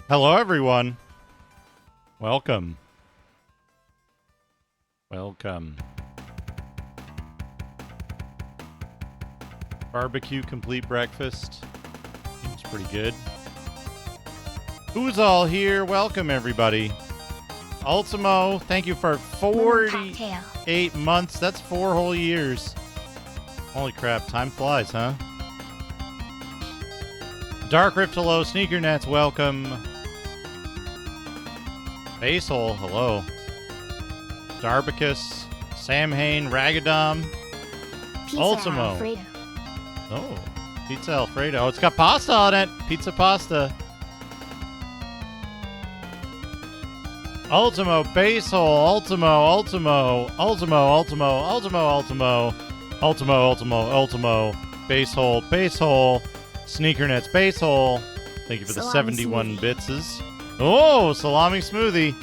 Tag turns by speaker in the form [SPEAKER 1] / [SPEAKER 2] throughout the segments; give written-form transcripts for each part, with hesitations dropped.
[SPEAKER 1] Hello, everyone. Welcome. Welcome. Barbecue complete breakfast. Seems pretty good. Who's all here? Welcome, everybody. Ultimo, thank you for 48 months. That's 4 whole years. Holy crap, time flies, huh? Dark Rift, hello. Sneaker Nets, welcome. Basehole, hello. Darbicus, Sam Hain, Ragadom,
[SPEAKER 2] Pizza
[SPEAKER 1] Ultimo.
[SPEAKER 2] Alfredo.
[SPEAKER 1] Oh, Pizza Alfredo. Oh, it's got pasta on it. Pizza pasta. Ultimo, Basehole, Ultimo, Basehole, Sneaker Nets, Basehole. Thank you for the
[SPEAKER 2] Salami
[SPEAKER 1] 71
[SPEAKER 2] smoothie.
[SPEAKER 1] bitses. Oh, salami smoothie.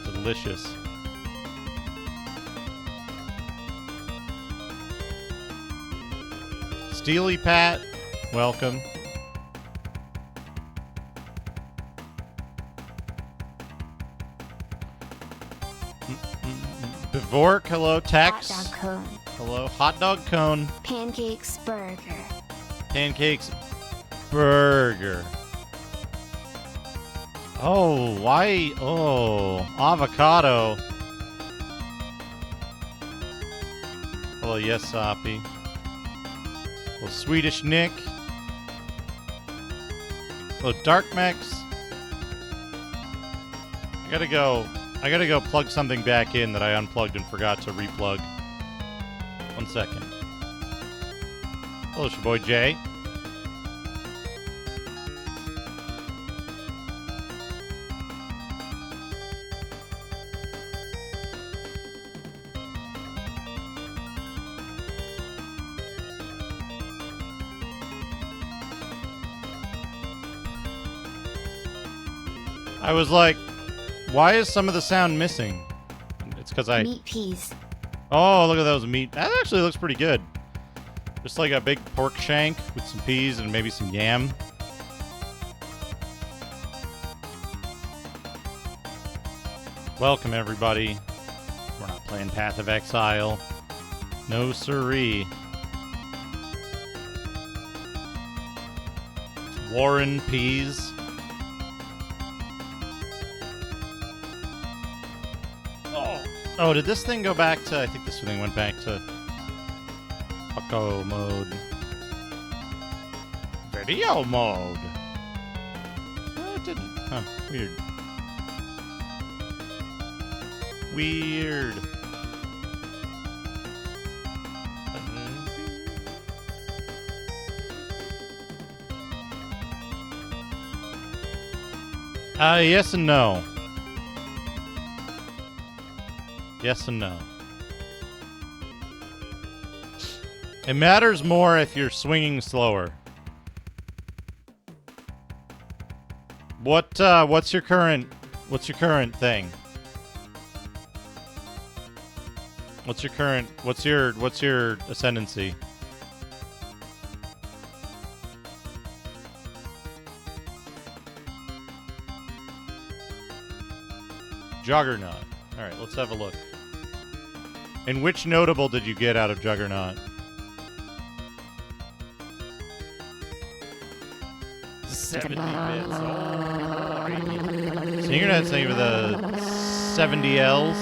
[SPEAKER 1] Delicious. Steely Pat, welcome. Bevork, hello. Tex,
[SPEAKER 2] Hot dog cone.
[SPEAKER 1] hello. Hot dog cone.
[SPEAKER 2] Pancakes burger.
[SPEAKER 1] Pancakes burger. Oh, why? Oh, avocado. Hello, yes, Soppy. Well, Swedish Nick. Hello, Dark Mex. I gotta go plug something back in that I unplugged and forgot to replug. 1 second. Hello, it's your boy Jay. I was like, why is some of the sound missing? It's because I...
[SPEAKER 2] Meat peas.
[SPEAKER 1] Oh, look at those meat. That actually looks pretty good. Just like a big pork shank with some peas and maybe some yam. Welcome, everybody. We're not playing Path of Exile. No siree. Warren Peas. Oh, did this thing go back to... I think this thing went back to... Bucko mode. Video mode. No, it didn't. Huh, weird. Weird. Yes and no. Yes and no. It matters more if you're swinging slower. What's your current thing? What's your ascendancy? Juggernaut. All right, let's have a look. And which notable did you get out of Juggernaut? 70 bits. Oh, Sneaker Nets, thank you for the 70 Ls.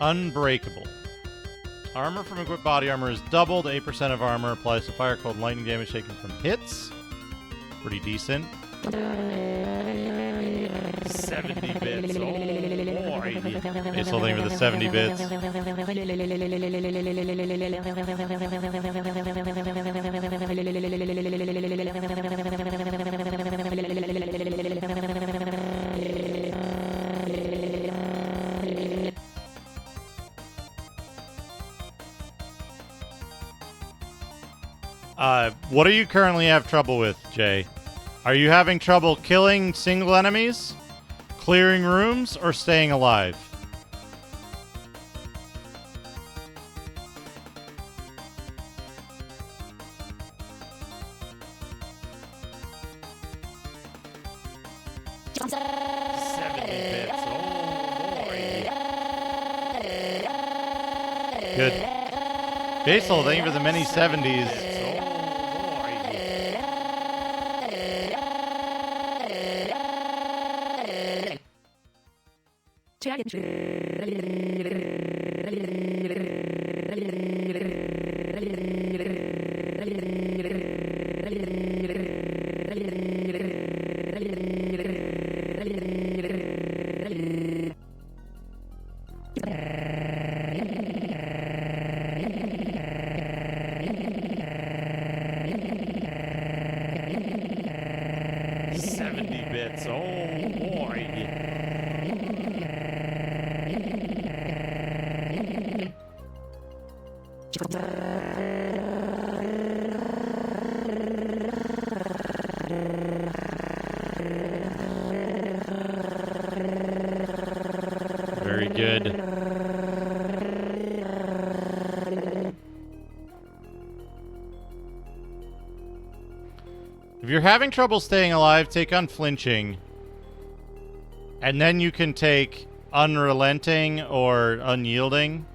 [SPEAKER 1] Unbreakable. Armor from equipped body armor is doubled. 8% of armor applies to fire, cold, and lightning damage taken from hits. Pretty decent. 70 bits. Oh, boy. It's holding for the 70 bits. What do you currently have trouble with, Jay? Are you having trouble killing single enemies? Clearing rooms or staying alive? Good. Basil, thank you for the many 70s. Very good. If you're having trouble staying alive, take Unflinching. And then you can take Unrelenting or Unyielding.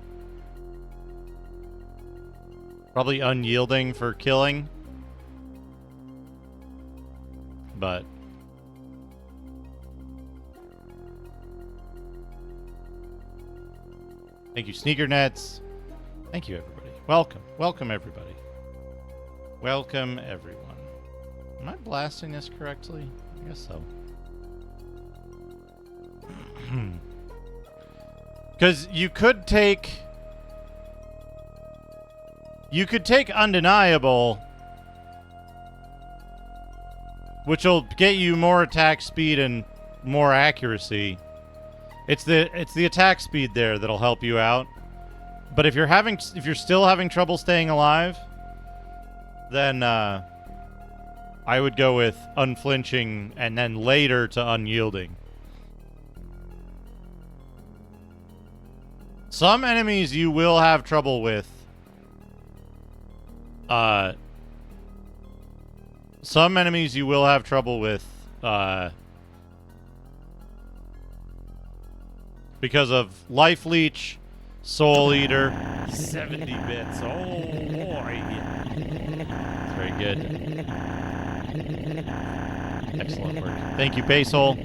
[SPEAKER 1] Probably Unyielding for killing. But thank you, Sneaker Nets. Thank you, everybody. Welcome. Welcome, everybody. Welcome, everyone. Am I blasting this correctly? I guess so. Because you could take Undeniable, which will get you more attack speed and more accuracy. It's the attack speed there that'll help you out. But if you're still having trouble staying alive, then I would go with Unflinching and then later to Unyielding. Some enemies you will have trouble with. Some enemies you will have trouble with, because of Life Leech, Soul Eater. 70 bits. Oh, boy. Very good. Excellent work. Thank you, Basil.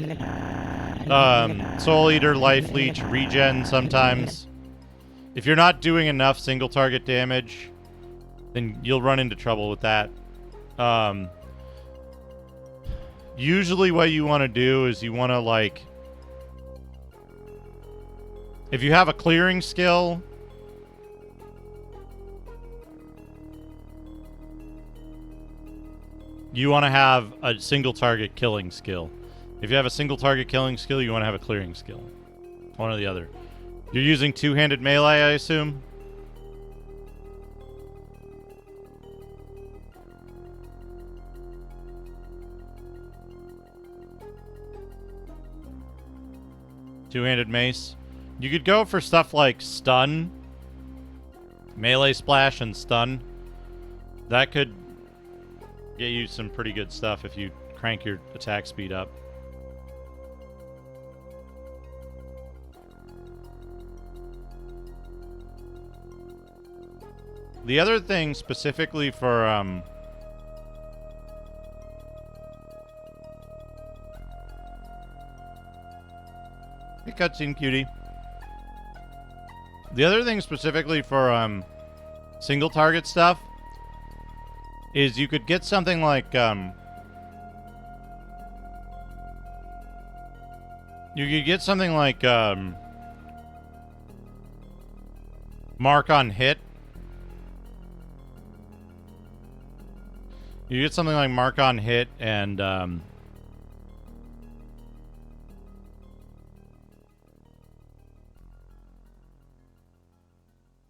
[SPEAKER 1] Soul Eater, Life Leech, regen sometimes. If you're not doing enough single target damage, then you'll run into trouble with that. Usually what you want to do is you want to, like, if you have a clearing skill, you want to have a single target killing skill. If you have a single target killing skill, you want to have a clearing skill. One or the other. You're using two-handed melee, I assume? Two-handed mace. You could go for stuff like stun, melee splash, and stun. That could get you some pretty good stuff if you crank your attack speed up. The other thing specifically for hey, cutscene cutie. The other thing specifically for single target stuff is you could get something like mark on hit. You get something like mark on hit and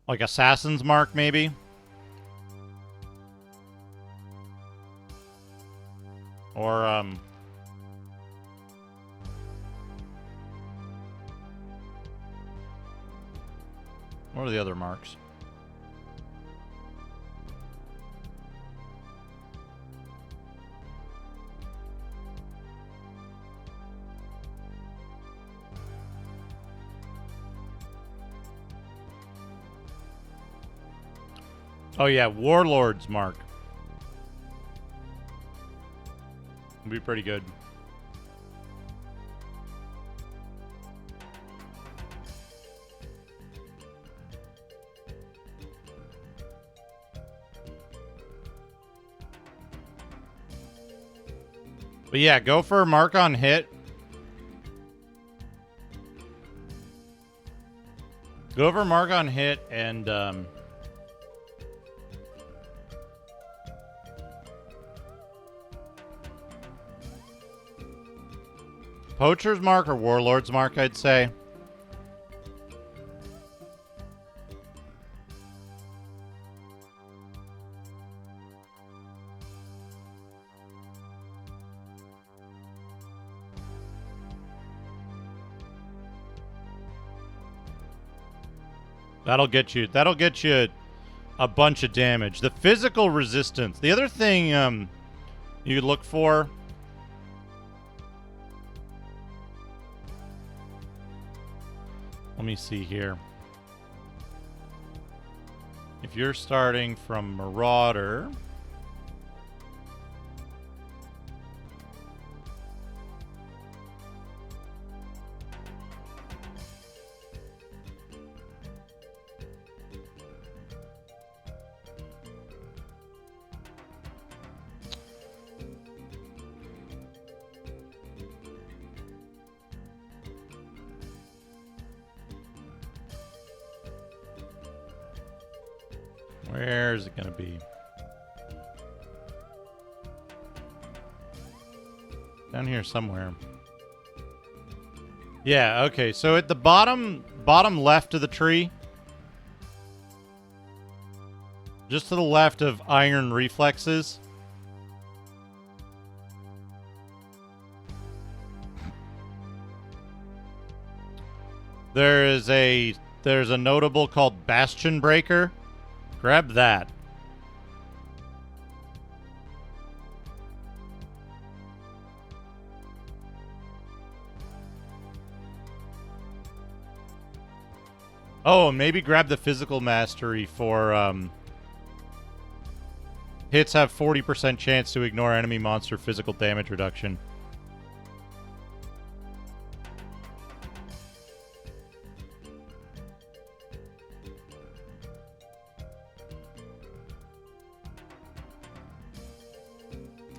[SPEAKER 1] like Assassin's Mark, maybe? Or, What are the other marks? Oh yeah, Warlord's mark. Would be pretty good. But yeah, go for a mark on hit. Go for a mark on hit and Poacher's mark or Warlord's mark, I'd say. That'll get you a bunch of damage. The physical resistance. The other thing you could look for. Let me see here. If you're starting from Marauder, where is it going to be? Down here somewhere. Yeah, okay. So at the bottom left of the tree, just to the left of Iron Reflexes, there's a notable called Bastion Breaker. Grab that. Oh, maybe grab the Physical Mastery for hits have 40% chance to ignore enemy monster physical damage reduction.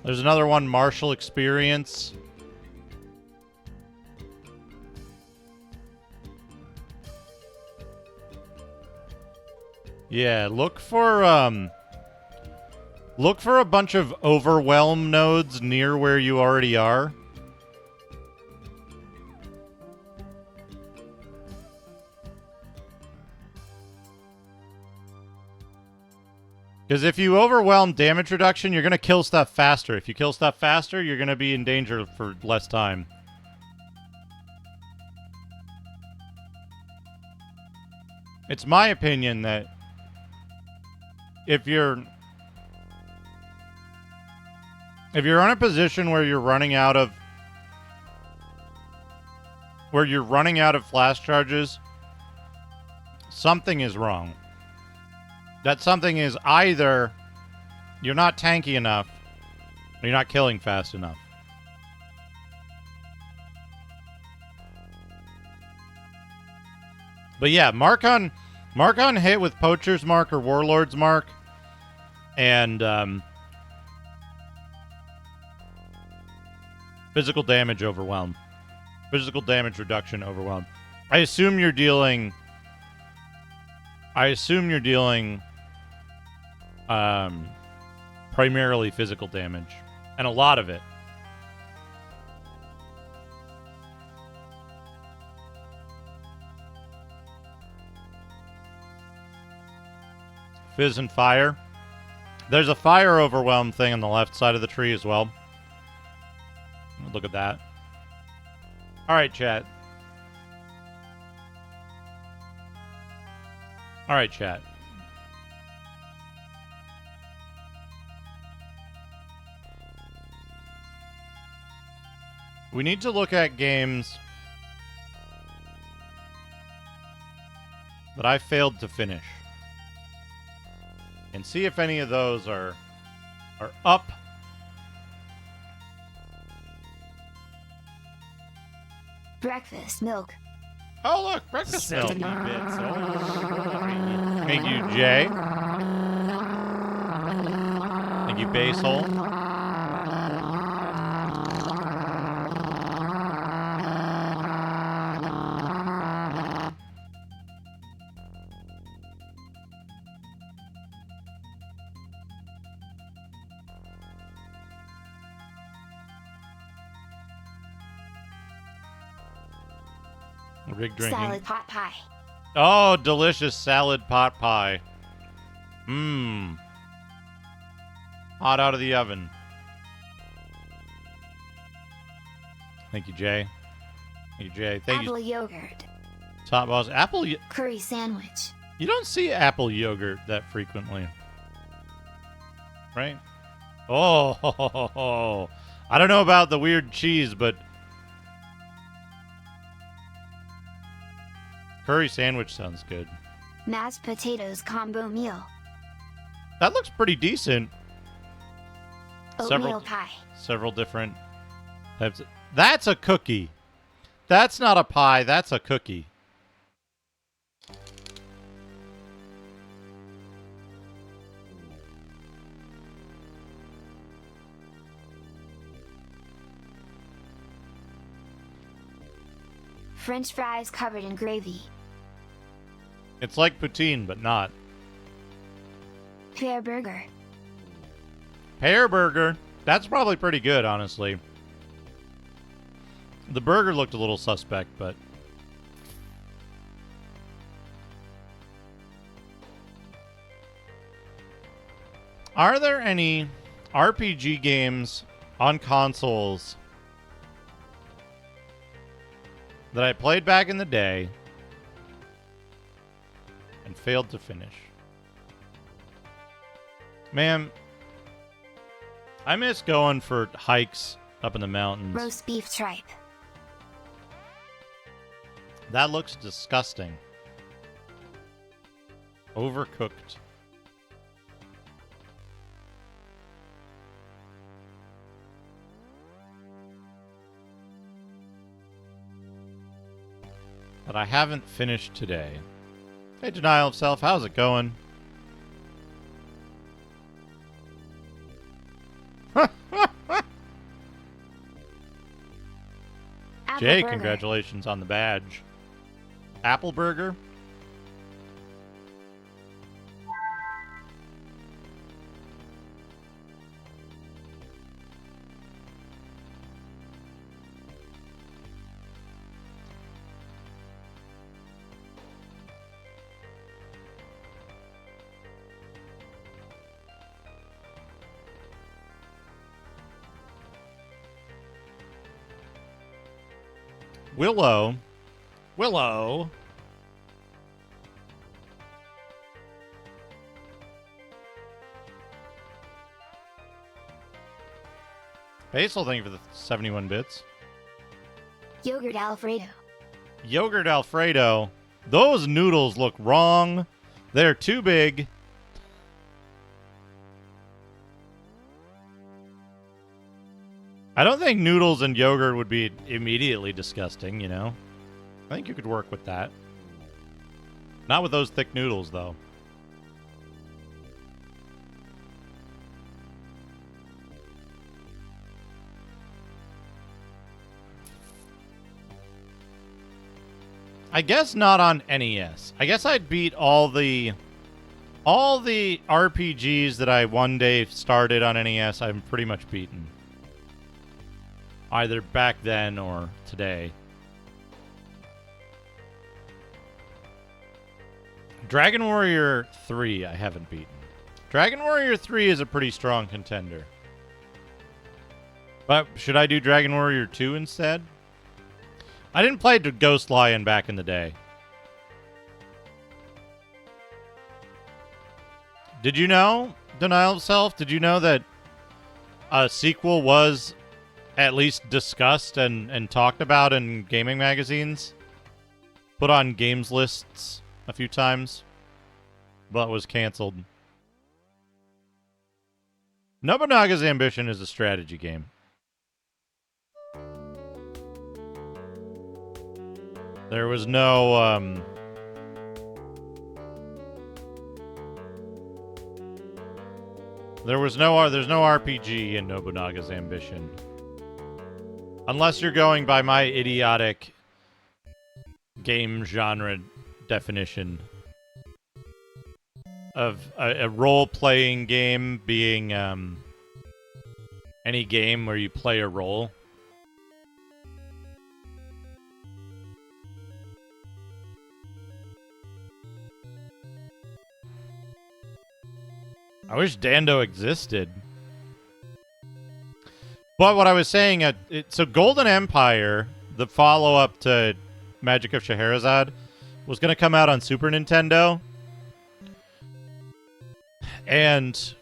[SPEAKER 1] There's another one, Martial Experience. Yeah, look for a bunch of Overwhelm nodes near where you already are. Because if you overwhelm damage reduction, you're going to kill stuff faster. If you kill stuff faster, you're going to be in danger for less time. It's my opinion that if you're in a position where you're running out of flash charges, something is wrong. That something is either you're not tanky enough or you're not killing fast enough. But yeah, mark on hit with Poacher's mark or Warlord's mark, and physical damage overwhelm, physical damage reduction overwhelm. I assume you're dealing primarily physical damage, and a lot of it. Fizz and fire. There's a fire overwhelm thing on the left side of the tree as well. Look at that. All right, chat. All right, chat. We need to look at games that I failed to finish and see if any of those are up.
[SPEAKER 2] Breakfast milk.
[SPEAKER 1] Oh, look, breakfast milk. Bits. Oh, thank you, Jay. Thank you, Basil. Big drinking.
[SPEAKER 2] Salad pot pie.
[SPEAKER 1] Oh, delicious salad pot pie. Mmm. Hot out of the oven. Thank you, Jay. Thank you, Jay. Thank
[SPEAKER 2] Apple
[SPEAKER 1] you.
[SPEAKER 2] yogurt.
[SPEAKER 1] Top boss.
[SPEAKER 2] Curry sandwich.
[SPEAKER 1] You don't see apple yogurt that frequently. Right? Oh, I don't know about the weird cheese, but curry sandwich sounds good.
[SPEAKER 2] Mashed potatoes combo meal.
[SPEAKER 1] That looks pretty decent.
[SPEAKER 2] Oatmeal pie.
[SPEAKER 1] Several different types. That's a cookie. That's not a pie. That's a cookie.
[SPEAKER 2] French fries covered in gravy.
[SPEAKER 1] It's like poutine, but not.
[SPEAKER 2] Pear burger.
[SPEAKER 1] Pear burger. That's probably pretty good, honestly. The burger looked a little suspect, but are there any RPG games on consoles that I played back in the day and failed to finish? Man, I miss going for hikes up in the mountains.
[SPEAKER 2] Roast beef tripe.
[SPEAKER 1] That looks disgusting. Overcooked. But I haven't finished today. Hey, Denial of Self, how's it going? Jay,
[SPEAKER 2] burger.
[SPEAKER 1] congratulations on the badge. Apple burger? Willow. Basil, thank you for the 71 bits.
[SPEAKER 2] Yogurt Alfredo.
[SPEAKER 1] Yogurt Alfredo. Those noodles look wrong. They're too big. I don't think noodles and yogurt would be immediately disgusting, you know? I think you could work with that. Not with those thick noodles, though. I guess not on NES. I guess I'd beat all the RPGs that I one day started on NES. I'm pretty much beaten. Either back then or today. Dragon Warrior 3 I haven't beaten. Dragon Warrior 3 is a pretty strong contender. But should I do Dragon Warrior 2 instead? I didn't play Ghost Lion back in the day. Did you know, Denial of Self, did you know that a sequel was at least discussed and talked about in gaming magazines? Put on games lists a few times, but was canceled. Nobunaga's Ambition is a strategy game. There was no, there's no RPG in Nobunaga's Ambition. Unless you're going by my idiotic game genre definition of a role-playing game being any game where you play a role. I wish Dando existed. But what I was saying, so Golden Empire, the follow-up to Magic of Scheherazade, was going to come out on Super Nintendo. And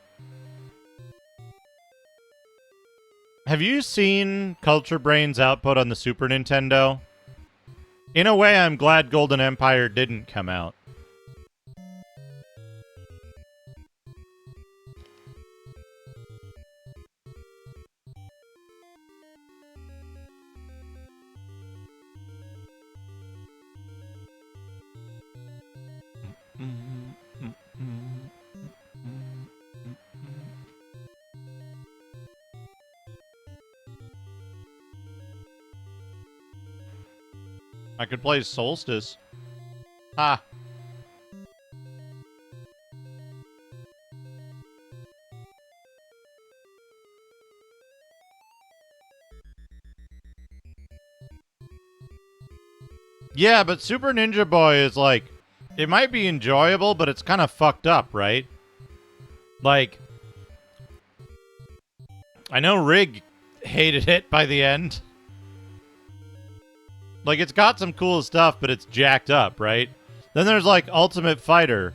[SPEAKER 1] have you seen Culture Brain's output on the Super Nintendo? In a way, I'm glad Golden Empire didn't come out. I could play Solstice. Ha! Yeah, but Super Ninja Boy is like, it might be enjoyable, but it's kind of fucked up, right? Like, I know Rig hated it by the end. Like, it's got some cool stuff, but it's jacked up, right? Then there's, like, Ultimate Fighter,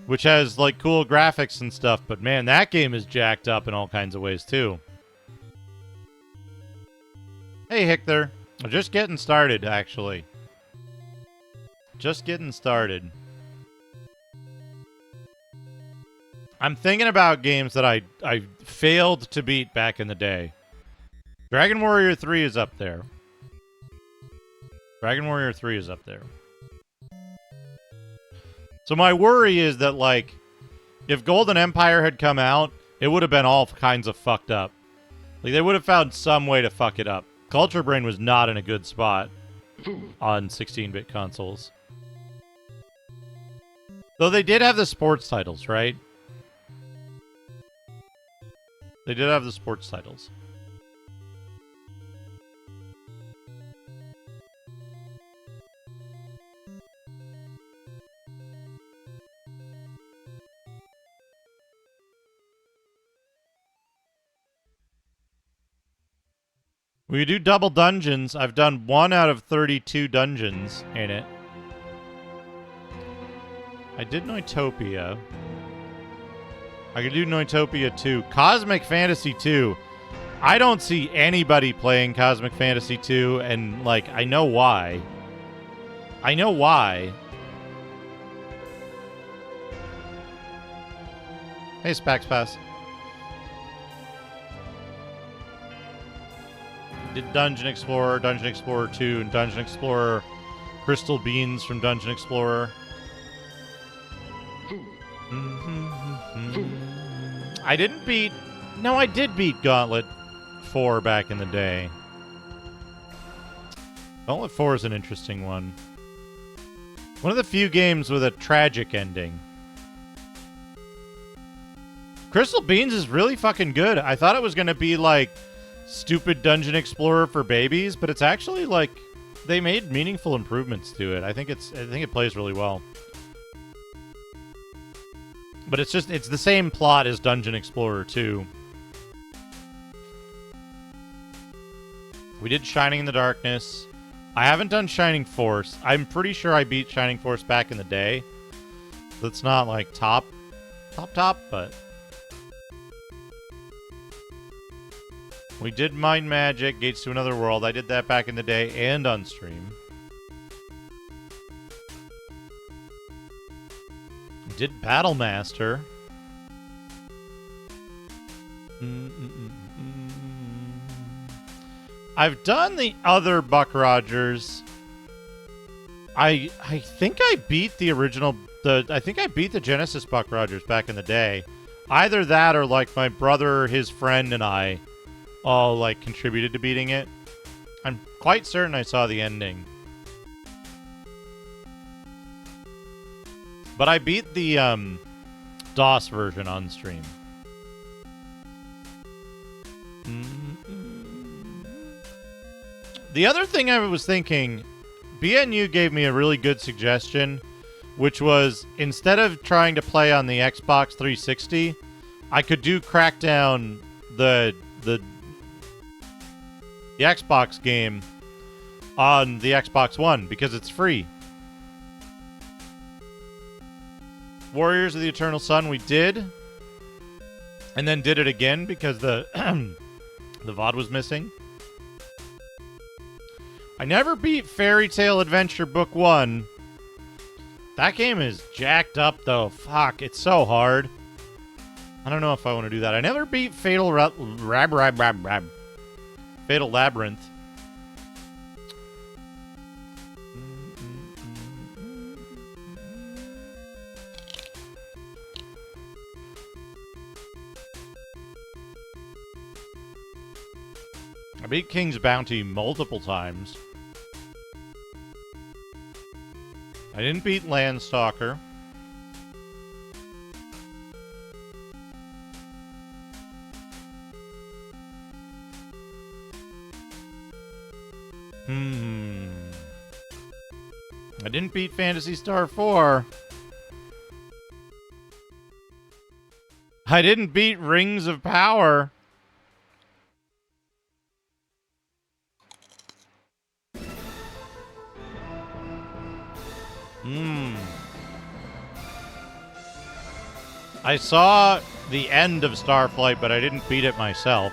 [SPEAKER 1] which has, like, cool graphics and stuff. But, man, that game is jacked up in all kinds of ways, too. Hey, Hictor. We're just getting started, actually. Just getting started. I'm thinking about games that I failed to beat back in the day. Dragon Warrior 3 is up there. Dragon Warrior 3 is up there. So my worry is that, like, if Golden Empire had come out, it would have been all kinds of fucked up. Like, they would have found some way to fuck it up. Culture Brain was not in a good spot on 16-bit consoles. Though they did have the sports titles, right? They did have the sports titles. We do double dungeons. I've done 1 out of 32 dungeons in it. I did Noitopia. I could do Noitopia 2. Cosmic Fantasy 2. I don't see anybody playing Cosmic Fantasy 2, and, like, I know why. I know why. Hey, Spax Pass. Did Dungeon Explorer 2, and Dungeon Explorer Crystal Beans from Dungeon Explorer. I didn't beat... No, I did beat Gauntlet 4 back in the day. Gauntlet 4 is an interesting one. One of the few games with a tragic ending. Crystal Beans is really fucking good. I thought it was going to be like stupid Dungeon Explorer for babies, but it's actually like they made meaningful improvements to it. I think it plays really well. But it's the same plot as Dungeon Explorer 2. We did Shining in the Darkness. I haven't done Shining Force. I'm pretty sure I beat Shining Force back in the day. So it's not like top top, but we did Mind Magic, Gates to Another World. I did that back in the day and on stream. Did Battle Master. I've done the other Buck Rogers. I think I beat the original. I think I beat the Genesis Buck Rogers back in the day. Either that or like my brother, his friend, and I all like contributed to beating it. I'm quite certain I saw the ending. But I beat the DOS version on stream. The other thing I was thinking, BNU gave me a really good suggestion, which was instead of trying to play on the Xbox 360, I could do Crackdown, the Xbox game, on the Xbox One because it's free. Warriors of the Eternal Sun we did, and then did it again because the the VOD was missing. I never beat Fairy Tale Adventure Book 1. That game is jacked up though. Fuck, it's so hard. I don't know if I want to do that. I never beat Fatal Fatal Labyrinth. I beat King's Bounty multiple times. I didn't beat Landstalker. I didn't beat Phantasy Star 4. I didn't beat Rings of Power. I saw the end of Starflight, but I didn't beat it myself.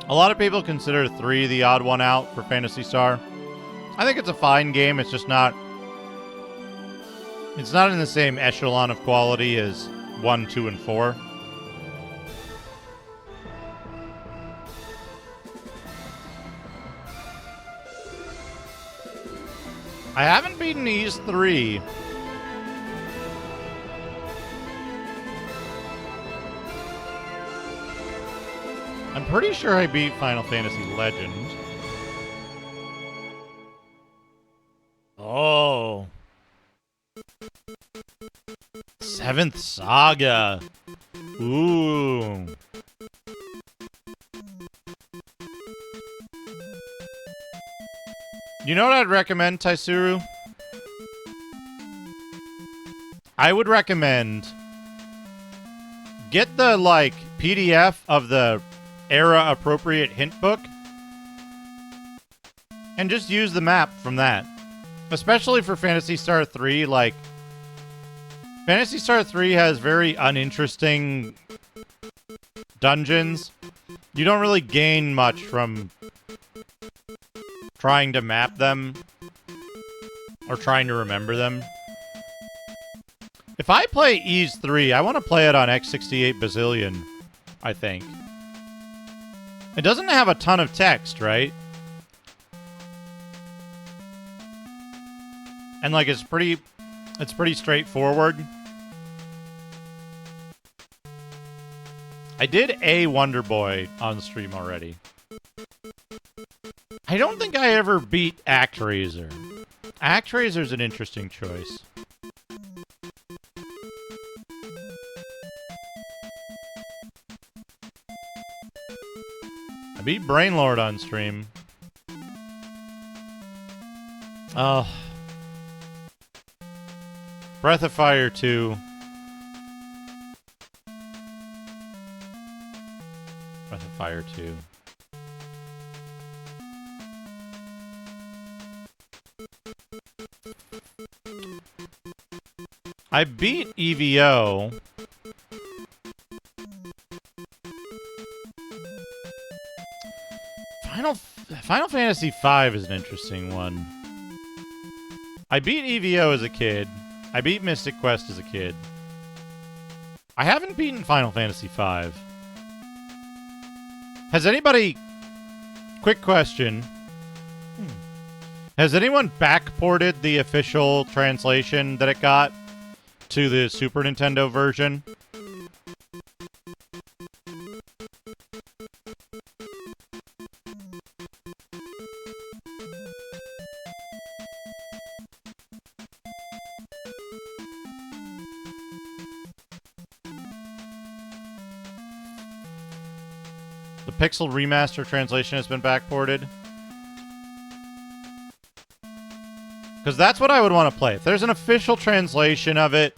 [SPEAKER 1] A lot of people consider 3 the odd one out for Phantasy Star. I think it's a fine game. It's just not... It's not in the same echelon of quality as 1, 2, and 4. I haven't beaten Ys 3. I'm pretty sure I beat Final Fantasy Legend. Oh. 7th Saga. Ooh. You know what I'd recommend, Taisuru? I would recommend get the, like, PDF of the era-appropriate hint book and just use the map from that. Especially for Phantasy Star 3, like, Phantasy Star 3 has very uninteresting dungeons. You don't really gain much from trying to map them or trying to remember them. If I play Ys 3, I want to play it on X68 Bazillion, I think. It doesn't have a ton of text, right? And like it's pretty straightforward. I did a Wonder Boy on stream already. I don't think I ever beat ActRaiser. ActRaiser's an interesting choice. I beat Brainlord on stream. Oh. Breath of Fire 2. Fire 2. I beat EVO. Final Fantasy V is an interesting one. I beat EVO as a kid. I beat Mystic Quest as a kid. I haven't beaten Final Fantasy V. Has anybody... Quick question. Has anyone backported the official translation that it got to the Super Nintendo version? The Pixel Remaster translation has been backported. Because that's what I would want to play. If there's an official translation of it...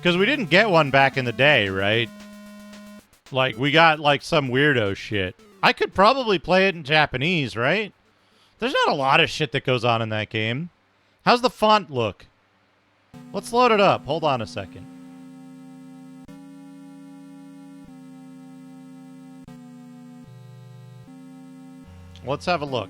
[SPEAKER 1] Because we didn't get one back in the day, right? Like, we got, like, some weirdo shit. I could probably play it in Japanese, right? There's not a lot of shit that goes on in that game. How's the font look? Let's load it up. Hold on a second. Let's have a look.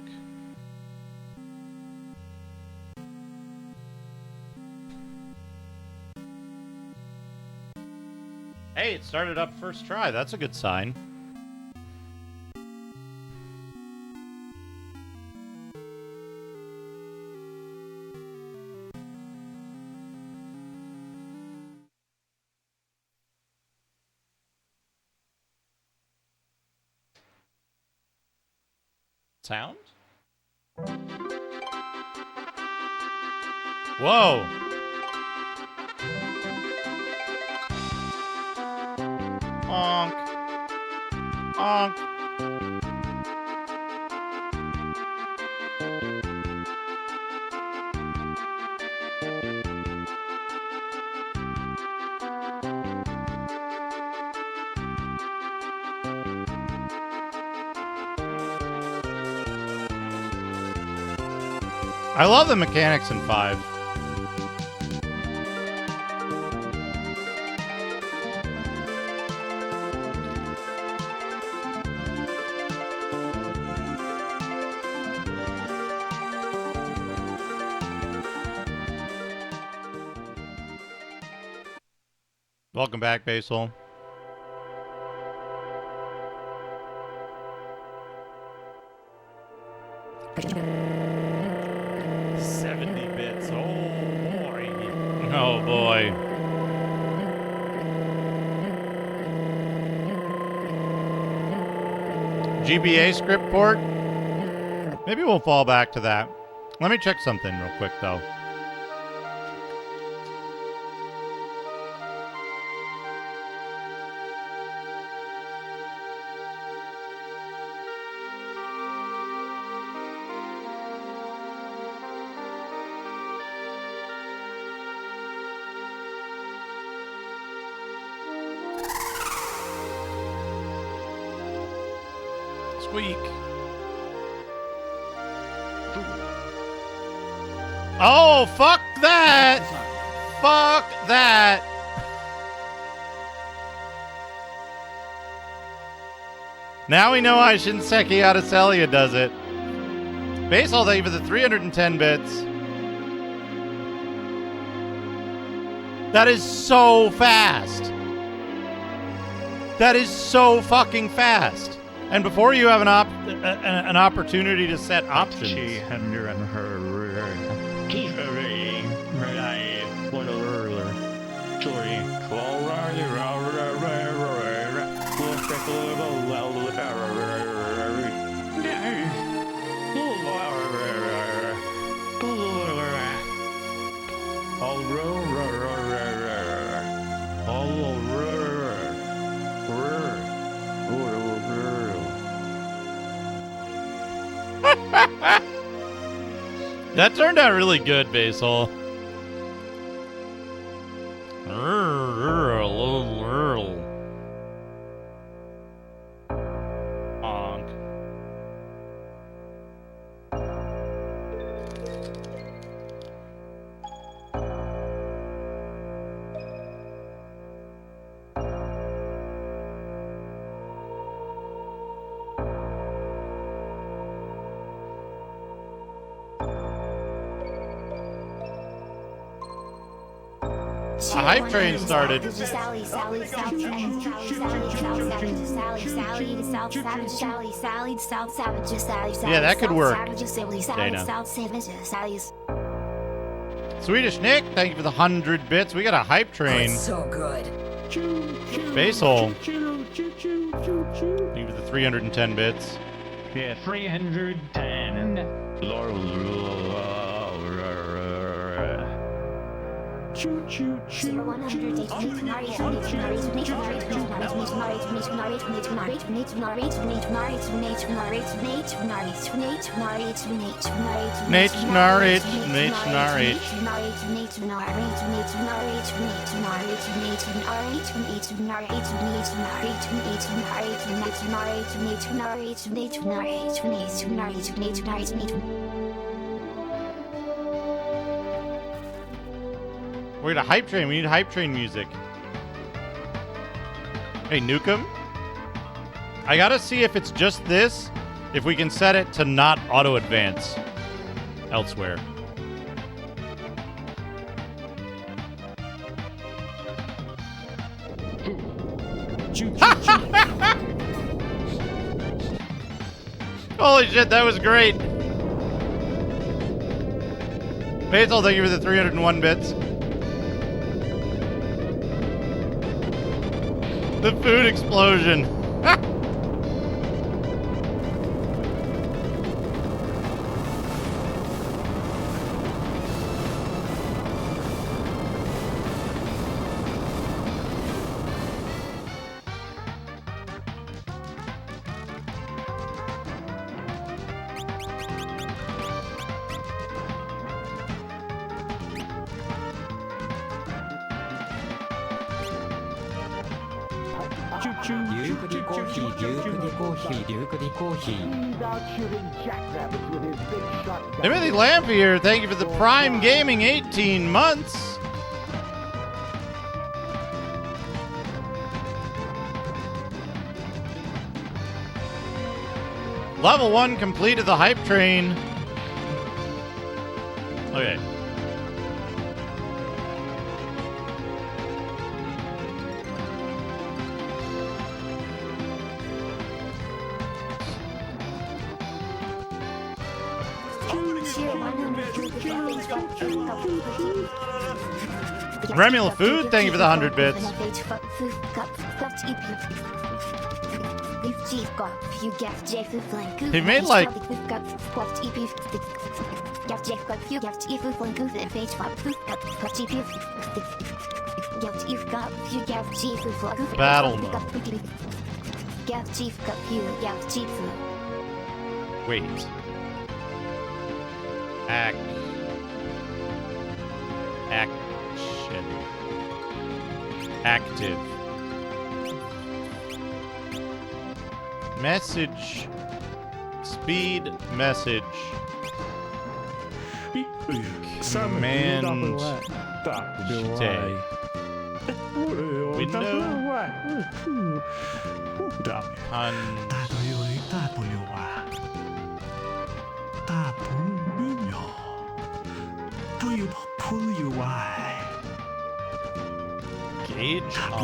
[SPEAKER 1] Hey, it started up first try. That's a good sign. Sound? Whoa! Honk. Honk. I love the mechanics in 5. Welcome back, Basil. Oh boy. GBA script port? Maybe we'll fall back to that. Let me check something real quick though. Squeak. Oh, fuck that! Fuck that! Now we know why Shinseki Adaselia does it. Basil, thank you for the 310 bits. That is so fast. That is so fucking fast. And before you have an opportunity to set options. That turned out really good, Basil. hype train started.
[SPEAKER 2] Sally, Sally, Sally, Sally,
[SPEAKER 1] Yeah, that could work. Dana. Swedish Nick, thank you for the 100 bits. We got a hype train.
[SPEAKER 3] So good.
[SPEAKER 1] Base hole. Thank you for the 310 bits.
[SPEAKER 4] Yeah, 310. Choo choo choo.
[SPEAKER 1] We're at a hype train. We need hype train music. Hey, Nukem. I gotta see if it's just this, if we can set it to not auto advance elsewhere. Holy shit, that was great. Basil, thank you for the 301 bits. The food explosion. Timothy Lampier, thank you for the Prime Gaming 18 months. Level 1 completed the hype train. Okay. Remula Food, thank you for the 100 bits. He made like battle mode. Wait. Action. Active. Message. Speed message. Command. Stay. Window. Gauge on.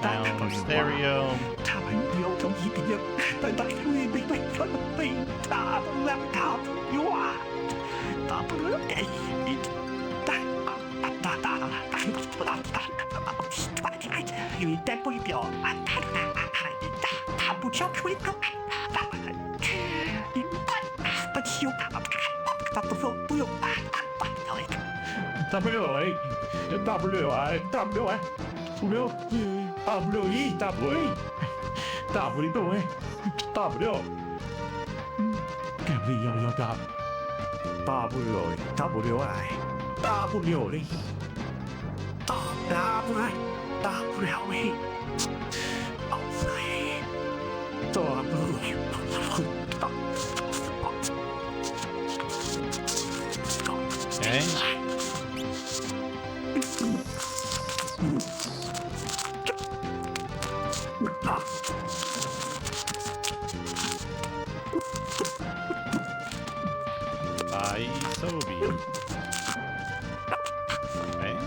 [SPEAKER 1] Sound stereo. Okay. Toby. Okay.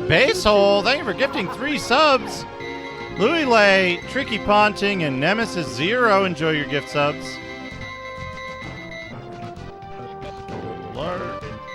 [SPEAKER 1] Basehole, thank you for gifting 3 subs. Louis Lay, Tricky Ponting, and Nemesis Zero, enjoy your gift subs.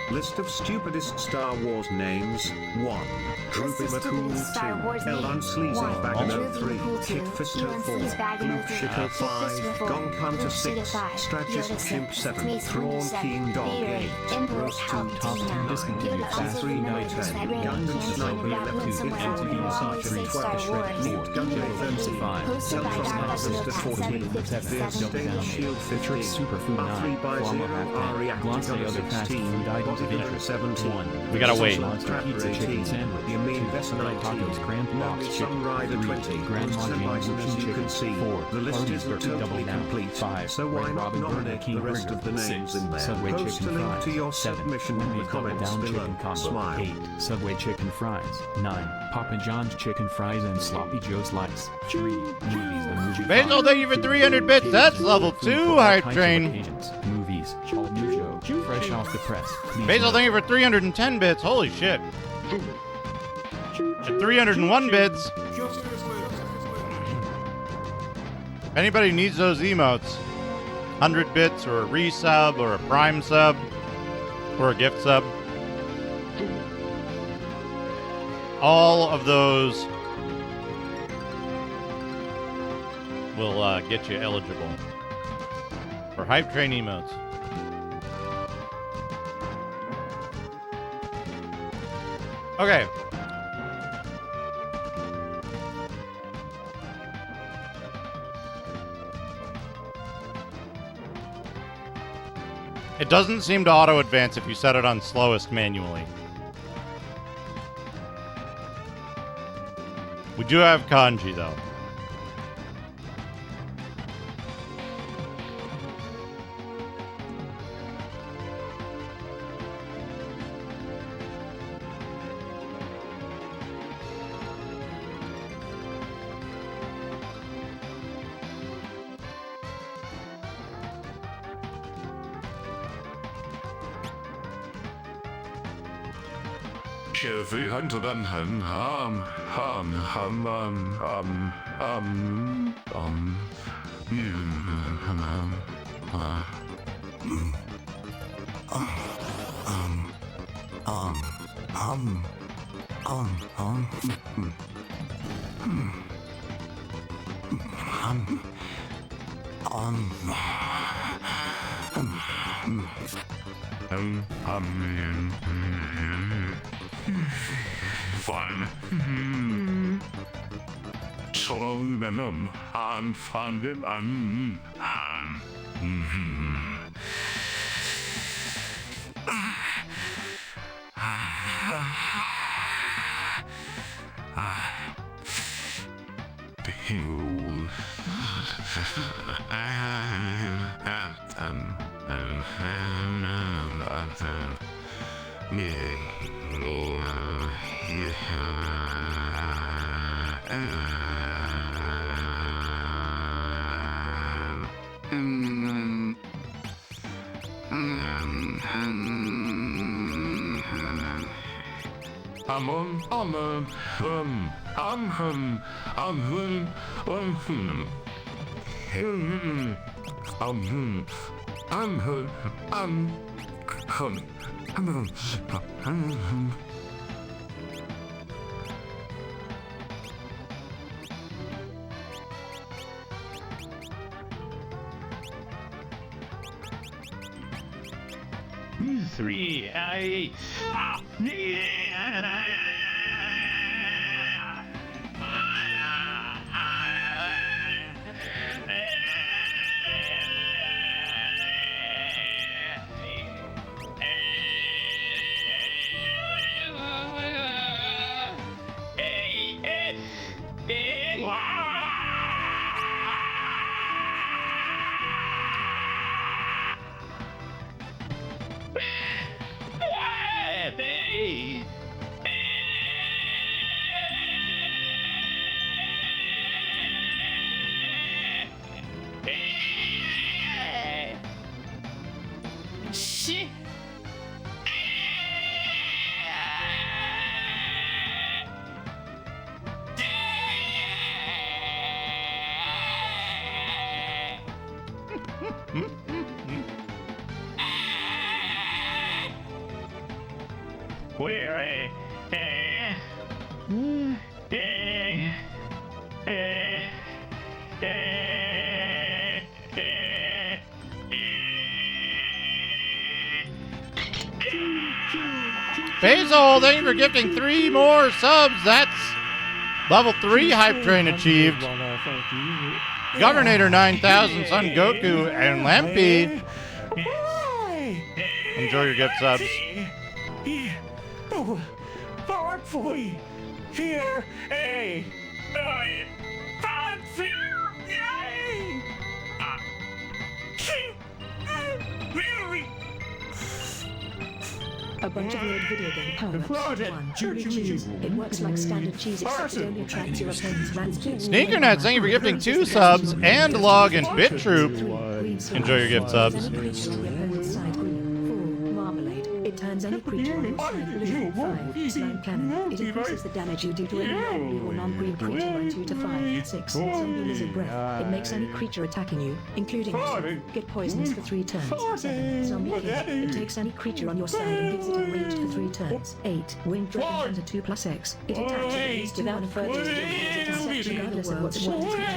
[SPEAKER 3] List of stupidest Star Wars names. 1. Droopy McCool 2. Elan Sleazy Bagano 3. Kick Fister 4. Gloop Shitter 5. Gong Punter 6. Strategist Chimp 7. Thrawn Keen Dog 8. Roast 2. Top 10 discontinued Fast 3 9 10. Gungan Sniper 11. Anthony Sargery 12. Mute Gungan 35. Seltros Harvester 14. Veer Stain Shield 15. Superfood 9. 3 by 0. Reactor 16. Interest 17.
[SPEAKER 1] We gotta wait.
[SPEAKER 3] Pizza chicken sandwich. The Amin Vest 19. Tacos Grand Box Sunrider 20. Grandma Bison as you can see. 4. The list isn't totally complete. 5. So why not nominate the rest of the names in there?
[SPEAKER 5] Subway
[SPEAKER 3] Post a
[SPEAKER 5] chicken
[SPEAKER 3] link
[SPEAKER 5] fries.
[SPEAKER 3] to your
[SPEAKER 5] 7.
[SPEAKER 3] submission in the comments
[SPEAKER 5] Down
[SPEAKER 3] below.
[SPEAKER 5] chicken combo.
[SPEAKER 3] Smile.
[SPEAKER 5] 8. Subway chicken fries. 9. Papa John's chicken fries and sloppy Joe slice. 3. Movies the movie.
[SPEAKER 1] Basil, thank you for 300 bits. That's level 2 hype train.
[SPEAKER 5] Movies. All new show. Fresh off the press.
[SPEAKER 1] Basil, thank you for 310 bits. Holy shit. At 301 bits. If anybody needs those emotes, 100 bits or a resub or a prime sub or a gift sub, all of those will get you eligible for hype train emotes. Okay. It doesn't seem to auto-advance if you set it on slowest manually. We do have kanji, though.
[SPEAKER 6] Chevy Hunter than fun. So venom and fun and
[SPEAKER 4] Three,
[SPEAKER 1] Basil, thank you for gifting 3 more subs. That's level 3 hype train achieved. Governator 9000, Son Goku, and Lampy. Enjoy your gift subs.
[SPEAKER 6] Thoughtfully. Here, a
[SPEAKER 7] A bunch of weird video game power-ups. 1. Chewy cheese. It works like standard cheese, except it only attracts your opponent's rats.
[SPEAKER 1] Sneakernet, thank you for gifting 2 subs, and Log and Bit Troop. Enjoy your gift subs.
[SPEAKER 7] It turns any creature on your side blue. 5. Slime cannon. It increases the damage you do to any non-blue or non-green creature by 2 to 5. 6. Zombie lizard breath. It makes any creature attacking you, including yourself, get poisonous for 3 turns. 7. Zombie kick. It takes any creature on your side and gives it enraged for 3 turns. 8. Winged dragon hunter 2+X. It attacks you at least without further regardless of what the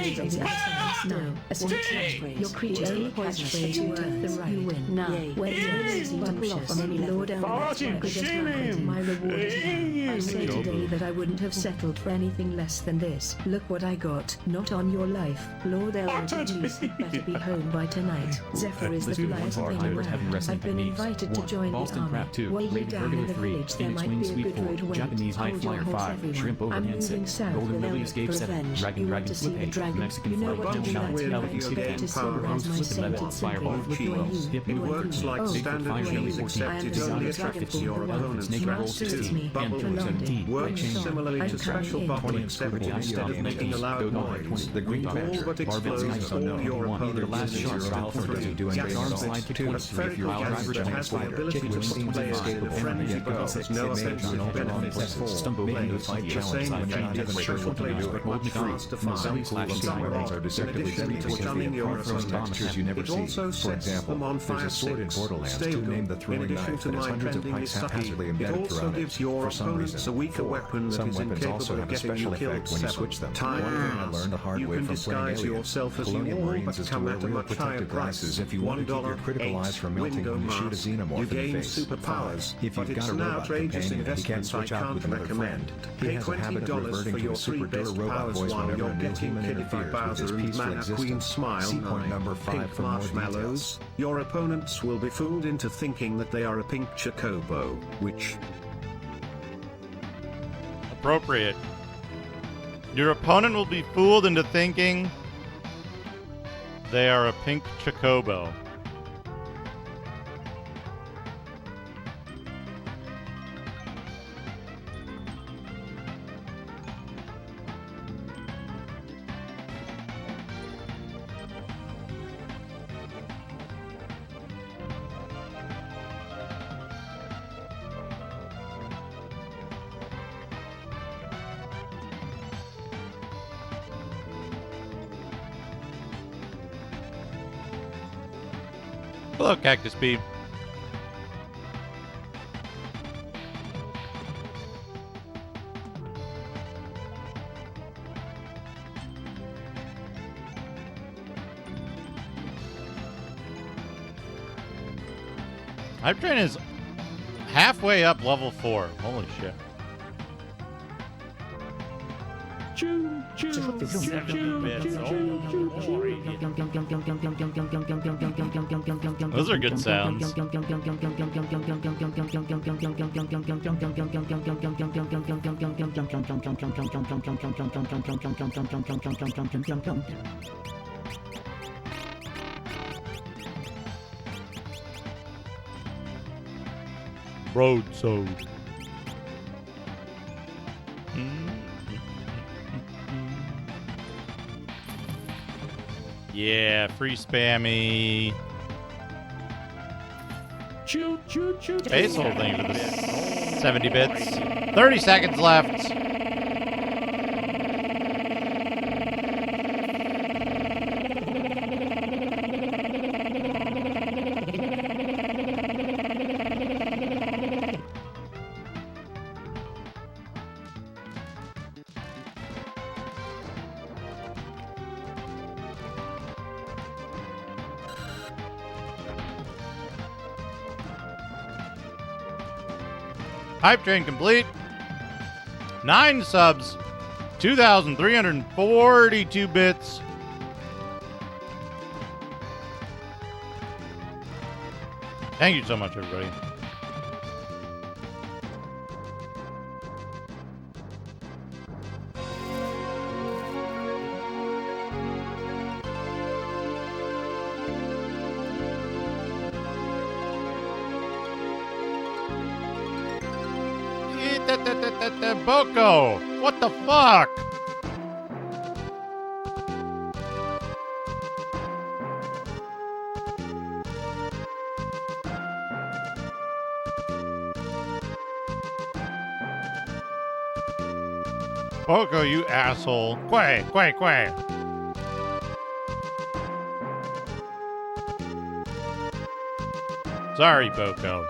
[SPEAKER 7] creature is. 9. A stick slash. Your creature only poisonous for 2 turns. You win. 9. When you buckle off on any level down my reward is now. I say today that I wouldn't have settled for anything less than this. Look what I got. Not on your life. Lord Elwood, at least you'd better be home by tonight. Zephyr is the flyest thing around. I've been invited to join the army. Way down in the village there might be a good road west.
[SPEAKER 5] Japanese High Flyer 5, Shrimp
[SPEAKER 7] I'm
[SPEAKER 5] Overhand
[SPEAKER 7] moving
[SPEAKER 5] 6,
[SPEAKER 7] south
[SPEAKER 5] Golden
[SPEAKER 7] with
[SPEAKER 5] Lily
[SPEAKER 7] Elwood
[SPEAKER 5] Escape
[SPEAKER 7] for
[SPEAKER 5] 7,
[SPEAKER 7] revenge.
[SPEAKER 5] Dragon
[SPEAKER 7] You want
[SPEAKER 5] Dragon
[SPEAKER 7] to see
[SPEAKER 5] Flip
[SPEAKER 7] the
[SPEAKER 5] 8,
[SPEAKER 7] dragon?
[SPEAKER 5] Mexican
[SPEAKER 7] You know
[SPEAKER 5] Flight
[SPEAKER 7] what
[SPEAKER 5] Double
[SPEAKER 7] you
[SPEAKER 5] Shot,
[SPEAKER 7] like to
[SPEAKER 5] Elephant
[SPEAKER 7] do.
[SPEAKER 5] Super
[SPEAKER 7] It
[SPEAKER 5] Cat,
[SPEAKER 7] is silver as my
[SPEAKER 5] Flip
[SPEAKER 7] scented
[SPEAKER 5] 11,
[SPEAKER 7] symbol.
[SPEAKER 5] Fireball,
[SPEAKER 7] What do I
[SPEAKER 3] Cheetos.
[SPEAKER 7] use?
[SPEAKER 5] Hip
[SPEAKER 3] It
[SPEAKER 5] Hip
[SPEAKER 3] works like
[SPEAKER 7] Oh,
[SPEAKER 3] standard
[SPEAKER 5] Fire
[SPEAKER 3] cheese,
[SPEAKER 5] Jelly
[SPEAKER 3] except
[SPEAKER 5] 14,
[SPEAKER 3] it only
[SPEAKER 7] Dragon
[SPEAKER 3] attracts
[SPEAKER 7] Fruit
[SPEAKER 3] your
[SPEAKER 7] for
[SPEAKER 3] opponent's
[SPEAKER 5] Snake
[SPEAKER 3] rats
[SPEAKER 5] Rolls
[SPEAKER 3] too.
[SPEAKER 5] 16,
[SPEAKER 3] Bubble
[SPEAKER 5] Ant Tools 17,
[SPEAKER 3] works
[SPEAKER 5] White Chainsaw,
[SPEAKER 3] similarly to
[SPEAKER 7] I'm
[SPEAKER 3] special
[SPEAKER 7] coming
[SPEAKER 3] bubble,
[SPEAKER 7] in.
[SPEAKER 3] except
[SPEAKER 5] 20
[SPEAKER 3] instead of making a loud noise,
[SPEAKER 8] The Green
[SPEAKER 3] all
[SPEAKER 8] Badger,
[SPEAKER 3] but
[SPEAKER 8] Barbell's
[SPEAKER 3] explodes
[SPEAKER 8] Ice
[SPEAKER 3] all
[SPEAKER 8] Unknown,
[SPEAKER 3] your
[SPEAKER 8] 1, either
[SPEAKER 3] opponent's
[SPEAKER 8] last
[SPEAKER 3] zero
[SPEAKER 8] shot or alpha
[SPEAKER 3] three.
[SPEAKER 8] doesn't do anything
[SPEAKER 3] Gas
[SPEAKER 8] at all.
[SPEAKER 5] slide to 23 if your
[SPEAKER 3] Spherical
[SPEAKER 5] driver
[SPEAKER 3] Gadget
[SPEAKER 5] giant
[SPEAKER 3] has the
[SPEAKER 5] spider,
[SPEAKER 3] ability
[SPEAKER 5] chicken
[SPEAKER 3] to
[SPEAKER 5] wings
[SPEAKER 3] put
[SPEAKER 5] seems
[SPEAKER 3] players in a
[SPEAKER 5] inescapable from
[SPEAKER 3] frenzy
[SPEAKER 5] the
[SPEAKER 3] because
[SPEAKER 8] It
[SPEAKER 3] no
[SPEAKER 8] may
[SPEAKER 3] offensive
[SPEAKER 8] not
[SPEAKER 3] benefits.
[SPEAKER 5] Stumbo
[SPEAKER 8] Making
[SPEAKER 5] Windows
[SPEAKER 8] the fight
[SPEAKER 5] Fight
[SPEAKER 3] The same
[SPEAKER 8] challenge when
[SPEAKER 3] effect
[SPEAKER 8] not
[SPEAKER 3] is
[SPEAKER 8] even sure
[SPEAKER 3] special
[SPEAKER 8] what to
[SPEAKER 3] players,
[SPEAKER 8] do.
[SPEAKER 3] but
[SPEAKER 5] Mold
[SPEAKER 3] much
[SPEAKER 5] McCree,
[SPEAKER 3] faster
[SPEAKER 5] from Zelly
[SPEAKER 3] fight.
[SPEAKER 5] slash
[SPEAKER 8] Some
[SPEAKER 3] Some
[SPEAKER 5] Design.
[SPEAKER 8] weapons are
[SPEAKER 3] in
[SPEAKER 8] deceptively
[SPEAKER 3] addition
[SPEAKER 8] deadly
[SPEAKER 3] to
[SPEAKER 8] because they
[SPEAKER 3] stunning your
[SPEAKER 8] apart from
[SPEAKER 3] opponent,
[SPEAKER 8] monsters you never
[SPEAKER 3] it
[SPEAKER 8] see.
[SPEAKER 3] also
[SPEAKER 8] For
[SPEAKER 3] sets
[SPEAKER 8] example,
[SPEAKER 3] them on
[SPEAKER 8] there's
[SPEAKER 3] fire
[SPEAKER 8] a sword in
[SPEAKER 3] 6.
[SPEAKER 8] Borderlands
[SPEAKER 3] Stay
[SPEAKER 8] 2
[SPEAKER 3] good.
[SPEAKER 8] named the
[SPEAKER 3] In
[SPEAKER 8] Throwing
[SPEAKER 3] addition
[SPEAKER 8] Knife
[SPEAKER 3] to
[SPEAKER 8] that has
[SPEAKER 3] my
[SPEAKER 8] hundreds of
[SPEAKER 3] pending
[SPEAKER 8] pikes
[SPEAKER 3] sucky,
[SPEAKER 8] haphazardly
[SPEAKER 3] it
[SPEAKER 8] embedded
[SPEAKER 3] also
[SPEAKER 8] throughout
[SPEAKER 3] gives
[SPEAKER 8] it.
[SPEAKER 3] your
[SPEAKER 8] For some
[SPEAKER 3] opponents
[SPEAKER 8] reason,
[SPEAKER 3] a weaker
[SPEAKER 8] 4.
[SPEAKER 3] weapon that
[SPEAKER 8] Some
[SPEAKER 3] is
[SPEAKER 8] weapons also
[SPEAKER 3] incapable of
[SPEAKER 8] have a
[SPEAKER 3] getting you
[SPEAKER 8] special
[SPEAKER 3] killed.
[SPEAKER 8] effect when you
[SPEAKER 3] 7.
[SPEAKER 8] switch them.
[SPEAKER 3] Time
[SPEAKER 8] One thing I
[SPEAKER 3] pass.
[SPEAKER 8] learned the hard
[SPEAKER 3] You
[SPEAKER 8] way
[SPEAKER 3] can
[SPEAKER 8] from playing
[SPEAKER 3] disguise
[SPEAKER 8] Aliens.
[SPEAKER 3] yourself as you
[SPEAKER 8] Colonial
[SPEAKER 3] all,
[SPEAKER 8] Marines
[SPEAKER 3] but
[SPEAKER 8] is to
[SPEAKER 3] come
[SPEAKER 8] wear
[SPEAKER 3] at a
[SPEAKER 8] real
[SPEAKER 3] much higher
[SPEAKER 8] protective
[SPEAKER 3] price.
[SPEAKER 8] glasses if you want to keep your critical eyes from melting when you shoot a xenomorph
[SPEAKER 3] You
[SPEAKER 8] in the
[SPEAKER 3] gain
[SPEAKER 8] face.
[SPEAKER 3] superpowers,
[SPEAKER 8] If
[SPEAKER 3] but
[SPEAKER 8] you've
[SPEAKER 3] it's
[SPEAKER 8] got a
[SPEAKER 3] an
[SPEAKER 8] robot
[SPEAKER 3] outrageous
[SPEAKER 8] companion and he can't
[SPEAKER 3] investment I
[SPEAKER 8] switch out
[SPEAKER 3] can't
[SPEAKER 8] with another friend,
[SPEAKER 3] recommend.
[SPEAKER 8] he
[SPEAKER 3] Pay
[SPEAKER 8] has a habit of
[SPEAKER 3] $20
[SPEAKER 8] reverting
[SPEAKER 3] for
[SPEAKER 8] to
[SPEAKER 3] your
[SPEAKER 8] a
[SPEAKER 3] 3
[SPEAKER 8] super
[SPEAKER 3] best
[SPEAKER 8] robot
[SPEAKER 3] powers
[SPEAKER 8] voice
[SPEAKER 3] while
[SPEAKER 8] whenever
[SPEAKER 3] you're
[SPEAKER 8] a new
[SPEAKER 3] getting
[SPEAKER 8] human
[SPEAKER 3] kitted by
[SPEAKER 8] interferes with
[SPEAKER 3] Bowser
[SPEAKER 8] his
[SPEAKER 3] and
[SPEAKER 8] peaceful
[SPEAKER 3] Mana Queen
[SPEAKER 8] existence.
[SPEAKER 3] Smile.
[SPEAKER 8] See point
[SPEAKER 3] 9.
[SPEAKER 8] number 5
[SPEAKER 3] Pink
[SPEAKER 8] for more
[SPEAKER 3] marshmallows. Your opponents will be fooled into thinking that they are a pink chocobo, which
[SPEAKER 1] Appropriate. Your opponent will be fooled into thinking they are a pink chocobo. Hello, Cactus Bee. Hype Train is halfway up level 4. Holy shit. Those are good sounds. Broadsword. Yeah, free spammy. Basil, thank you for the 70 bits. 30 seconds left. Hype train complete. 9 subs. 2,342 bits. Thank you so much, everybody. Boko! What the fuck? Boko, you asshole. Quay, quay, quay. Sorry, Boko.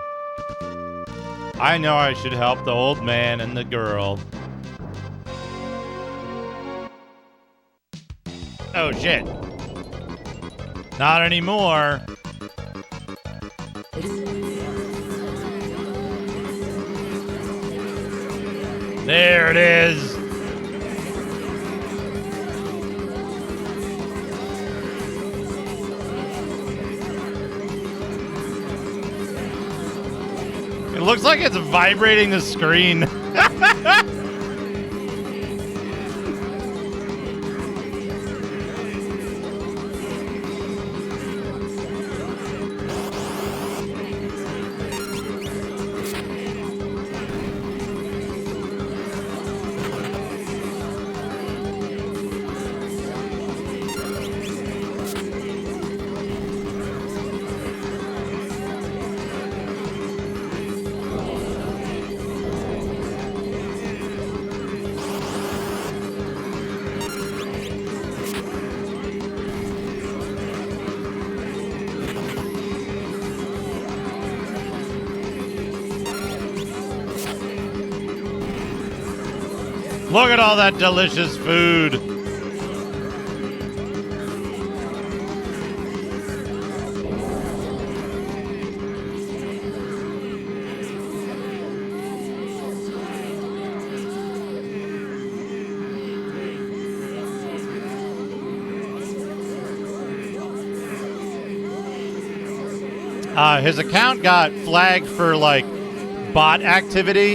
[SPEAKER 1] I know I should help the old man and the girl. Oh, shit. Not anymore. There it is. It looks like it's vibrating the screen. Look at all that delicious food. His account got flagged for, like, bot activity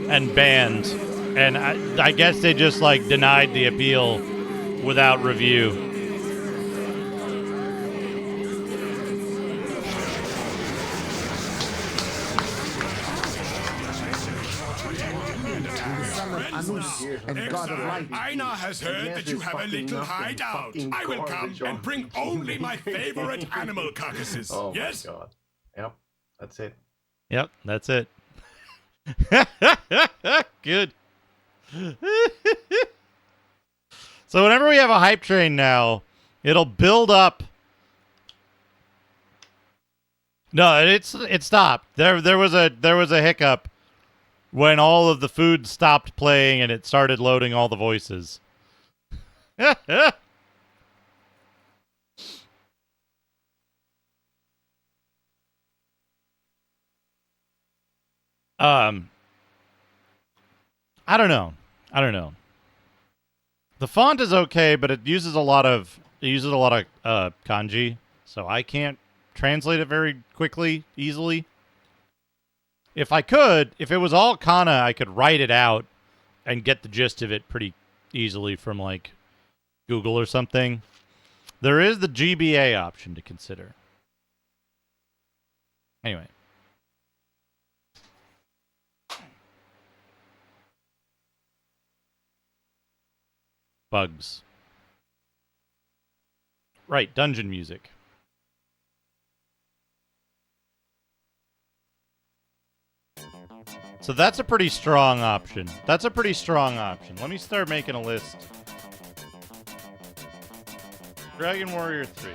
[SPEAKER 1] and banned. And I guess they just, like, denied the appeal without review.
[SPEAKER 9] And God of light.
[SPEAKER 10] Aina has heard that you have a little hideout. I will come and bring only my favorite animal carcasses.
[SPEAKER 11] Oh
[SPEAKER 10] yes?
[SPEAKER 11] My God. Yep, that's it.
[SPEAKER 1] Yep, that's it. Good. So whenever we have a hype train now, it'll build up. No, it stopped. There was a hiccup when all of the food stopped playing and it started loading all the voices. I don't know. The font is okay, but it uses a lot of kanji, so I can't translate it very quickly, easily. If it was all kana, I could write it out and get the gist of it pretty easily from, like, Google or something. There is the GBA option to consider. Anyway. Bugs. Right, dungeon music. So that's a pretty strong option. Let me start making a list. Dragon Warrior 3.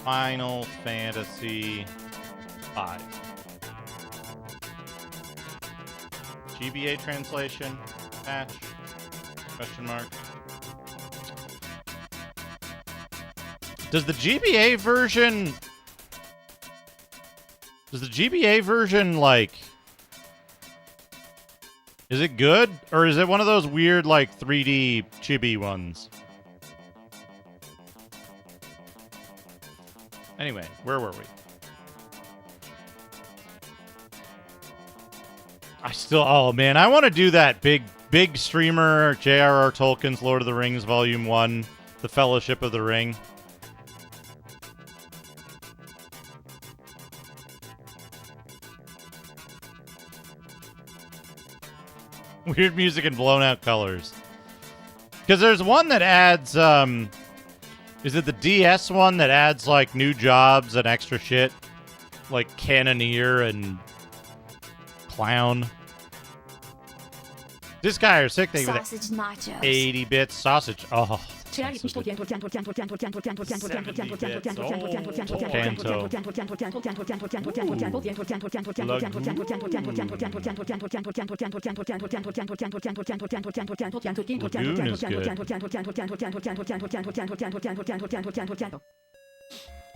[SPEAKER 1] Final Fantasy V. GBA translation patch? Question mark. Does the GBA version... like... Is it good? Or is it one of those weird, like, 3D chibi ones? Anyway, where were we? Oh man, I want to do that big streamer J.R.R. Tolkien's Lord of the Rings Volume 1, The Fellowship of the Ring. Weird music and blown out colors. Because there's one that adds, is it the DS one that adds, like, new jobs and extra shit? Like Cannoneer and Clown. This guy are sick. They
[SPEAKER 2] Sausage nachos.
[SPEAKER 1] 80 bits sausage. Oh.
[SPEAKER 7] Canto.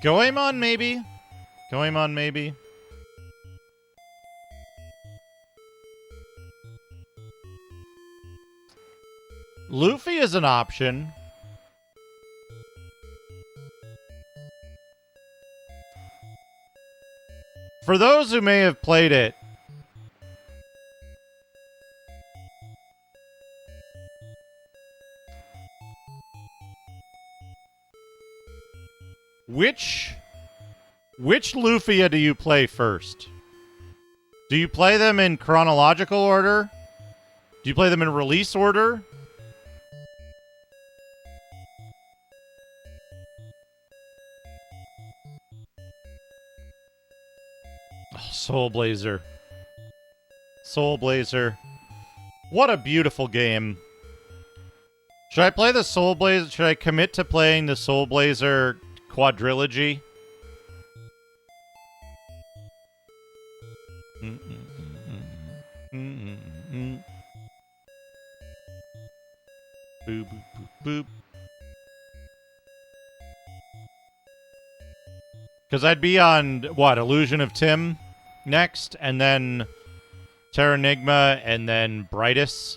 [SPEAKER 1] Goemon, maybe? Goemon, maybe? Luffy is an option. For those who may have played it, which Lufia do you play first? Do you play them in chronological order? Do you play them in release order? Soul Blazer. Soul Blazer. What a beautiful game. Should I play the Soul Blazer? Should I commit to playing the Soul Blazer quadrilogy? Boop, boop, boop, boop. Because I'd be on, what, Illusion of Tim next, and then Terranigma, and then Brightus.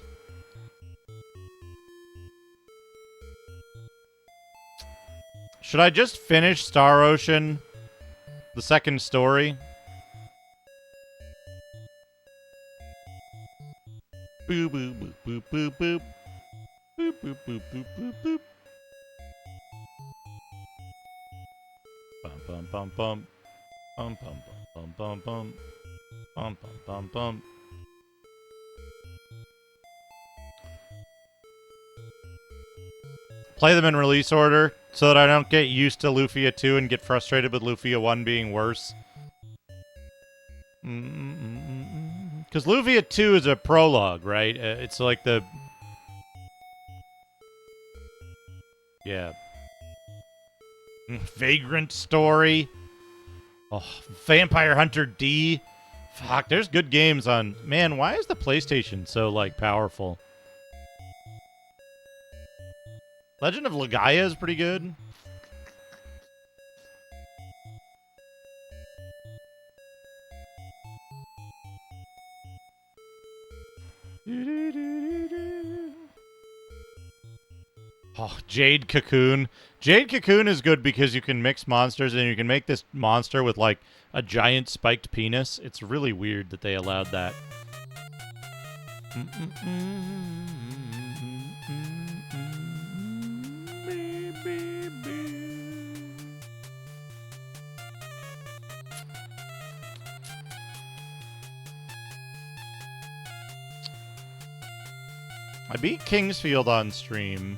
[SPEAKER 1] Should I just finish Star Ocean, the second story? Boop, boop, boop, boop, boop, boop. Boop, boop, boop, boop, boop, boop. Bum, bum, bum, bum. Bum, bum, bum, bum, bum. Bum, bum, bum, bum. Play them in release order so that I don't get used to Lufia 2 and get frustrated with Lufia 1 being worse. Because Lufia 2 is a prologue, right? It's like the... Yeah. Vagrant Story. Oh, Vampire Hunter D. Fuck, there's good games on... Man, why is the PlayStation so, like, powerful? Legend of Legaia is pretty good. Oh, Jade Cocoon. Jade Cocoon is good because you can mix monsters and you can make this monster with, like, a giant spiked penis. It's really weird that they allowed that. I beat Kingsfield on stream.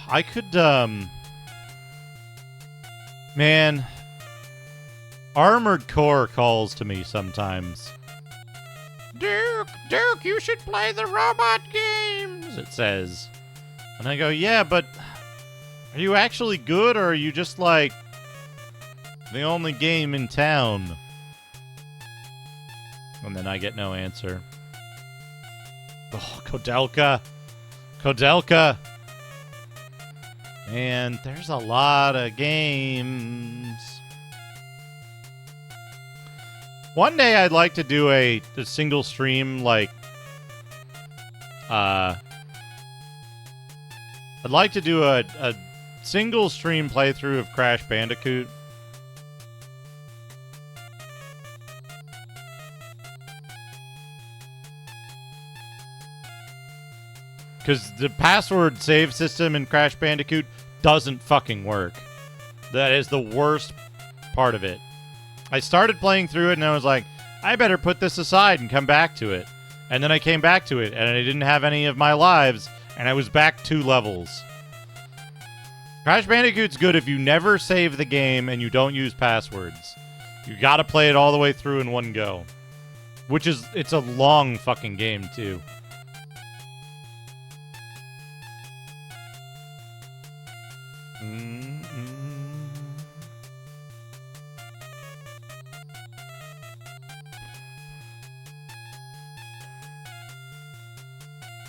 [SPEAKER 1] I could, Man, Armored Core calls to me sometimes. Duke, you should play the robot games, it says. And I go, yeah, but are you actually good, or are you just like the only game in town? And then I get no answer. Oh, Kodelka. Man, there's a lot of games. One day I'd like to do a single stream, like, I'd like to do a single stream playthrough of Crash Bandicoot. Because the password save system in Crash Bandicoot doesn't fucking work. That is the worst part of it. I started playing through it and I was like, I better put this aside and come back to it. And then I came back to it and I didn't have any of my lives and I was back 2 levels. Crash Bandicoot's good if you never save the game and you don't use passwords. You gotta play it all the way through in one go. Which is, it's a long fucking game too.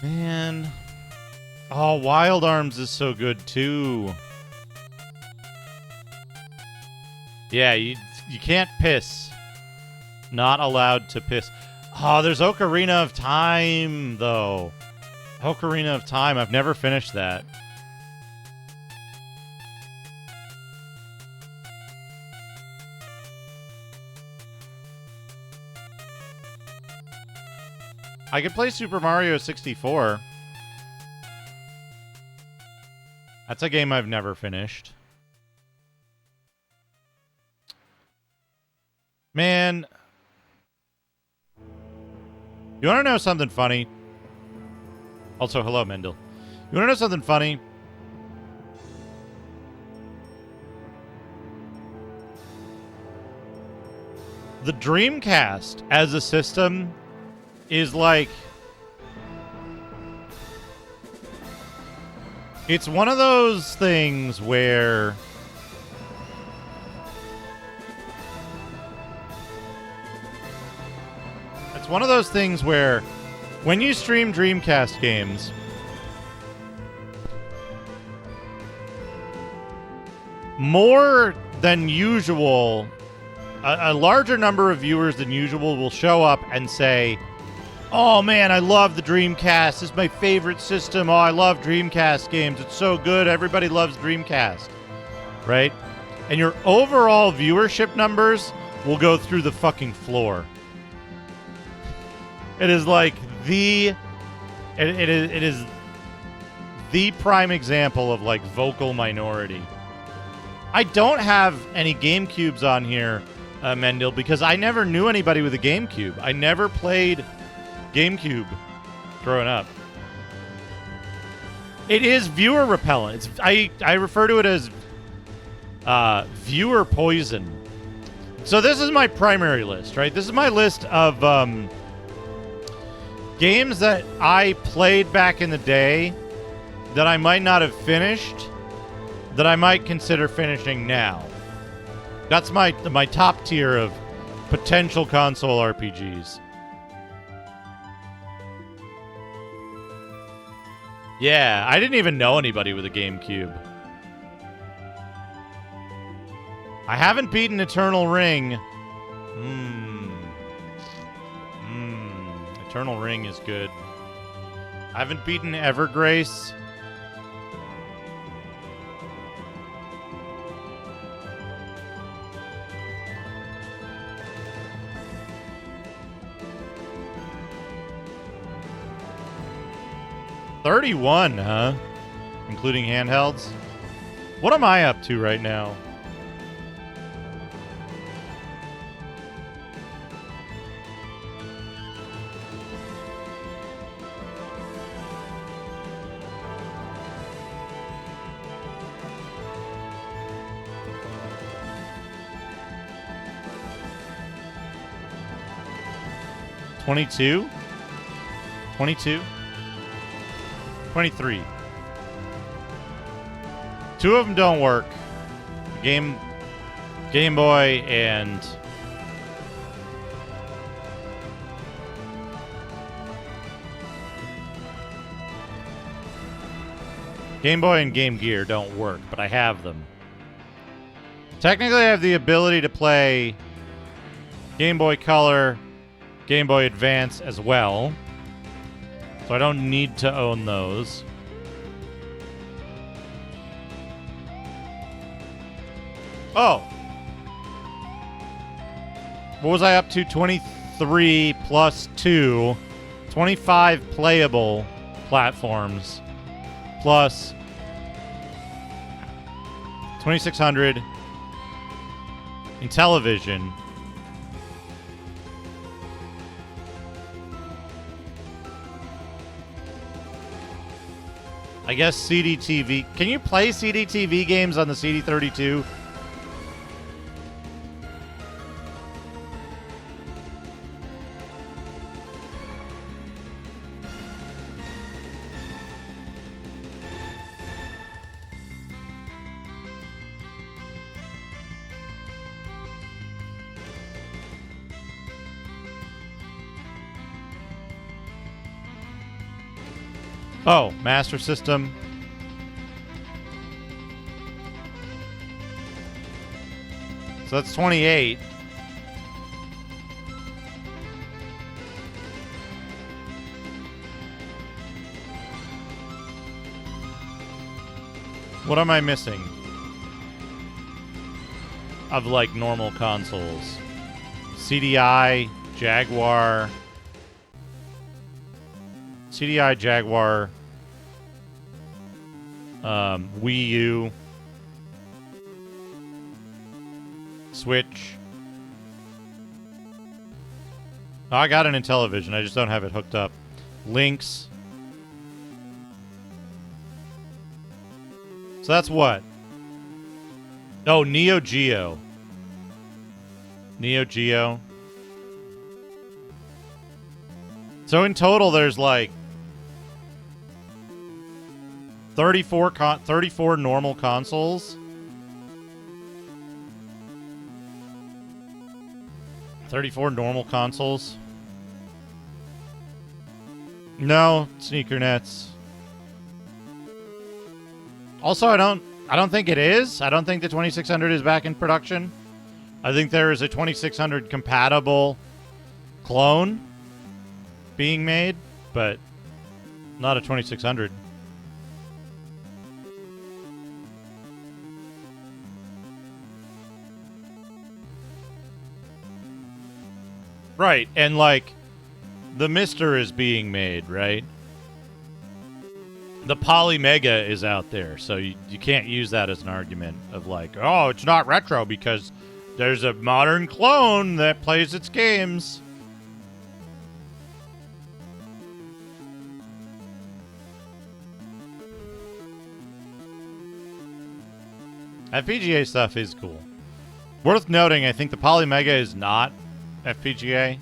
[SPEAKER 1] Man. Oh, Wild Arms is so good too. Yeah, you can't piss. Not allowed to piss. Oh, there's Ocarina of Time, though. Ocarina of Time. I've never finished that. I could play Super Mario 64. That's a game I've never finished. Man. You want to know something funny? Also, hello, Mendel. You want to know something funny? The Dreamcast as a system is like... It's one of those things where... It's one of those things where when you stream Dreamcast games, more than usual, a larger number of viewers than usual will show up and say, oh man, I love the Dreamcast. This is my favorite system. Oh, I love Dreamcast games. It's so good. Everybody loves Dreamcast. Right? And your overall viewership numbers will go through the fucking floor. It is like the... It is the prime example of like vocal minority. I don't have any GameCubes on here, Mendel, because I never knew anybody with a GameCube. I never played GameCube growing up. It is viewer repellent. I refer to it as viewer poison. So this is my primary list, right? This is my list of games that I played back in the day that I might not have finished, that I might consider finishing now. That's my top tier of potential console RPGs. Yeah, I didn't even know anybody with a GameCube. I haven't beaten Eternal Ring. Eternal Ring is good. I haven't beaten Evergrace. $31, huh? Including handhelds? What am I up to right now? 22? 22? 23. Two of them don't work. Game Boy and Game Boy and Game Gear don't work, but I have them. Technically, I have the ability to play Game Boy Color, Game Boy Advance as well. So I don't need to own those. Oh. What was I up to? 23 plus 2. 25 playable platforms. Plus 2600 in television. I guess CD-TV. Can you play CD-TV games on the CD32? Oh, Master System. So that's 28. What am I missing? Of like normal consoles. CDI, Jaguar. CDI, Jaguar, Wii U, Switch. Oh, I got it in television. I just don't have it hooked up. Lynx. So that's what? Oh, Neo Geo. Neo Geo. So in total, there's like 34 normal consoles. 34 normal consoles. No, sneaker nets. Also, I don't think it is. I don't think the 2600 is back in production. I think there is a 2600 compatible clone being made, but not a 2600. Right, and like the Mister is being made, right? The Poly Mega is out there, so you can't use that as an argument of like, oh, it's not retro because there's a modern clone that plays its games. FPGA stuff is cool. Worth noting, I think the Poly Mega is not FPGA.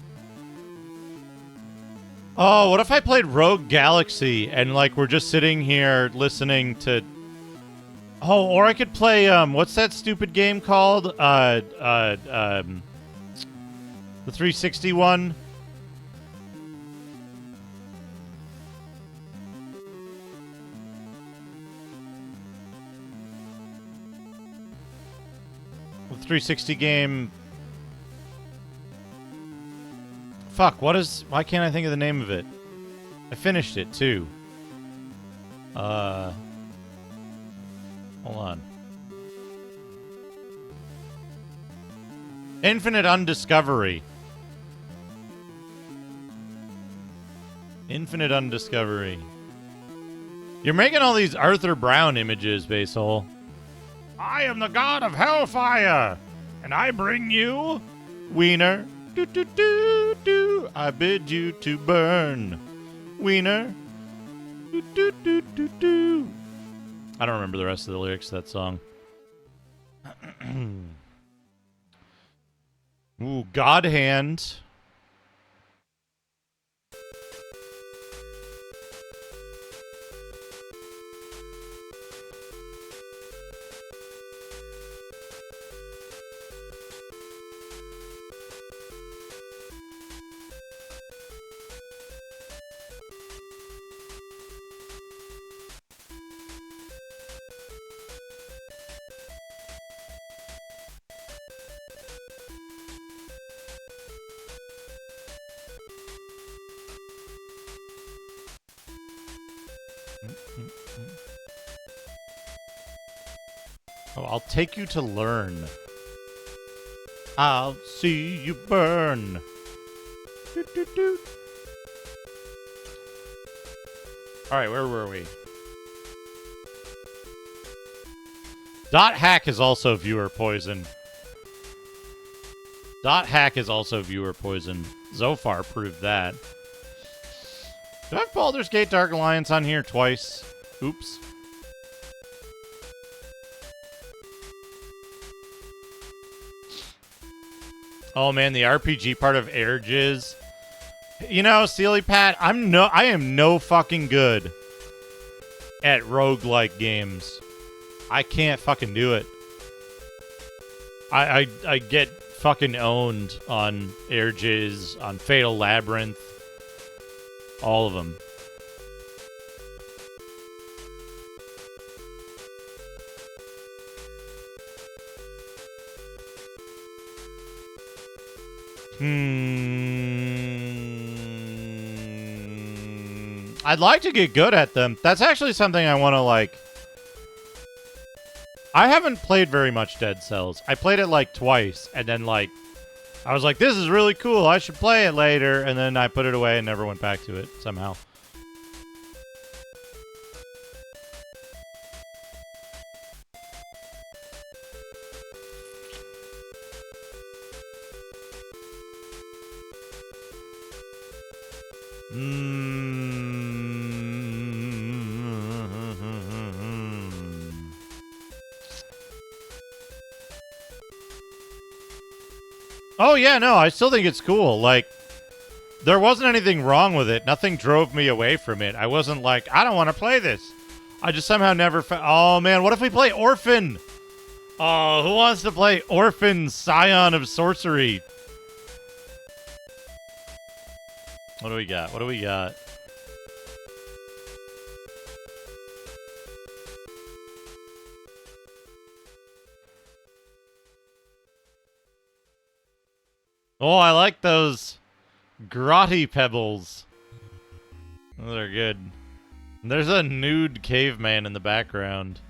[SPEAKER 1] Oh, what if I played Rogue Galaxy and like we're just sitting here listening to... Oh, or I could play, what's that stupid game called? The 360 one? The 360 game... Fuck, why can't I think of the name of it? I finished it, too. Hold on. Infinite Undiscovery. Infinite Undiscovery. You're making all these Arthur Brown images, Basil. I am the god of hellfire, and I bring you Wiener. Do, do, do, do. I bid you to burn. Wiener. Do, do, do, do, do. I don't remember the rest of the lyrics to that song. Ooh, God Hand. Oh, I'll take you to learn. I'll see you burn. Doot, doot, doot. All right, where were we? Dot hack is also viewer poison. Dot hack is also viewer poison. Zophar proved that. Do I have Baldur's Gate Dark Alliance on here twice? Oops. Oh man, the RPG part of Air Jizz. You know, Steely Pat, I am no fucking good at roguelike games. I can't fucking do it. I get fucking owned on Air Jizz, on Fatal Labyrinth. All of them. I'd like to get good at them. That's actually something I want to, like... I haven't played very much Dead Cells. I played it, like, twice, and then, like... I was like, this is really cool. I should play it later, and then I put it away and never went back to it, somehow. Oh, yeah, no, I still think it's cool. Like, there wasn't anything wrong with it. Nothing drove me away from it. I wasn't like, I don't want to play this. I just somehow never oh, man, what if we play Orphan? Oh, who wants to play Orphan, Scion of Sorcery? What do we got? What do we got? Oh, I like those grotty pebbles. Oh, they're good. There's a nude caveman in the background.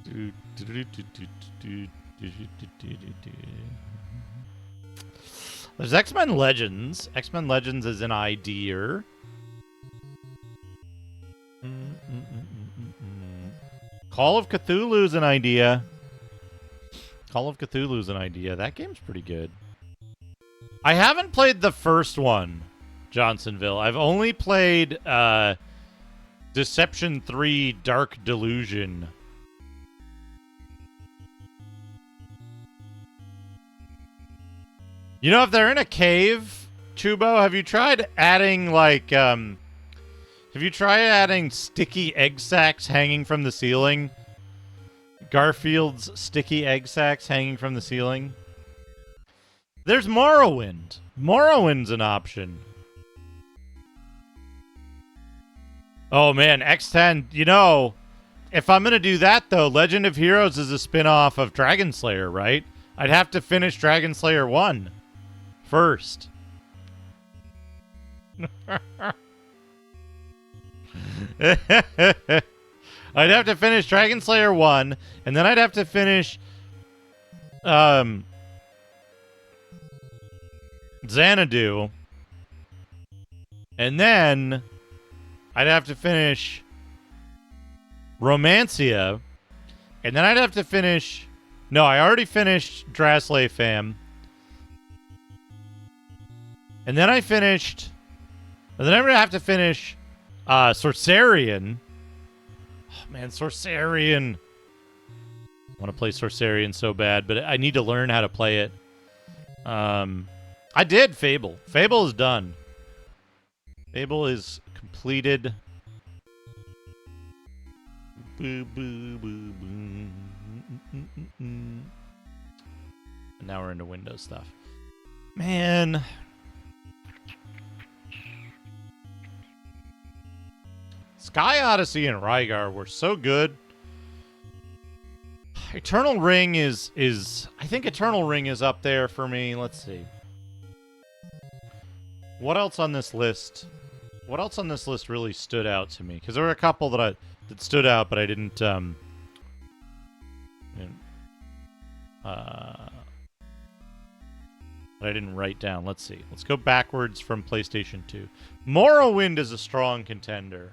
[SPEAKER 1] There's X-Men Legends. X-Men Legends is an idea. Call of Cthulhu's an idea. Call of Cthulhu's an idea. That game's pretty good. I haven't played the first one, Johnsonville. I've only played Deception 3 Dark Delusion. You know, if they're in a cave, Chubo, have you tried adding, like, have you tried adding sticky egg sacs hanging from the ceiling? Garfield's sticky egg sacs hanging from the ceiling? There's Morrowind. Morrowind's an option. Oh, man, X10. You know, if I'm going to do that, though, Legend of Heroes is a spin-off of Dragon Slayer, right? I'd have to finish Dragon Slayer 1 first. I'd have to finish Dragon Slayer 1, and then I'd have to finish Xanadu, and then I'd have to finish Romancia, and then I'd have to finish... No, I already finished Drasley Fam. And then I finished... And then I'm going to have to finish Sorcerian. Oh, man, Sorcerian. I want to play Sorcerian so bad, but I need to learn how to play it. I did Fable. Fable is done. Fable is completed. Boo, boo, boo, boo. And now we're into Windows stuff. Man. Sky Odyssey and Rygar were so good. Eternal Ring is I think Eternal Ring is up there for me. Let's see. What else on this list? What else on this list really stood out to me? Because there were a couple that stood out, but I didn't write down. Let's see. Let's go backwards from PlayStation 2. Morrowind is a strong contender.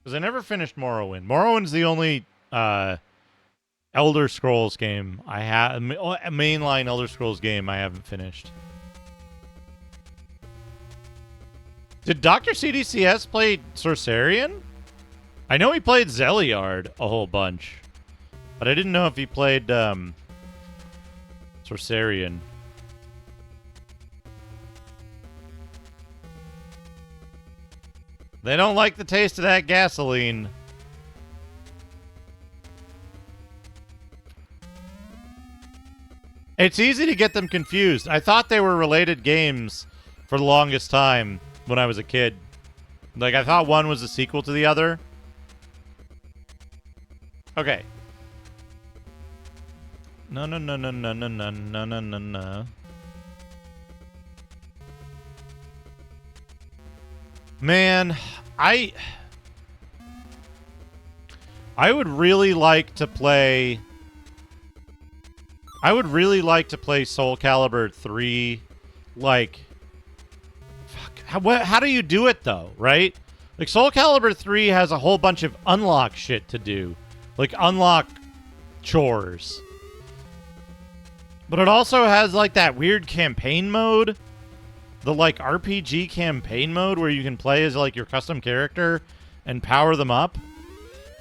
[SPEAKER 1] Because I never finished Morrowind. Morrowind's the only Elder Scrolls game I have, a mainline Elder Scrolls game I haven't finished. Did Dr. CDCS play Sorcerian? I know he played Zeliard a whole bunch. But I didn't know if he played Sorcerian. They don't like the taste of that gasoline. It's easy to get them confused. I thought they were related games for the longest time when I was a kid. Like, I thought one was a sequel to the other. Okay. No. Man, I would really like to play... I would really like to play Soul Calibur 3, like... Fuck, how do you do it, though, right? Like, Soul Calibur 3 has a whole bunch of unlock shit to do. Like, unlock chores. But it also has, like, that weird campaign mode. The, like, RPG campaign mode where you can play as, like, your custom character and power them up.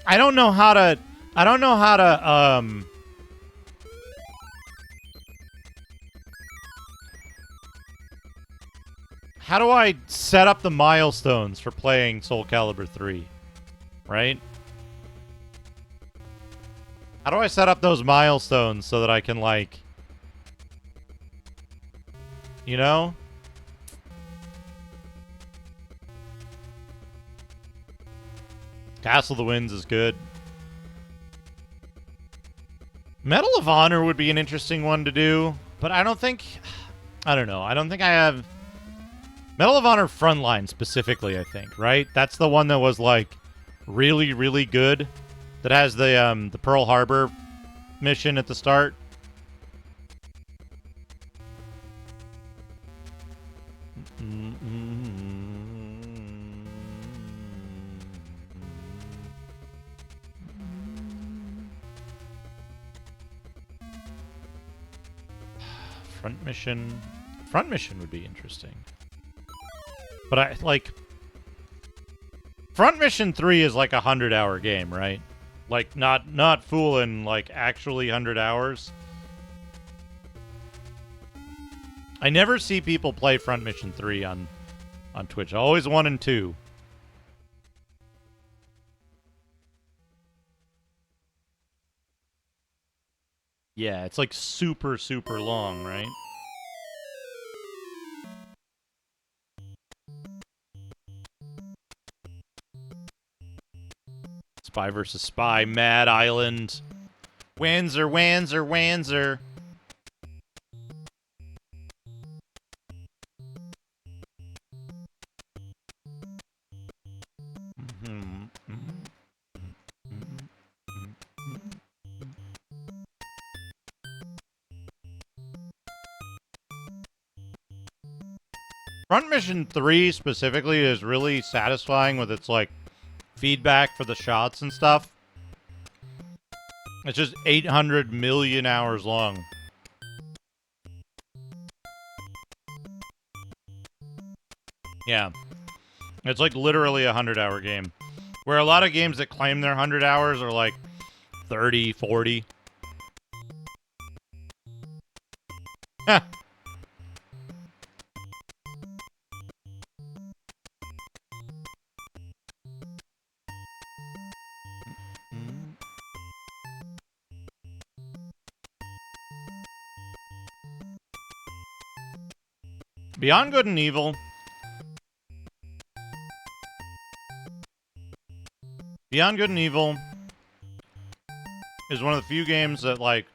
[SPEAKER 1] I don't know how to... How do I set up the milestones for playing Soul Calibur 3? Right? How do I set up those milestones so that I can, like... You know? Castle of the Winds is good. Medal of Honor would be an interesting one to do, but I don't think... I don't know. I don't think I have... Medal of Honor Frontline specifically, I think, right? That's the one that was, like, really, really good. That has the Pearl Harbor mission at the start. Front mission would be interesting. But I like Front Mission 3 is like a 100-hour game, right? Like not fooling, like actually 100 hours. I never see people play Front Mission 3 on Twitch. Always 1 and 2. Yeah, it's like super, super long, right? Spy versus Spy, Mad Island. Wanzer. Front Mission 3 specifically is really satisfying with its, like, feedback for the shots and stuff. It's just 800 million hours long. Yeah. It's like literally a 100-hour game. Where a lot of games that claim they're 100 hours are like 30, 40. Huh. Beyond Good and Evil. Beyond Good and Evil is one of the few games that, like,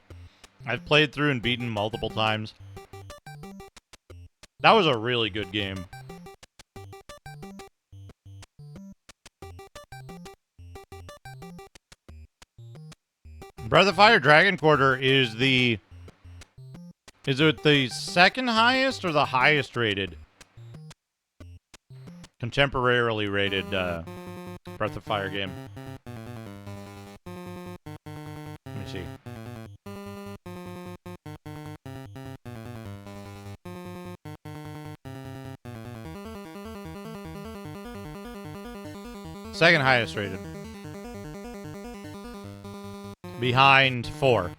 [SPEAKER 1] I've played through and beaten multiple times. That was a really good game. Breath of Fire Dragon Quarter is the... Is it the second highest or the highest rated? Contemporarily rated Breath of Fire game. Let me see. Second highest rated. Behind 4.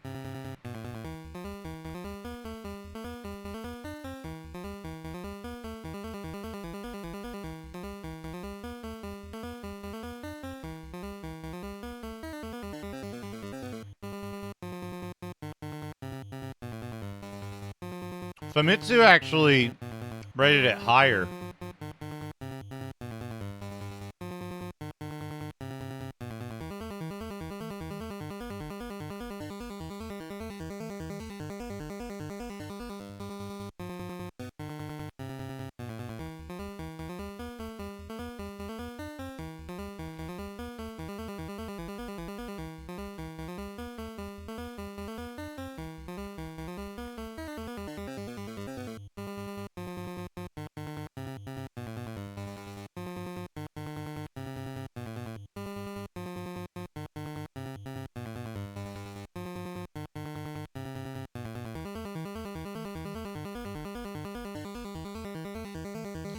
[SPEAKER 1] Famitsu actually rated it higher.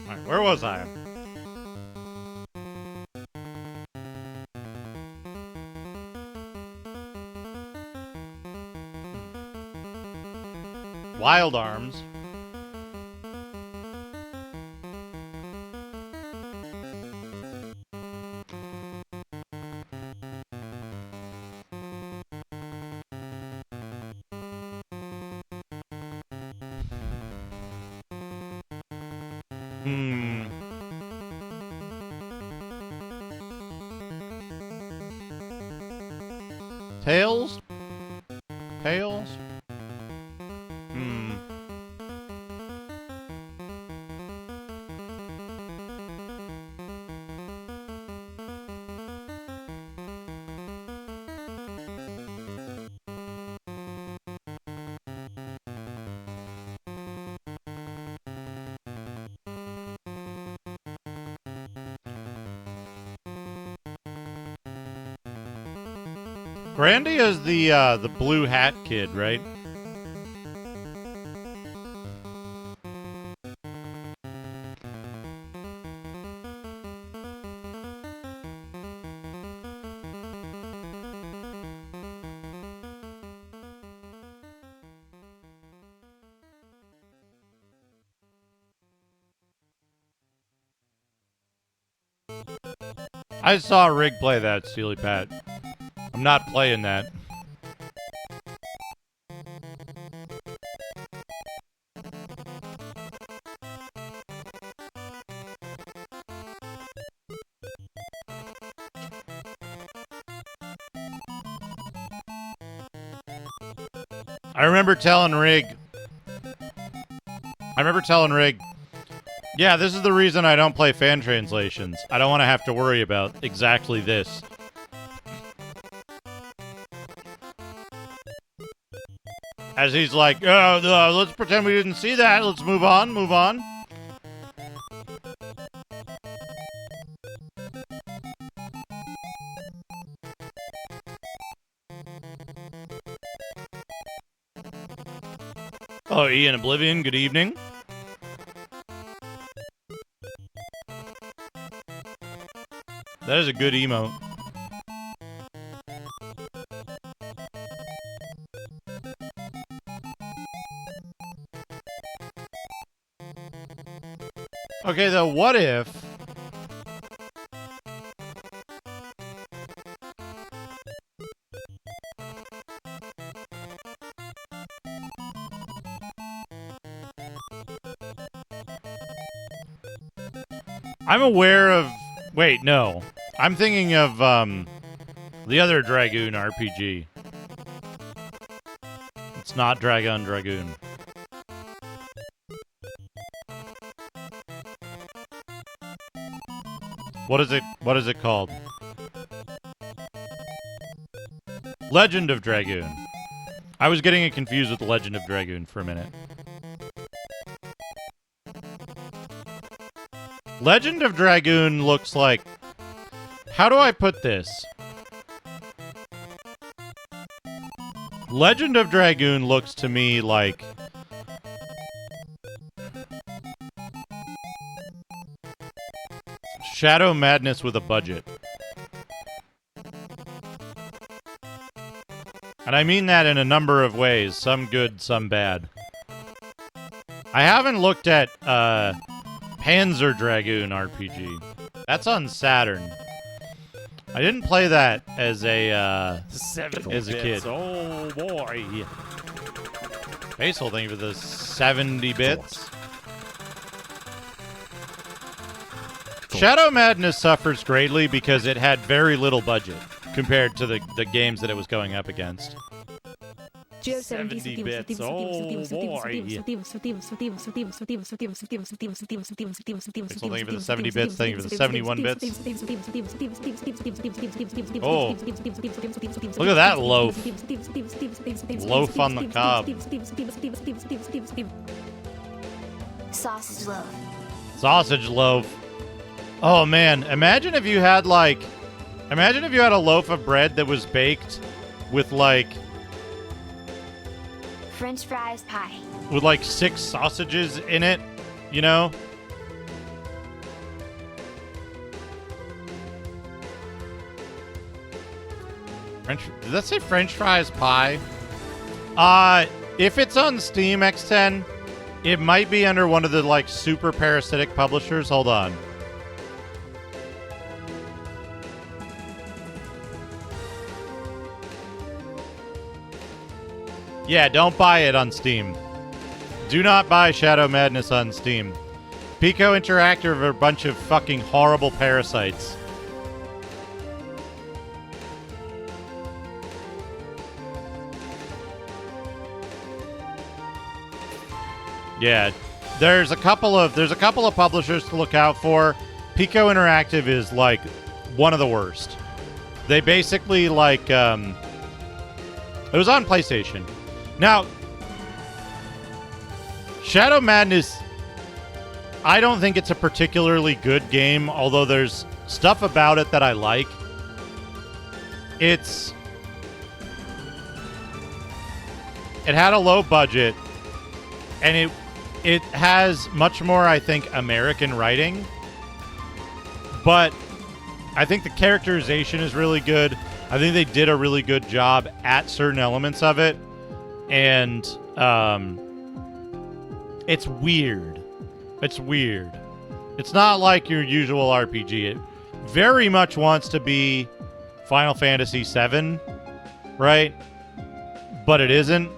[SPEAKER 1] Alright, where was I? Wild Arms. Tails? Tails? Grandia is the blue hat kid, right? I saw Rig play that, Steely Pat. I'm not playing that. I remember telling Rig, yeah, this is the reason I don't play fan translations. I don't want to have to worry about exactly this. As he's like, let's pretend we didn't see that. Let's move on, move on. Oh, Ian Oblivion, good evening. That is a good emote. Okay, though, what if... I'm aware of... Wait, no. I'm thinking of, the other Dragoon RPG. It's not Dragon Dragoon. What is it? What is it called? Legend of Dragoon. I was getting it confused with Legend of Dragoon for a minute. Legend of Dragoon looks like... How do I put this? Legend of Dragoon looks to me like... Shadow Madness with a budget. And I mean that in a number of ways. Some good, some bad. I haven't looked at Panzer Dragoon RPG. That's on Saturn. I didn't play that as a kid.
[SPEAKER 12] Oh boy.
[SPEAKER 1] Basil, thank you for the 70 bits. Shadow Madness suffers greatly because it had very little budget compared to the games that it was going up against.
[SPEAKER 12] 70 bits. Oh boy.
[SPEAKER 1] Thank you for the 70 bits. Thank you for the 71 bits. Oh. Look at that loaf. Loaf on the cob.
[SPEAKER 2] Sausage loaf.
[SPEAKER 1] Sausage loaf. Oh man, imagine if you had a loaf of bread that was baked with like
[SPEAKER 2] French fries pie.
[SPEAKER 1] with like 6 sausages in it, you know? Did that say French fries pie? If it's on Steam X10, it might be under one of the like super parasitic publishers. Hold on. Yeah, don't buy it on Steam. Do not buy Shadow Madness on Steam. Pico Interactive are a bunch of fucking horrible parasites. Yeah, there's a couple of publishers to look out for. Pico Interactive is like one of the worst. They basically like it was on PlayStation. Now, Shadow Madness, I don't think it's a particularly good game, although there's stuff about it that I like. It had a low budget, and it has much more, I think, American writing. But I think the characterization is really good. I think they did a really good job at certain elements of it. And it's weird. It's weird. It's not like your usual RPG. It very much wants to be Final Fantasy VII, right? But it isn't.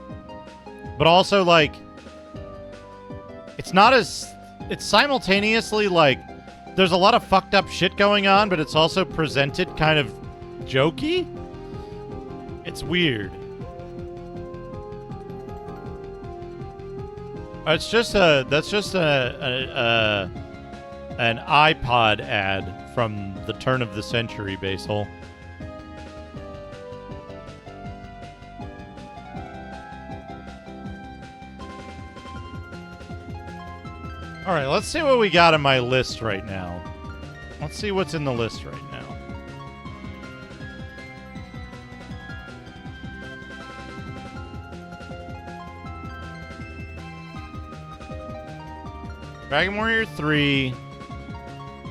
[SPEAKER 1] But also, like, it's not as... It's simultaneously, like, there's a lot of fucked up shit going on, but it's also presented kind of jokey. It's weird. That's just an iPod ad from the turn of the century, Basil. All right, let's see what we got on my list right now. Let's see what's in the list right now. Dragon Warrior 3,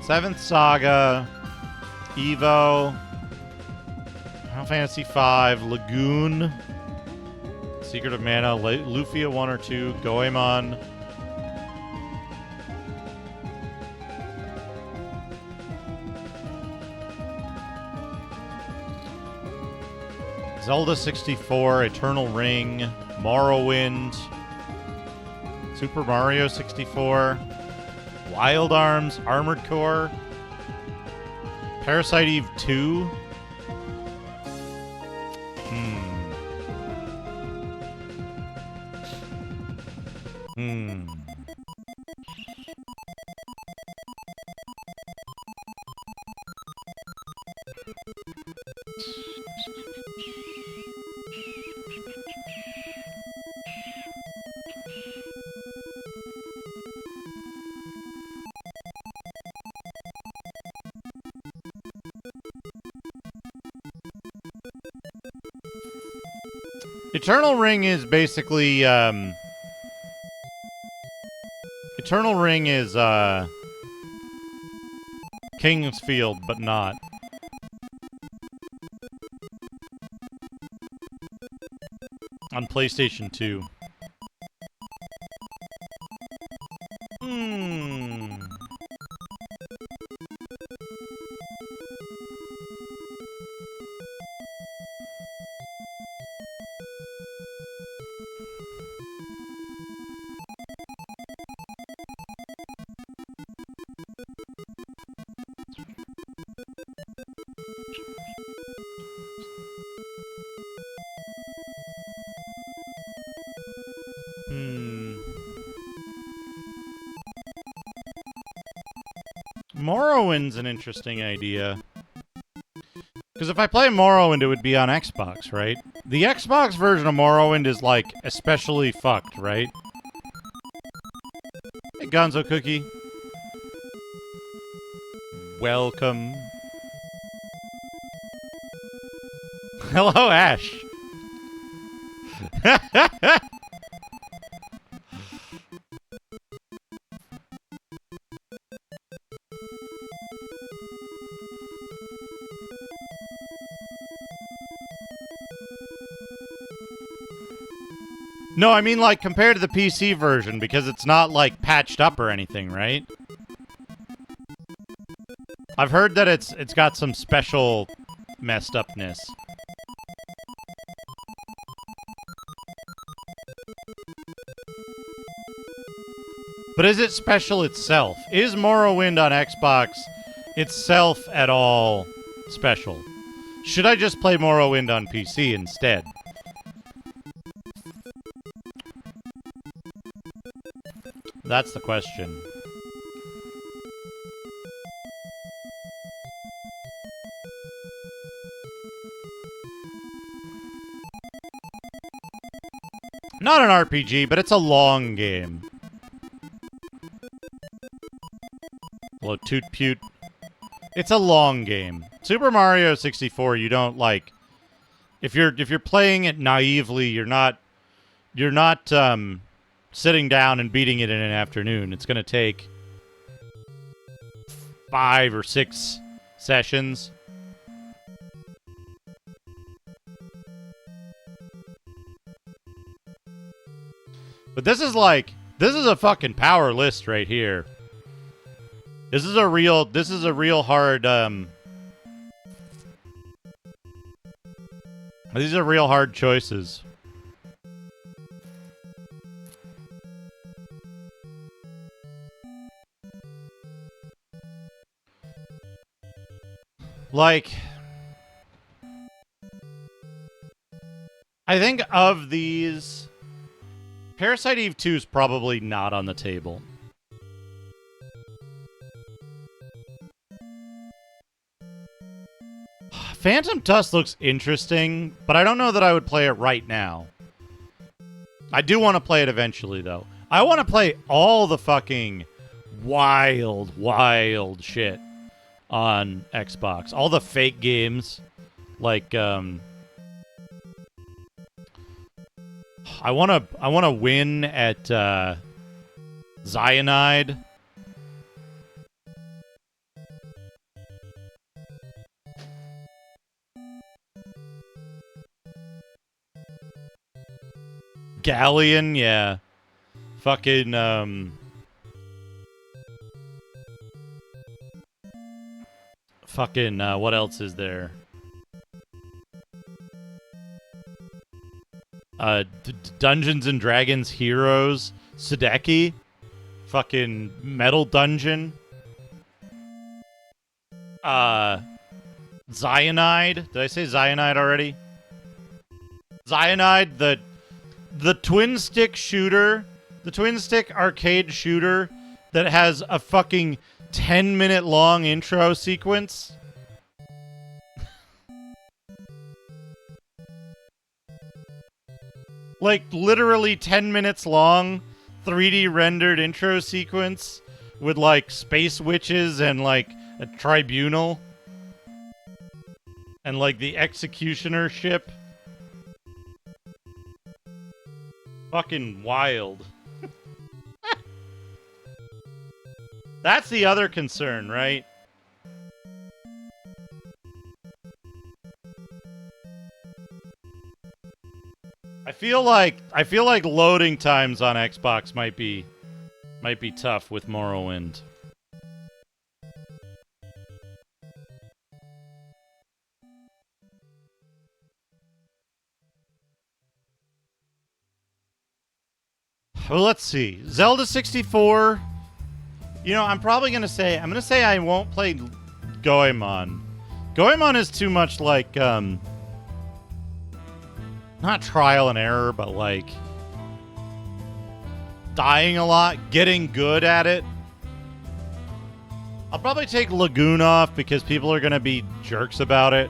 [SPEAKER 1] 7th Saga, Evo, Final Fantasy V, Lagoon, Secret of Mana, Lufia 1 or 2, Goemon, Zelda 64, Eternal Ring, Morrowind, Super Mario 64, Wild Arms, Armored Core, Parasite Eve 2. Eternal Ring is basically, Eternal Ring is, King's Field, but not. On PlayStation 2. Morrowind's an interesting idea. Because if I play Morrowind, it would be on Xbox, right? The Xbox version of Morrowind is, like, especially fucked, right? Hey, Gonzo Cookie. Welcome. Hello, Ash. No, I mean, like, compared to the PC version, because it's not, like, patched up or anything, right? I've heard that it's got some special messed upness. But is it special itself? Is Morrowind on Xbox itself at all special? Should I just play Morrowind on PC instead? That's the question. Not an RPG, but it's a long game. Hello, Toot Pute. It's a long game. Super Mario 64, you don't, like... If you're playing it naively, you're not sitting down and beating it in an afternoon. It's going to take 5 or 6 sessions. But this is a fucking power list right here. This is a real hard, these are real hard choices. Like, I think of these, Parasite Eve 2 is probably not on the table. Phantom Tusk looks interesting, but I don't know that I would play it right now. I do want to play it eventually, though. I want to play all the fucking wild shit on Xbox. All the fake games. Like, I wanna win at Cyanide. Galleon, yeah. Fucking, what else is there? Dungeons and Dragons Heroes, Sadeki, fucking Metal Dungeon, Cyanide. Did I say Cyanide already? Cyanide, the twin stick shooter, the twin stick arcade shooter that has a fucking 10-minute long intro sequence. Like, literally 10 minutes long, 3D rendered intro sequence with, like, space witches and, like, a tribunal. And, like, the executioner ship. Fucking wild. That's the other concern, right? I feel like loading times on Xbox might be tough with Morrowind. Well, let's see. Zelda 64. You know, I'm gonna say I won't play Goemon. Goemon is too much like not trial and error, but like dying a lot, getting good at it. I'll probably take Lagoon off because people are gonna be jerks about it.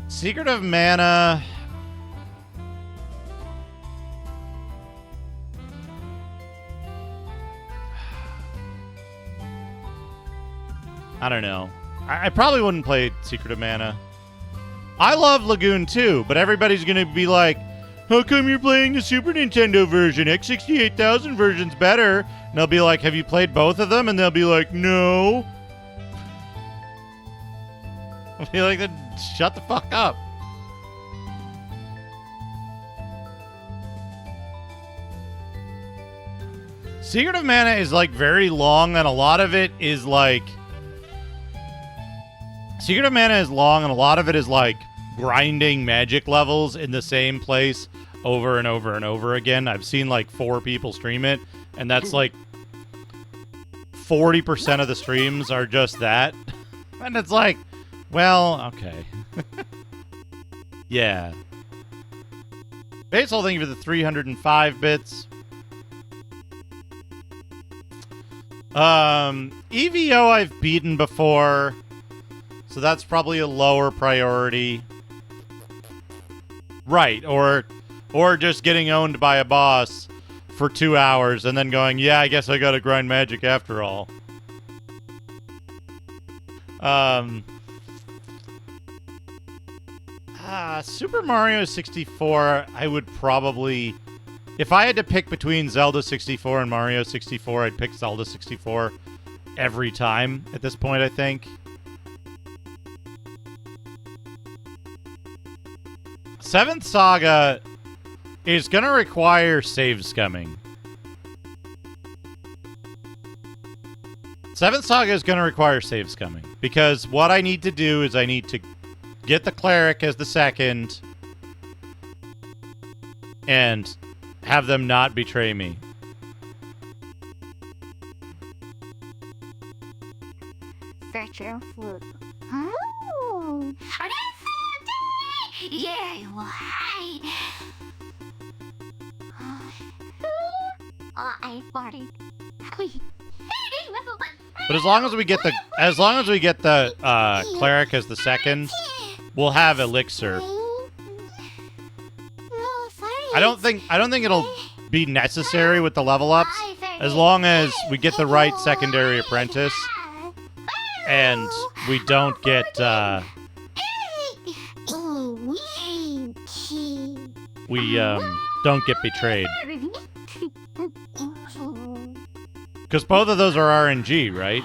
[SPEAKER 1] Secret of Mana. I don't know. I probably wouldn't play Secret of Mana. I love Lagoon too, but everybody's going to be like, how come you're playing the Super Nintendo version? X68000 version's better. And I'll be like, have you played both of them? And they'll be like, no. I'll be like, then shut the fuck up. Secret of Mana is like very long, and a lot of it is like... Secret of Mana is long, and a lot of it is like grinding magic levels in the same place over and over and over again. I've seen like 4 people stream it, and that's like 40% of the streams are just that. And it's like, well, okay. Yeah. Basil, thank you for the 305 bits. EVO I've beaten before. So that's probably a lower priority. Right, or just getting owned by a boss for 2 hours and then going, yeah, I guess I gotta grind magic after all. Super Mario 64, I would probably... If I had to pick between Zelda 64 and Mario 64, I'd pick Zelda 64 every time at this point, I think. Seventh Saga is going to require save scumming. Seventh Saga is going to require save scumming. Because what I need to do is I need to get the cleric as the second and have them not betray me.
[SPEAKER 2] Virtual flute. Oh, yeah, well, hi. I farted.
[SPEAKER 1] But as long as we get the cleric as the second, we'll have elixir. I don't think it'll be necessary with the level ups, as long as we get the right secondary apprentice and we don't get don't get betrayed. Because both of those are RNG, right?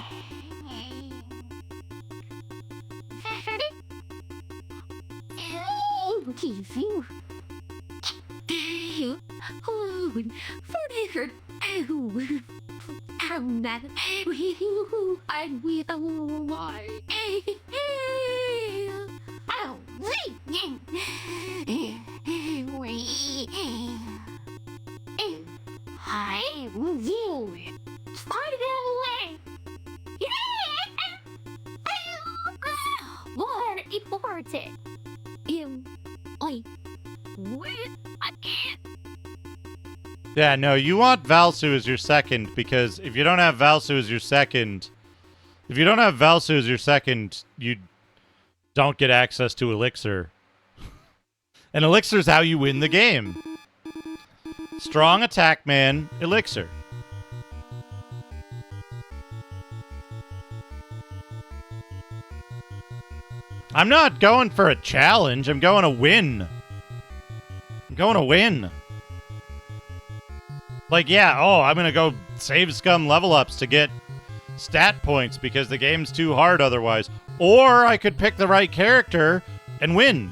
[SPEAKER 1] Yeah, no, you want Valsu as your second, because if you don't have Valsu as your second, you don't get access to Elixir. And Elixir's how you win the game. Strong attack man, Elixir. I'm not going for a challenge, I'm going to win. going to win. Like, yeah, oh, I'm going to go save scum level ups to get stat points because the game's too hard otherwise. Or I could pick the right character and win.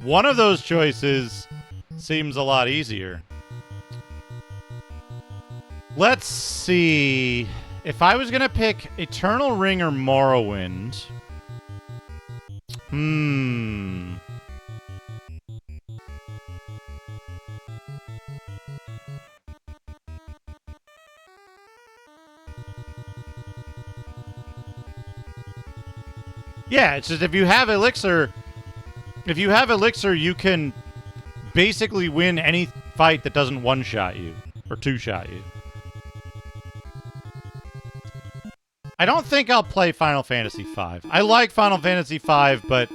[SPEAKER 1] One of those choices seems a lot easier. Let's see. If I was going to pick Eternal Ring or Morrowind... Yeah, it's just if you have Elixir, you can basically win any fight that doesn't one-shot you or two-shot you. I don't think I'll play Final Fantasy V. I like Final Fantasy V, but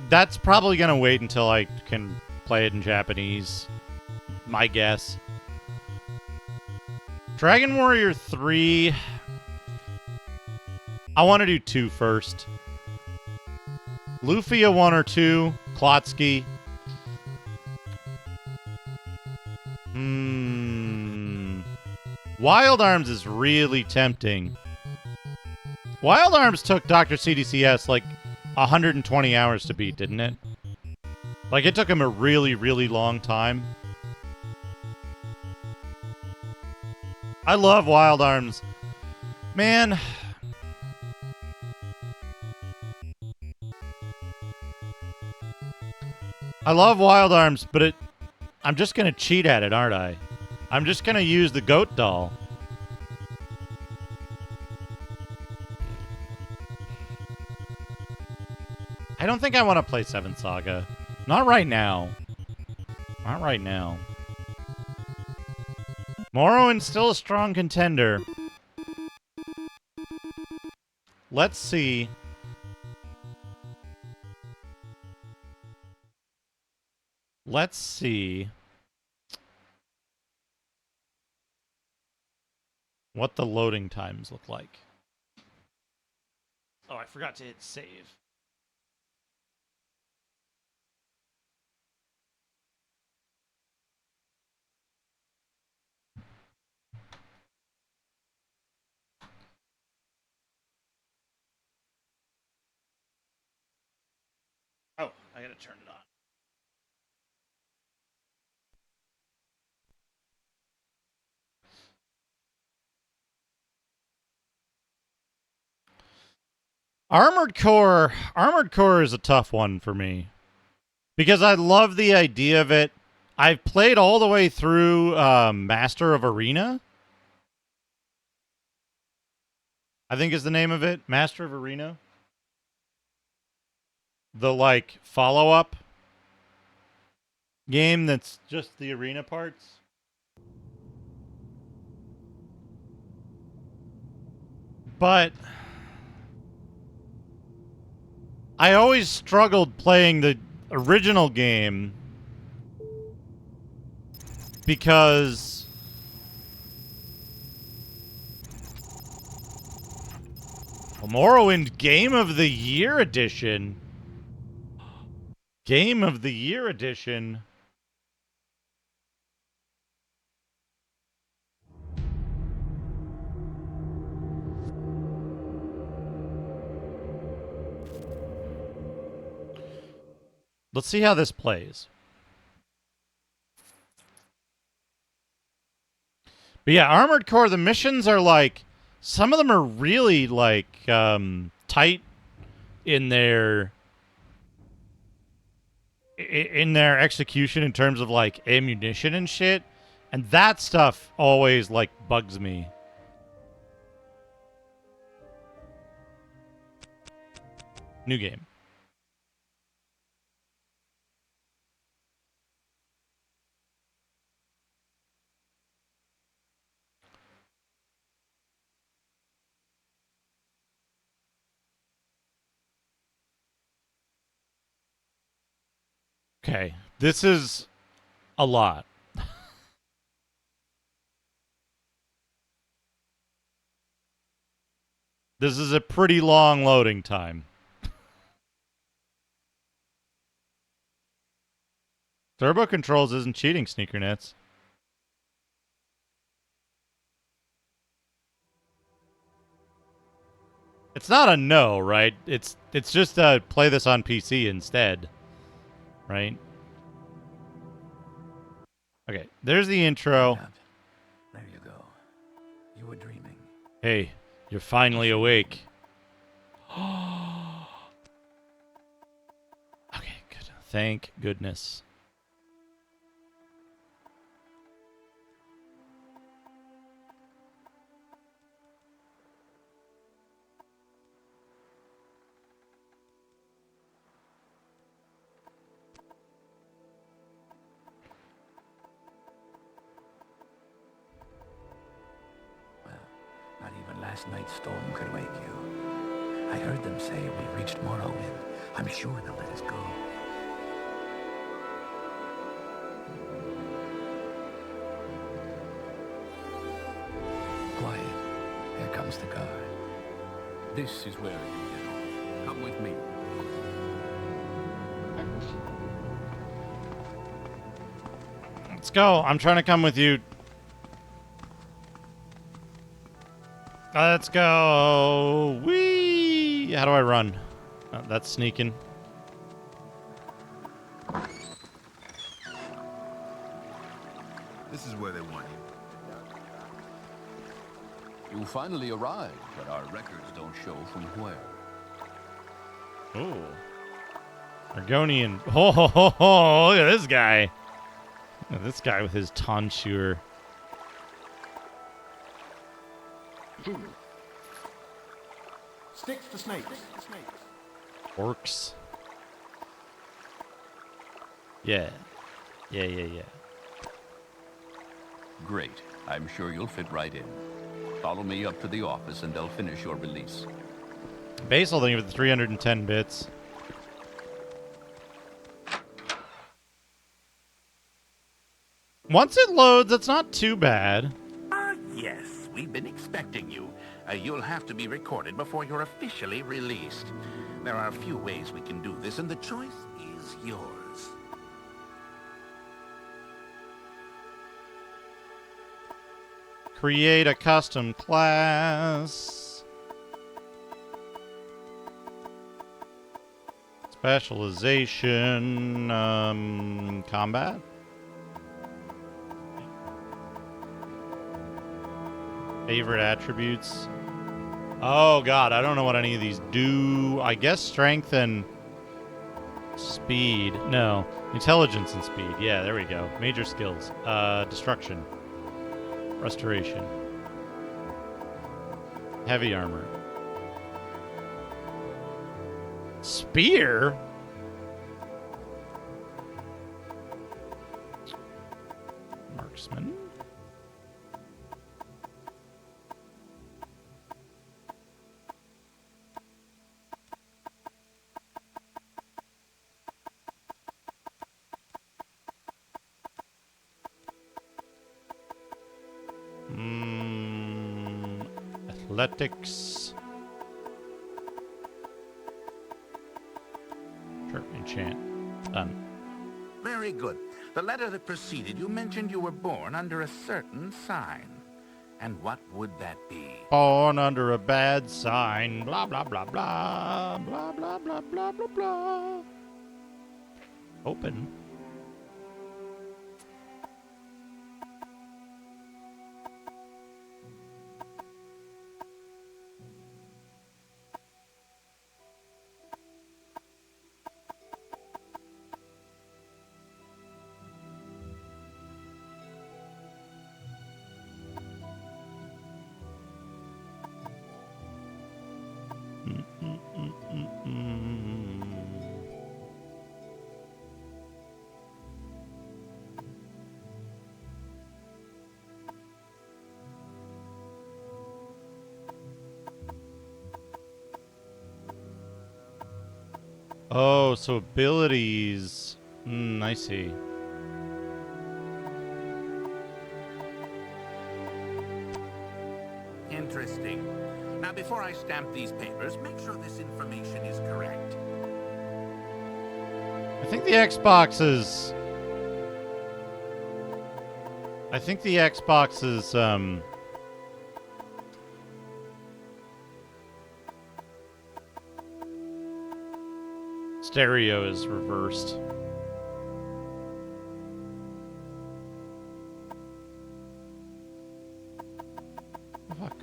[SPEAKER 1] that's probably going to wait until I can play it in Japanese. My guess. Dragon Warrior 3... I want to do 2 first. Lufia 1 or 2. Klotsky. Wild Arms is really tempting. Wild Arms took Dr. CDCS like 120 hours to beat, didn't it? Like, it took him a really, really long time. I love Wild Arms. Man... I love Wild Arms, but I'm just going to cheat at it, aren't I? I'm just going to use the goat doll. I don't think I want to play 7th Saga. Not right now. Not right now. Morrowind's still a strong contender. Let's see. Let's see what the loading times look like. Oh, I forgot to hit save. Oh, I gotta turn it on. Armored Core is a tough one for me. Because I love the idea of it. I've played all the way through Master of Arena. I think is the name of it. Master of Arena. The, like, follow-up game that's just the arena parts. But... I always struggled playing the original game because Morrowind Game of the Year Edition. Game of the Year Edition. Let's see how this plays. But yeah, Armored Core, the missions are like, some of them are really like tight in their execution in terms of like ammunition and shit. And that stuff always like bugs me. New game. Okay, this is a lot. This is a pretty long loading time. Turbo controls isn't cheating, Sneaker Nets. It's not a no, right? It's just play this on PC instead, right? Okay, there's the intro.
[SPEAKER 13] There you go. You were dreaming.
[SPEAKER 1] Hey, you're finally awake. Okay, good. Thank goodness.
[SPEAKER 13] Not even last night's storm could wake you. I heard them say we reached Morrowind. I'm sure they'll let us go. Quiet. Here comes the guard.
[SPEAKER 14] This is where you get off. Come with me.
[SPEAKER 1] Let's go. I'm trying to come with you. Let's go. Whee! How do I run? Oh, that's sneaking.
[SPEAKER 14] This is where they want you. You finally arrived, but our records don't show from where.
[SPEAKER 1] Ooh. Argonian. Oh, ho, ho, ho. Look at this guy. Look at this guy with his tonsure.
[SPEAKER 9] Sticks to snakes.
[SPEAKER 1] Orcs. Yeah. Yeah.
[SPEAKER 14] Great. I'm sure you'll fit right in. Follow me up to the office and they'll finish your release.
[SPEAKER 1] Base holding with 310 bits. Once it loads, it's not too bad.
[SPEAKER 15] Yes, we've been expecting you. You'll have to be recorded before you're officially released. There are a few ways we can do this, and the choice is yours.
[SPEAKER 1] Create a custom class. Specialization, combat. Favorite attributes. Oh god, I don't know what any of these do. I guess strength and speed. No, intelligence and speed. Yeah, there we go. Major skills. Destruction. Restoration. Heavy armor. Spear? Marksman. Athletics. Sure, enchant. Done.
[SPEAKER 15] Very good. The letter that preceded you mentioned you were born under a certain sign. And what would that be?
[SPEAKER 1] Born under a bad sign. Blah, blah, blah, blah. Blah, blah, blah, blah, blah, blah. Open. Oh, so abilities. I see.
[SPEAKER 15] Interesting. Now, before I stamp these papers, make sure this information is correct.
[SPEAKER 1] I think the Xbox is I think the Xbox is, stereo is reversed. Fuck.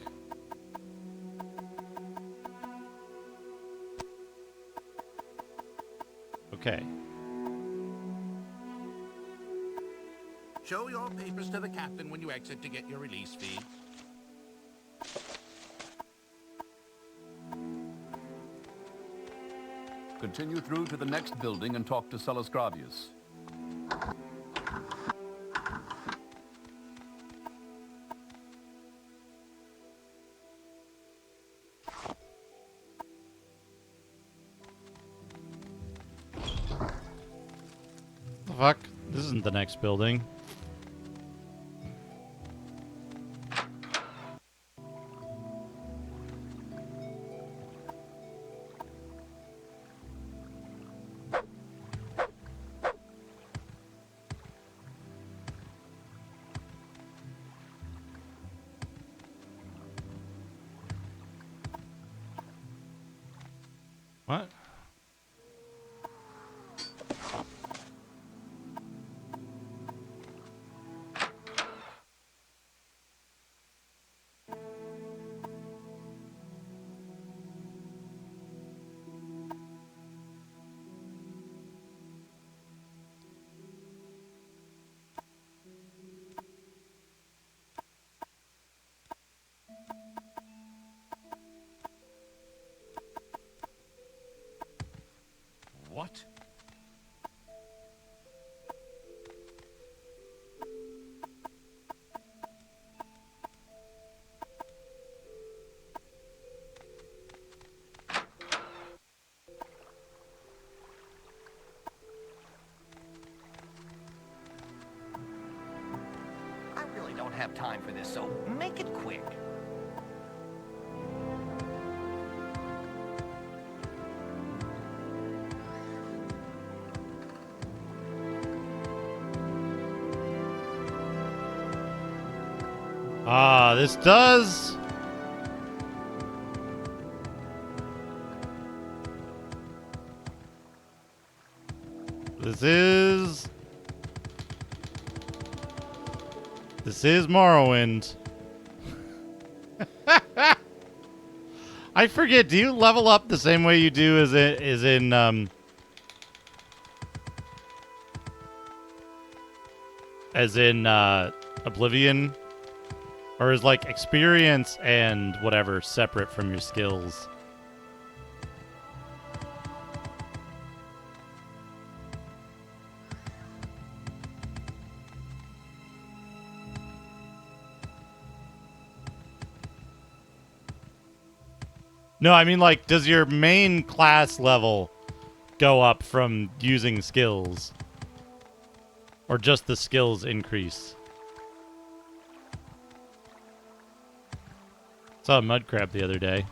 [SPEAKER 1] Okay.
[SPEAKER 15] Show your papers to the captain when you exit to get your release fee.
[SPEAKER 14] Continue through to the next building and talk to Celes Gravius.
[SPEAKER 1] Fuck. This isn't the next building. What?
[SPEAKER 15] What?
[SPEAKER 16] I really don't have time for this, so make it quick.
[SPEAKER 1] Ah, this does. This is Morrowind. I forget, do you level up the same way you do as in Oblivion? Or is like experience and whatever separate from your skills? No, I mean, like, does your main class level go up from using skills? Or just the skills increase? Saw a mud crab the other day.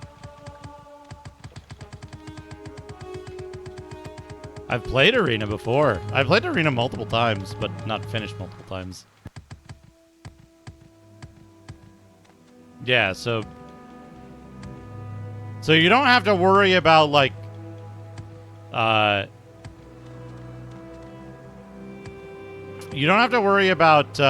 [SPEAKER 1] I've played Arena before. I've played Arena multiple times, but not finished multiple times. Yeah, so you don't have to worry about, like, you don't have to worry about,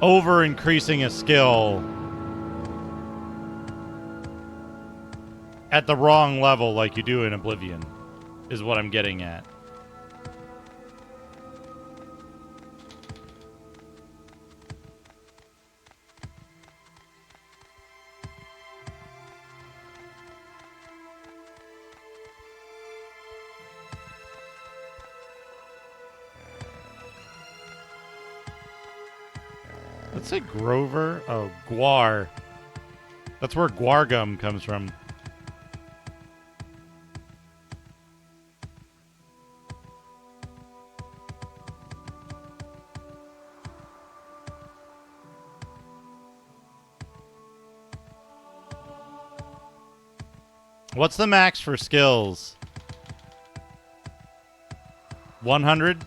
[SPEAKER 1] over increasing a skill at the wrong level like you do in Oblivion, is what I'm getting at. Let's say Grover. Oh, Guar. That's where guar gum comes from. What's the max for skills? 100?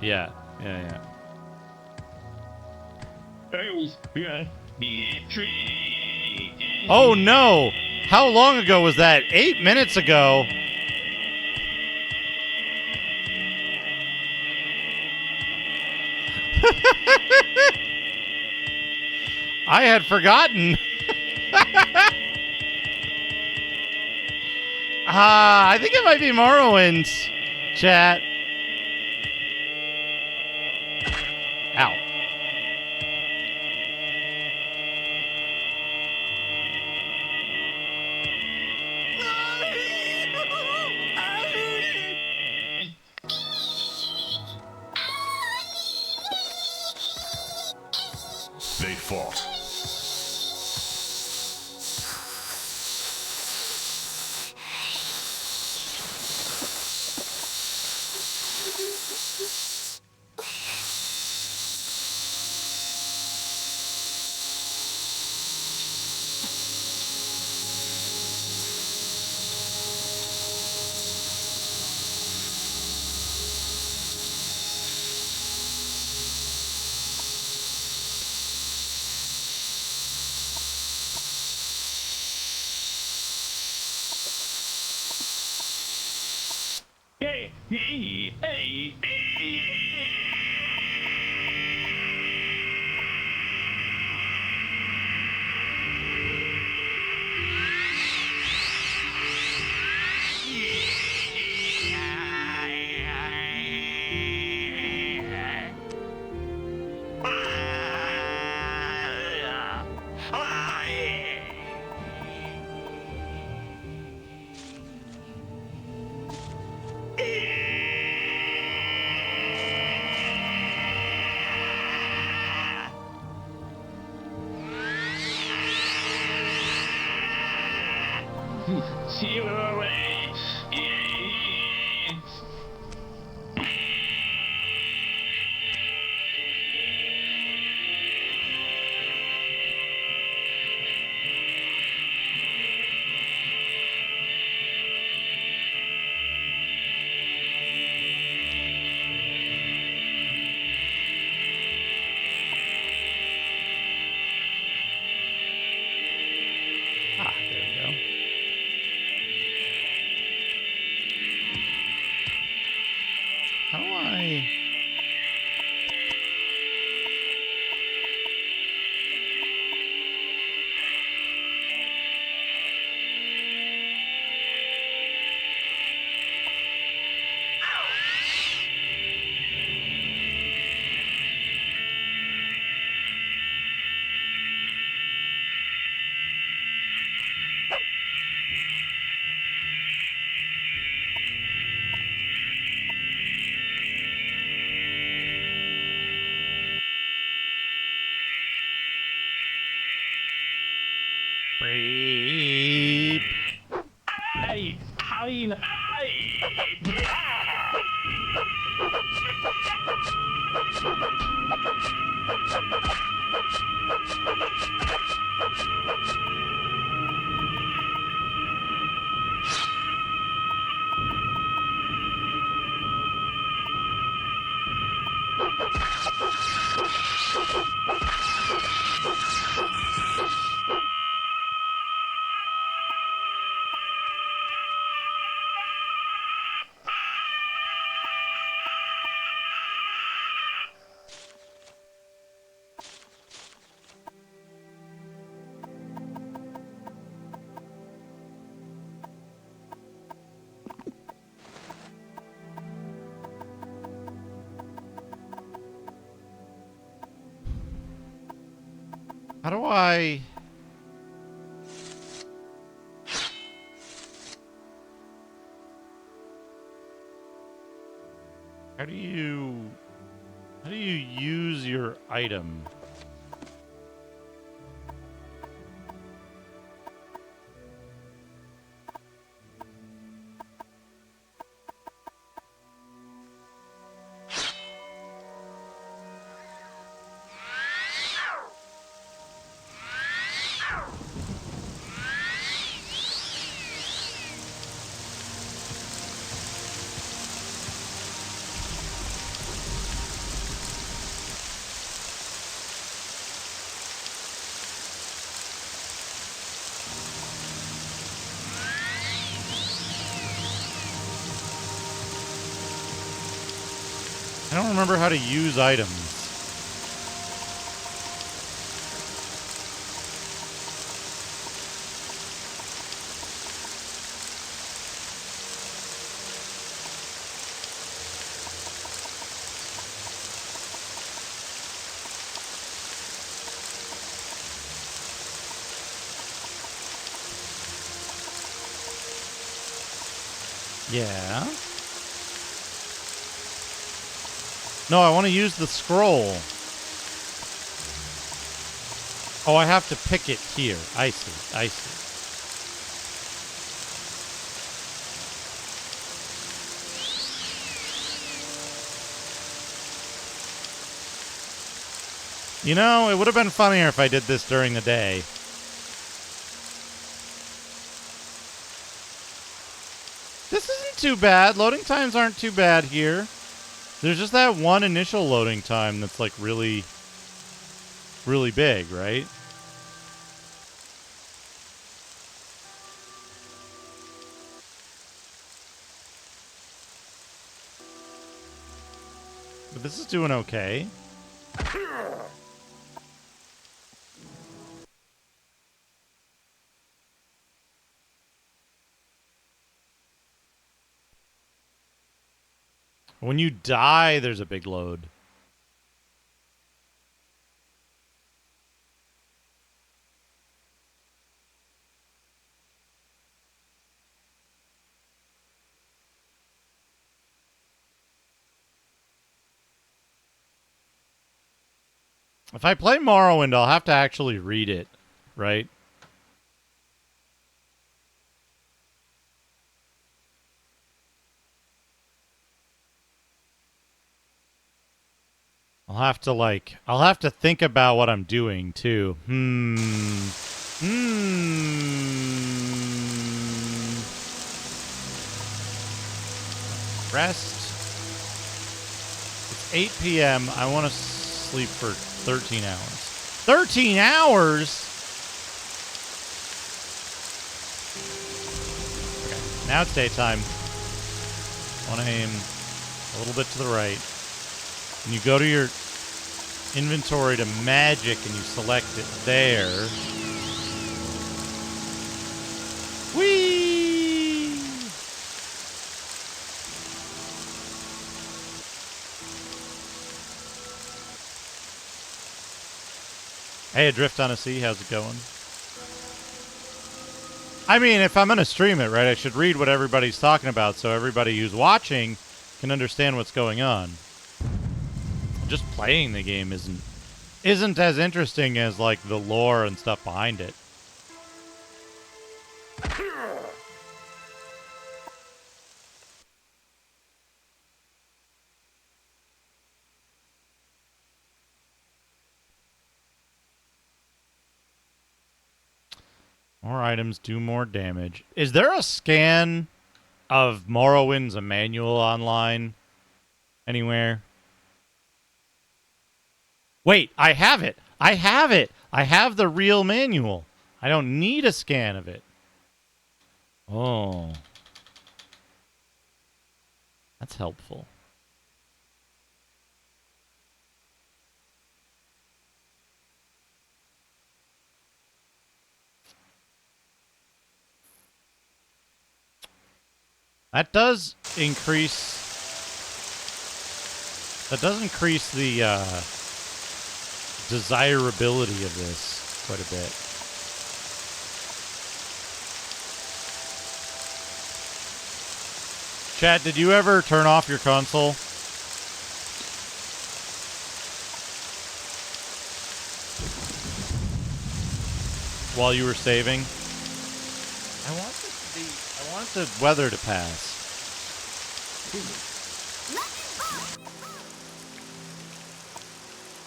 [SPEAKER 1] Yeah. Oh no! How long ago was that? 8 minutes ago. I had forgotten. I think it might be Morrowind, chat. Ow.
[SPEAKER 10] They fought.
[SPEAKER 1] There we go. How do I... Beep. How do I... How do you use your item? I don't remember how to use items. Yeah. No, I want to use the scroll. Oh, I have to pick it here. I see. I see. You know, it would have been funnier if I did this during the day. This isn't too bad. Loading times aren't too bad here. There's just that one initial loading time that's like really, really big, right? But this is doing okay. When you die, there's a big load. If I play Morrowind, I'll have to actually read it, right? I'll have to think about what I'm doing, too. Rest. It's 8 p.m. I want to sleep for 13 hours. 13 hours?! Okay, now it's daytime. I want to aim a little bit to the right. And you go to your inventory to magic and you select it there. Whee! Hey, Adrift on a Sea, how's it going? I mean, if I'm going to stream it, right, I should read what everybody's talking about so everybody who's watching can understand what's going on. Just playing the game isn't as interesting as like the lore and stuff behind it. More items do more damage. Is there a scan of Morrowind's a manual online anywhere? Wait, I have it. I have it. I have the real manual. I don't need a scan of it. Oh. That's helpful. That does increase... That does increase the desirability of this quite a bit. Chat, did you ever turn off your console? While you were saving? I want the weather to pass.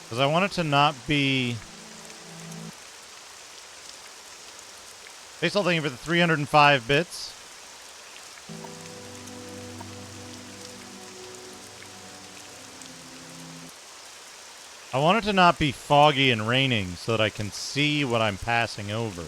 [SPEAKER 1] Because I want it to not be... Basal, thank you for the 305 bits. I want it to not be foggy and raining so that I can see what I'm passing over.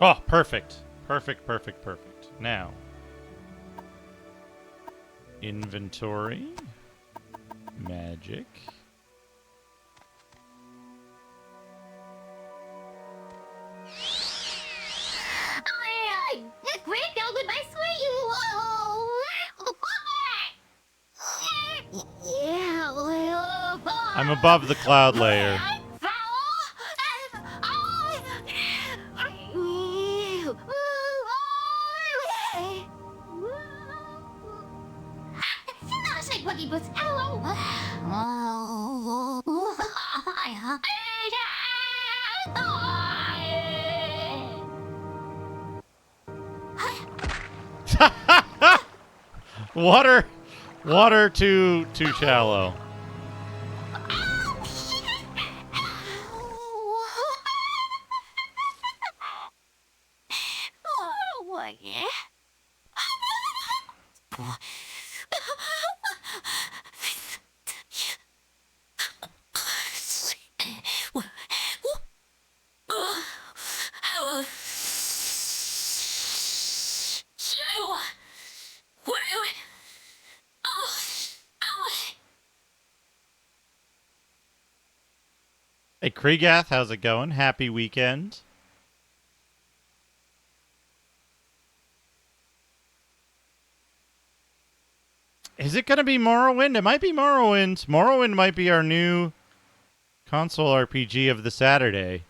[SPEAKER 1] Oh, perfect. Perfect, perfect, perfect. Now. Inventory. Magic. I'm above the cloud layer. Water too shallow. Hey, Kriegath, how's it going? Happy weekend. Is it going to be Morrowind? It might be Morrowind. Morrowind might be our new console RPG of the Saturday.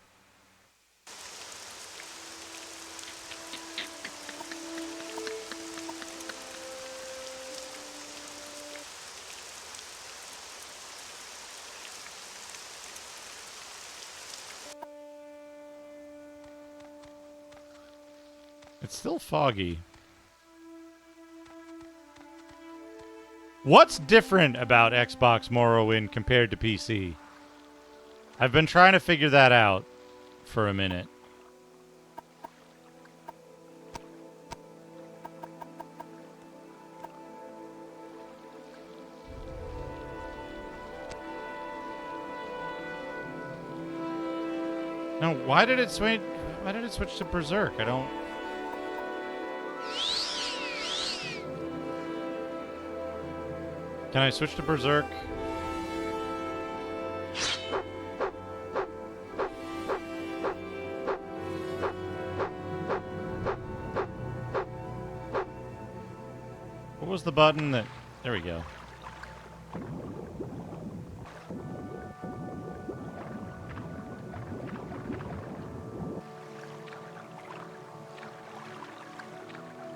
[SPEAKER 1] It's still foggy. What's different about Xbox Morrowind compared to PC? I've been trying to figure that out for a minute. No, why did it switch? Why did it switch to Berserk? I don't. Can I switch to Berserk? What was the button that... There we go.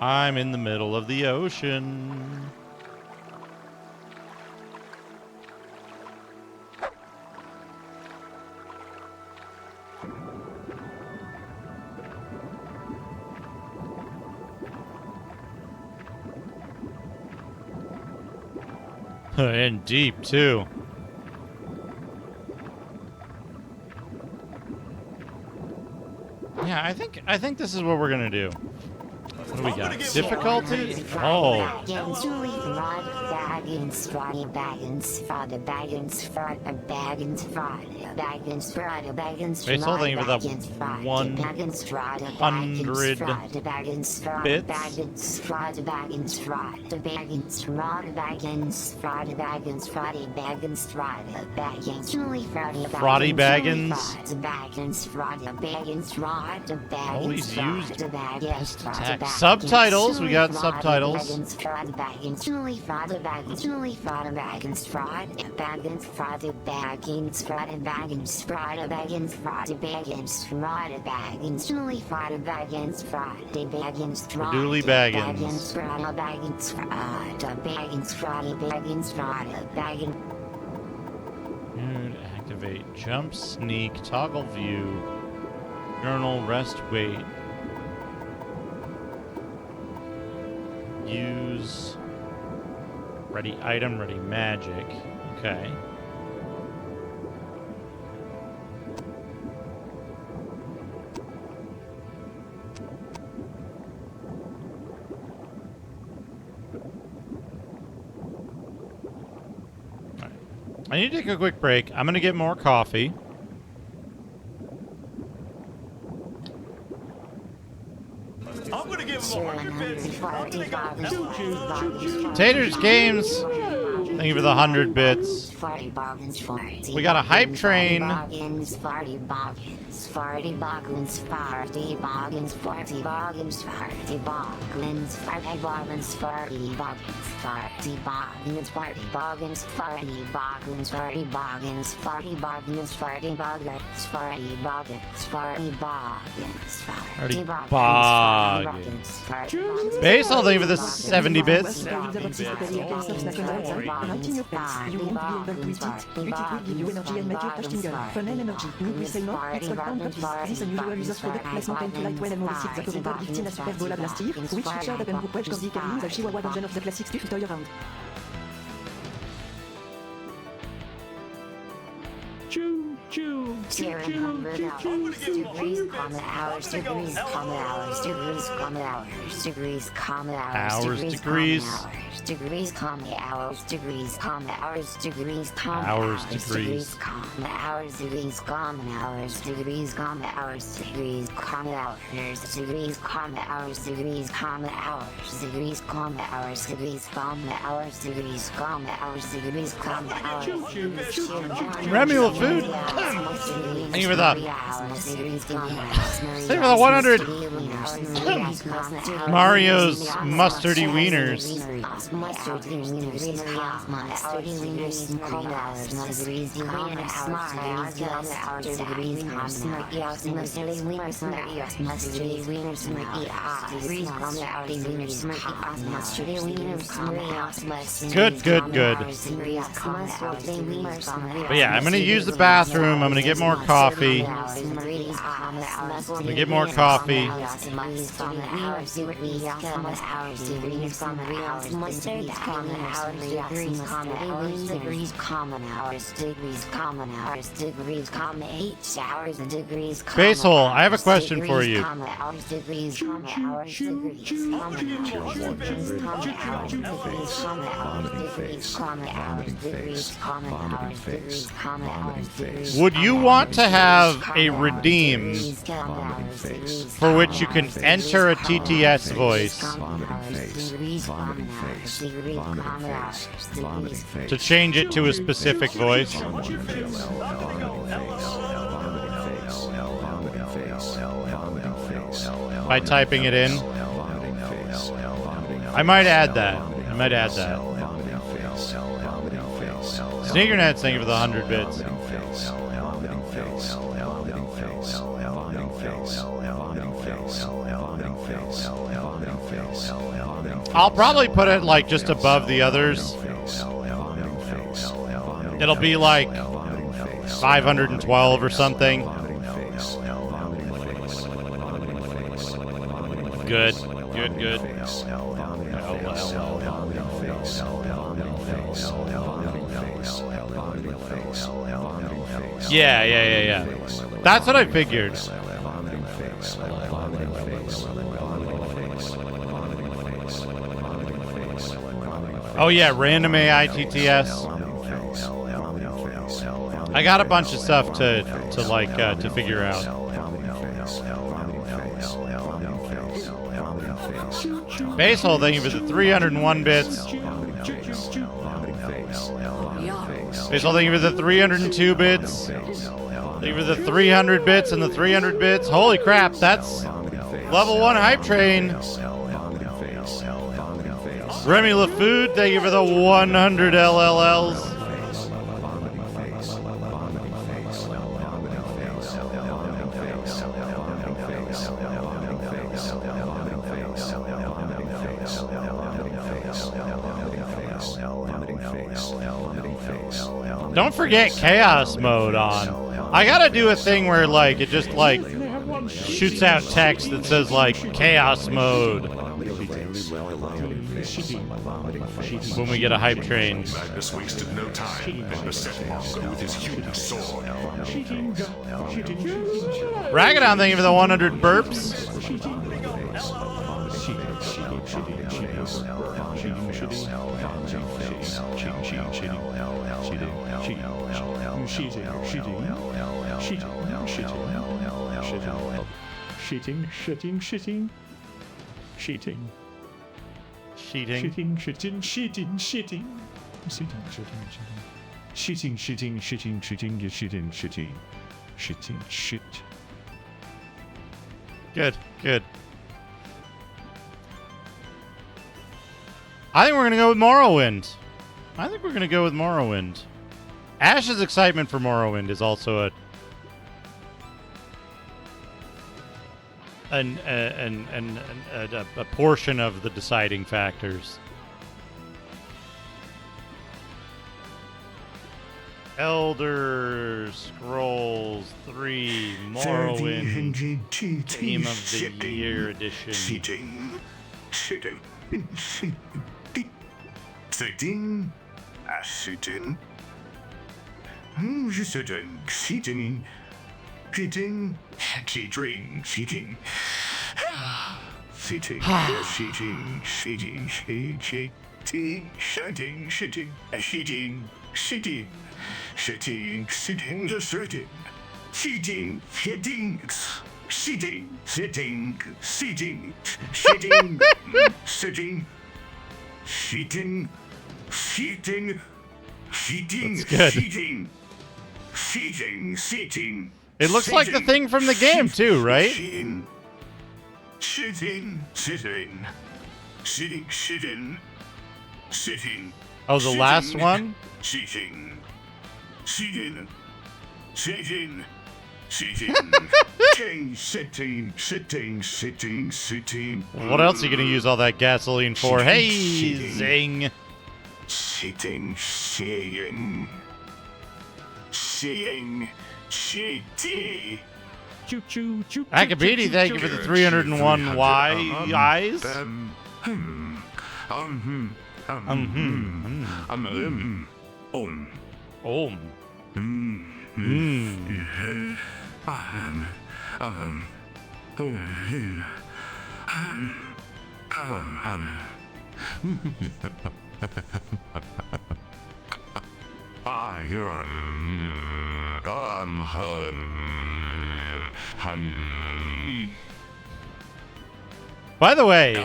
[SPEAKER 1] I'm in the middle of the ocean. And deep, too. Yeah, I think this is what we're gonna do. What do we got? Difficulty? Oh. Base whole thing with a 100 Frotty Baggins. Always used best attack. Subtitles. We got subtitles. Dooley Baggins. Activate. Jump, sneak, toggle view. Journal, rest, wait. Use ready item, ready magic. Okay. All right. I need to take a quick break. I'm going to get more coffee.
[SPEAKER 6] I'm gonna give him 100 bits. I'm gonna go.
[SPEAKER 1] Taters Games. Thank you for the 100 bits. We got a hype train.
[SPEAKER 2] Farty boggins, farty boggins, farty boggins, farty boggins, farty boggins, farty boggins, farty boggins, farty boggins, farty boggins, farty boggins, farty boggins, farty boggins, farty boggins, farty boggins, farty boggins.
[SPEAKER 1] Basil, thank you for the 70 bits.
[SPEAKER 7] This a new dual user product placement and to light well and more receipts that report victim a super bowl last year, which featured up and group wedge cozy carrying the Chihuahua version of the classic stuff toy around.
[SPEAKER 2] Degrees, comma hours, degrees, comma hours, degrees, comma hours, degrees, comma hours, degrees, comma hours, degrees, comma hours, degrees, comma hours, degrees, comma hours, degrees, comma hours, degrees, comma hours, degrees, comma hours, degrees, comma hours, degrees, comma hours, degrees, comma hours, degrees, comma hours, degrees, comma hours, degrees, comma hours.
[SPEAKER 1] Remuel food. Thank you for the 100. Mario's mustardy wieners. Good, good, good. But yeah, I'm gonna use the bathroom. I'm gonna get more coffee. I'm gonna get more coffee. Basil, I have a question for you. Would you want to have a redeem for which you can enter a TTS voice to change it to a specific voice? By typing it in? I might add that. Sneakernet, thank you for the 100 bits. I'll probably put it like just above the others. It'll be like 512 or something. Good. Yeah. That's what I figured. Oh yeah, random AI TTS. I got a bunch of stuff to figure out. Basil, thank you for the 301 bits. Basil, thank you for the 302 bits. Thank you for the 300 bits and the 300 bits. Holy crap, that's level 1 hype train. Remy LaFood, thank you for the 100 LLLs. Don't forget chaos mode on. I gotta do a thing where like it just like shoots out text that says like chaos mode when we get a hype train.
[SPEAKER 10] Magnus wasted no time and beset Mongo with his huge sword.
[SPEAKER 1] Ragadown, thank you for the 100 burps.
[SPEAKER 4] Shitting. Cheating.
[SPEAKER 1] Cheating.
[SPEAKER 4] Shitting, shitting, shitting, shitting. Shitting, shitting, shitting. Shitting, shitting, shitting, shitting, shitting, shitting. Shitting, shit.
[SPEAKER 1] Good, good. I think we're going to go with Morrowind. Ash's excitement for Morrowind is also a portion of the deciding factors. Elder Scrolls 3 Morrowind Game of the Year edition.
[SPEAKER 10] Sitting. Sitting.
[SPEAKER 1] It looks like the thing from the game too, right? Oh, the last one? What else are you going to use all that gasoline for? Hey, zing.
[SPEAKER 10] Seeing.
[SPEAKER 1] Akabidi, thank you for the 301 eyes. By the way,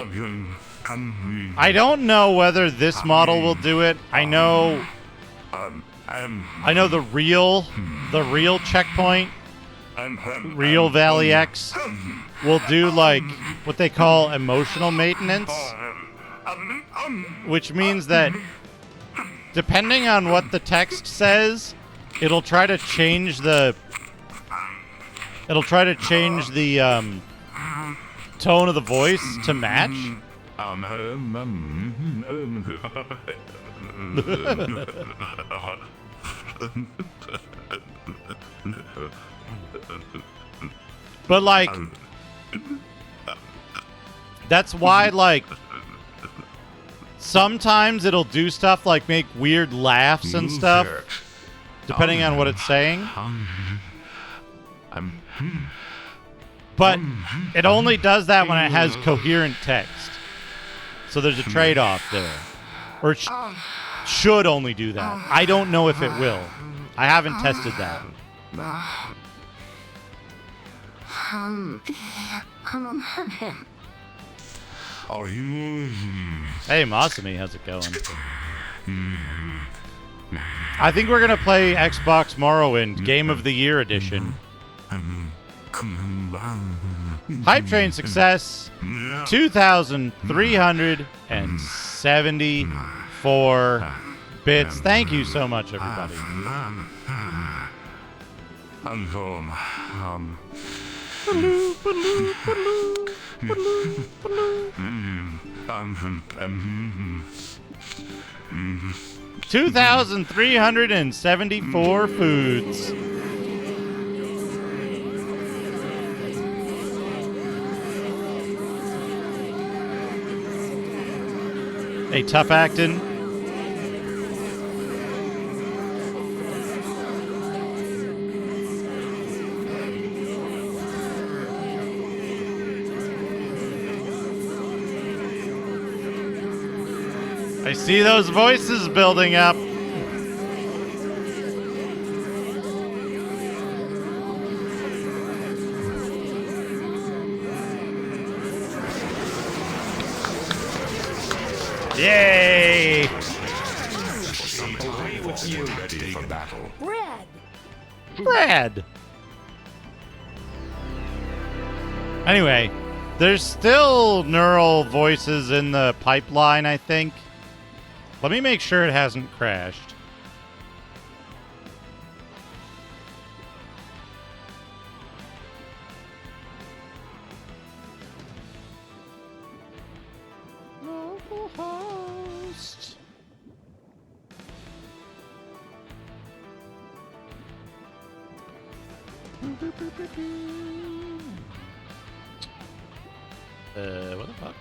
[SPEAKER 1] I don't know whether this model will do it. I know the real checkpoint, real Valley X, will do like what they call emotional maintenance, which means that depending on what the text says, it'll try to change the tone of the voice to match. But like, that's why like sometimes it'll do stuff like make weird laughs and stuff, depending on what it's saying. But it only does that when it has coherent text. So there's a trade-off there. Or it should only do that. I don't know if it will. I haven't tested that. Hey, Masumi, how's it going? I think we're going to play Xbox Morrowind Game of the Year edition. Hype Train success, 2,374 bits. Thank you so much, everybody. $2,374 foods. Hey, tough actin'. I see those voices building up. Yay!
[SPEAKER 10] Away with you. Ready for battle.
[SPEAKER 7] Bread.
[SPEAKER 1] Bread! Anyway, there's still neural voices in the pipeline, I think. Let me make sure it hasn't crashed. Local host. What the fuck?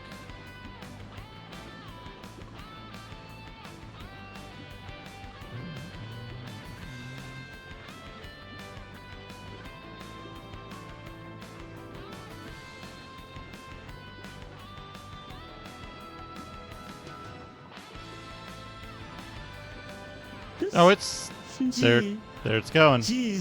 [SPEAKER 1] Oh, it's there. There it's going. Stay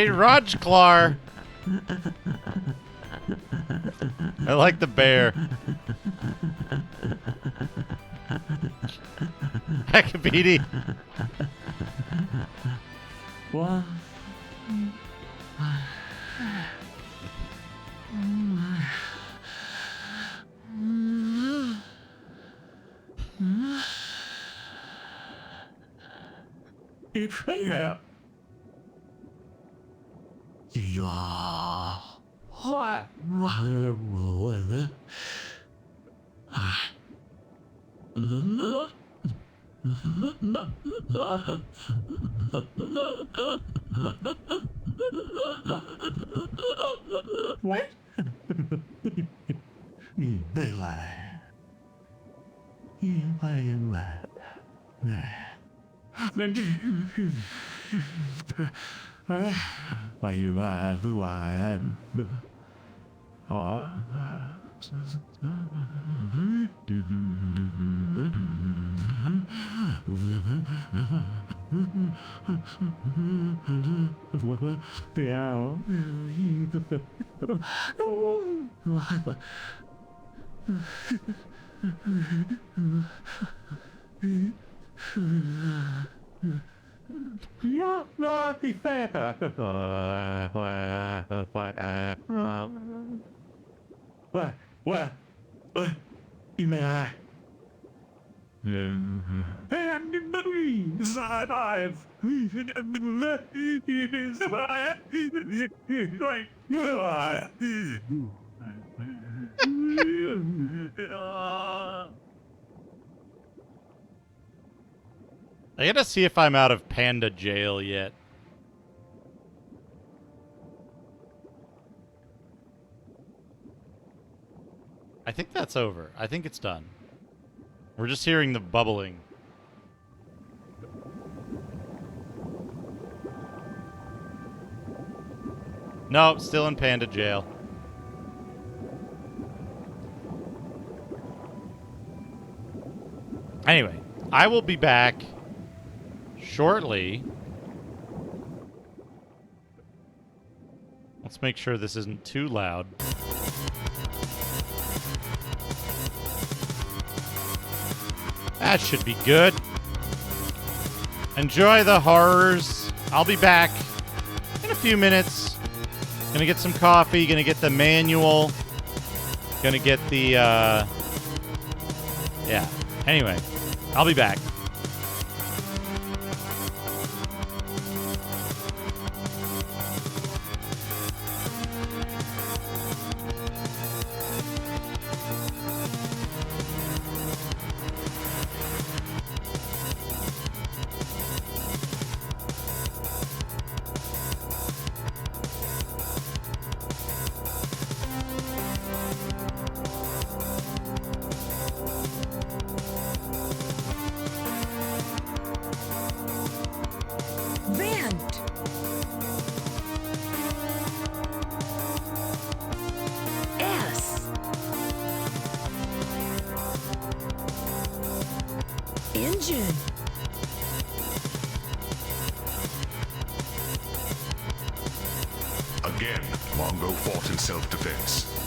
[SPEAKER 1] Rajklar. I like the bear. Heckabidi.
[SPEAKER 4] What? Yeah. What? What? Đây là
[SPEAKER 1] I gotta see if I'm out of Panda jail yet. I think that's over. I think it's done. We're just hearing the bubbling. Nope, still in Panda jail. Anyway, I will be back shortly. Let's make sure this isn't too loud. That should be good. Enjoy the horrors. I'll be back in a few minutes. Gonna get some coffee, gonna get the manual, gonna get the, yeah. Anyway, I'll be back.
[SPEAKER 10] Mongo fought in self-defense.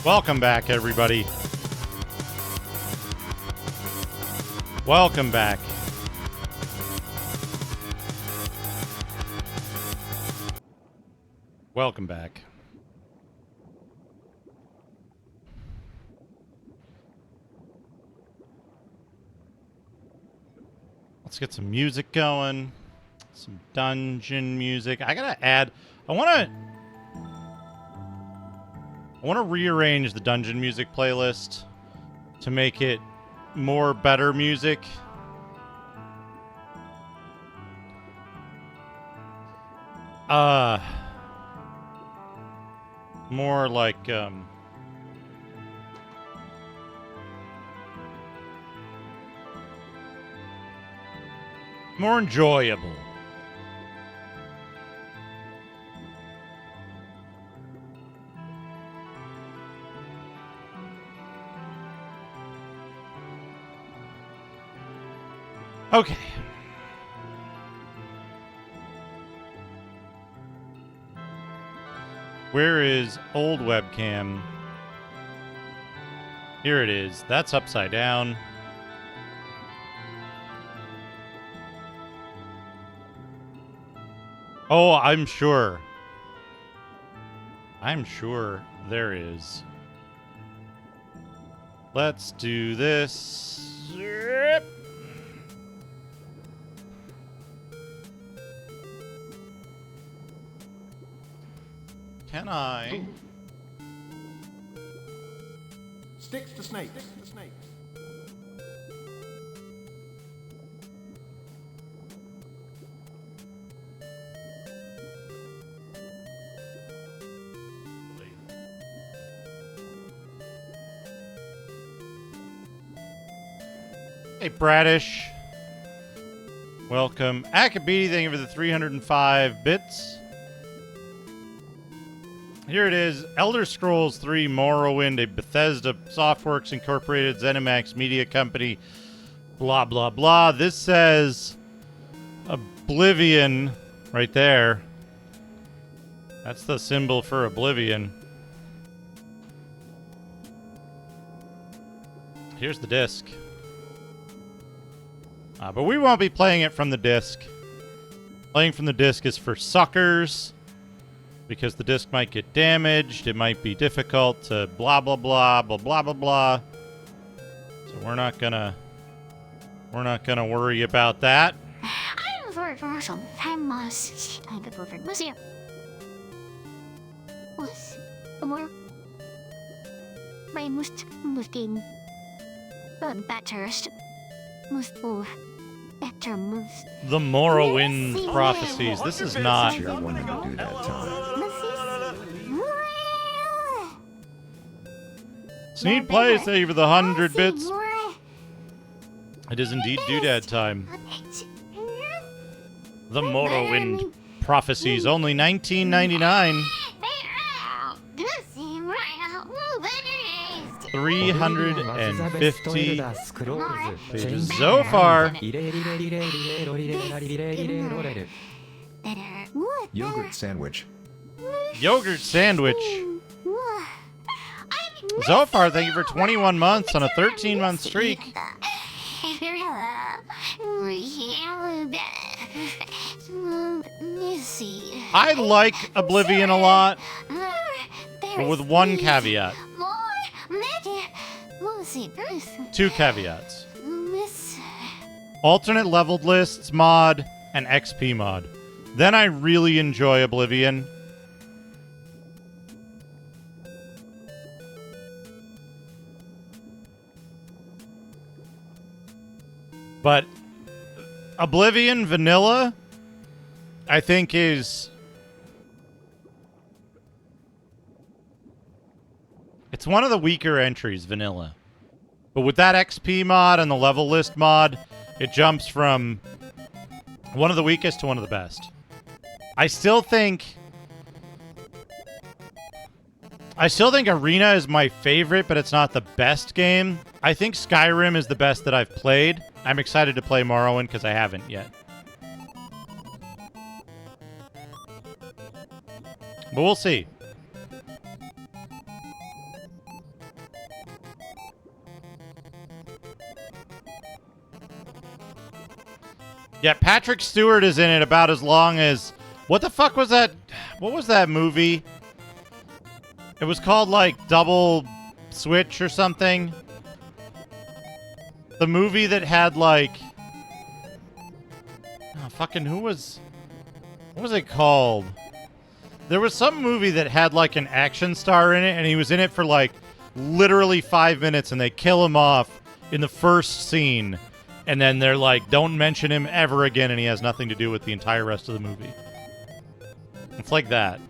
[SPEAKER 1] Welcome back, everybody. Welcome back. Welcome back. Let's get some music going. Some dungeon music. I gotta add... I wanna rearrange the dungeon music playlist to make it more better music. More like, more enjoyable. Okay. Where is old webcam? Here it is. That's upside down. Oh, I'm sure. I'm sure there is. Let's do this. Yep. Can I?
[SPEAKER 10] Sticks to snakes.
[SPEAKER 1] Hey, Bradish. Welcome. Akabidi, thank you for the 305 bits. Here it is. Elder Scrolls 3 Morrowind, a Bethesda Softworks Incorporated ZeniMax Media Company. Blah, blah, blah. This says Oblivion right there. That's the symbol for Oblivion. Here's the disc. But we won't be playing it from the disc. Playing from the disc is for suckers. Because the disc might get damaged. It might be difficult to blah, blah, blah, blah, blah, blah, blah. So we're not gonna worry about that.
[SPEAKER 2] I'm for some famous kind of perfect museum. Was more famous looking better most better moves.
[SPEAKER 1] The Morrowind prophecies. This is not.
[SPEAKER 8] Sure wanted to do that time.
[SPEAKER 1] Sneed plays, thank you for the 100 bits. It is indeed doodad time. The Morrowind prophecies, only $19.99. 350 pages so far.
[SPEAKER 8] Yogurt sandwich.
[SPEAKER 1] Yogurt sandwich. Zophar, thank you for 21 months on a 13-month streak. I like Oblivion a lot, but with one caveat. Two caveats. Alternate leveled lists mod and XP mod. Then I really enjoy Oblivion. But Oblivion Vanilla, I think, is... It's one of the weaker entries, Vanilla. But with that XP mod and the level list mod, it jumps from one of the weakest to one of the best. I still think Arena is my favorite, but it's not the best game. I think Skyrim is the best that I've played. I'm excited to play Morrowind because I haven't yet. But we'll see. Yeah, Patrick Stewart is in it about as long as... What the fuck was that? What was that movie? It was called, like, Double Switch or something. The movie that had, like... Fucking what was it called? There was some movie that had like an action star in it, and he was in it for like literally 5 minutes, and they kill him off in the first scene, and then they're like, don't mention him ever again, and he has nothing to do with the entire rest of the movie. It's like that.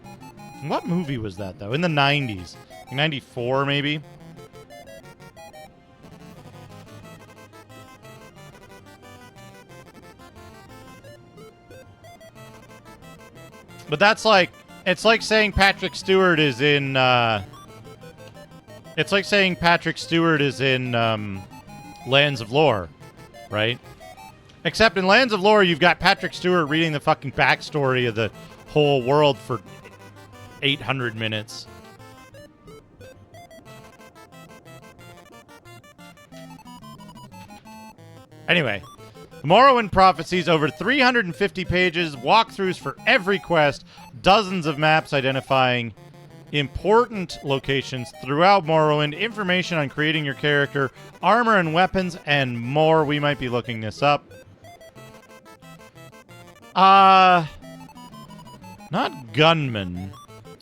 [SPEAKER 1] What movie was that, though? In the 90s. 94, maybe? But that's like, it's like saying Patrick Stewart is in, it's like saying Patrick Stewart is in, Lands of Lore, right? Except in Lands of Lore, you've got Patrick Stewart reading the fucking backstory of the whole world for 800 minutes. Anyway, Morrowind Prophecies, over 350 pages, walkthroughs for every quest, dozens of maps identifying important locations throughout Morrowind, information on creating your character, armor and weapons, and more. We might be looking this up. Not Gunman.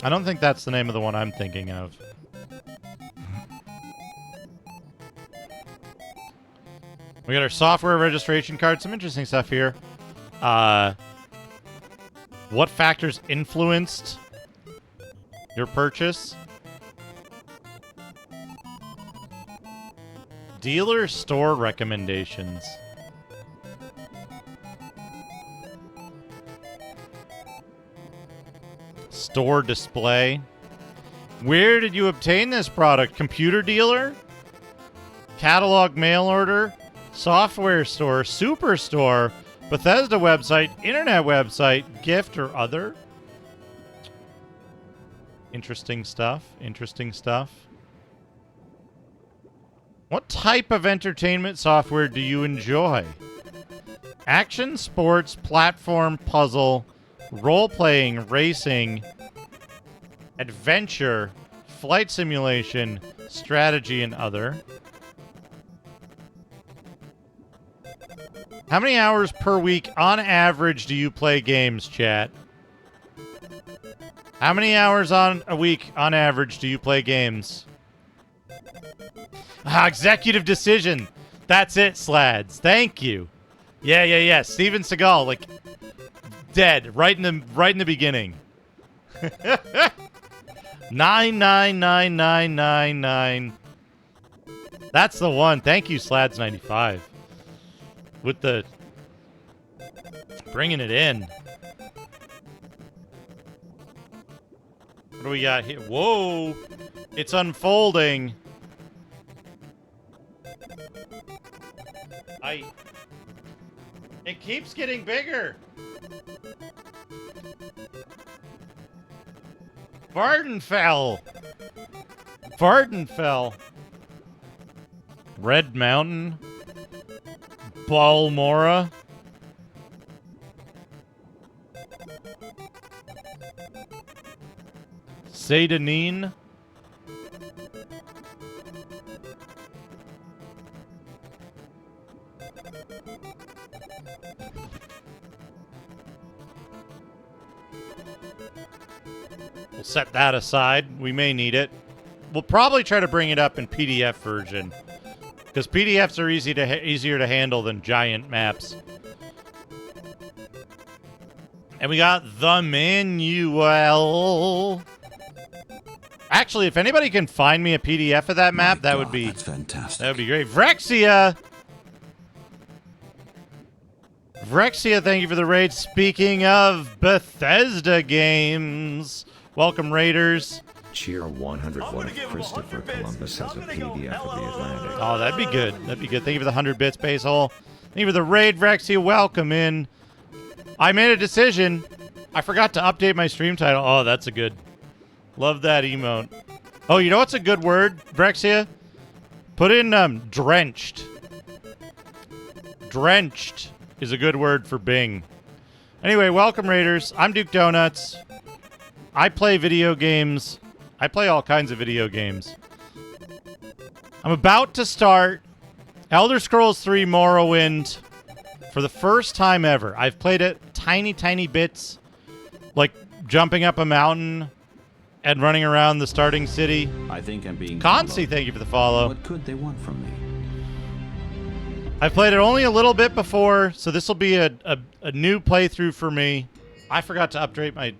[SPEAKER 1] I don't think that's the name of the one I'm thinking of. We got our software registration card. Some interesting stuff here. What factors influenced your purchase? Dealer store recommendations. Store display. Where did you obtain this product? Computer dealer? Catalog mail order? Software store? Superstore? Bethesda website? Internet website? Gift or other? Interesting stuff. Interesting stuff. What type of entertainment software do you enjoy? Action, sports, platform, puzzle, role-playing, racing, adventure, flight simulation, strategy, and other. How many hours per week on average do you play games, chat? How many hours on a week on average do you play games? Executive decision. That's it, Slads. Thank you. Yeah. Steven Seagal, like dead right in the beginning. 99999. That's the one. Thank you, Slads95. With the bringing it in. What do we got here? Whoa! It's unfolding. It keeps getting bigger. Vardenfell. Red Mountain. Balmora. Satanine. We'll set that aside. We may need it. We'll probably try to bring it up in PDF version, because PDFs are easier to handle than giant maps. And we got the manual. Actually, if anybody can find me a PDF of that map, that would be... That's fantastic. That would be great. Vrexia, thank you for the raid. Speaking of Bethesda games, welcome, Raiders.
[SPEAKER 8] Cheer 101 if Christopher Columbus has a PDF of the Atlantic.
[SPEAKER 1] Oh, that'd be good. That'd be good. Thank you for the 100 bits, Base Hole. Thank you for the raid, Vrexia. Welcome in. I made a decision. I forgot to update my stream title. Oh, that's a good... Love that emote. Oh, you know what's a good word, Vrexia? Put in drenched. Drenched is a good word for Bing. Anyway, welcome, Raiders. I'm Duke Donuts. I play video games. I play all kinds of video games. I'm about to start Elder Scrolls 3 Morrowind For the first time ever, I've played it tiny bits, like jumping up a mountain and running around the starting city.
[SPEAKER 17] I think I'm being
[SPEAKER 1] Concy, thank you for the follow.
[SPEAKER 17] What could they want from me?
[SPEAKER 1] I've played it only a little bit before, so this will be a new playthrough for me. I forgot to update my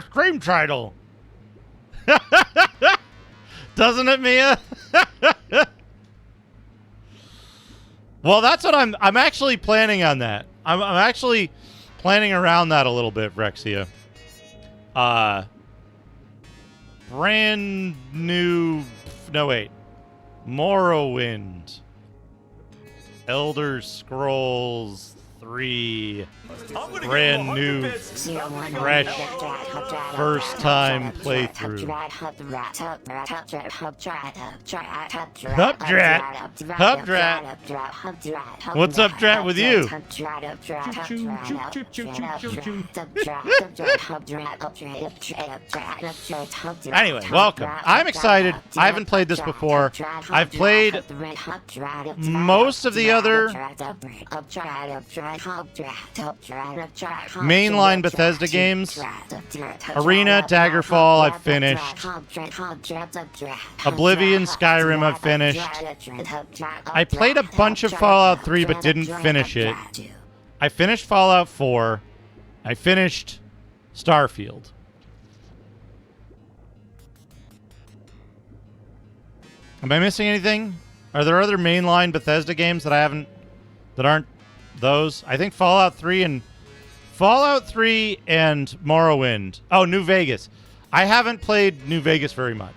[SPEAKER 1] stream title. Doesn't it, Mia? Well, that's what I'm actually planning on that. I'm actually planning around that a little bit, Rexia. Brand new... No, wait. Morrowind. Elder Scrolls 3. Brand new, fresh, first time playthrough. Hubdrat. What's up, Drat, with you? Anyway, welcome. I'm excited. I haven't played this before. I've played most of the other mainline Bethesda games. Arena, Daggerfall, I've finished. Oblivion, Skyrim, I've finished. I played a bunch of Fallout 3 but didn't finish it. I finished Fallout 4. I finished Starfield. Am I missing anything? Are there other mainline Bethesda games that aren't those? I think Fallout 3 and Morrowind. Oh, New Vegas. I haven't played New Vegas very much.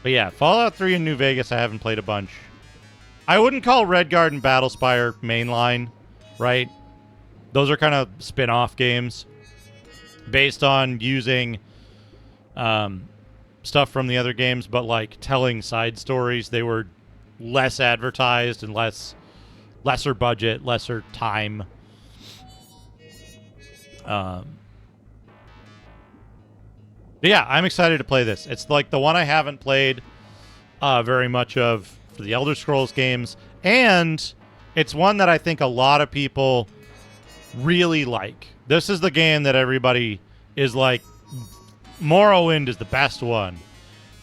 [SPEAKER 1] But yeah, Fallout 3 and New Vegas I haven't played a bunch. I wouldn't call Redguard and Battlespire mainline, right? Those are kind of spin-off games based on using stuff from the other games, but like telling side stories. They were less advertised and lesser budget, lesser time. Yeah, I'm excited to play this. It's like the one I haven't played very much of for the Elder Scrolls games, and it's one that I think a lot of people really like. This is the game that everybody is like, Morrowind is the best one.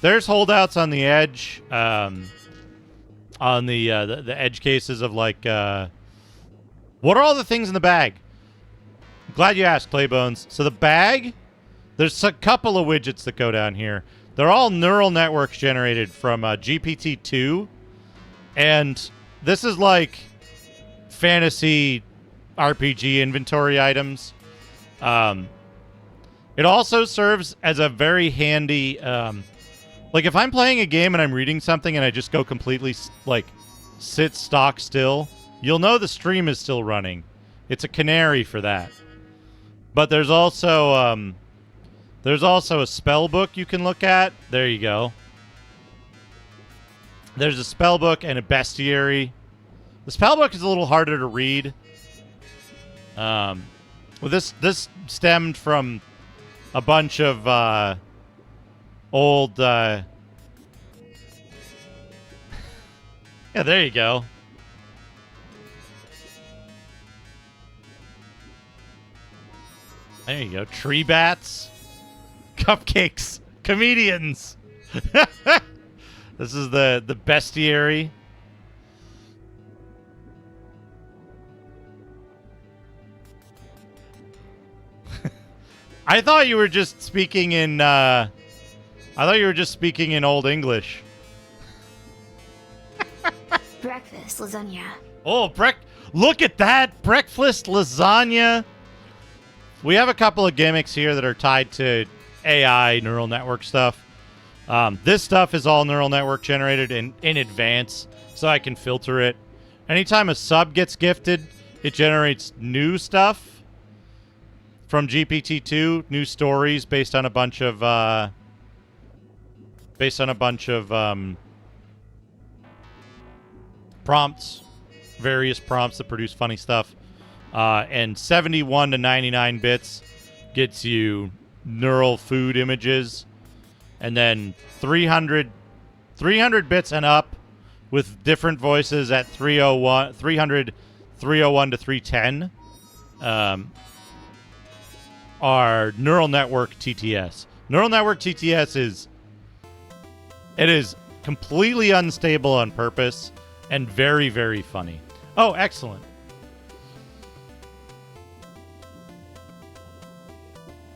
[SPEAKER 1] There's holdouts on the edge, on the edge cases of like, what are all the things in the bag? I'm glad you asked, Playbones. So the bag, there's a couple of widgets that go down here. They're all neural networks generated from GPT-2, and this is like fantasy RPG inventory items. It also serves as a very handy, like if I'm playing a game and I'm reading something and I just go completely like sit stock still, you'll know the stream is still running. It's a canary for that. But there's also a spell book you can look at. There you go. There's a spell book and a bestiary. The spell book is a little harder to read. Well, this stemmed from a bunch of old. Yeah, there you go. There you go. Tree bats, cupcakes, comedians. This is the bestiary. I thought you were just speaking in. I thought you were just speaking in Old English.
[SPEAKER 2] Breakfast lasagna.
[SPEAKER 1] Oh, look at that breakfast lasagna. We have a couple of gimmicks here that are tied to AI neural network stuff. This stuff is all neural network generated in advance, so I can filter it. Anytime a sub gets gifted, it generates new stuff from GPT-2, new stories based on a bunch of prompts, various prompts that produce funny stuff. And 71 to 99 bits gets you neural food images. And then 300 bits and up with different voices at 300, 301 to 310 are Neural Network TTS. Neural Network TTS is completely unstable on purpose and very, very funny. Oh, excellent.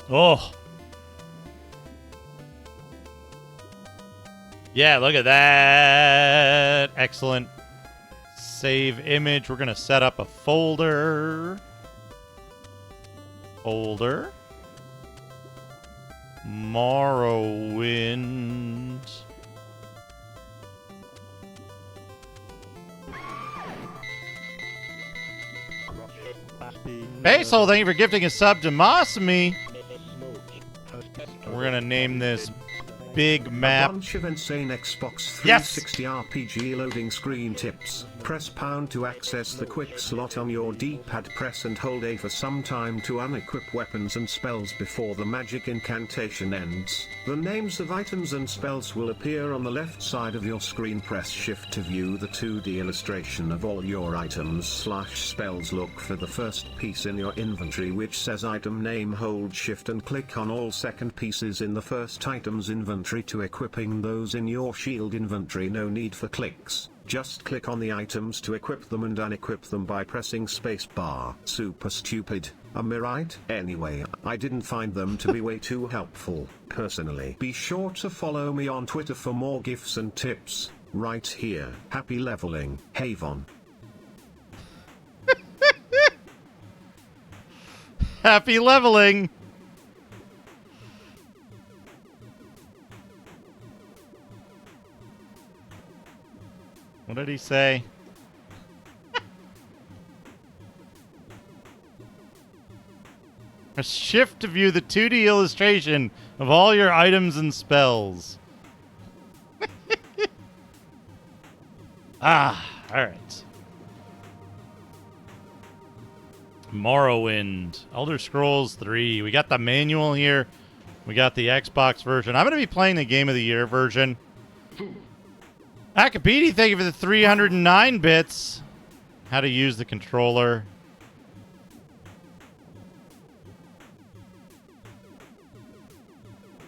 [SPEAKER 1] Oh. Yeah, look at that. Excellent. Save image. We're going to set up a folder. Morrowind. Basil, thank you for gifting a sub to Masami. We're gonna name this Big Map.
[SPEAKER 3] A bunch of insane Xbox 360 RPG loading screen tips. Press pound to access the quick slot on your D-pad. Press and hold A for some time to unequip weapons and spells before the magic incantation ends. The names of items and spells will appear on the left side of your screen. Press shift to view the 2D illustration of all your items/spells. Look for the first piece in your inventory which says item name. Hold shift and click on all second pieces in the first item's inventory to equipping those in your shield inventory. No need for clicks. Just click on the items to equip them and unequip them by pressing spacebar. Super stupid, am I right? Anyway, I didn't find them to be way too helpful, personally. Be sure to follow me on Twitter for more gifs and tips, right here. Happy leveling, Havon.
[SPEAKER 1] Happy leveling! What did he say? A shift to view the 2D illustration of all your items and spells. Alright. Morrowind. Elder Scrolls 3. We got the manual here. We got the Xbox version. I'm going to be playing the Game of the Year version. Akapedi, thank you for the 309 bits. How to use the controller.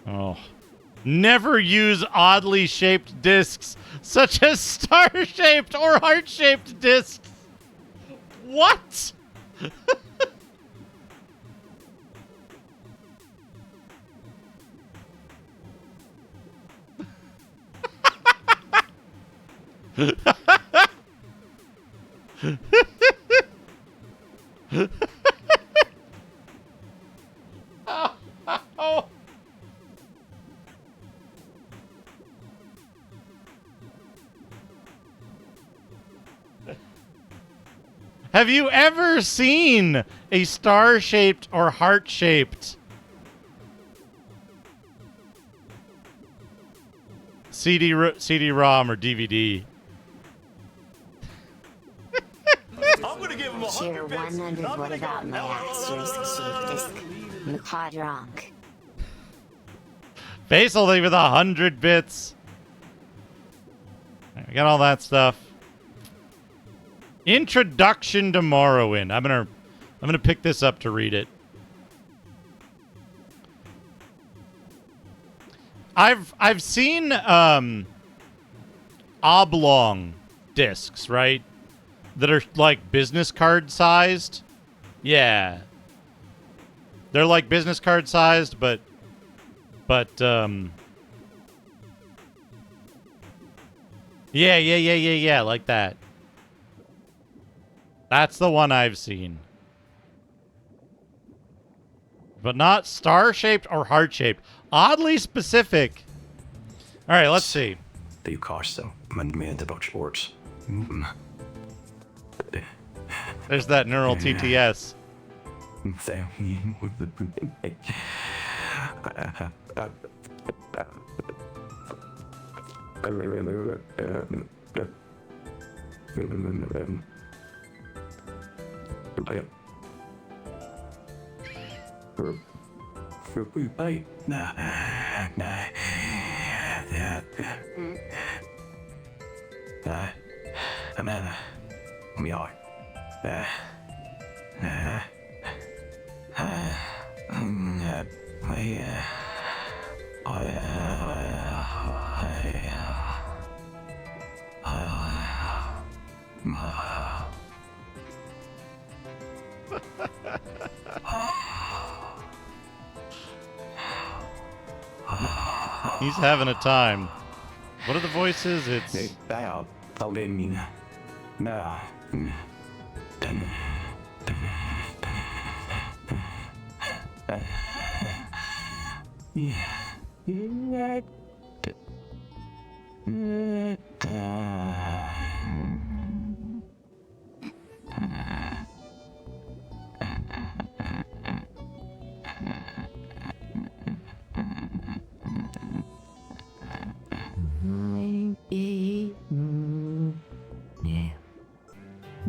[SPEAKER 1] Oh. Never use oddly shaped discs, such as star-shaped or heart-shaped discs. What? Oh. Have you ever seen a star-shaped or heart-shaped CD-ROM or DVD?
[SPEAKER 2] I'm gonna give him 100 bits. 100. What about my asterisk sheep disc? Mukadronk.
[SPEAKER 1] Basil, thank you for the 100 bits. Right, we got all that stuff. Introduction to Morrowind. I'm gonna pick this up to read it. I've seen oblong discs, right? That are like business card sized. Yeah. They're like business card sized, but yeah, like that. That's the one I've seen. But not star-shaped or heart-shaped. Oddly specific. All right, let's see.
[SPEAKER 18] Det är ju Karlstad, men med inte bort sports.
[SPEAKER 1] There's that neural TTS. He's having a time. What are the voices? It's...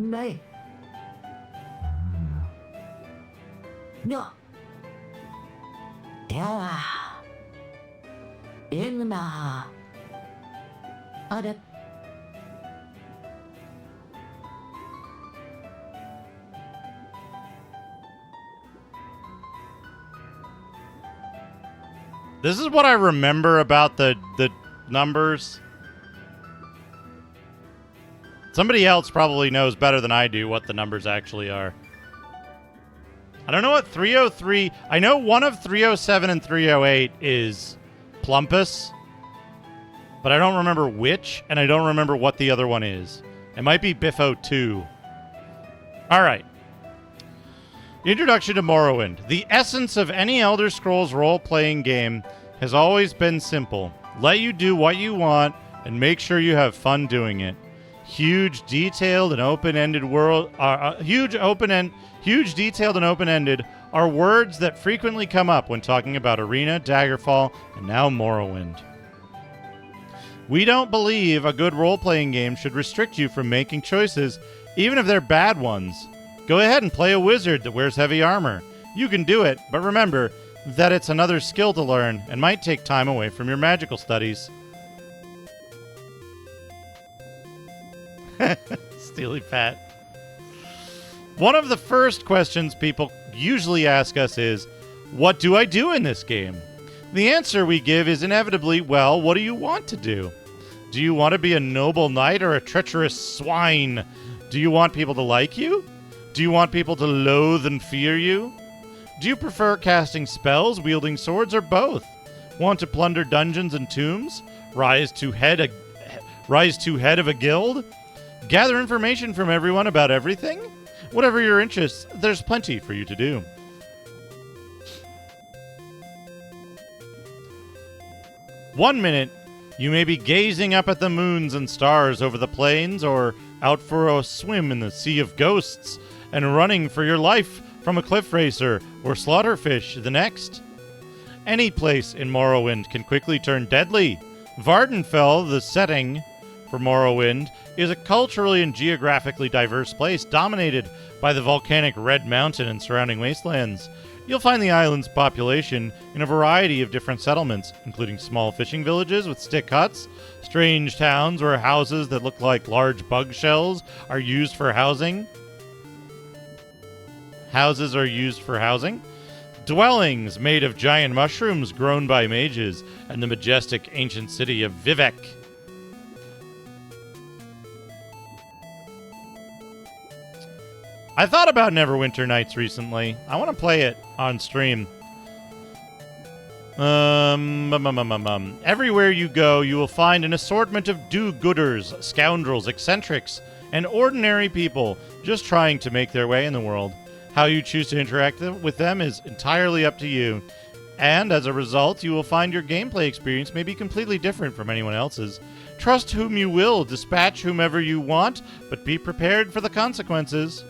[SPEAKER 2] Này. Nhỏ. Theo à. Yên mà. Ở đây.
[SPEAKER 1] This is what I remember about the numbers. Somebody else probably knows better than I do what the numbers actually are. I don't know what 303... I know one of 307 and 308 is Plumpus, but I don't remember which, and I don't remember what the other one is. It might be Biffo 2. All right. Introduction to Morrowind. The essence of any Elder Scrolls role-playing game has always been simple. Let you do what you want and make sure you have fun doing it. Huge, detailed, and open-ended world. Huge, detailed, and open-ended are words that frequently come up when talking about Arena, Daggerfall, and now Morrowind. We don't believe a good role-playing game should restrict you from making choices, even if they're bad ones. Go ahead and play a wizard that wears heavy armor. You can do it, but remember that it's another skill to learn and might take time away from your magical studies. Steely Pat. One of the first questions people usually ask us is, what do I do in this game? The answer we give is inevitably, well, what do you want to do? Do you want to be a noble knight or a treacherous swine? Do you want people to like you? Do you want people to loathe and fear you? Do you prefer casting spells, wielding swords, or both? Want to plunder dungeons and tombs? Rise to head of a guild? Gather information from everyone about everything? Whatever your interests, there's plenty for you to do. One minute, you may be gazing up at the moons and stars over the plains, or out for a swim in the sea of ghosts, and running for your life from a cliff racer or slaughterfish the next. Any place in Morrowind can quickly turn deadly. Vardenfell, the setting for Morrowind, is a culturally and geographically diverse place dominated by the volcanic Red Mountain and surrounding wastelands. You'll find the island's population in a variety of different settlements, including small fishing villages with stick huts, strange towns where houses that look like large bug shells are used for housing. Houses are used for housing. Dwellings made of giant mushrooms grown by mages, and the majestic ancient city of Vivek. I thought about Neverwinter Nights recently. I want to play it on stream. Everywhere you go, you will find an assortment of do-gooders, scoundrels, eccentrics, and ordinary people just trying to make their way in the world. How you choose to interact with them is entirely up to you. And as a result, you will find your gameplay experience may be completely different from anyone else's. Trust whom you will, dispatch whomever you want, but be prepared for the consequences.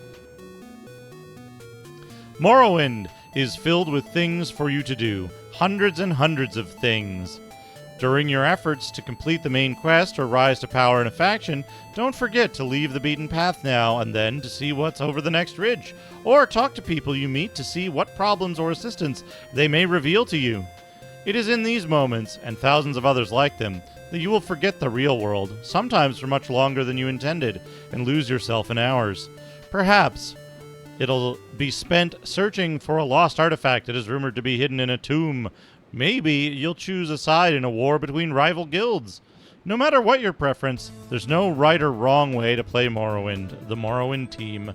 [SPEAKER 1] Morrowind is filled with things for you to do. Hundreds and hundreds of things. During your efforts to complete the main quest or rise to power in a faction, don't forget to leave the beaten path now and then to see what's over the next ridge, or talk to people you meet to see what problems or assistance they may reveal to you. It is in these moments, and thousands of others like them, that you will forget the real world, sometimes for much longer than you intended, and lose yourself in hours. Perhaps it'll be spent searching for a lost artifact that is rumored to be hidden in a tomb. Maybe you'll choose a side in a war between rival guilds. No matter what your preference, there's no right or wrong way to play Morrowind. The Morrowind team.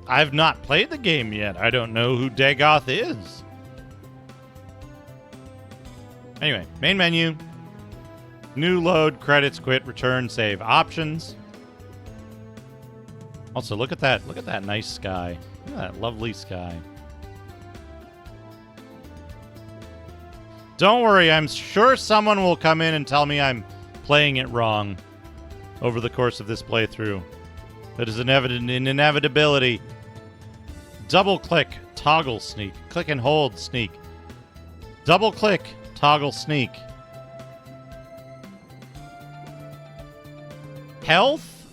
[SPEAKER 1] I've not played the game yet. I don't know who Dagoth is. Anyway, main menu. New load, credits, quit, return, save. Options. Also, look at that. Look at that nice sky. Look at that lovely sky. Don't worry, I'm sure someone will come in and tell me I'm playing it wrong over the course of this playthrough. That is an inevitability. Double click, toggle sneak. Click and hold, sneak. Double click, toggle sneak. Health,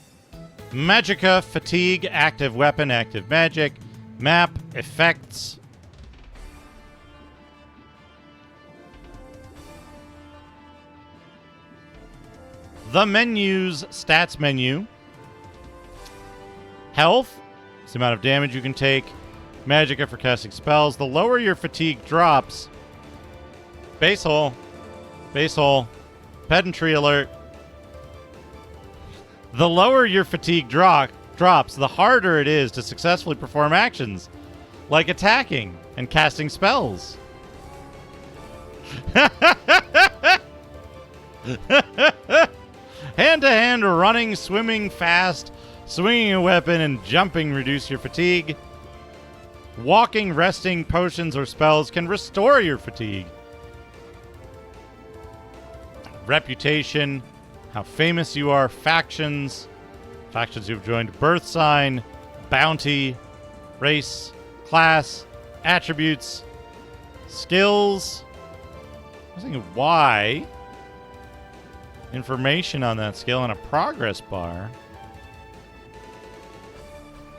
[SPEAKER 1] Magicka, fatigue, active weapon, active magic, map, effects. The menus, stats menu. Health, it's the amount of damage you can take. Magicka for casting spells. The lower your fatigue drops. Base hole. Base hole. Pedantry alert. The lower your fatigue drops, the harder it is to successfully perform actions, like attacking and casting spells. Hand-to-hand running, swimming fast, swinging a weapon, and jumping reduce your fatigue. Walking, resting, potions, or spells can restore your fatigue. Reputation, how famous you are, factions you've joined, birth sign, bounty, race, class, attributes, skills. I was thinking why. Information on that skill and a progress bar.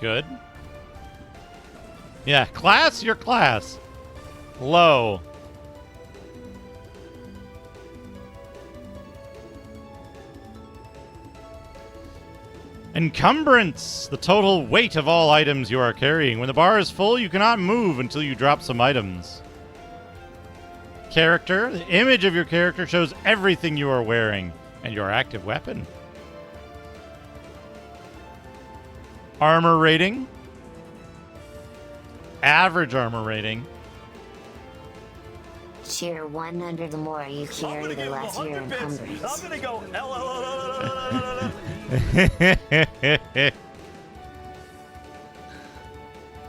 [SPEAKER 1] Good. Yeah, class, your class. Low. Encumbrance, the total weight of all items you are carrying. When the bar is full, you cannot move until you drop some items. Character, the image of your character shows everything you are wearing and your active weapon. Armor rating. Average armor rating.
[SPEAKER 2] Tier 100, the more you carry, the less your encumbrance.
[SPEAKER 6] I'm gonna go.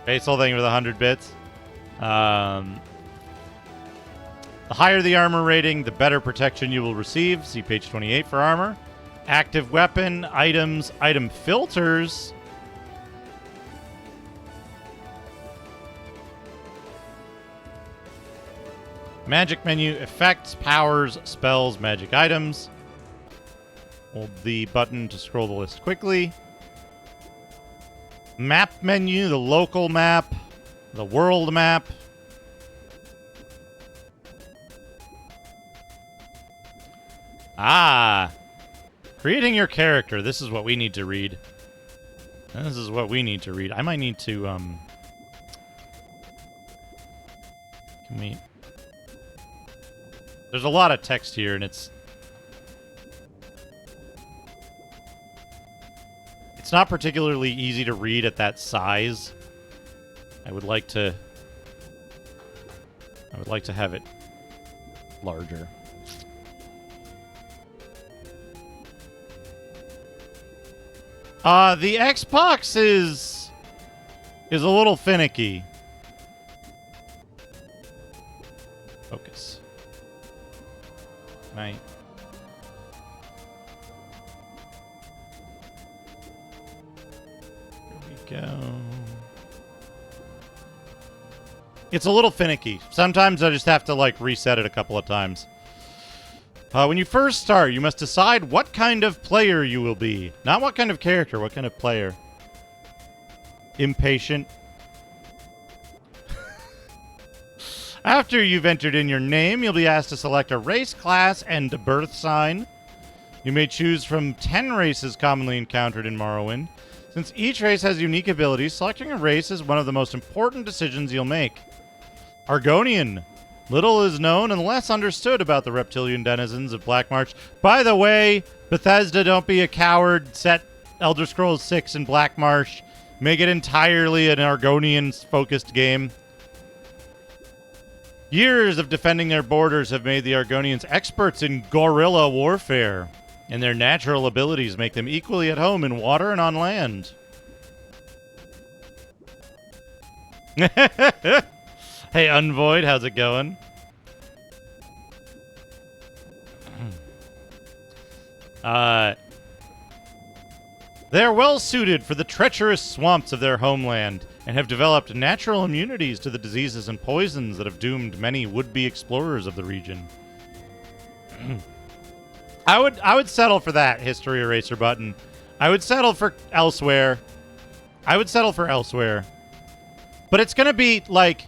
[SPEAKER 1] Base whole thing with 100 bits. The higher the armor rating, the better protection you will receive. See page 28 for armor. Active weapon, items, item filters. Magic menu, effects, powers, spells, magic items. Hold the button to scroll the list quickly. Map menu, the local map, the world map. Ah! Creating your character. This is what we need to read. This is what we need to read. I might need to, Can we... There's a lot of text here, and it's not particularly easy to read at that size. I would like to have it larger. The Xbox is a little finicky. Focus. Right. Here we go. It's a little finicky. Sometimes I just have to, like, reset it a couple of times. When you first start, you must decide what kind of player you will be. Not what kind of character, what kind of player. Impatient. After you've entered in your name, you'll be asked to select a race, class, and a birth sign. You may choose from 10 races commonly encountered in Morrowind. Since each race has unique abilities, selecting a race is one of the most important decisions you'll make. Argonian. Little is known and less understood about the reptilian denizens of Black Marsh. By the way, Bethesda, don't be a coward. Set Elder Scrolls 6 in Black Marsh. Make it entirely an Argonian-focused game. Years of defending their borders have made the Argonians experts in guerrilla warfare, and their natural abilities make them equally at home in water and on land. Hey, Unvoid, how's it going? They're well suited for the treacherous swamps of their homeland and have developed natural immunities to the diseases and poisons that have doomed many would-be explorers of the region. I would settle for that history eraser button. I would settle for elsewhere. But it's going to be like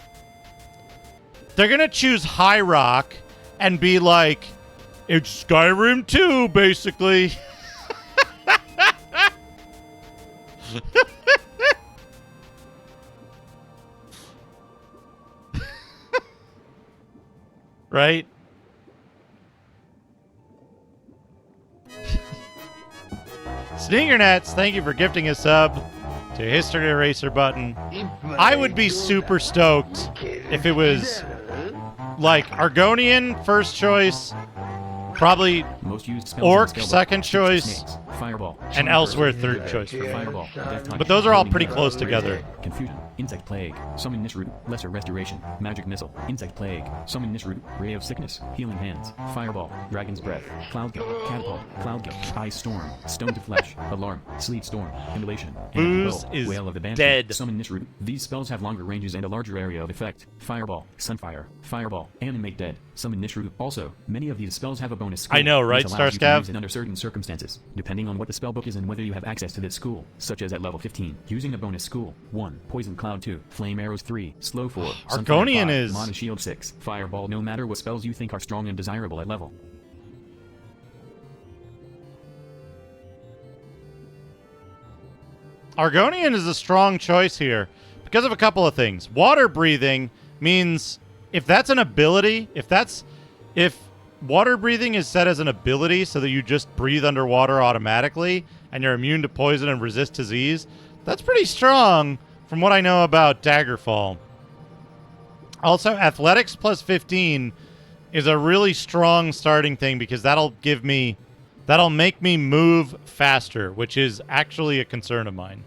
[SPEAKER 1] they're going to choose High Rock and be like, it's Skyrim 2, basically. Right? Sneakernets, thank you for gifting a sub to History Eraser button. I would be super stoked if it was like Argonian first choice, probably
[SPEAKER 5] Most used spells
[SPEAKER 1] Orc
[SPEAKER 5] in the spellbook.
[SPEAKER 1] second choice,
[SPEAKER 5] Snakes, Fireball,
[SPEAKER 1] and
[SPEAKER 5] Charm
[SPEAKER 1] Elsewhere
[SPEAKER 5] Person,
[SPEAKER 1] third choice for me.
[SPEAKER 5] Fireball, Death Touch,
[SPEAKER 1] But those are all
[SPEAKER 5] Holy
[SPEAKER 1] pretty
[SPEAKER 5] Mirror,
[SPEAKER 1] close together.
[SPEAKER 5] Confusion, Insect Plague, Summon Nisroot, Lesser Restoration, Magic Missile, Insect Plague, Summon Nisroot, Ray of Sickness, Healing Hands, Fireball, Dragon's Breath, Cloud Gale, Catapult, Cloud Gale, Ice Storm, Stone to Flesh, Alarm, Sleep Storm, Immolation,
[SPEAKER 1] Booze
[SPEAKER 5] Bow,
[SPEAKER 1] is
[SPEAKER 5] Wail of the Banshee,
[SPEAKER 1] dead.
[SPEAKER 5] Summon Nisroot. These spells have longer ranges and a larger area of effect. Fireball, Sunfire, Fireball, Animate Dead, Summon Nisroot. Also, many of these spells have a bonus skill.
[SPEAKER 1] I know, right,
[SPEAKER 5] which allows you to
[SPEAKER 1] Starscav?
[SPEAKER 5] use it under certain circumstances, depending on what the spellbook is and whether you have access to this school, such as at level 15, using a bonus school. 1. Poison Cloud 2, Flame Arrows 3, Slow 4, Sunfire
[SPEAKER 1] Argonian
[SPEAKER 5] 5,
[SPEAKER 1] is-
[SPEAKER 5] Mana Shield 6, Fireball. No matter what spells you think are strong and desirable at level.
[SPEAKER 1] Argonian is a strong choice here because of a couple of things. Water breathing means if that's an ability, if water breathing is set as an ability so that you just breathe underwater automatically and you're immune to poison and resist disease, that's pretty strong from what I know about Daggerfall. Also, athletics plus 15 is a really strong starting thing because that'll make me move faster, which is actually a concern of mine.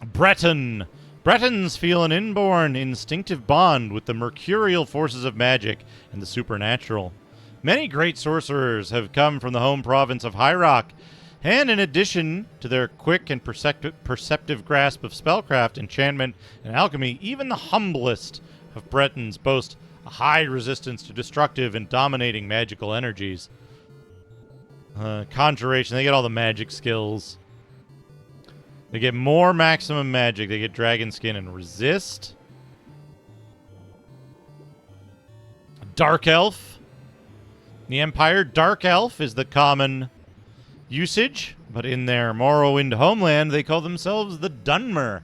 [SPEAKER 1] Breton. Bretons feel an inborn, instinctive bond with the mercurial forces of magic and the supernatural. Many great sorcerers have come from the home province of High Rock, and in addition to their quick and perceptive grasp of spellcraft, enchantment, and alchemy, even the humblest of Bretons boast a high resistance to destructive and dominating magical energies. Conjuration, they get all the magic skills. They get more maximum magic. They get Dragon Skin and Resist. Dark Elf. The Empire, Dark Elf is the common usage, but in their Morrowind homeland, they call themselves the Dunmer.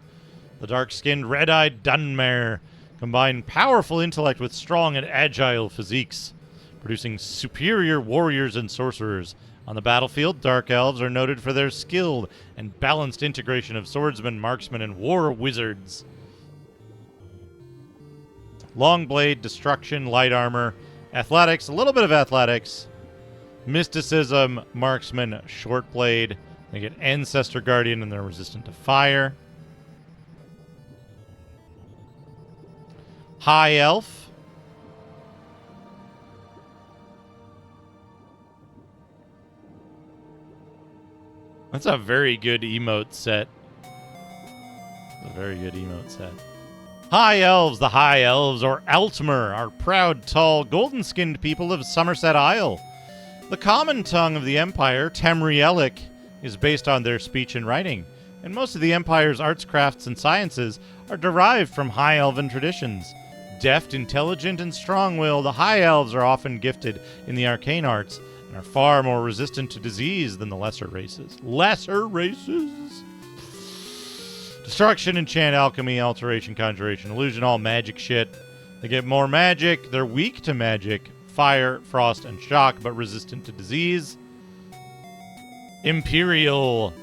[SPEAKER 1] The dark-skinned, red-eyed Dunmer combine powerful intellect with strong and agile physiques, producing superior warriors and sorcerers. On the battlefield, Dark Elves are noted for their skilled and balanced integration of swordsmen, marksmen, and war wizards. Long blade, destruction, light armor, athletics, a little bit of athletics, mysticism, marksman, short blade. They get Ancestor Guardian and they're resistant to fire. High Elf. That's a very good emote set. A very good emote set. High Elves. The High Elves, or Altmer, are proud, tall, golden-skinned people of Somerset Isle. The common tongue of the Empire, Tamrielic, is based on their speech and writing, and most of the Empire's arts, crafts, and sciences are derived from High Elven traditions. Deft, intelligent, and strong-willed, the High Elves are often gifted in the arcane arts and are far more resistant to disease than the lesser races. Lesser races? Destruction, enchant, alchemy, alteration, conjuration, illusion, all magic shit. They get more magic. They're weak to magic, fire, frost, and shock, but resistant to disease. Imperial.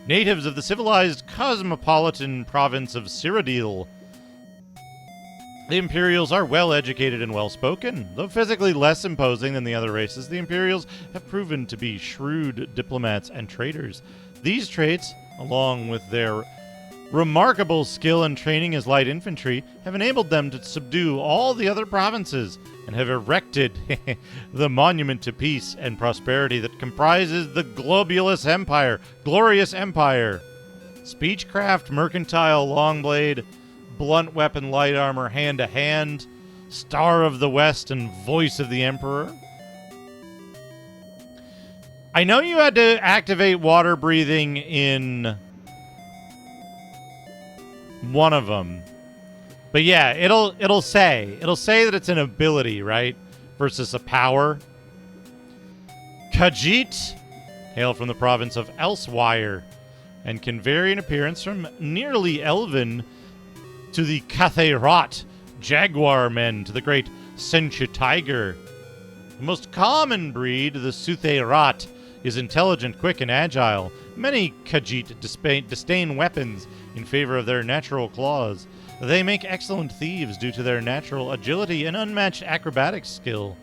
[SPEAKER 1] Natives of the civilized cosmopolitan province of Cyrodiil. The Imperials are well-educated and well-spoken. Though physically less imposing than the other races, the Imperials have proven to be shrewd diplomats and traders. These traits, along with their remarkable skill and training as light infantry, have enabled them to subdue all the other provinces and have erected the monument to peace and prosperity that comprises the glorious empire. Speechcraft, mercantile, longblade, blunt weapon, light armor, hand-to-hand, Star of the West, and Voice of the Emperor. I know you had to activate water breathing in one of them. But yeah, it'll say that it's an ability, right? Versus a power. Khajiit hail from the province of Elsewire and can vary in appearance from nearly elven to the Katheirat, jaguar men, to the great Sencha tiger. The most common breed, the Sutheirat, is intelligent, quick, and agile. Many Khajiit disdain weapons in favor of their natural claws. They make excellent thieves due to their natural agility and unmatched acrobatics skill.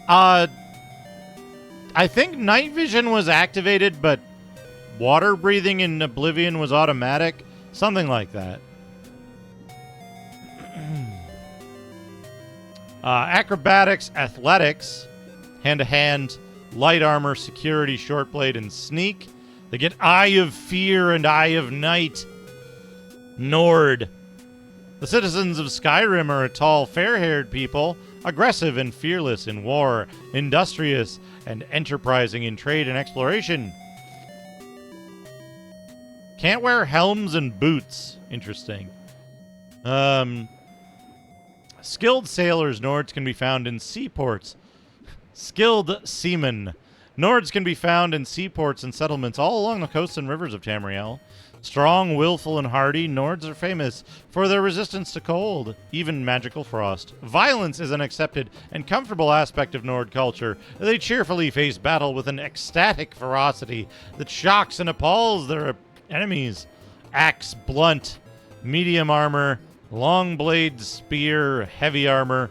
[SPEAKER 1] I think night vision was activated, but water breathing in Oblivion was automatic. Something like that. Acrobatics, athletics, hand-to-hand, light armor, security, short blade, and sneak. They get Eye of Fear and Eye of Night. Nord. The citizens of Skyrim are a tall, fair-haired people, aggressive and fearless in war, industrious and enterprising in trade and exploration. Can't wear helms and boots. Interesting. Skilled sailors, Nords can be found in seaports. Skilled seamen. Nords can be found in seaports and settlements all along the coasts and rivers of Tamriel. Strong, willful, and hardy, Nords are famous for their resistance to cold, even magical frost. Violence is an accepted and comfortable aspect of Nord culture. They cheerfully face battle with an ecstatic ferocity that shocks and appalls their enemies. Axe, blunt, medium armor, long blade, spear, heavy armor.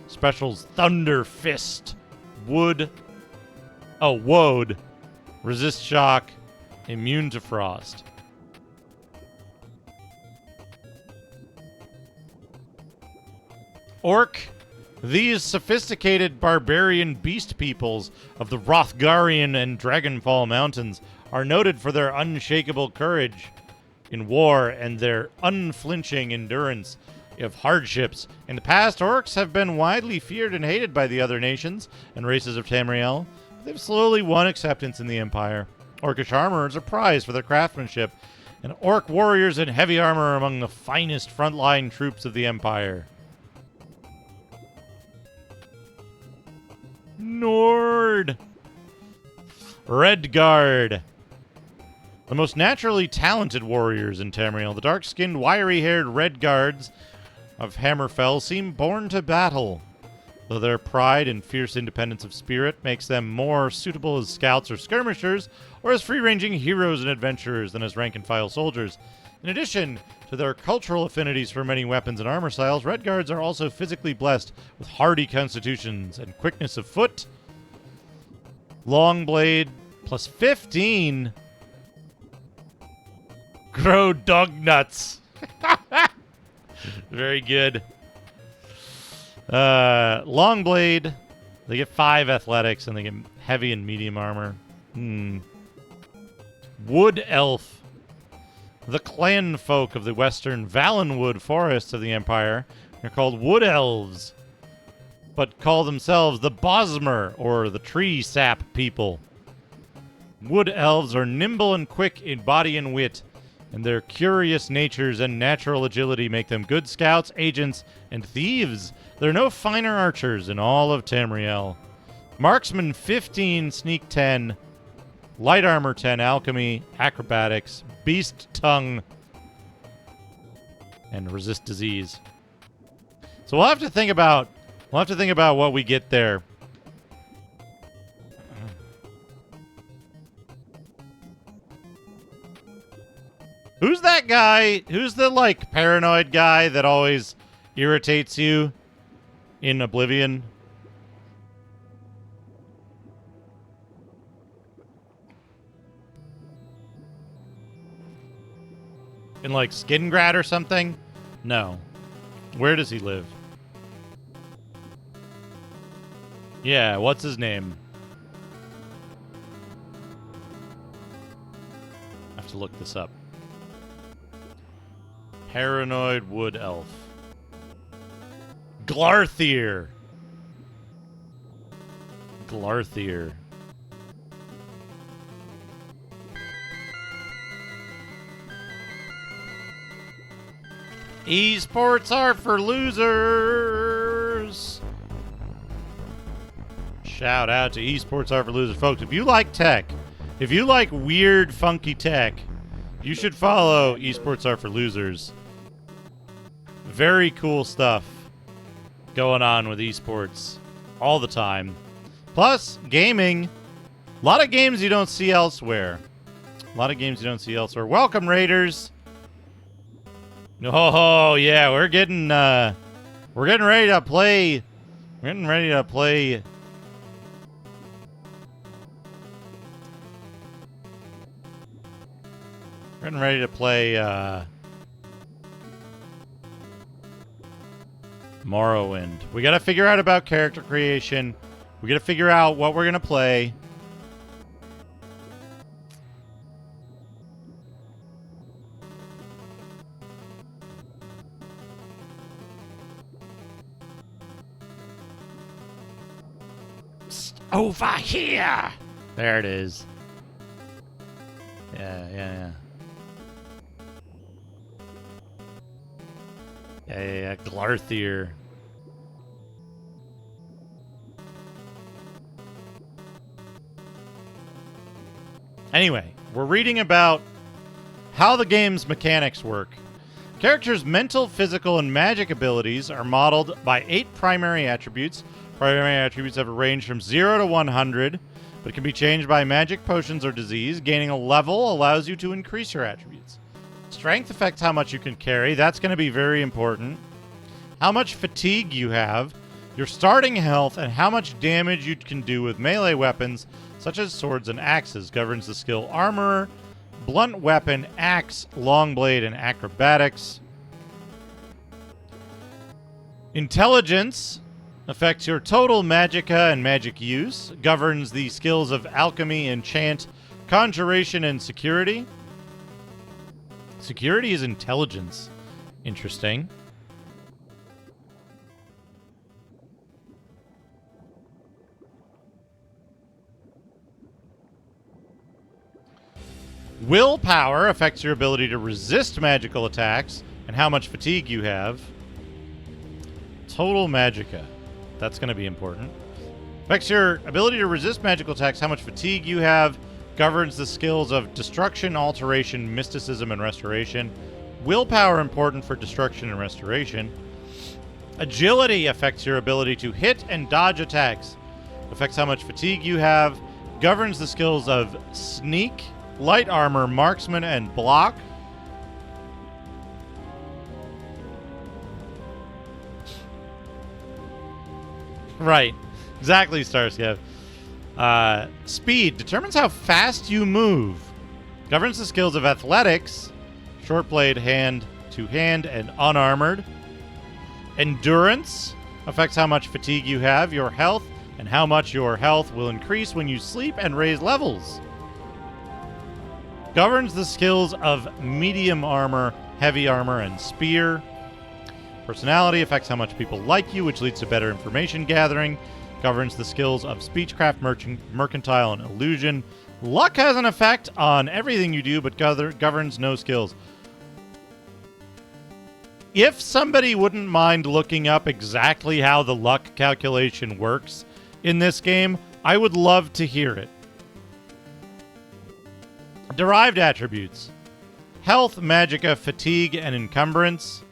[SPEAKER 1] Specials, Thunder Fist, Wood, resist shock, immune to frost. Orc. These sophisticated barbarian beast peoples of the Rothgarian and Dragonfall Mountains are noted for their unshakable courage in war and their unflinching endurance of hardships. In the past, orcs have been widely feared and hated by the other nations and races of Tamriel. They've slowly won acceptance in the Empire. Orcish armorers are prized for their craftsmanship, and orc warriors in heavy armor are among the finest frontline troops of the Empire. Nord. Redguard. The most naturally talented warriors in Tamriel, the dark-skinned, wiry-haired Redguards of Hammerfell seem born to battle, though their pride and fierce independence of spirit makes them more suitable as scouts or skirmishers, or as free-ranging heroes and adventurers than as rank-and-file soldiers. In addition to their cultural affinities for many weapons and armor styles, Redguards are also physically blessed with hardy constitutions and quickness of foot. Long blade plus 15. Grow dog nuts. Very good. Long blade. They get 5 athletics and they get heavy and medium armor. Wood elf. the clan folk of the western Valenwood forests of the Empire. They're called Wood Elves, but call themselves the Bosmer, or the Tree Sap people. Wood Elves are nimble and quick in body and wit, and their curious natures and natural agility make them good scouts, agents, and thieves. There are no finer archers in all of Tamriel. Marksman 15, Sneak 10, Light Armor 10, Alchemy, Acrobatics, Beast Tongue, and Resist Disease. So we'll have to think about what we get there. Who's that guy? Who's the, like, paranoid guy that always irritates you in Oblivion? In, like, Skingrad or something? No. Where does he live? Yeah, what's his name? I have to look this up. Paranoid Wood Elf. Glarthier. Glarthier. Esports are for losers. Shout out to Esports are for losers. Folks, if you like tech, if you like weird, funky tech, you should follow Esports are for losers. Very cool stuff going on with esports all the time. Plus, gaming. A lot of games you don't see elsewhere. Welcome, Raiders. Oh, yeah, we're getting ready to play. We're getting ready to play. We're getting ready to play Morrowind. We got to figure out about character creation. We got to figure out what we're going to play. Over here! There it is. Yeah. Yeah, Glarthier. Anyway, we're reading about how the game's mechanics work. Characters' mental, physical, and magic abilities are modeled by 8 primary attributes. Primary attributes have a range from 0 to 100, but can be changed by magic, potions, or disease. Gaining a level allows you to increase your attributes. Strength affects how much you can carry. That's going to be very important. How much fatigue you have, your starting health, and how much damage you can do with melee weapons, such as swords and axes, governs the skill Armorer, Blunt Weapon, Axe, Long Blade, and Acrobatics. Intelligence affects your total magicka and magic use, governs the skills of Alchemy, Enchant, Conjuration, and Security. Security is intelligence. Interesting. Willpower affects your ability to resist magical attacks and how much fatigue you have. Total magicka. That's going to be important. Affects your ability to resist magical attacks, how much fatigue you have. Governs the skills of Destruction, Alteration, Mysticism, and Restoration. Willpower important for Destruction and Restoration. Agility affects your ability to hit and dodge attacks. Affects how much fatigue you have. Governs the skills of Sneak, Light Armor, Marksman, and Block. Right. Exactly, Starskev. Speed determines how fast you move. Governs the skills of Athletics, Short Blade, Hand to Hand, and Unarmored. Endurance affects how much fatigue you have, your health, and how much your health will increase when you sleep and raise levels. Governs the skills of medium armor, heavy armor, and spear. Personality affects how much people like you, which leads to better information gathering. Governs the skills of speechcraft, mercantile, and illusion. Luck has an effect on everything you do, but governs no skills. If somebody wouldn't mind looking up exactly how the luck calculation works in this game, I would love to hear it. Derived attributes. Health, magicka, fatigue, and encumbrance.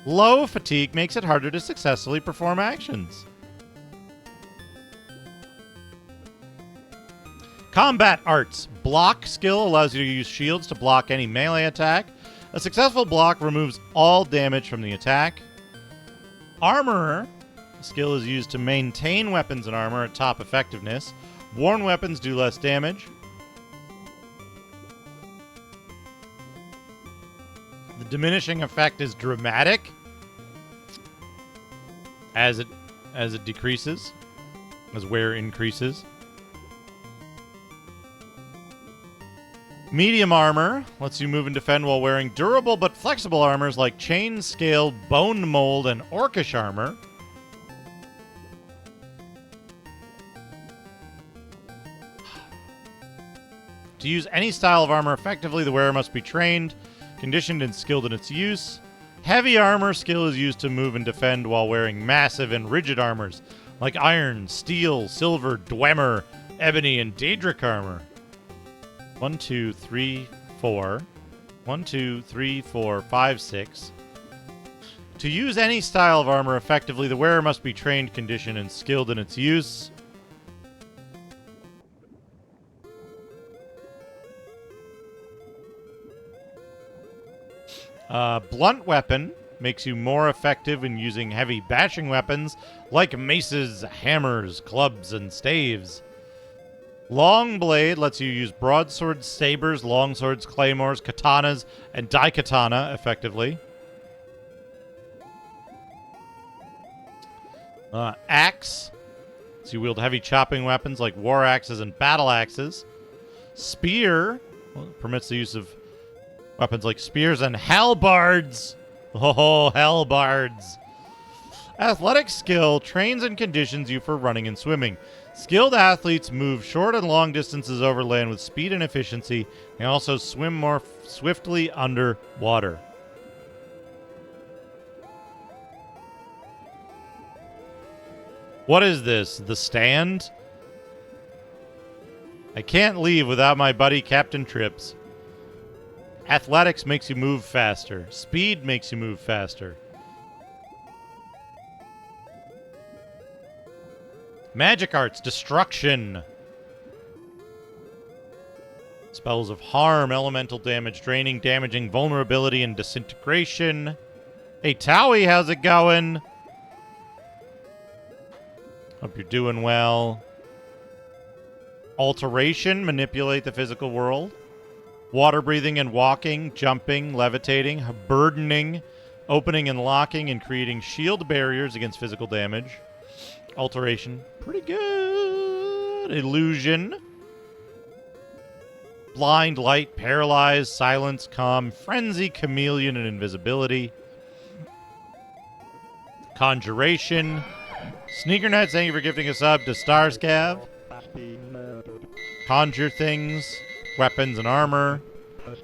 [SPEAKER 1] Low fatigue makes it harder to successfully perform actions. Combat arts. Block skill allows you to use shields to block any melee attack. A successful block removes all damage from the attack. Armorer. Skill is used to maintain weapons and armor at top effectiveness. Worn weapons do less damage. The diminishing effect is dramatic as it decreases, as wear increases. Medium armor lets you move and defend while wearing durable but flexible armors like chain, scale, bone mold, and orcish armor. To use any style of armor effectively, the wearer must be trained, conditioned, and skilled in its use. Heavy armor skill is used to move and defend while wearing massive and rigid armors like iron, steel, silver, dwemer, ebony, and daedric armor. 1, 2, 3, 4. 1, 2, 3, 4, 5, 6. To use any style of armor effectively, the wearer must be trained, conditioned, and skilled in its use. Blunt weapon makes you more effective in using heavy bashing weapons like maces, hammers, clubs, and staves. Long blade lets you use broadswords, sabers, longswords, claymores, katanas, and daikatana effectively. Axe. So you wield heavy chopping weapons like war axes and battle axes. Spear permits the use of weapons like spears and halbards. Oh, halbards. Athletic skill trains and conditions you for running and swimming. Skilled athletes move short and long distances over land with speed and efficiency. They also swim more swiftly underwater. What is this? The Stand? I can't leave without my buddy Captain Trips. Athletics makes you move faster. Speed makes you move faster. Magic arts, destruction. Spells of harm, elemental damage, draining, damaging, vulnerability, and disintegration. Hey, Towie, how's it going? Hope you're doing well. Alteration, manipulate the physical world. Water breathing and walking, jumping, levitating, burdening, opening and locking, and creating shield barriers against physical damage. Alteration, pretty good. Illusion. Blind, light, paralyze, silence, calm, frenzy, chameleon, and invisibility. Conjuration. Sneakernet, thank you for gifting a sub to Starscav. Conjure things. Weapons and armor.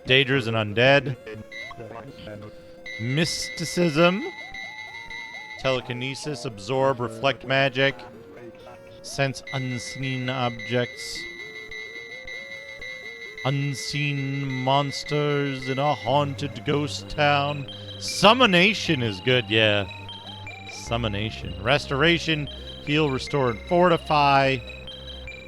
[SPEAKER 1] Daedras and undead. Mysticism. Telekinesis, absorb, reflect magic. Sense unseen objects. Unseen monsters in a haunted ghost town. Summonation is good, yeah. Summonation. Restoration, heal, restore, and fortify.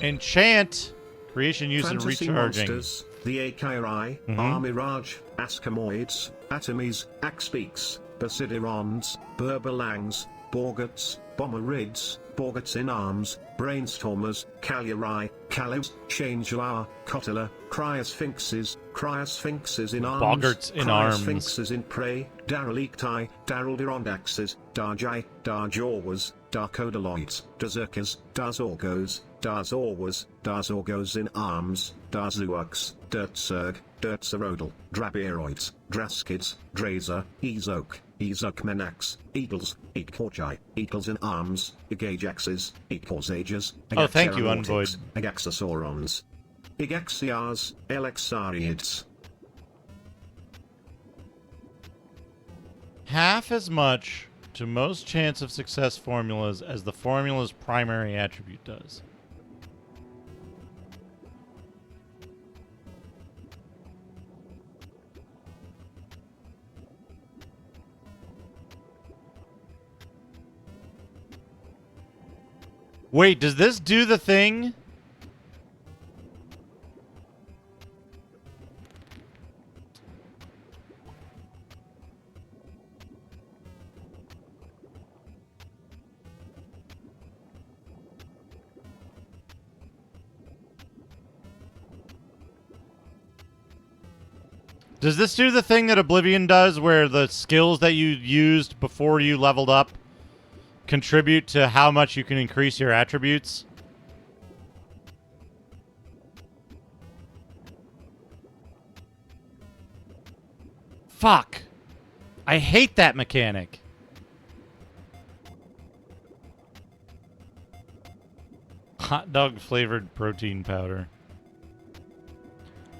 [SPEAKER 1] Enchant. Creation, use, and
[SPEAKER 3] Fantasy
[SPEAKER 1] recharging.
[SPEAKER 3] Monsters, the Akairi, Mirage, Askamoids, Atomies, Axpeaks, Basidirons, Burbalangs, Borgats, Bommerids, Borgats in Arms, Brainstormers, Kalyari, Kalos, Changela, Cotilla, Cryosphinxes in arms,
[SPEAKER 1] Boggarts in arms.
[SPEAKER 3] Cryosphinxes in prey, Darylicti, Daryldirondaxes, Darjai, Darjawas, Darcodaloids, Dazurkas, Dazorgos, Dazorwas, Dazorgos in arms, Dazuux, Dirtsurg, Dirtserodal, Drabiroids, Draskids, Drazer, Ezok, Ezokmenax, Eagles, Eagporgi, Eagles in arms, Egajaxes, Eagporsages,
[SPEAKER 1] Oh, thank you, Unvoid.
[SPEAKER 3] Agaxasaurons, Igaxiars, Elexariids.
[SPEAKER 1] Half as much to most chance of success formulas as the formula's primary attribute does. Wait, does this do the thing? Does this do the thing that Oblivion does where the skills that you used before you leveled up contribute to how much you can increase your attributes? Fuck. I hate that mechanic. Hot dog flavored protein powder.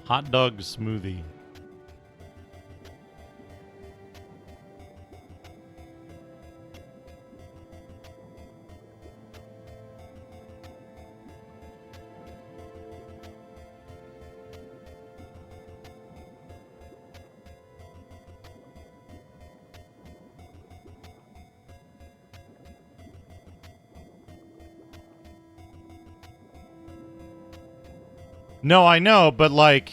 [SPEAKER 1] Hot dog smoothie. No, I know, but like...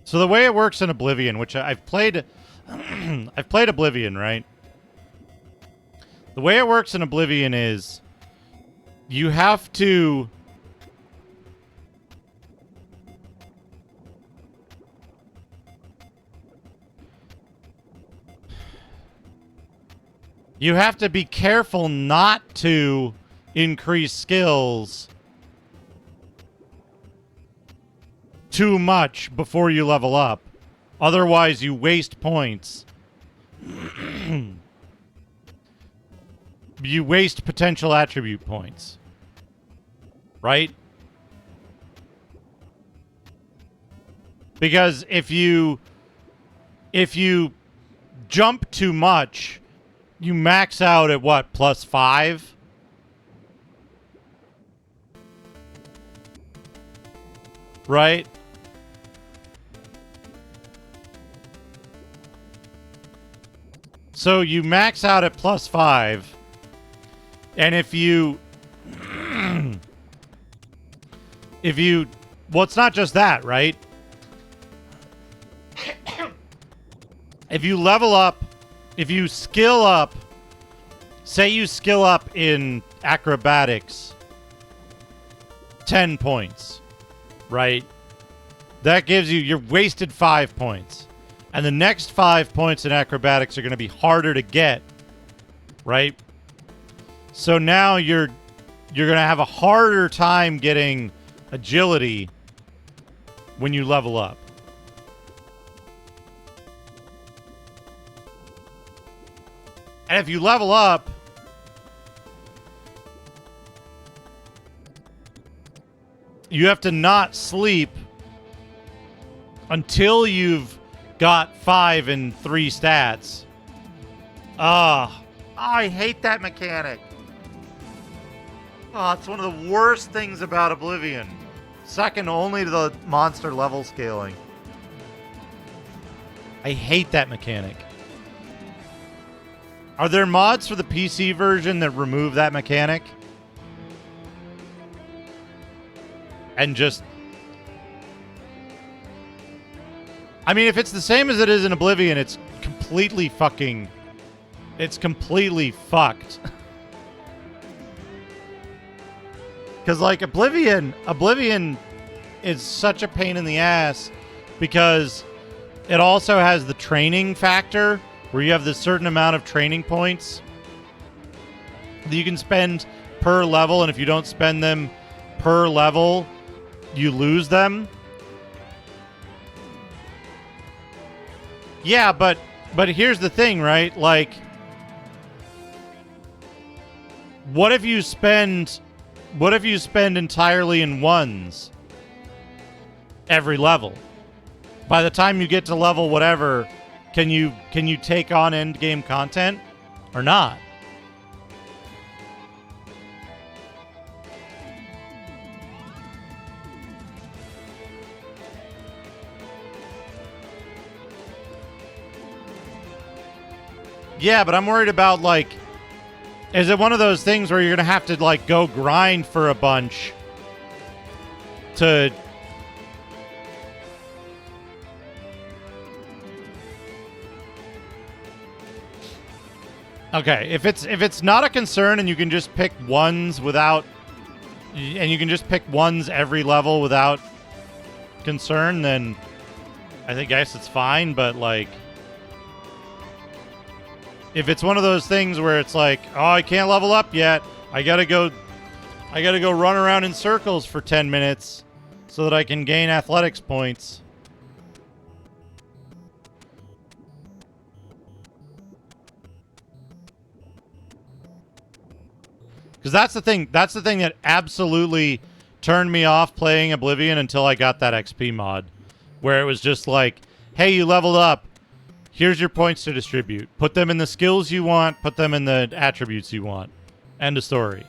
[SPEAKER 1] So the way it works in Oblivion, which I've played... I've played Oblivion, right? The way it works in Oblivion is... You have to... You have to be careful not to increase skills too much before you level up. Otherwise, you waste points. You waste potential attribute points. Right? Because if you jump too much, you max out at what, +5? Right? So you max out at +5, and if you well, it's not just that, right? If you level up, if you skill up, say you skill up in acrobatics 10 points, right? That gives you, you're wasted 5 points. And the next 5 points in acrobatics are going to be harder to get, right? So now you're going to have a harder time getting agility when you level up. And if you level up, you have to not sleep until you've got 5 and 3 stats. I hate that mechanic. Oh, it's one of the worst things about Oblivion. Second only to the monster level scaling. I hate that mechanic. Are there mods for the PC version that remove that mechanic? And just... I mean, if it's the same as it is in Oblivion, it's completely fucking... It's completely fucked. Because, like, Oblivion is such a pain in the ass because it also has the training factor where you have this certain amount of training points that you can spend per level, and if you don't spend them per level, you lose them. Yeah, but here's the thing, right? Like, what if you spend entirely in ones every level? By the time you get to level whatever, can you take on end game content or not? Yeah, but I'm worried about, like, is it one of those things where you're going to have to, like, go grind for a bunch to... Okay, if it's not a concern and you can just pick ones without... And you can just pick ones every level without concern, then I guess it's fine, but, like... If it's one of those things where it's like, oh, I can't level up yet. I gotta go run around in circles for 10 minutes so that I can gain athletics points. Because that's the thing that absolutely turned me off playing Oblivion until I got that XP mod. Where it was just like, hey, you leveled up. Here's your points to distribute. Put them in the skills you want. Put them in the attributes you want. End of story.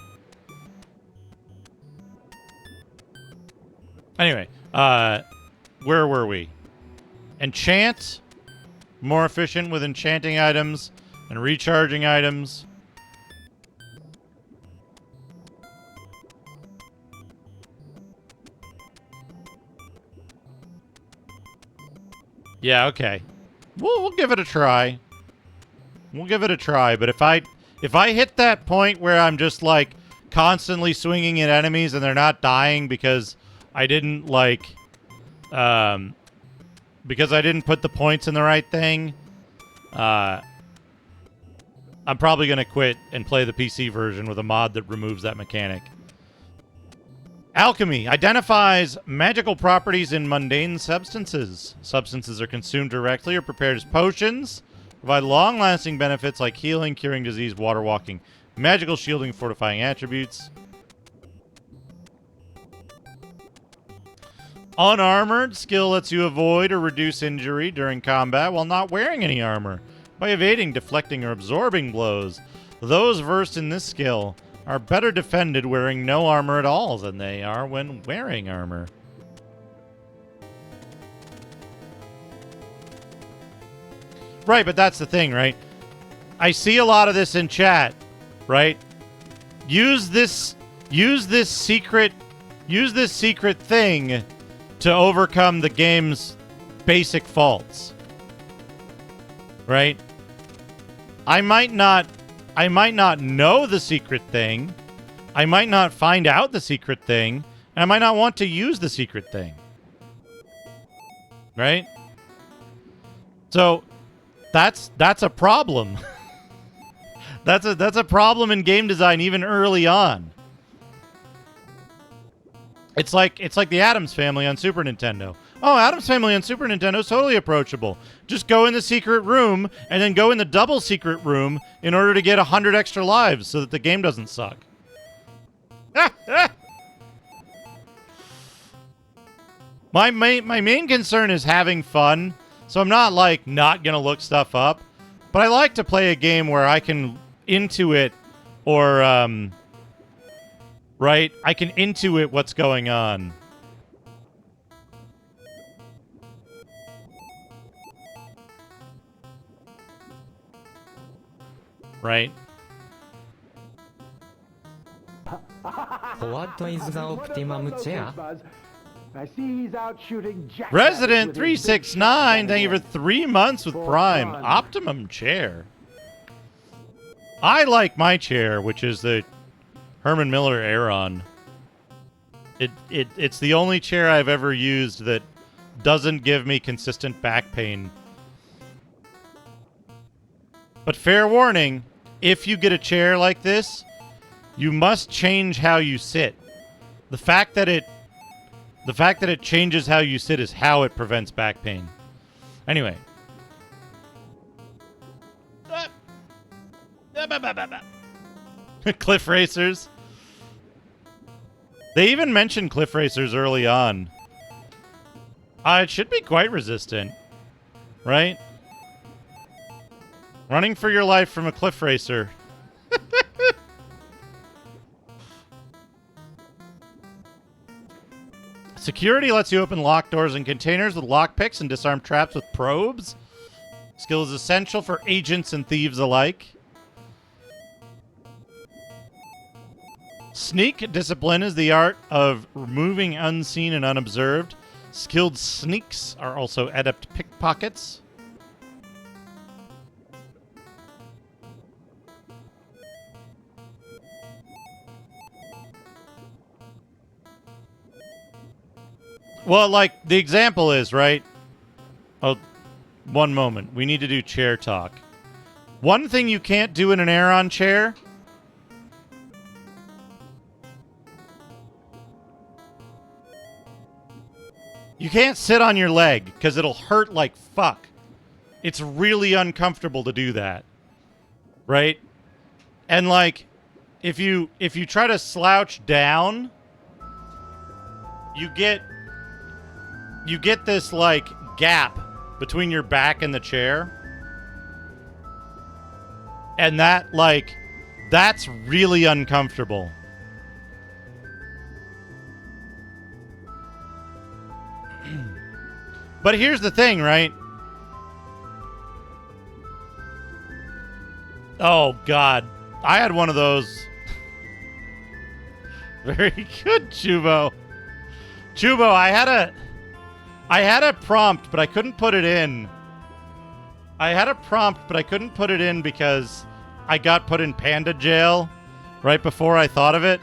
[SPEAKER 1] Anyway, where were we? Enchant. More efficient with enchanting items and recharging items. Yeah, okay. We'll give it a try. We'll give it a try, but if I hit that point where I'm just, like, constantly swinging at enemies and they're not dying because I didn't, like, because I didn't put the points in the right thing, I'm probably going to quit and play the PC version with a mod that removes that mechanic. Alchemy identifies magical properties in mundane substances. Substances are consumed directly or prepared as potions, provide long-lasting benefits like healing, curing disease, water walking, magical shielding, fortifying attributes. Unarmored skill lets you avoid or reduce injury during combat while not wearing any armor by evading, deflecting, or absorbing blows. Those versed in this skill are better defended wearing no armor at all than they are when wearing armor. Right, but that's the thing, right? I see a lot of this in chat, right? Use this secret thing to overcome the game's basic faults. Right? I might not know the secret thing. I might not find out the secret thing. And I might not want to use the secret thing. Right? So, that's a problem. That's a problem in game design even early on. It's like the Addams Family on Super Nintendo. Oh, Addams Family on Super Nintendo is totally approachable. Just go in the secret room and then go in the double secret room in order to get 100 extra lives so that the game doesn't suck. My main concern is having fun, so I'm not, like, not gonna look stuff up. But I like to play a game where I can intuit or, right? I can intuit what's going on. Right?
[SPEAKER 19] What is the optimum chair?
[SPEAKER 6] I see he's out shooting jack
[SPEAKER 1] Resident 369, thank you for 3 months with Prime. Optimum chair. I like my chair, which is the Herman Miller Aeron. It's the only chair I've ever used that doesn't give me consistent back pain. But fair warning, if you get a chair like this, you must change how you sit. The fact that it changes how you sit is how it prevents back pain. Anyway. Cliff racers. They even mentioned cliff racers early on. It should be quite resistant, right? Running for your life from a cliff racer. Security lets you open locked doors and containers with lockpicks and disarm traps with probes. Skill is essential for agents and thieves alike. Sneak discipline is the art of moving unseen and unobserved. Skilled sneaks are also adept pickpockets. Well, like, the example is, right? Oh, one moment. We need to do chair talk. One thing you can't do in an Aeron chair... You can't sit on your leg, because it'll hurt like fuck. It's really uncomfortable to do that. Right? And, like, if you try to slouch down, you get this, like, gap between your back and the chair. And that, like, that's really uncomfortable. But here's the thing, right? Oh, God. I had one of those. Very good, Chubo. Chubo, I had a prompt, but I couldn't put it in. I had a prompt, but I couldn't put it in because I got put in panda jail right before I thought of it.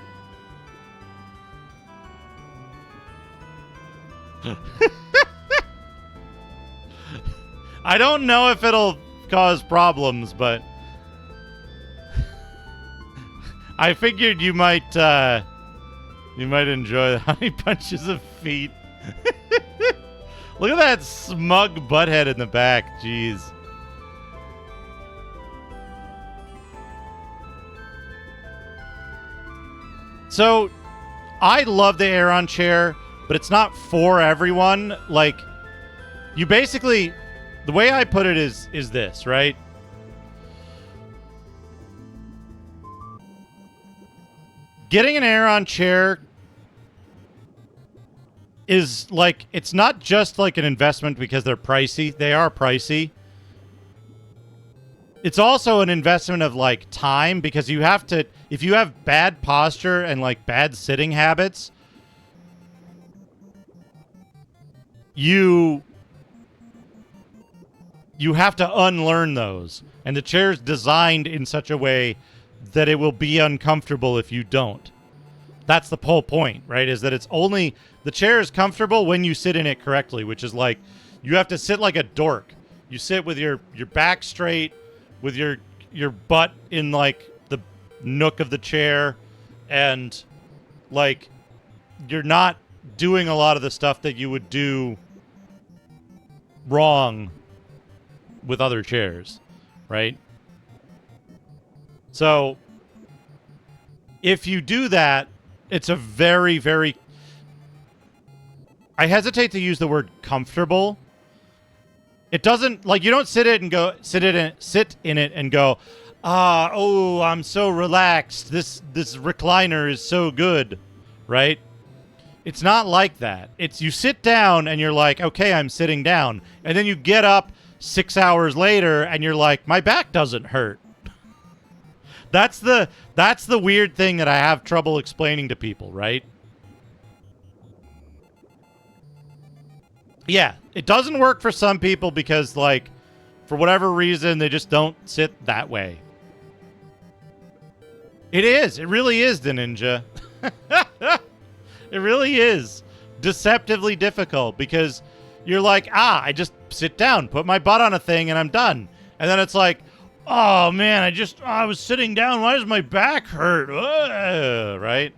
[SPEAKER 1] I don't know if it'll cause problems, but I figured you might enjoy the honey punches of feet. Look at that smug butthead in the back. Jeez. So, I love the Aeron chair, but it's not for everyone. Like, you basically... The way I put it is this, right? Getting an Aeron chair is like, it's not just like an investment because they're pricey. They are pricey. It's also an investment of like time because you have to, if you have bad posture and like bad sitting habits, you have to unlearn those. And the chair's designed in such a way that it will be uncomfortable if you don't. That's the whole point, right? Is that it's only... The chair is comfortable when you sit in it correctly, which is like, you have to sit like a dork. You sit with your back straight, with your butt in like the nook of the chair, and like, you're not doing a lot of the stuff that you would do wrong with other chairs, right? So, if you do that, it's a very, very... I hesitate to use the word comfortable. It doesn't... Like, you don't sit in it and go, oh, I'm so relaxed. This recliner is so good, right? It's not like that. It's you sit down and you're like, okay, I'm sitting down. And then you get up 6 hours later and you're like, my back doesn't hurt. That's the weird thing that I have trouble explaining to people, right? Yeah, it doesn't work for some people because, like, for whatever reason, they just don't sit that way. It is. It really is, the Ninja. It really is deceptively difficult because you're like, I just sit down, put my butt on a thing, and I'm done. And then it's like, oh man, I was sitting down. Why does my back hurt? Ugh, right?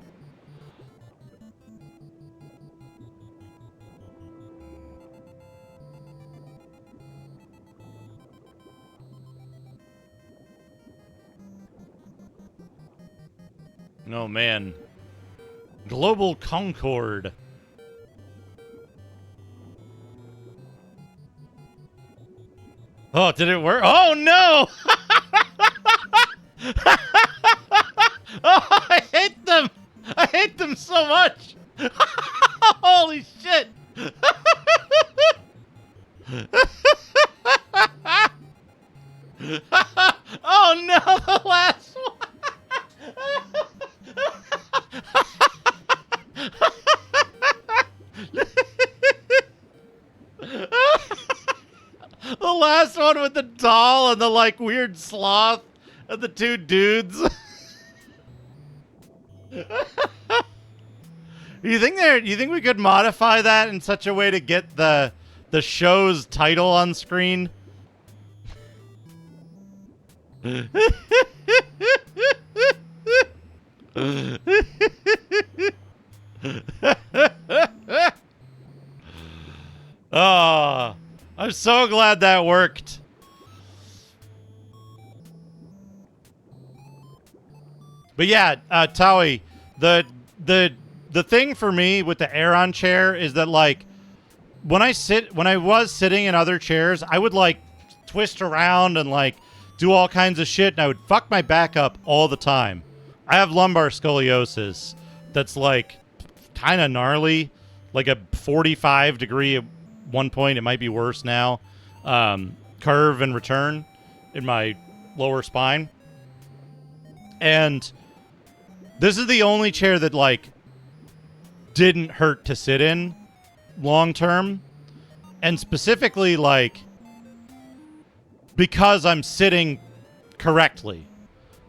[SPEAKER 1] Oh man. Global Concord. Oh, did it work? Oh no! Oh, I hate them! I hate them so much! Holy shit! Oh no, the last one! The last one with the doll and the like weird sloth and the two dudes. You think we could modify that in such a way to get the show's title on screen? Oh, I'm so glad that worked. But yeah, Taui, the thing for me with the Aeron chair is that like when I was sitting in other chairs, I would like twist around and like do all kinds of shit, and I would fuck my back up all the time. I have lumbar scoliosis that's like kind of gnarly, like a 45 degree at one point. It might be worse now. Curve and return in my lower spine. And this is the only chair that like didn't hurt to sit in long term. And specifically like because I'm sitting correctly.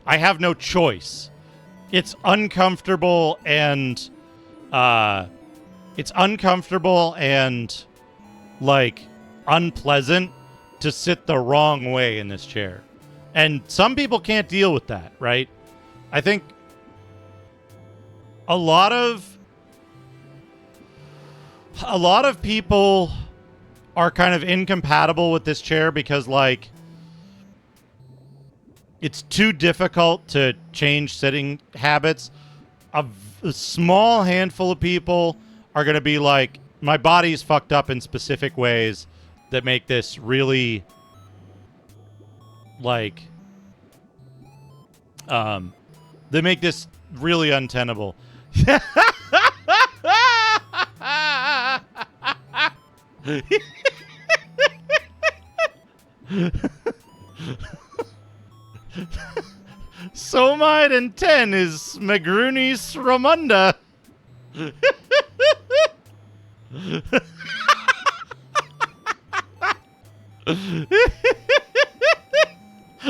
[SPEAKER 1] I have no choice. It's uncomfortable and like unpleasant to sit the wrong way in this chair. And some people can't deal with that, right? I think a lot of people are kind of incompatible with this chair because like it's too difficult to change sitting habits. A small handful of people are going to be like, my body's fucked up in specific ways that make this really like they make this really untenable. Somide and 10 is Magrunis Ramunda.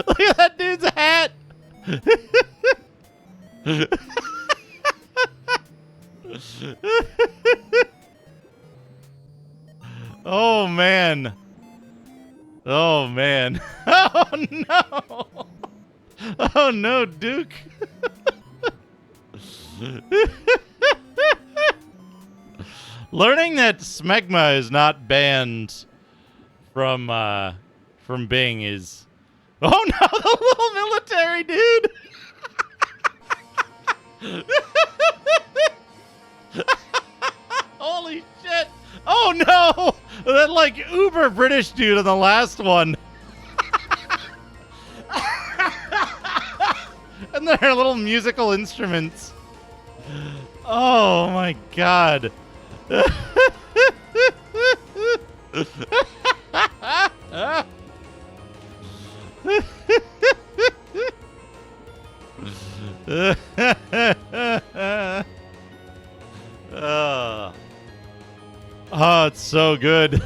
[SPEAKER 1] Look at that dude's hat. Oh man. Oh man. Oh no. Oh no, Duke. Learning that smegma is not banned from Bing is... Oh no, the little military dude. Holy shit. Oh no. That like uber British dude in the last one. And their little musical instruments. Oh my god. Oh, it's so good.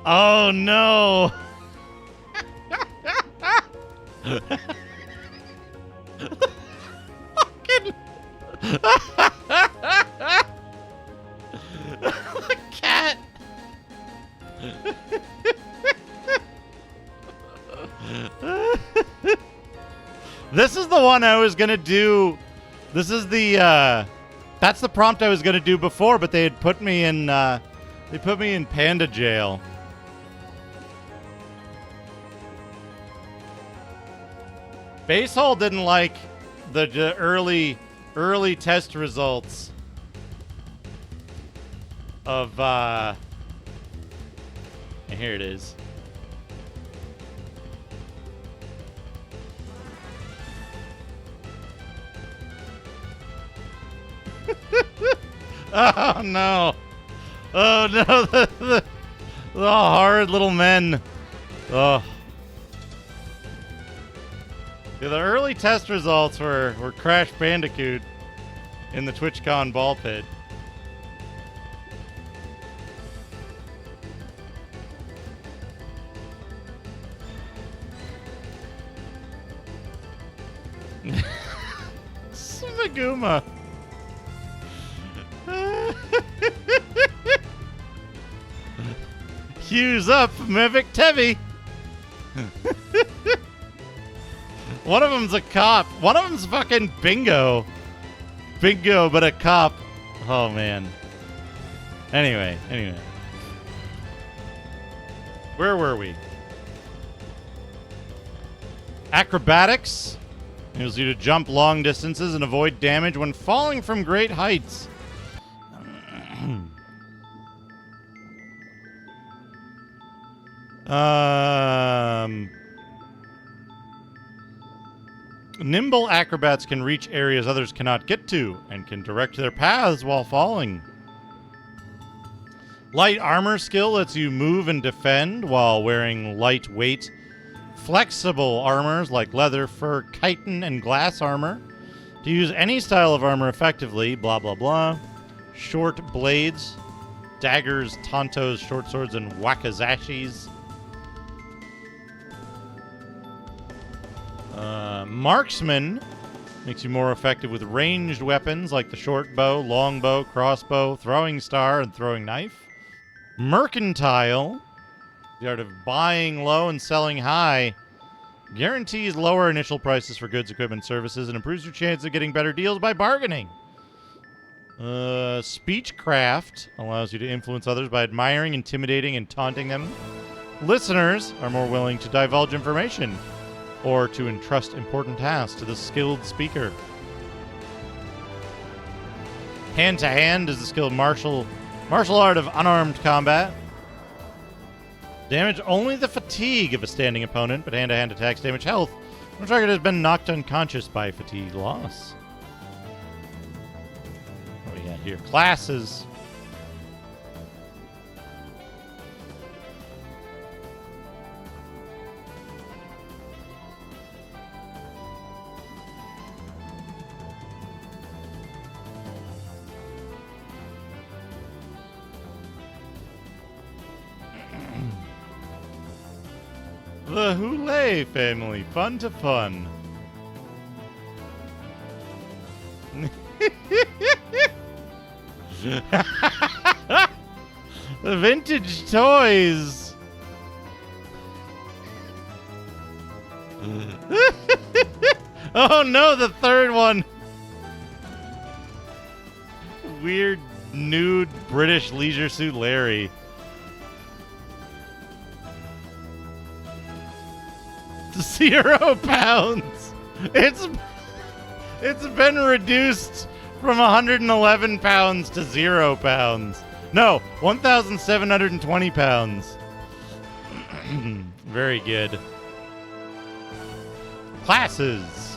[SPEAKER 1] Oh no! Fucking cat. This is the one I was gonna do. This is the that's the prompt I was gonna do before, but they had put me in panda jail. Basehole didn't like the early test results of and here it is. Oh no. Oh no, the hard little men. Oh. Yeah, the early test results were Crash Bandicoot in the TwitchCon ball pit. Smaguma. Hughes up, Mivik Tevi. One of them's a cop. One of them's fucking Bingo. Bingo, but a cop. Oh, man. Anyway. Where were we? Acrobatics. Enables you to jump long distances and avoid damage when falling from great heights. Nimble acrobats can reach areas others cannot get to and can direct their paths while falling. Light armor skill lets you move and defend while wearing lightweight, flexible armors like leather, fur, chitin, and glass armor. To use any style of armor effectively, blah blah blah. Short blades, daggers, tantos, short swords, and wakazashis. Marksman makes you more effective with ranged weapons like the short bow, long bow, crossbow, throwing star, and throwing knife. Mercantile, the art of buying low and selling high, guarantees lower initial prices for goods, equipment, services, and improves your chance of getting better deals by bargaining. Speechcraft allows you to influence others by admiring, intimidating, and taunting them. Listeners are more willing to divulge information or to entrust important tasks to the skilled speaker. Hand-to-hand is the skilled martial art of unarmed combat. Damage only the fatigue of a standing opponent, but hand-to-hand attacks damage health when the target has been knocked unconscious by fatigue loss. Oh yeah, here, classes. The Houlet family, fun to fun. The vintage toys. Oh no, the third one. Weird nude British leisure suit Larry. £0 pounds. It's been reduced from 111 pounds to 0 pounds. No, 1,720 pounds. Very good. Classes.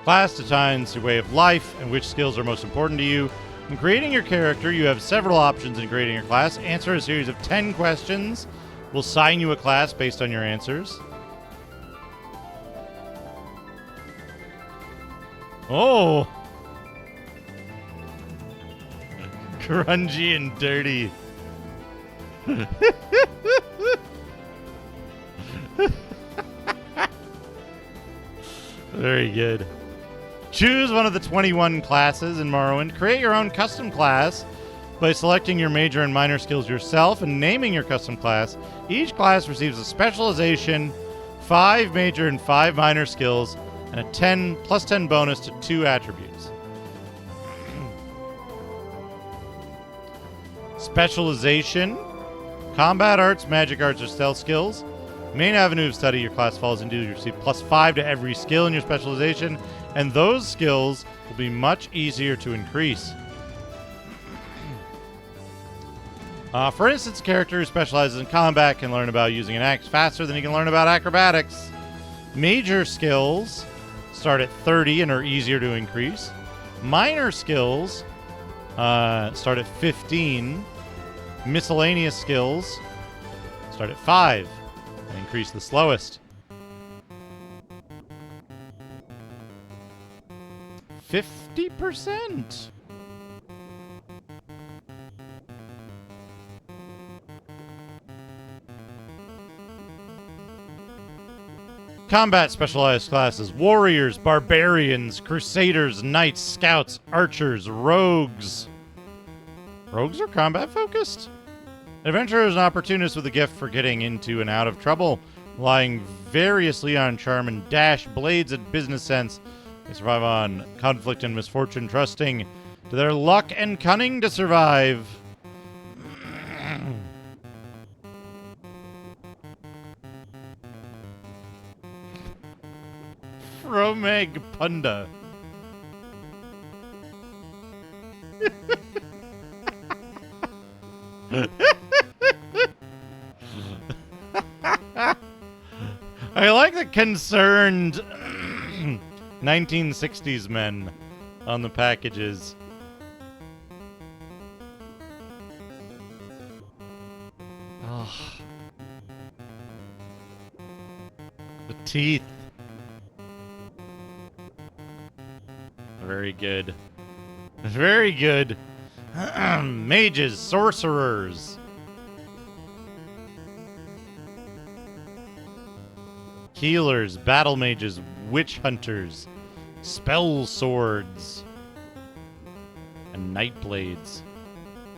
[SPEAKER 1] Class defines your way of life and which skills are most important to you. In creating your character, you have several options in creating your class. Answer a series of 10 questions. We'll assign you a class based on your answers. Oh! Grungy and dirty. Very good. Choose one of the 21 classes in Morrowind. Create your own custom class by selecting your major and minor skills yourself and naming your custom class. Each class receives a specialization, 5 major and 5 minor skills, and a 10 plus 10 bonus to 2 attributes. Specialization. Combat arts, magic arts, or stealth skills. Main avenue of study your class falls into. You receive plus 5 to every skill in your specialization, and those skills will be much easier to increase. For instance, a character who specializes in combat can learn about using an axe faster than he can learn about acrobatics. Major skills start at 30 and are easier to increase. Minor skills start at 15. Miscellaneous skills start at 5 and increase the slowest. 50%. Combat specialized classes: warriors, barbarians, crusaders, knights, scouts, archers, rogues. Rogues are combat focused? Adventurers and opportunists with a gift for getting into and out of trouble, relying variously on charm and dash, blades and business sense. They survive on conflict and misfortune, trusting to their luck and cunning to survive. Fromeg Punda. I like the concerned 1960s men on the packages. Oh. The teeth. Very good. Very good. Mages, sorcerers. Healers, battle mages, witch hunters, spell swords, and night blades.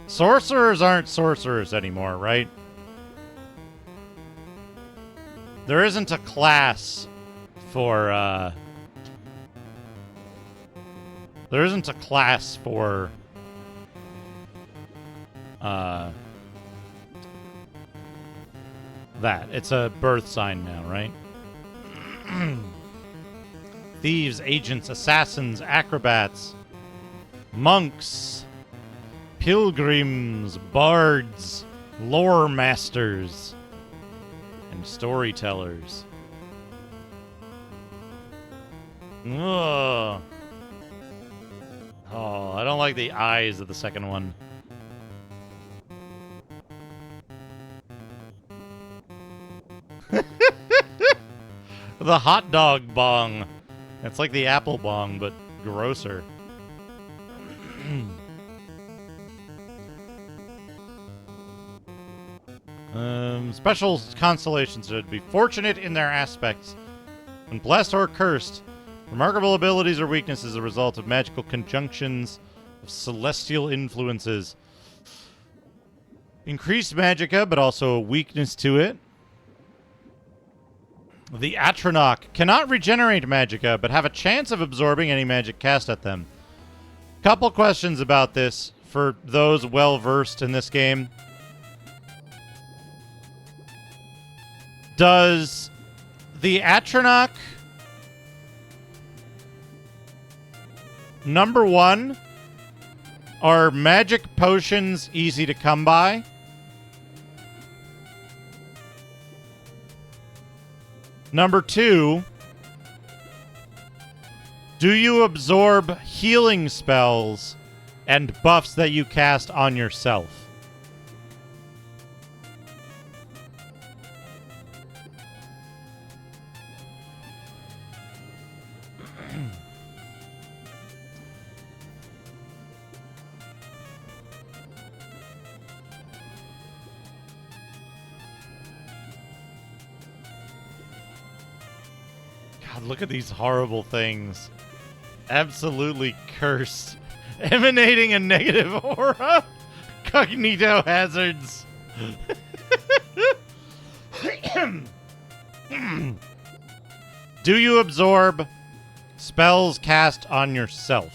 [SPEAKER 1] Sorcerers aren't sorcerers anymore, right? There isn't a class for, there isn't a class for, that. It's a birth sign now, right? Thieves, agents, assassins, acrobats, monks, pilgrims, bards, lore masters, and storytellers. Ugh. Oh, I don't like the eyes of the second one. The hot dog bong. It's like the apple bong, but grosser. Special constellations should be fortunate in their aspects. When blessed or cursed, remarkable abilities or weaknesses as a result of magical conjunctions of celestial influences. Increased magicka, but also a weakness to it. The Atronach cannot regenerate magicka, but have a chance of absorbing any magic cast at them. Couple questions about this for those well-versed in this game. Does the Atronach, number one, are magic potions easy to come by? Number two, do you absorb healing spells and buffs that you cast on yourself? God, look at these horrible things. Absolutely cursed. Emanating a negative aura. Cognito hazards. Do you absorb spells cast on yourself?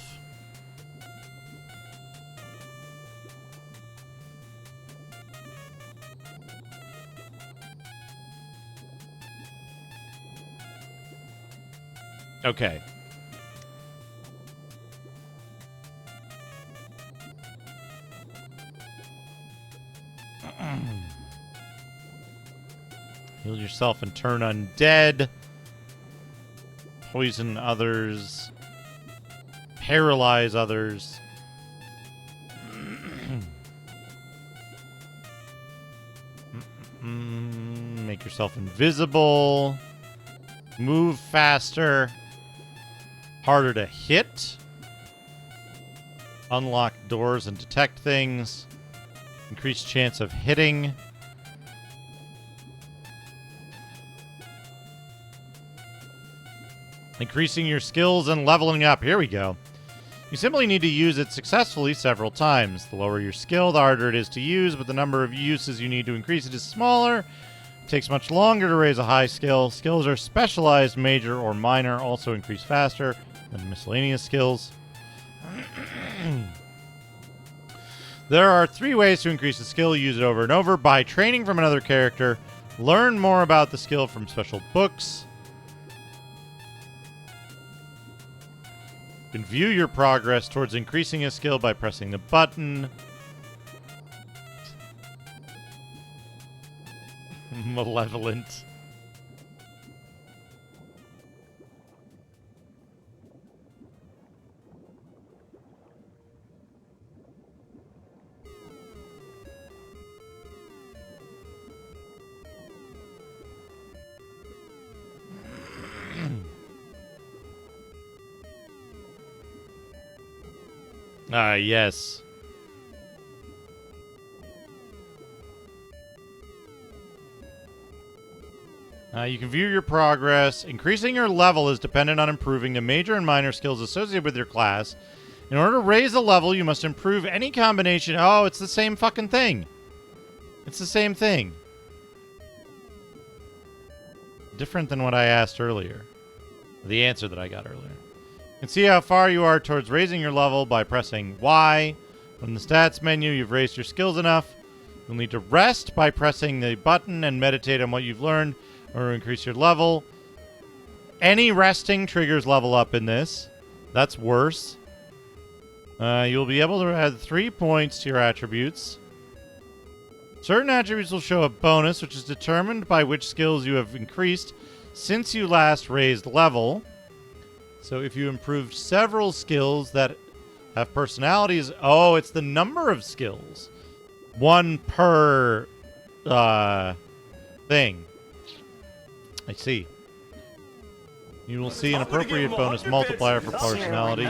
[SPEAKER 1] Okay. Heal yourself and turn undead. Poison others. Paralyze others. Make yourself invisible. Move faster. Harder to hit. Unlock doors and detect things. Increased chance of hitting. Increasing your skills and leveling up. Here we go. You simply need to use it successfully several times. The lower your skill, the harder it is to use, but the number of uses you need to increase it is smaller. It takes much longer to raise a high skill. Skills are specialized, major, or minor, also increase faster than miscellaneous skills. There are 3 ways to increase a skill. Use it over and over. By training from another character. Learn more about the skill from special books. You can view your progress towards increasing a skill by pressing the button. Malevolent. Yes. You can view your progress. Increasing your level is dependent on improving the major and minor skills associated with your class. In order to raise a level, you must improve any combination. Oh, it's the same fucking thing. It's the same thing. Different than what I asked earlier. The answer that I got earlier. You can see how far you are towards raising your level by pressing Y. From the stats menu, you've raised your skills enough. You'll need to rest by pressing the button and meditate on what you've learned or increase your level. Any resting triggers level up in this. That's worse. You'll be able to add 3 points to your attributes. Certain attributes will show a bonus, which is determined by which skills you have increased since you last raised level. So if you improved several skills that have personalities... Oh, it's the number of skills. 1 per thing. I see. You will see an appropriate bonus multiplier for personality.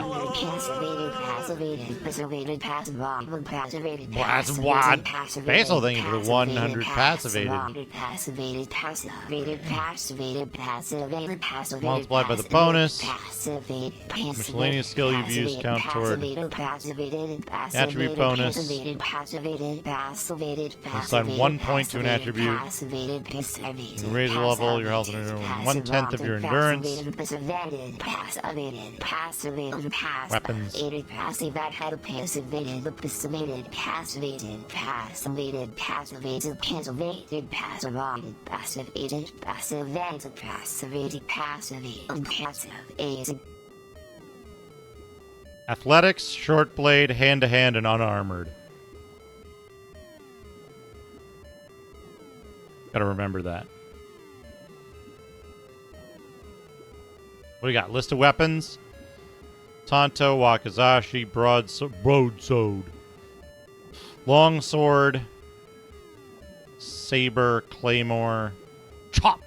[SPEAKER 1] Basil thing for the 100 passivated. Multiplied by the bonus. Miscellaneous skill you've used count toward attribute bonus. Assign 1 point to an attribute. You can raise the level, your health, and 1/10 of your endurance. Weapons. Athletics, short blade, hand-to-hand, and unarmored. Gotta remember that. What do you got? List of weapons. Tanto, Wakizashi, broadsword. Longsword. Saber, claymore. Chop.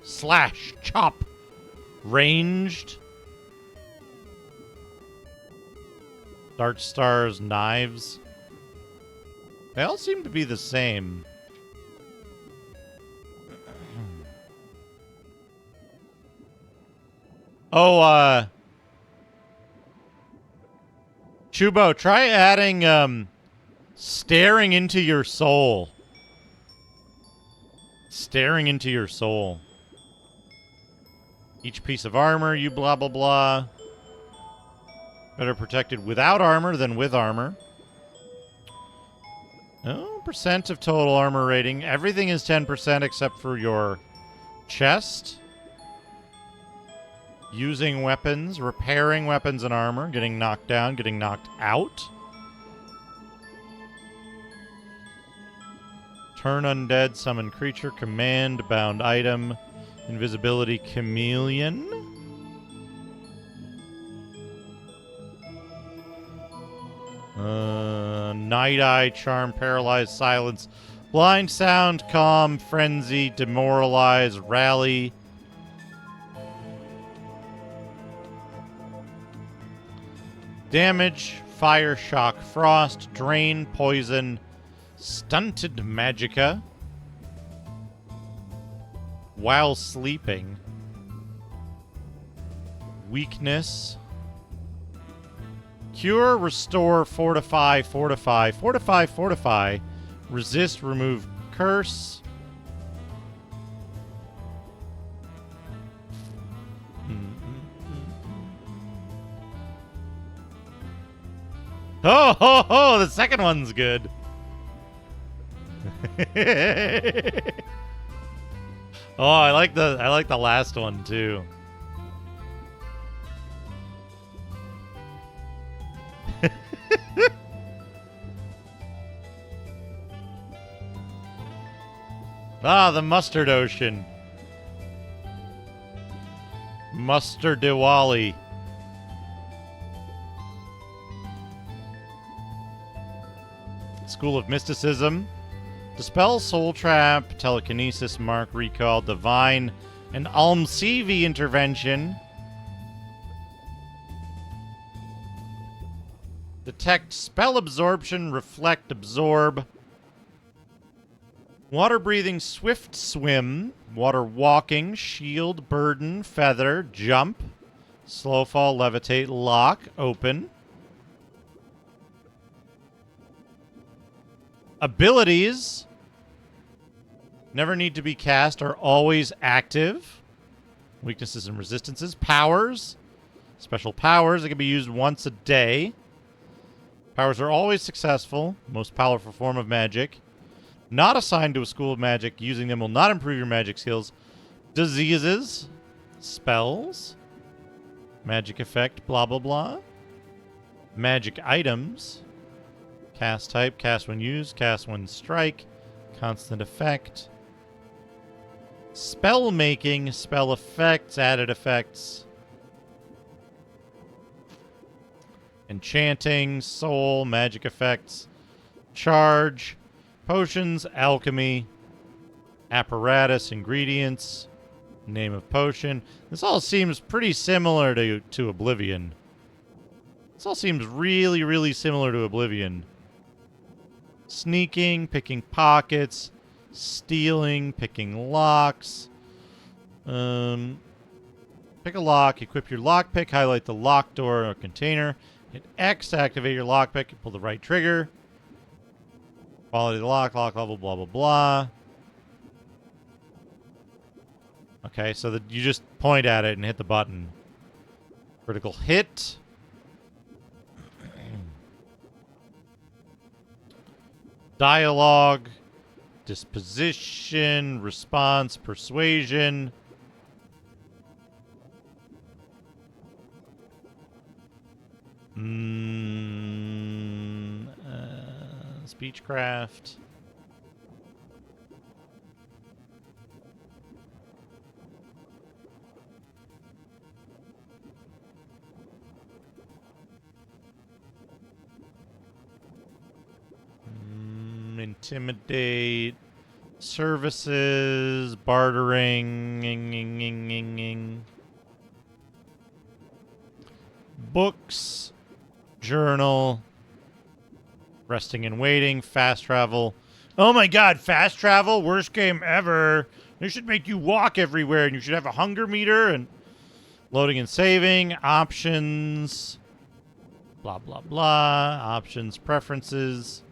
[SPEAKER 1] Slash, chop. Ranged. Dark stars, knives. They all seem to be the same. Oh, Chubo, try adding, staring into your soul. Staring into your soul. Each piece of armor, you blah, blah, blah. Better protected without armor than with armor. Oh, percent of total armor rating. Everything is 10% except for your chest. Using weapons, repairing weapons and armor, getting knocked down, getting knocked out. Turn undead, summon creature, command, bound item, invisibility, chameleon. Night eye, charm, paralyze, silence, blind, sound, calm, frenzy, demoralize, rally. Damage, fire, shock, frost, drain, poison, stunted magicka. While sleeping. Weakness. Cure, restore, fortify, fortify, fortify, fortify. Resist, remove, curse. Oh, ho, ho, the second one's good. Oh, I like the last one too. Ah, the Mustard Ocean. Mustard Diwali. School of Mysticism. Dispel Soul Trap, Telekinesis, Mark, Recall, Divine, and Almsevi Intervention. Detect Spell Absorption, Reflect, Absorb. Water Breathing, Swift Swim. Water Walking, Shield, Burden, Feather, Jump. Slow Fall, Levitate, Lock, Open. Abilities. Never need to be cast, are always active. Weaknesses and resistances. Powers. Special powers that can be used once a day. Powers are always successful. Most powerful form of magic. Not assigned to a school of magic. Using them will not improve your magic skills. Diseases. Spells. Magic effect, blah, blah, blah. Magic items. Cast type, cast when used, cast when strike. Constant effect. Spell making, spell effects, added effects. Enchanting, soul, magic effects. Charge. Potions, alchemy. Apparatus, ingredients. Name of potion. This all seems pretty similar to Oblivion. This all seems really, really similar to Oblivion. Sneaking, picking pockets, stealing, picking locks. Pick a lock, equip your lockpick, highlight the lock door or container. Hit X to activate your lockpick, pull the right trigger. Quality of the lock level, blah, blah, blah. Okay, so that you just point at it and hit the button. Critical hit. Dialogue. Disposition. Response. Persuasion. Speechcraft. Intimidate. Services. Bartering. Books. Journal. Resting and waiting. Fast travel. Oh my god, fast travel? Worst game ever. They should make you walk everywhere, and you should have a hunger meter and Loading and saving, options, blah, blah, blah, options, preferences.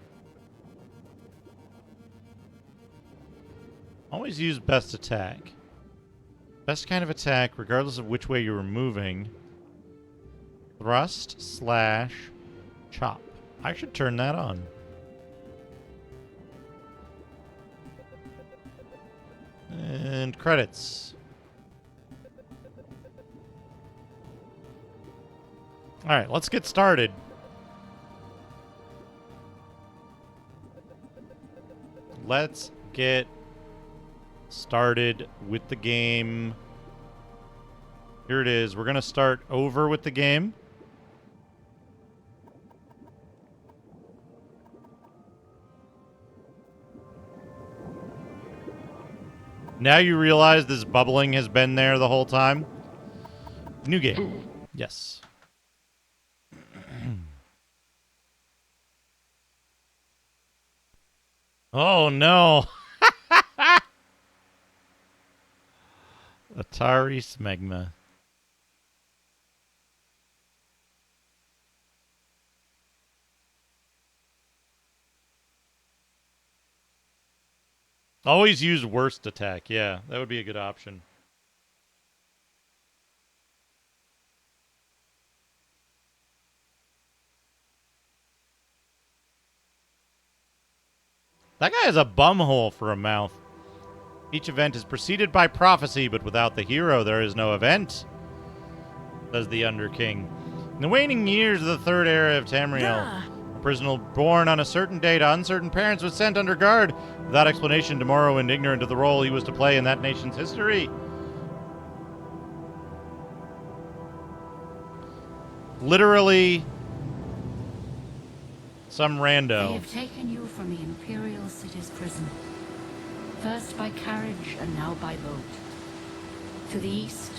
[SPEAKER 1] Always use best attack. Best kind of attack, regardless of which way you were moving. Thrust / chop. I should turn that on. And credits. Alright, let's get started. Let's get started with the game. Here it is. We're going to start over with the game. Now you realize this bubbling has been there the whole time. New game. Yes. Oh no. Atari Smegma. Always use worst attack. Yeah, that would be a good option. That guy has a bumhole for a mouth. Each event is preceded by prophecy, but without the hero, there is no event, says the Underking. In the waning years of the Third Era of Tamriel, a prisoner born on a certain day to uncertain parents was sent under guard without explanation to Morrowind, ignorant of the role he was to play in that nation's history. Literally, some rando.
[SPEAKER 20] They have taken you from the Imperial City's prison. First by carriage and now by boat. To the east,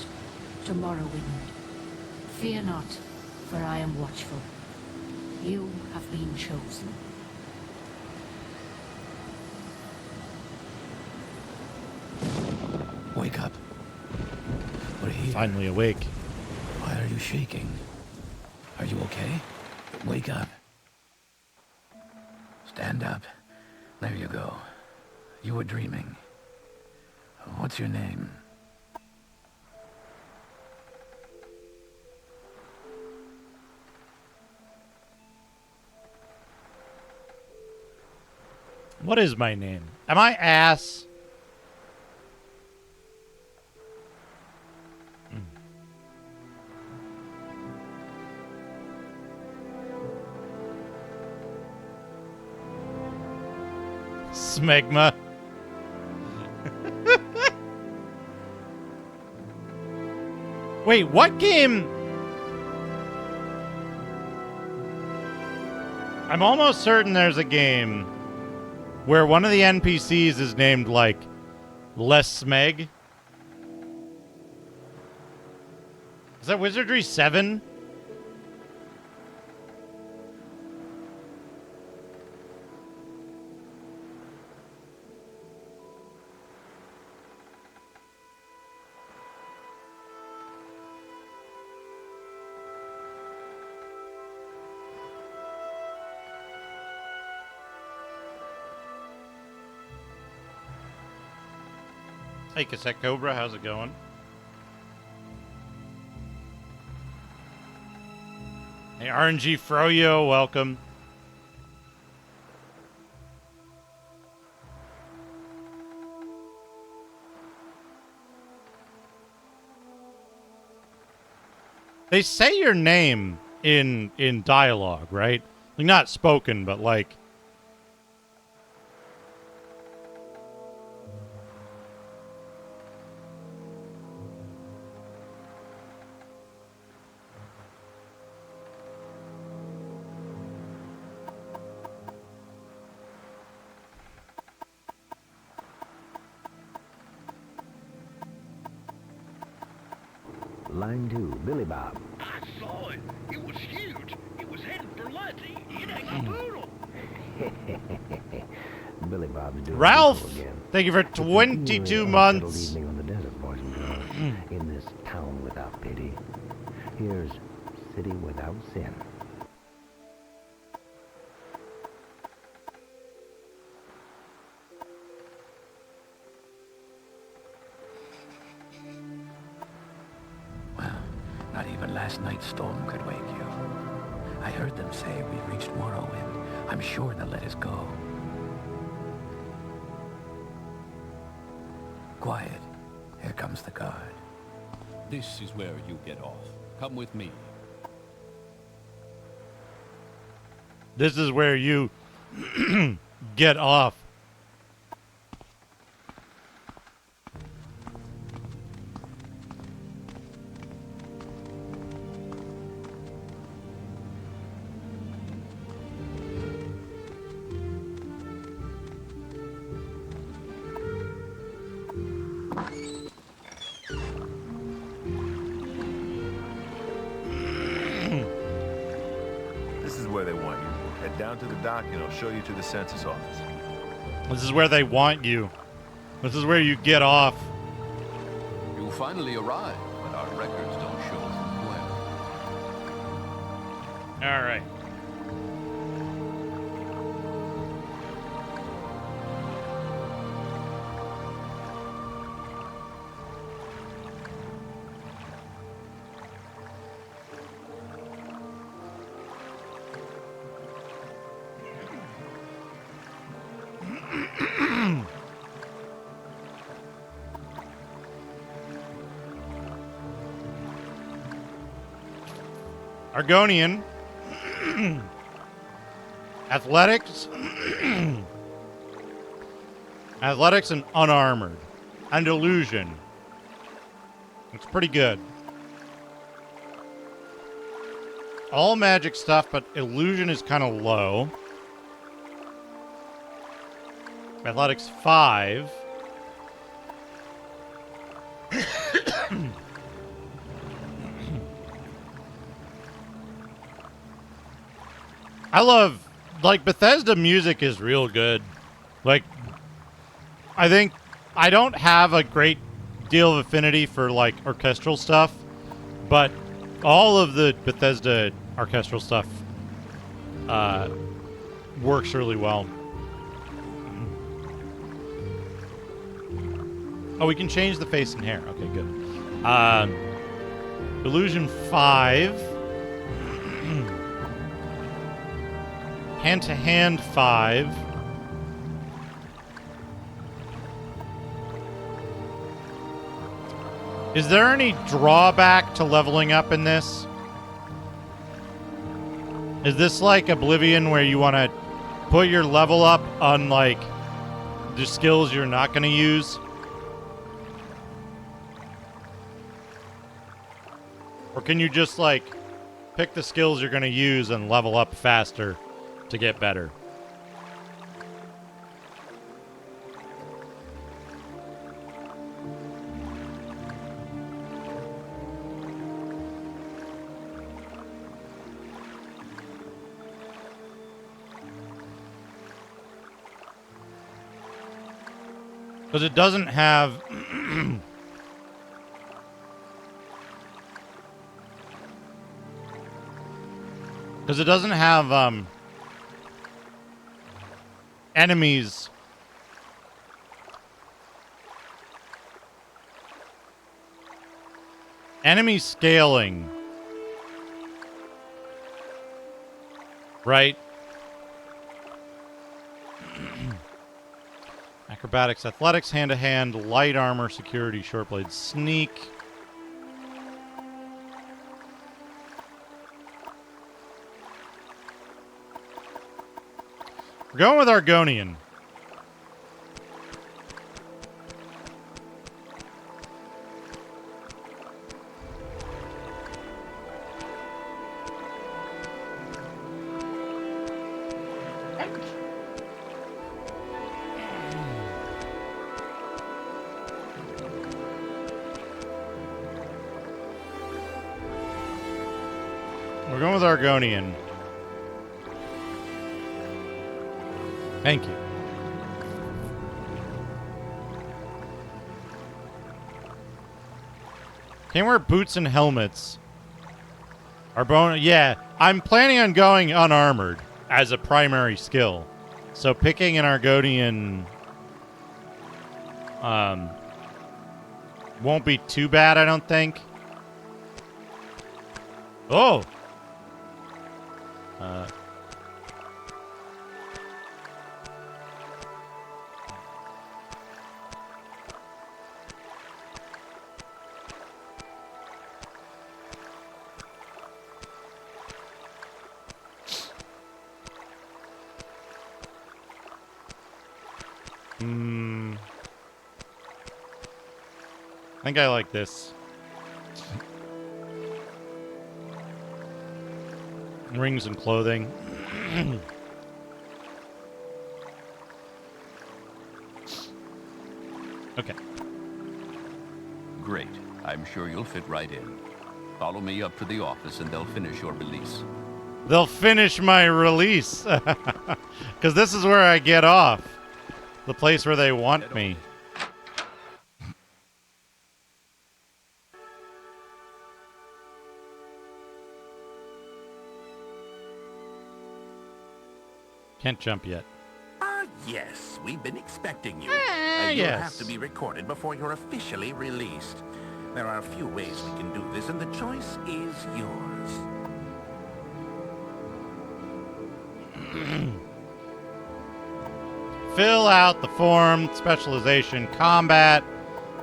[SPEAKER 20] to Morrowind. Fear not, for I am watchful. You have been chosen.
[SPEAKER 13] Wake up. We're here.
[SPEAKER 1] Finally awake.
[SPEAKER 13] Why are you shaking? Are you okay? Wake up. Stand up. There you go. You were dreaming. What's your name?
[SPEAKER 1] What is my name? Am I ass? Smegma. Wait, what game? I'm almost certain there's a game where one of the NPCs is named, like, Les Smeg. Is that Wizardry 7? Hey, Cassette Cobra, how's it going? Hey, RNG Froyo, welcome. They say your name in dialogue, right? Like, not spoken, but like...
[SPEAKER 21] Line 2, Billy Bob.
[SPEAKER 22] I saw it. It was huge. It was heading for lunch. It ain't a poodle.
[SPEAKER 21] Billy Bob's doing
[SPEAKER 1] Ralph,
[SPEAKER 21] again.
[SPEAKER 1] thank you for 22 months.
[SPEAKER 21] Evening on the desert, boys and girls. in this town without pity. Here's City Without Sin.
[SPEAKER 13] Not even last night's storm could wake you. I heard them say we reached Morrowind. I'm sure they'll let us go. Quiet. Here comes the guard.
[SPEAKER 14] This is where you get off. Come with me.
[SPEAKER 1] This is where you get off.
[SPEAKER 11] This is where they want you. Head down to the dock and I'll show you to the census office.
[SPEAKER 1] This is where they want you. This is where you get off.
[SPEAKER 14] You finally arrived, but our records don't show where.
[SPEAKER 1] All right. Argonian. Athletics. Athletics and unarmored. And illusion. It's pretty good. All magic stuff, but illusion is kind of low. Athletics 5. I love, like, Bethesda music is real good. Like, I think I don't have a great deal of affinity for, like, orchestral stuff, but all of the Bethesda orchestral stuff works really well. Oh, we can change the face and hair. Okay, good. Illusion 5. Hand-to-hand 5. Is there any drawback to leveling up in this? Is this like Oblivion where you want to put your level up on, like, the skills you're not going to use? Or can you just, like, pick the skills you're going to use and level up faster to get better? Because it doesn't have... Because it doesn't have, enemies. Enemy scaling. Right? Acrobatics, athletics, hand-to-hand, light armor, security, short blade, sneak. We're going with Argonian. We're going with Argonian. Thank you. Can't wear boots and helmets. Our bone, yeah. I'm planning on going unarmored as a primary skill. So picking an Argonian won't be too bad, I don't think. Oh! I think I like this. Rings and clothing. Okay.
[SPEAKER 14] Great. I'm sure you'll fit right in. Follow me up to the office and they'll finish your release.
[SPEAKER 1] They'll finish my release. Because this is where I get off. The place where they want me. Can't jump yet.
[SPEAKER 15] Yes, we've been expecting you. You'll
[SPEAKER 1] yes.
[SPEAKER 15] have to be recorded before you're officially released. There are a few ways we can do this, and the choice is yours.
[SPEAKER 1] Fill out the form, specialization, combat,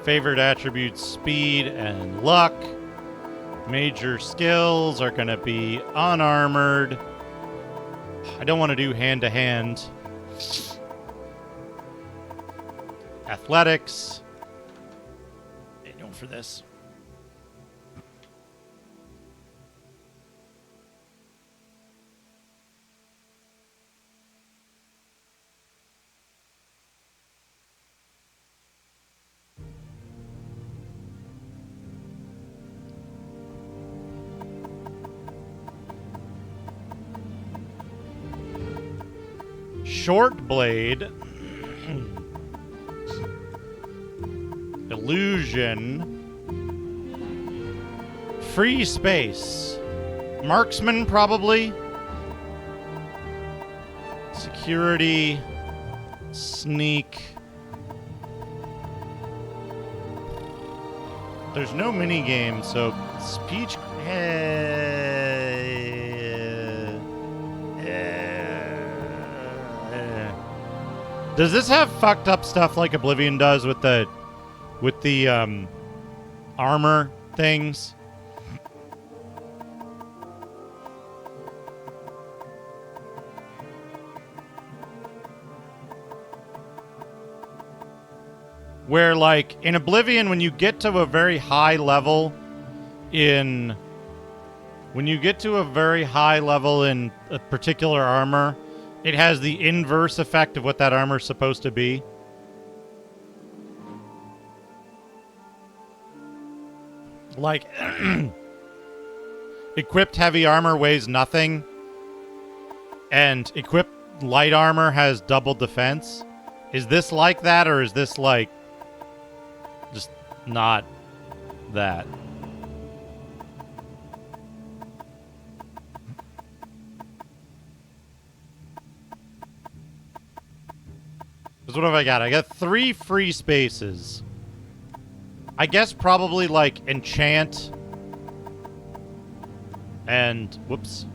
[SPEAKER 1] favorite attributes, speed, and luck. Major skills are going to be unarmored. I don't want to do hand-to-hand. Athletics. Hey, going for this. Short blade. Illusion. Free space. Marksman, probably. Security. Sneak. There's no mini game, so speech. Does this have fucked up stuff like Oblivion does with the armor things? Where, like, in Oblivion, when you get to a very high level in a particular armor, it has the inverse effect of what that armor's supposed to be. Like, equipped heavy armor weighs nothing, and equipped light armor has double defense. Is this like that, or is this, like, just not that? Because what have I got? I got 3 free spaces. I guess probably, like, enchant and... Whoops.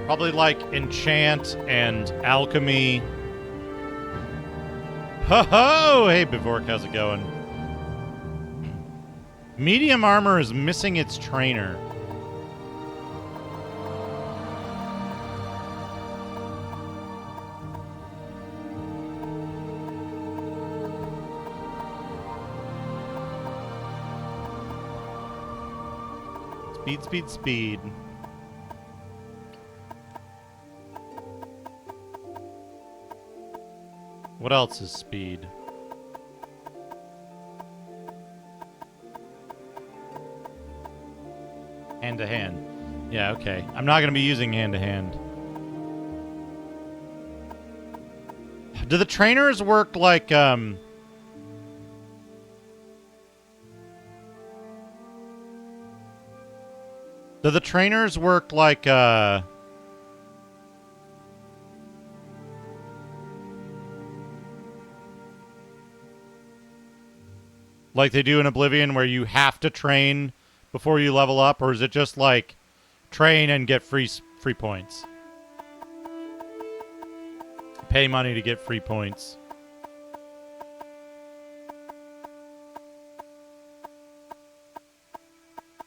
[SPEAKER 1] Probably, like, enchant and alchemy. Ho-ho! Hey, Bivork, how's it going? Medium armor is missing its trainer. Speed, speed, speed. What else is speed? Hand to hand. Yeah, okay. I'm not going to be using hand to hand. Do the trainers work like, Do the trainers work like, like they do in Oblivion, where you have to train before you level up, or is it just like train and get free points? Pay money to get free points.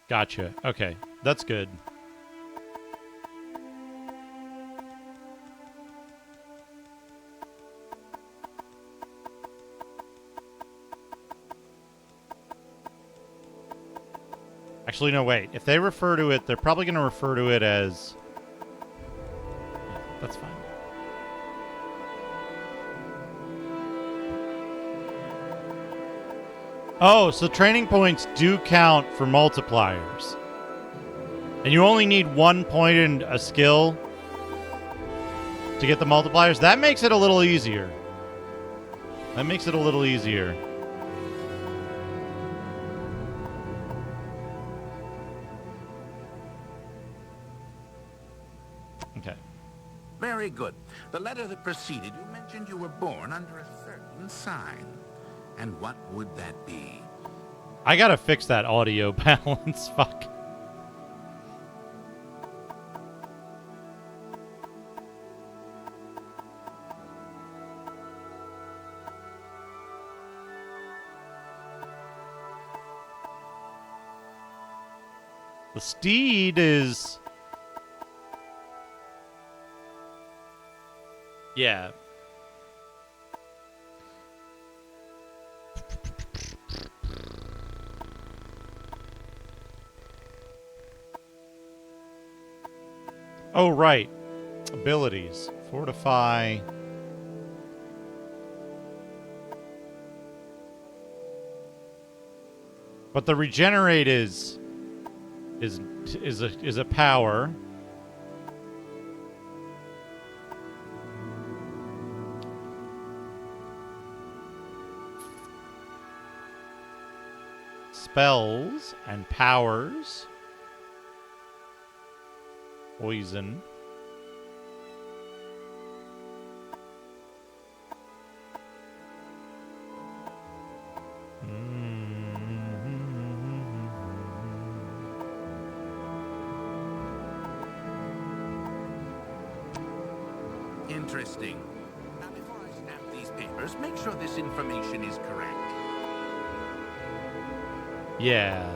[SPEAKER 1] Gotcha. Okay, that's good. Actually, no, wait. If they refer to it, they're probably going to refer to it as... Yeah, that's fine. Oh, so training points do count for multipliers. And you only need 1 point in a skill to get the multipliers. That makes it a little easier. That makes it a little easier. Okay.
[SPEAKER 15] Very good. The letter that preceded you mentioned you were born under a certain sign. And what would that be?
[SPEAKER 1] I gotta fix that audio balance. Fuck. The steed is... Yeah. Oh, right. Abilities. Fortify. But the regenerate is a power. Spells and powers. Poison.
[SPEAKER 15] Interesting. Now, before I stamp these papers, make sure this information is correct.
[SPEAKER 1] Yeah.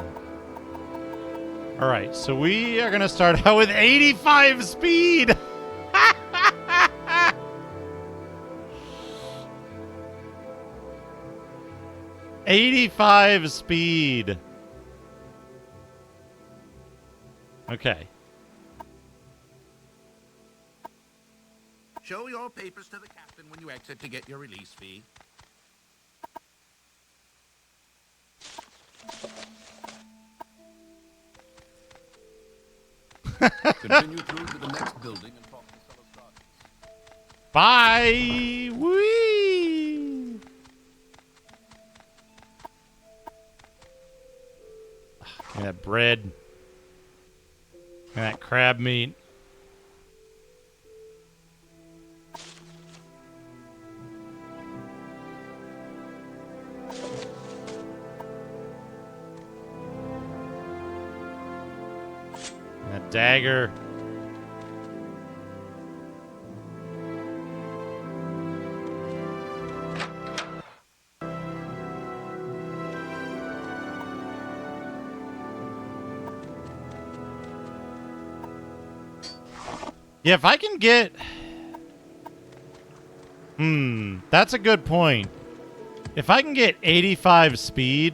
[SPEAKER 1] All right, so we are going to start out with 85 speed. 85 speed. Okay.
[SPEAKER 15] Show your papers to the captain when you exit to get your release fee.
[SPEAKER 14] Continue through to the next building and talk to fellow Scots.
[SPEAKER 1] Bye. Whee. Give me that bread. And that crab meat. That dagger. Yeah, if I can get... that's a good point. If I can get 85 speed...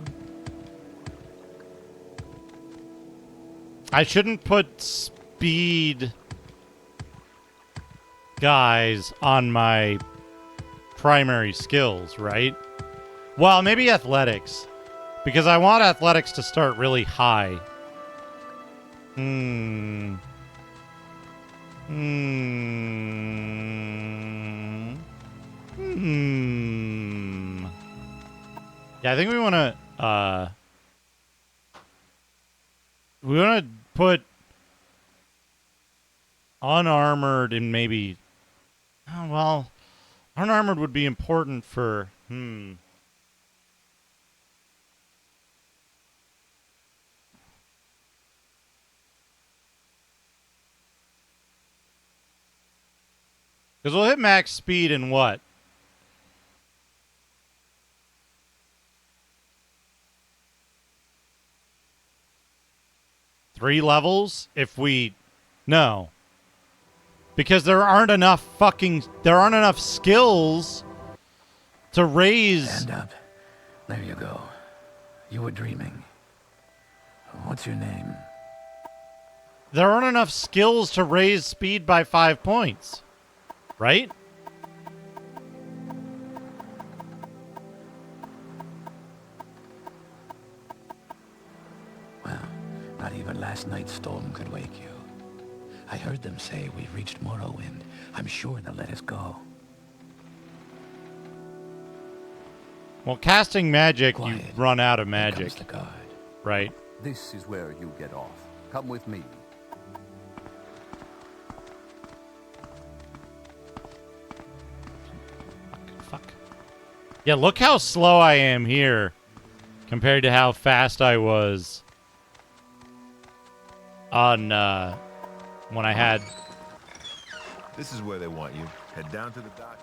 [SPEAKER 1] I shouldn't put speed guys on my primary skills, right? Well, maybe athletics. Because I want athletics to start really high. Yeah, I think we want to put unarmored and maybe, oh, well, unarmored would be important for, because we'll hit max speed in what? Three levels? If we... No. Because there aren't enough skills to raise...
[SPEAKER 13] Stand up. There you go. You were dreaming. What's your name?
[SPEAKER 1] There aren't enough skills to raise speed by 5 points. Right?
[SPEAKER 13] Well, not even last night's storm could wake you. I heard them say we've reached Morrowind. I'm sure they'll let us go.
[SPEAKER 1] Well, casting magic,
[SPEAKER 13] Quiet.
[SPEAKER 1] you run out of magic.
[SPEAKER 13] Here comes the guard.
[SPEAKER 1] Right.
[SPEAKER 14] This is where you get off. Come with me.
[SPEAKER 1] Fuck. Yeah, look how slow I am here compared to how fast I was on when I had...
[SPEAKER 11] This is where they want you. Head down to the dock.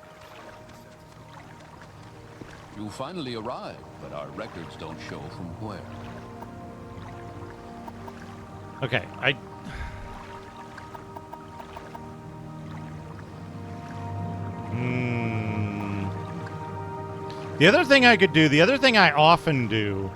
[SPEAKER 14] You finally arrived, but our records don't show from where.
[SPEAKER 1] Okay, The other thing I could do, the other thing I often do...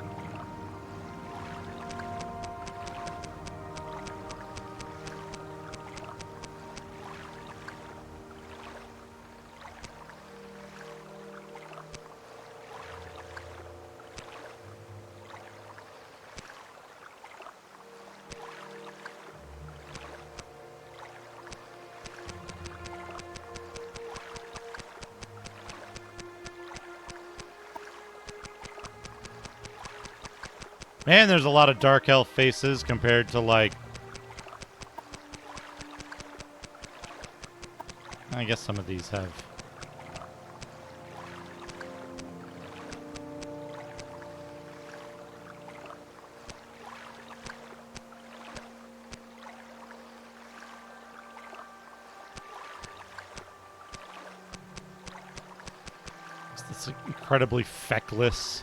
[SPEAKER 1] Man, there's a lot of dark elf faces compared to, like... I guess some of these have... It's this incredibly feckless...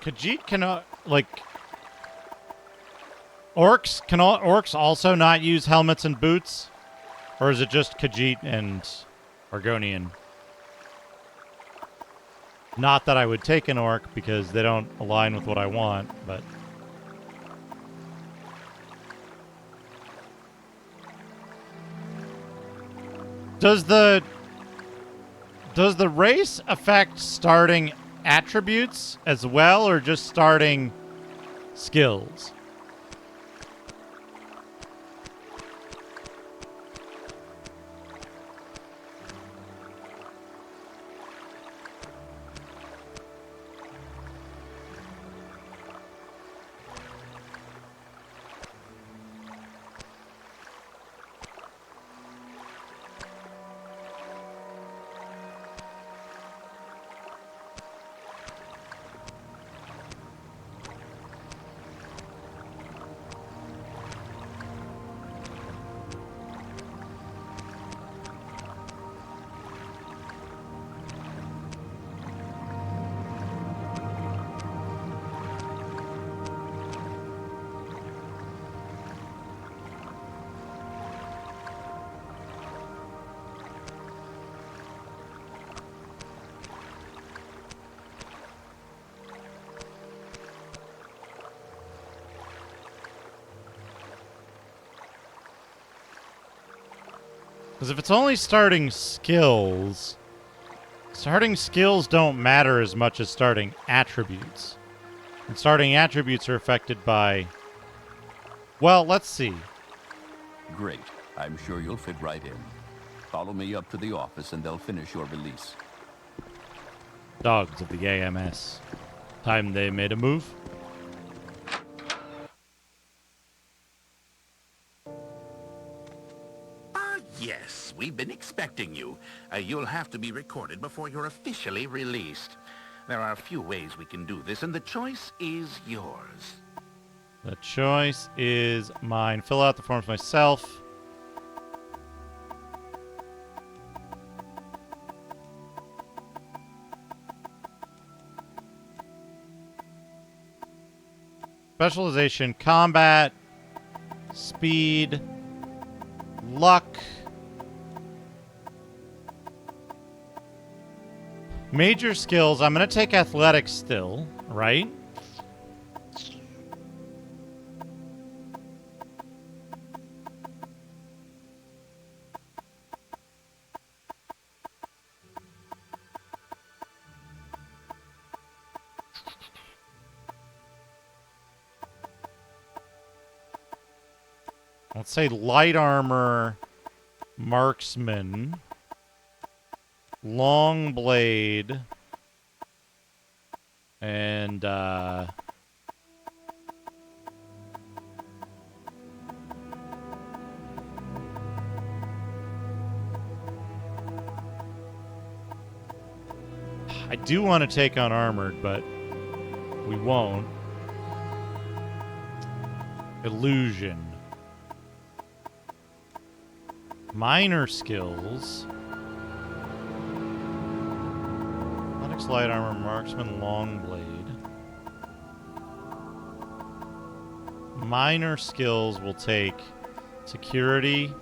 [SPEAKER 1] Khajiit cannot, like... Orcs also not use helmets and boots? Or is it just Khajiit and Argonian? Not that I would take an orc, because they don't align with what I want, but... Does the race affect starting attributes as well, or just starting skills? Because if it's only starting skills don't matter as much as starting attributes. And starting attributes are affected by... Well, let's see.
[SPEAKER 14] Great. I'm sure you'll fit right in. Follow me up to the office and they'll finish your release.
[SPEAKER 1] Dogs of the AMS. Time they made a move.
[SPEAKER 15] Yes, we've been expecting you. You'll have to be recorded before you're officially released. There are a few ways we can do this, and the choice is yours.
[SPEAKER 1] The choice is mine. Fill out the forms myself. Specialization, combat, speed, luck. Major skills. I'm going to take athletics still, right? Let's say light armor, marksman, long blade, and I do want to take on armored, but we won't. Illusion. Minor skills. Athletics, light armor, marksman, long blade. Minor skills will take security,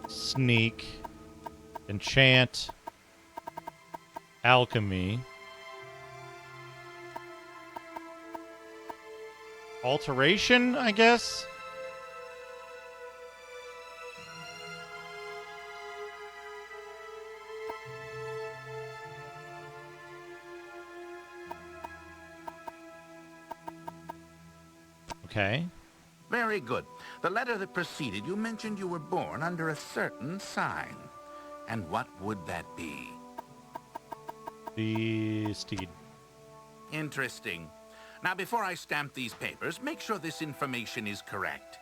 [SPEAKER 1] sneak, enchant, alchemy, alteration, I guess. Okay.
[SPEAKER 15] Very good. The letter that preceded you mentioned you were born under a certain sign. And what would that be?
[SPEAKER 1] The steed.
[SPEAKER 15] Interesting. Now, before I stamp these papers, make sure this information is correct.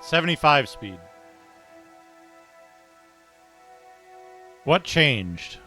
[SPEAKER 1] .75 speed. What changed?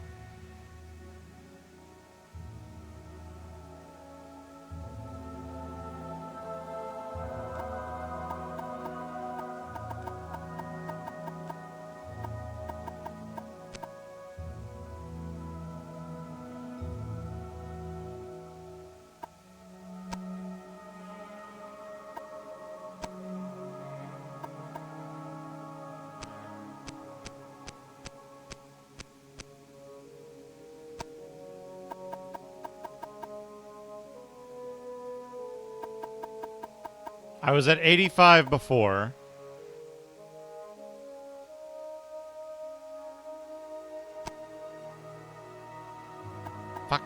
[SPEAKER 1] I was at 85 before. Fuck.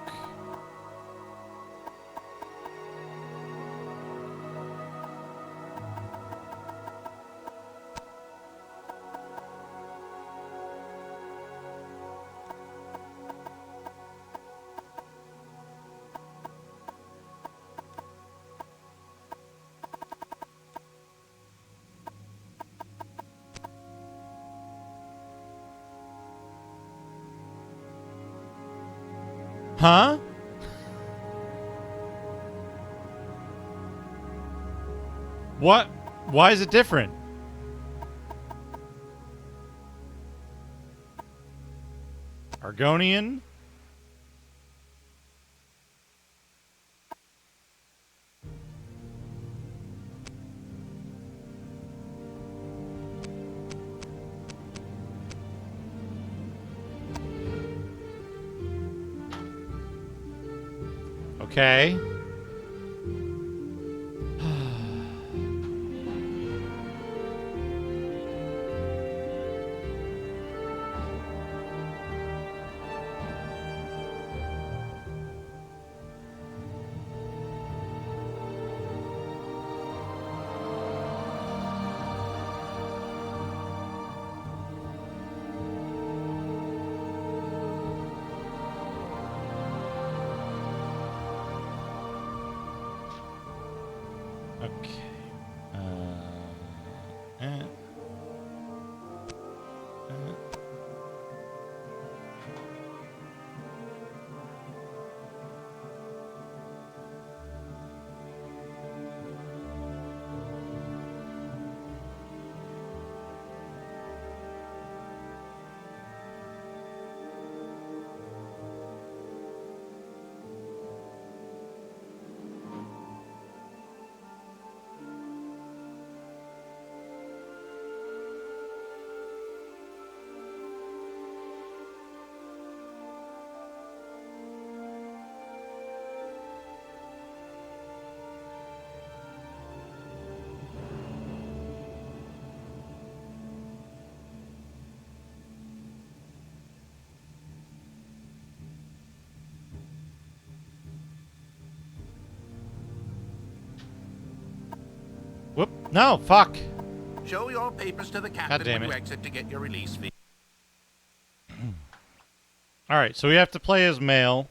[SPEAKER 1] Huh? What? Why is it different? Argonian? Okay. Okay. Eh. Whoop. No, fuck.
[SPEAKER 15] Show your papers to the captain when you exit to get your release fee.
[SPEAKER 1] Alright, so we have to play as male.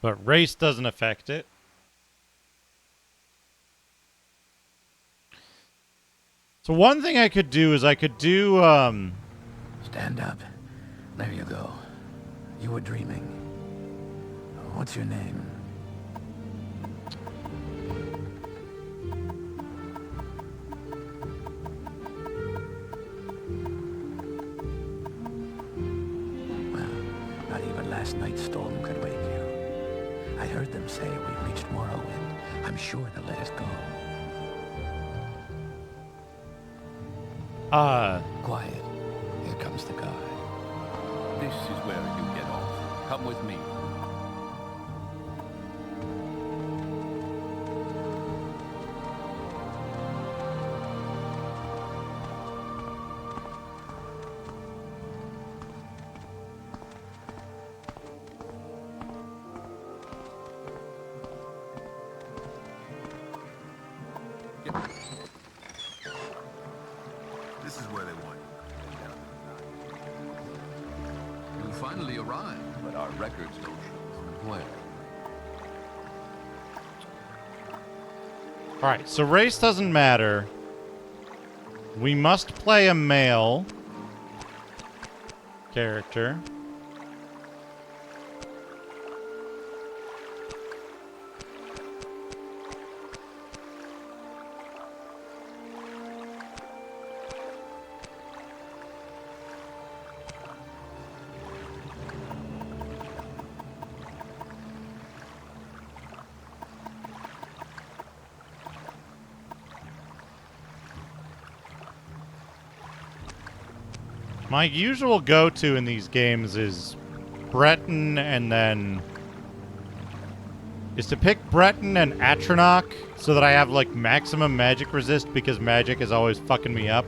[SPEAKER 1] But race doesn't affect it. So one thing I could do is I could do,
[SPEAKER 13] Stand up. There you go. You were dreaming. What's your name? Well, not even last night's storm could wake you. I heard them say we reached Morrowind. I'm sure they'll let us go.
[SPEAKER 14] Quiet. Here comes the guard. This is where you get off. Come with me.
[SPEAKER 11] This is where they want you.
[SPEAKER 14] You finally arrived, but our records don't show where.
[SPEAKER 1] Alright, so race doesn't matter. We must play a male character. My usual go-to in these games is Breton and then... is to pick Breton and Atronach so that I have, like, maximum magic resist because magic is always fucking me up.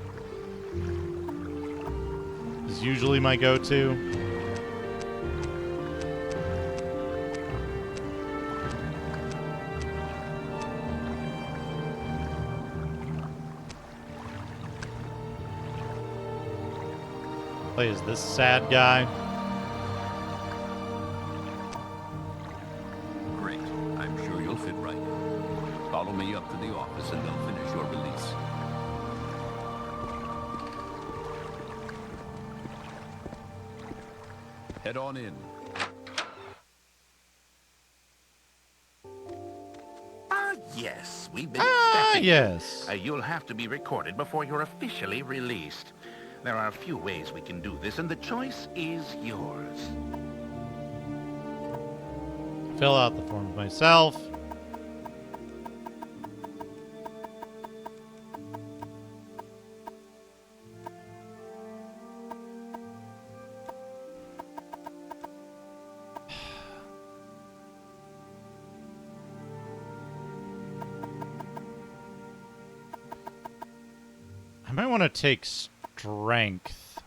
[SPEAKER 1] Is usually my go-to. Play as this sad guy.
[SPEAKER 14] Great. I'm sure you'll fit right in. Follow me up to the office and they'll finish your release. Head on in.
[SPEAKER 15] Yes, we've been expecting you.
[SPEAKER 1] Yes.
[SPEAKER 15] You'll have to be recorded before you're officially released. There are a few ways we can do this, and the choice is yours.
[SPEAKER 1] Fill out the forms myself. I might want to take strength.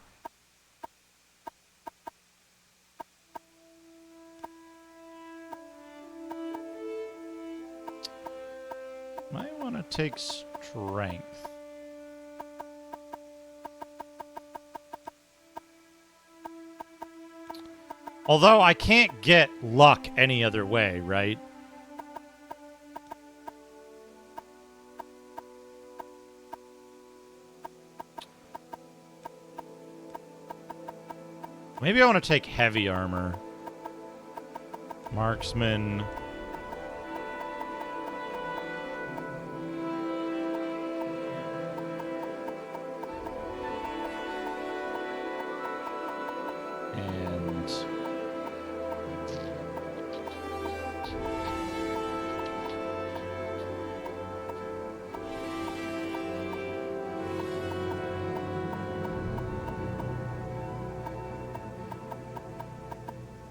[SPEAKER 1] take strength. Although I can't get luck any other way, right? Maybe I want to take heavy armor. Marksman. And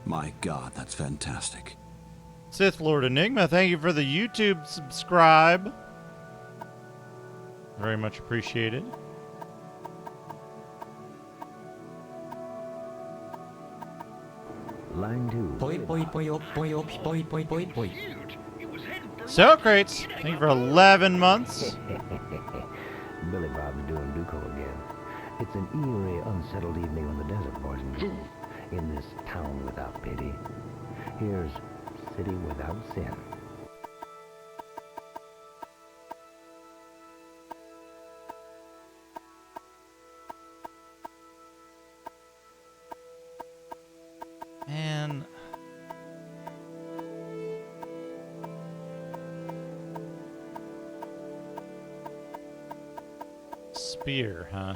[SPEAKER 17] My God, that's fantastic.
[SPEAKER 1] Sith Lord Enigma, thank you for the YouTube subscribe. Very much appreciated.
[SPEAKER 21] Line 2.
[SPEAKER 1] Socrates, thank you for 11 months.
[SPEAKER 21] Billy Bob's doing Duco again. It's an eerie, unsettled evening on the desert, boys and girls. In this town without pity. Here's City Without Sin.
[SPEAKER 1] Man. Spear, huh?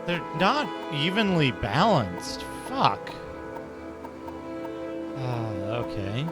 [SPEAKER 1] They're not evenly balanced. Fuck. Okay.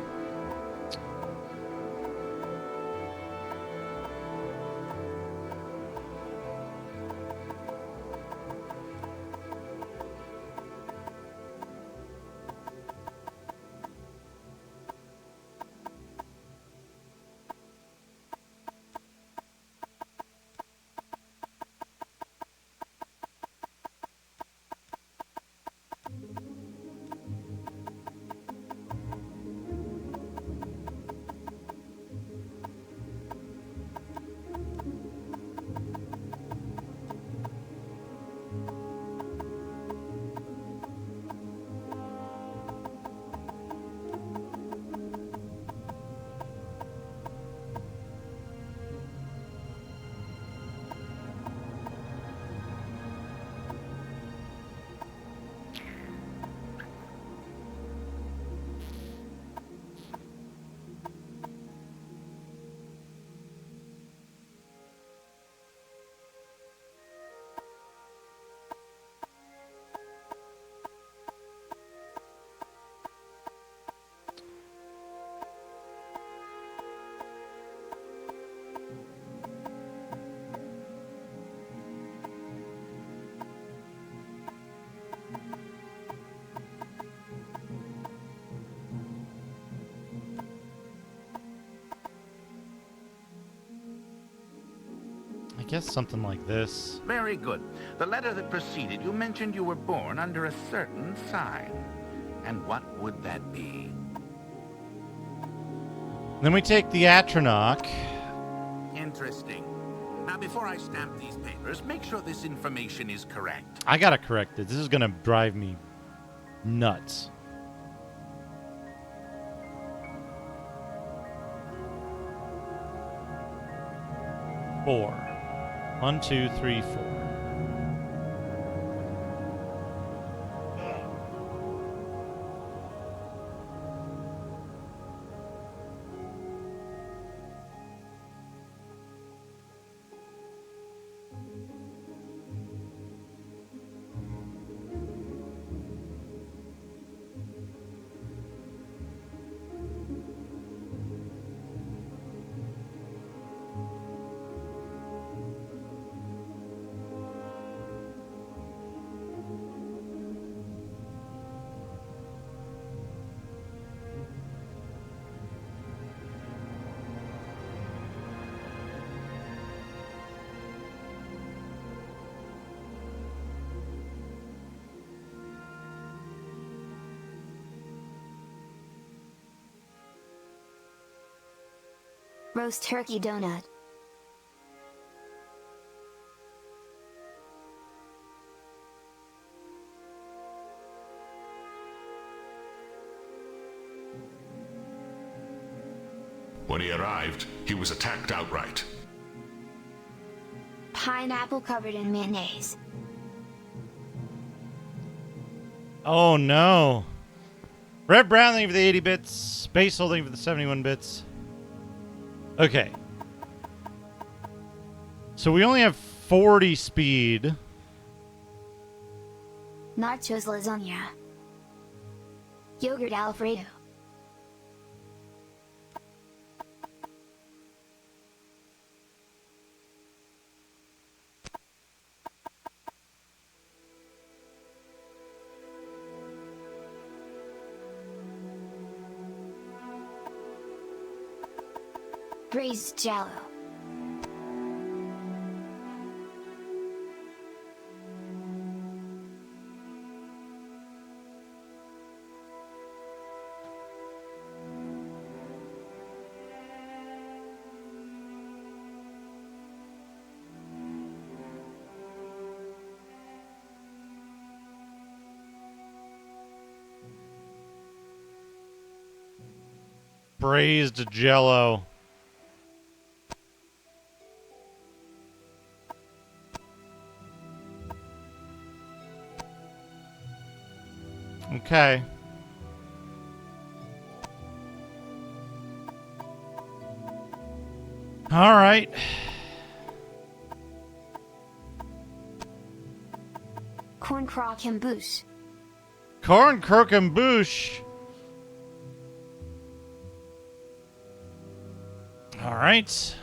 [SPEAKER 1] I guess something like this.
[SPEAKER 15] Very good. The letter that preceded you mentioned you were born under a certain sign. And what would that be?
[SPEAKER 1] Then we take the Atronach.
[SPEAKER 15] Interesting. Now, before I stamp these papers, make sure this information is correct.
[SPEAKER 1] I gotta correct it. This is gonna drive me nuts. Four. 1, 2, 3, 4.
[SPEAKER 2] Roast turkey donut.
[SPEAKER 10] When he arrived, he was attacked outright.
[SPEAKER 2] Pineapple covered in mayonnaise.
[SPEAKER 1] Oh no. Red Brown, thank you for the 80 bits. Space Soul, thank you for the 71 bits. Okay. So we only have 40 speed.
[SPEAKER 2] Nachos lasagna. Yogurt Alfredo. Braised Jello.
[SPEAKER 1] Braised Jello. Okay. All right.
[SPEAKER 2] Corn croquembouche.
[SPEAKER 1] Corn croquembouche. All right.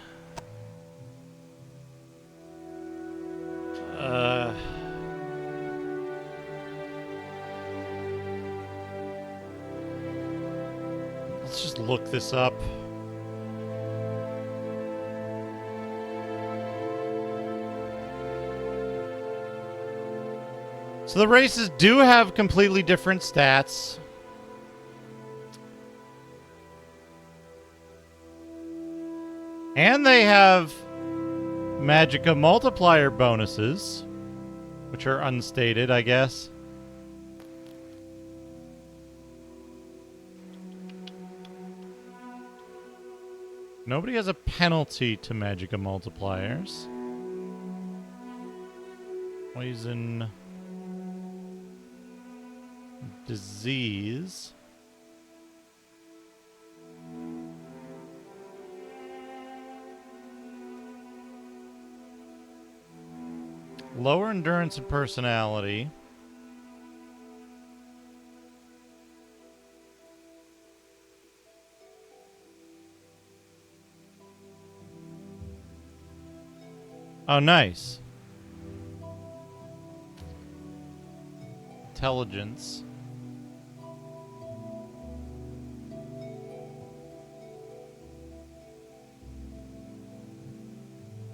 [SPEAKER 1] Let's just look this up. So the races do have completely different stats. And they have Magicka multiplier bonuses, which are unstated, I guess. Nobody has a penalty to Magicka multipliers. Poison. Disease. Lower endurance and personality. Oh, nice. Intelligence.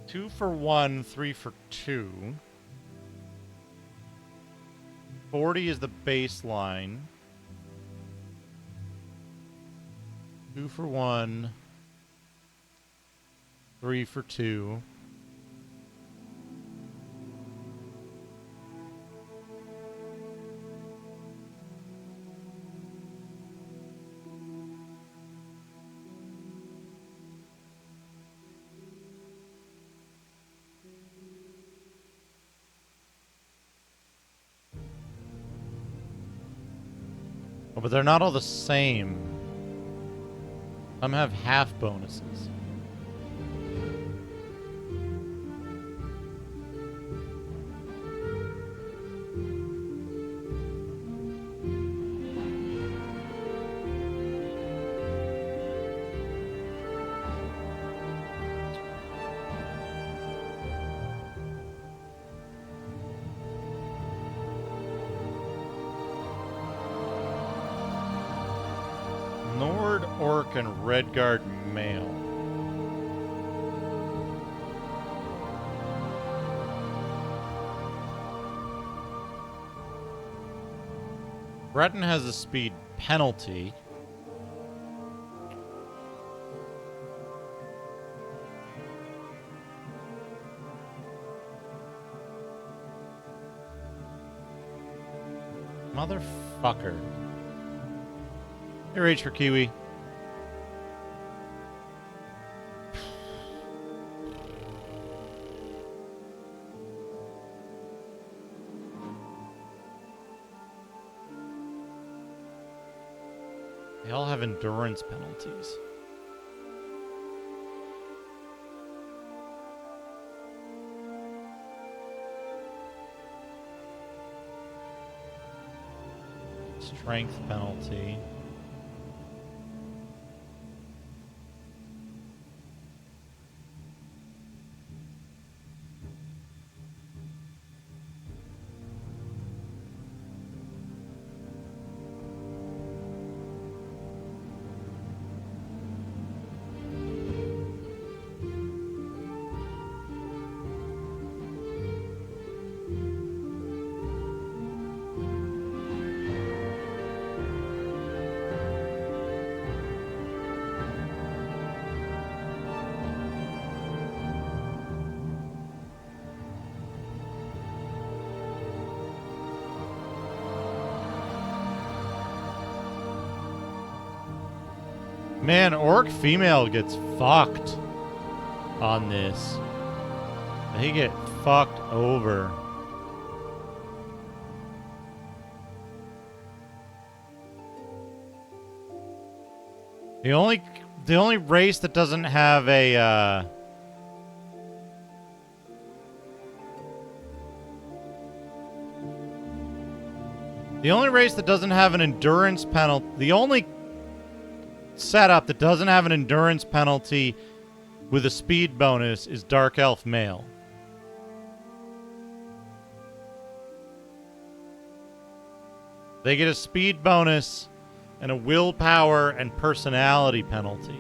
[SPEAKER 1] Two for 1, 3 for 2. 40 is the baseline. 2 for 1. 3 for 2. Oh, but they're not all the same. Some have half bonuses. Nord, Orc, and Redguard male. Breton has a speed penalty. Motherfucker. Hey, Rage for Kiwi. They all have endurance penalties. Strength penalty. Man, orc female gets fucked on this. They get fucked over. The only race that doesn't have a the only race that doesn't have an endurance penalty, the only setup that doesn't have an endurance penalty with a speed bonus is Dark Elf male. They get a speed bonus and a willpower and personality penalty.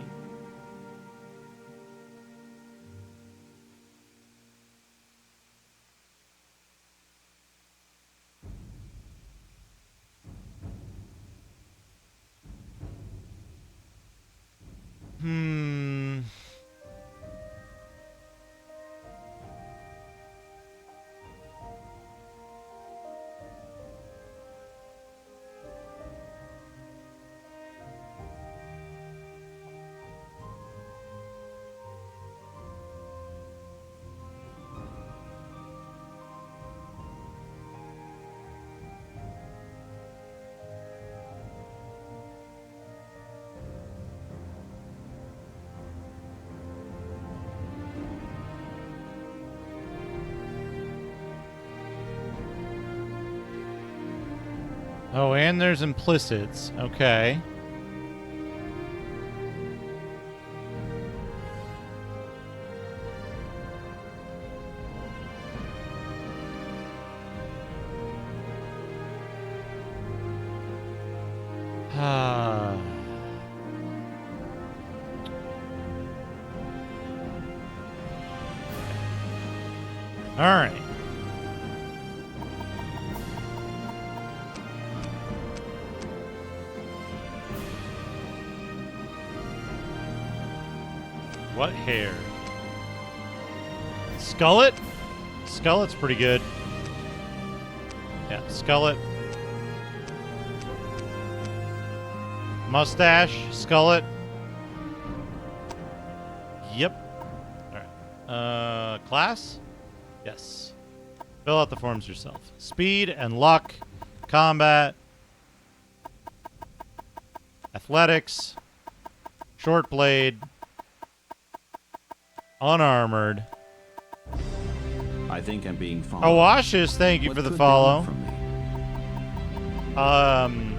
[SPEAKER 1] Oh, and there's implicits. Okay. All right. What hair? Skullet? Skullet's pretty good. Yeah, Skullet. Mustache, Skullet. Yep. Alright. Class? Yes. Fill out the forms yourself. Speed and luck. Combat. Athletics. Short blade. Unarmored.
[SPEAKER 17] I think I'm being followed.
[SPEAKER 1] Awashis, thank you
[SPEAKER 17] What
[SPEAKER 1] for the
[SPEAKER 17] could they
[SPEAKER 1] follow.
[SPEAKER 17] want from me?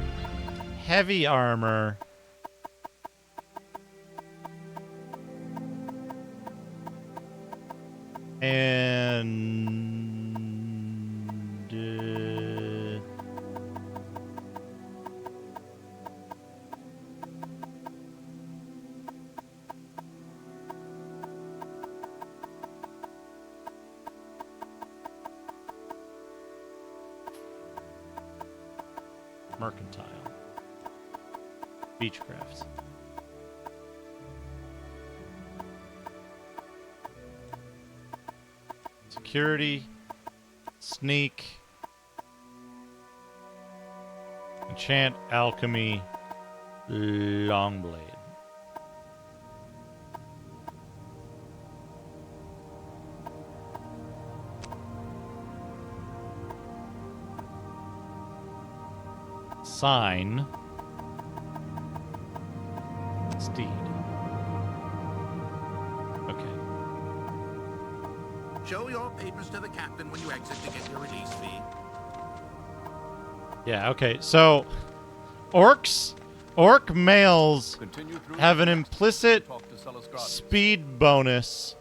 [SPEAKER 1] Heavy armor. And mercantile. Beechcraft. Security. Sneak. Enchant Alchemy Longblade. Sign. Steed. Okay.
[SPEAKER 15] Show your papers to the captain when you exit to get your release fee.
[SPEAKER 1] Yeah, okay. So, orc males have an implicit speed bonus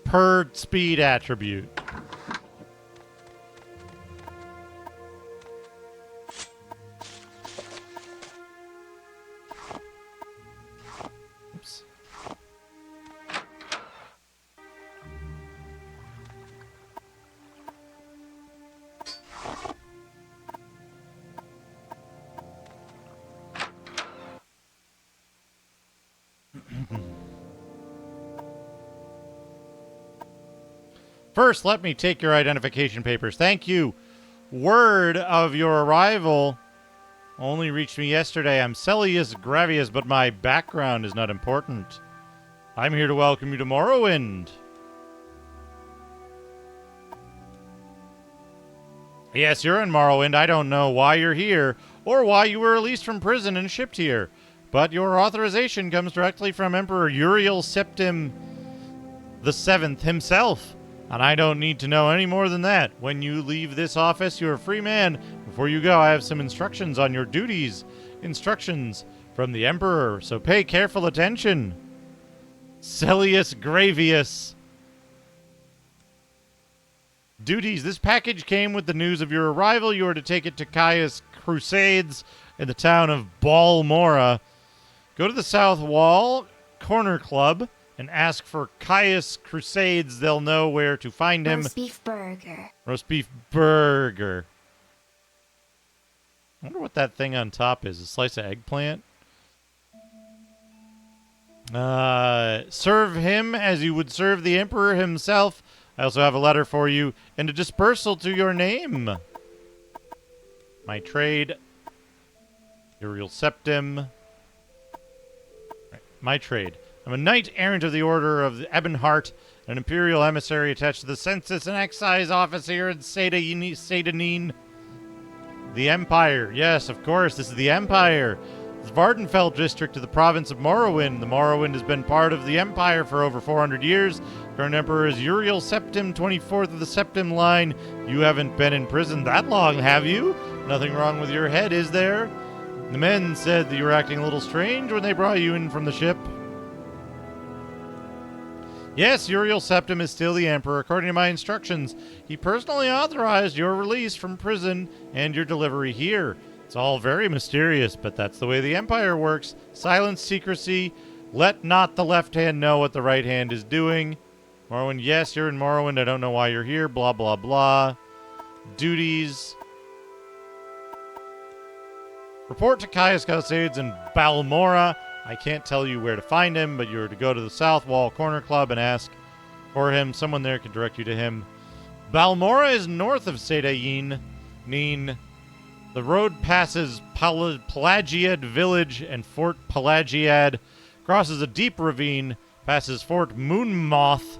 [SPEAKER 1] per speed attribute. Oops. First, let me take your identification papers. Thank you. Word of your arrival only reached me yesterday. I'm Celius Gravius, but my background is not important. I'm here to welcome you to Morrowind. Yes, you're in Morrowind. I don't know why you're here or why you were released from prison and shipped here, but your authorization comes directly from Emperor Uriel Septim the Seventh himself. And I don't need to know any more than that. When you leave this office, you're a free man. Before you go, I have some instructions on your duties. Instructions from the Emperor, so pay careful attention. Celius Gravius. Duties. This package came with the news of your arrival. You are to take it to Caius Crusades in the town of Balmora. Go to the South Wall Corner Club and ask for Caius Crusades. They'll know where to find him.
[SPEAKER 2] Roast beef burger.
[SPEAKER 1] Roast beef burger. I wonder what that thing on top is. A slice of eggplant? Serve him as you would serve the Emperor himself. I also have a letter for you and a dispersal to your name. My trade. Uriel Septim. My trade. I'm a knight-errant of the Order of the Ebonheart, an imperial emissary attached to the Census and Excise Office here in Sedanine. The Empire. Yes, of course, this is the Empire. The Vardenfell district of the province of Morrowind. The Morrowind has been part of the Empire for over 400 years. Current Emperor is Uriel Septim, 24th of the Septim line. You haven't been in prison that long, have you? Nothing wrong with your head, is there? The men said that you were acting a little strange when they brought you in from the ship. Yes, Uriel Septim is still the Emperor. According to my instructions, he personally authorized your release from prison and your delivery here. It's all very mysterious, but that's the way the Empire works. Silence, secrecy. Let not the left hand know what the right hand is doing. Morrowind, yes, you're in Morrowind. I don't know why you're here. Blah, blah, blah. Duties. Report to Caius Crusades in Balmora. I can't tell you where to find him, but you're to go to the South Wall Corner Club and ask for him. Someone there can direct you to him. Balmora is north of Sedain. The road passes Pelagiad Village and Fort Pelagiad, crosses a deep ravine, passes Fort Moonmoth,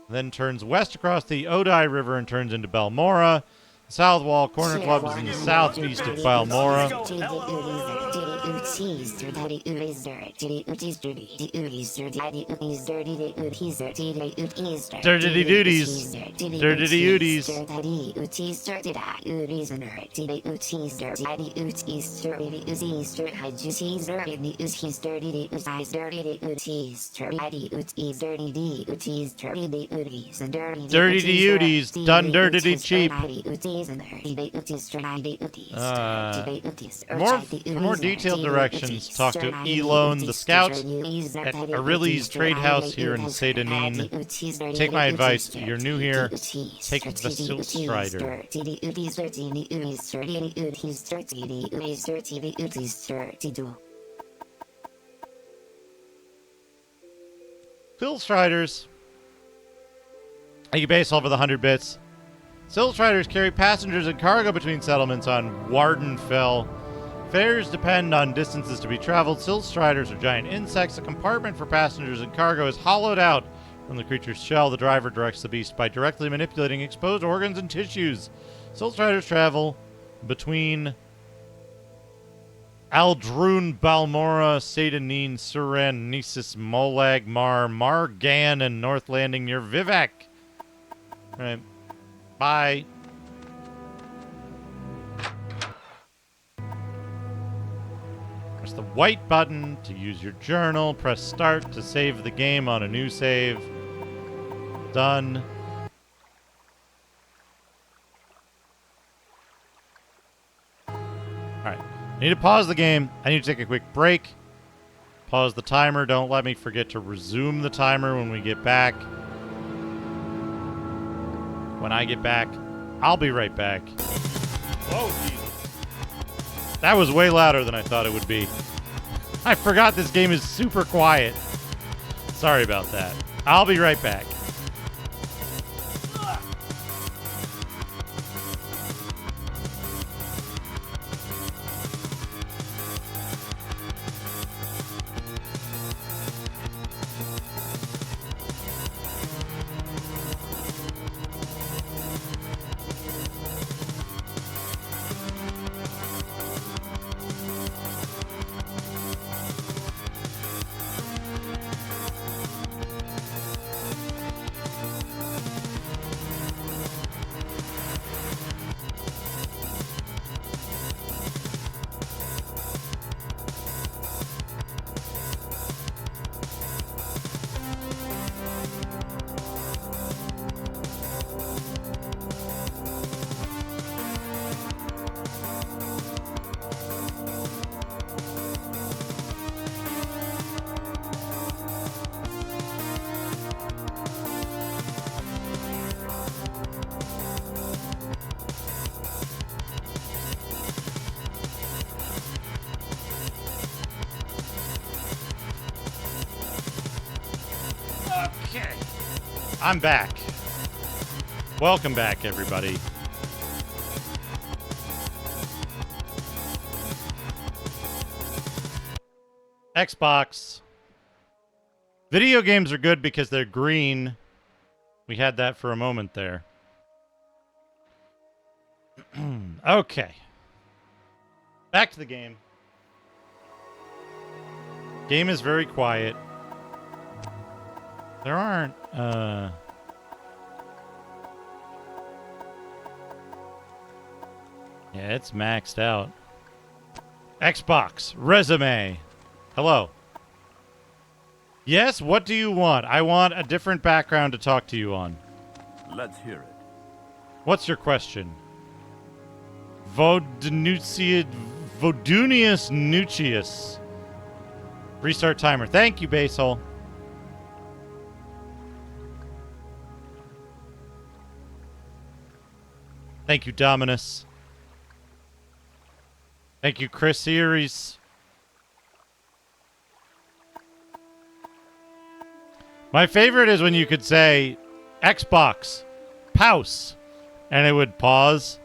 [SPEAKER 1] then turns west across the Odai River and turns into Balmora. The South Wall Corner Club is in the southeast of Balmora. Dirty duties. Dirty duties. Dirty duties. Done dirty cheap. More detailed directions, talk to Elone the Scout at Aureli's Trade House here in Sedanine. Take my advice, you're new here, take the Silt Strider. Silt Striders. Thank you, Baseball, for the 100 bits. Silstriders carry passengers and cargo between settlements on Wardenfell. Fares depend on distances to be traveled. Silstriders are giant insects. A compartment for passengers and cargo is hollowed out from the creature's shell. The driver directs the beast by directly manipulating exposed organs and tissues. Silstriders travel between Aldrun, Balmora, Satanine, Suren, Nisus, Molag, Margan, and North Landing near Vivek. All right. Bye. Press the white button to use your journal. Press start to save the game on a new save. Done. Alright. I need to pause the game. I need to take a quick break. Pause the timer. Don't let me forget to resume the timer when we get back. When I get back, I'll be right back. Whoa, Jesus. That was way louder than I thought it would be. I forgot this game is super quiet. Sorry about that. I'll be right back. I'm back. Welcome back, everybody. Xbox. Video games are good because they're green. We had that for a moment there. Okay. Back to the game. Game is very quiet. There aren't, yeah, it's maxed out. Xbox. Resume. Hello. Yes, what do you want? I want a different background to talk to you on.
[SPEAKER 14] Let's hear it.
[SPEAKER 1] What's your question? Vodunius Nucius. Restart timer. Thank you, Basehole. Thank you, Dominus. Thank you, Chris Series. My favorite is when you could say Xbox, pause, and it would pause.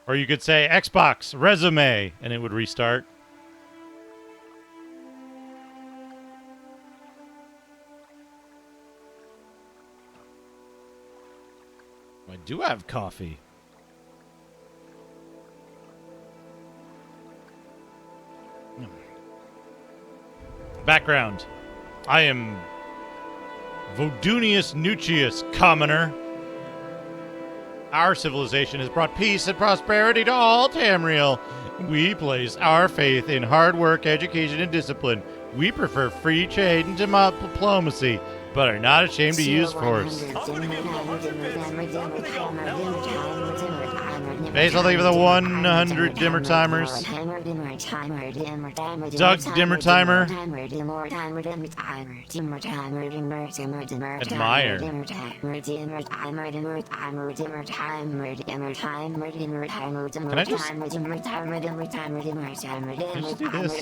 [SPEAKER 1] Or you could say Xbox, resume, and it would restart. I do have coffee. Background. I am Vodunius Nucius, commoner. Our civilization has brought peace and prosperity to all Tamriel. We place our faith in hard work, education, and discipline. We prefer free trade and diplomacy, but are not ashamed to use force. Basil, thank you for the 100 dimmer timers. Doug's dimmer timer. Admire. Can I just do this?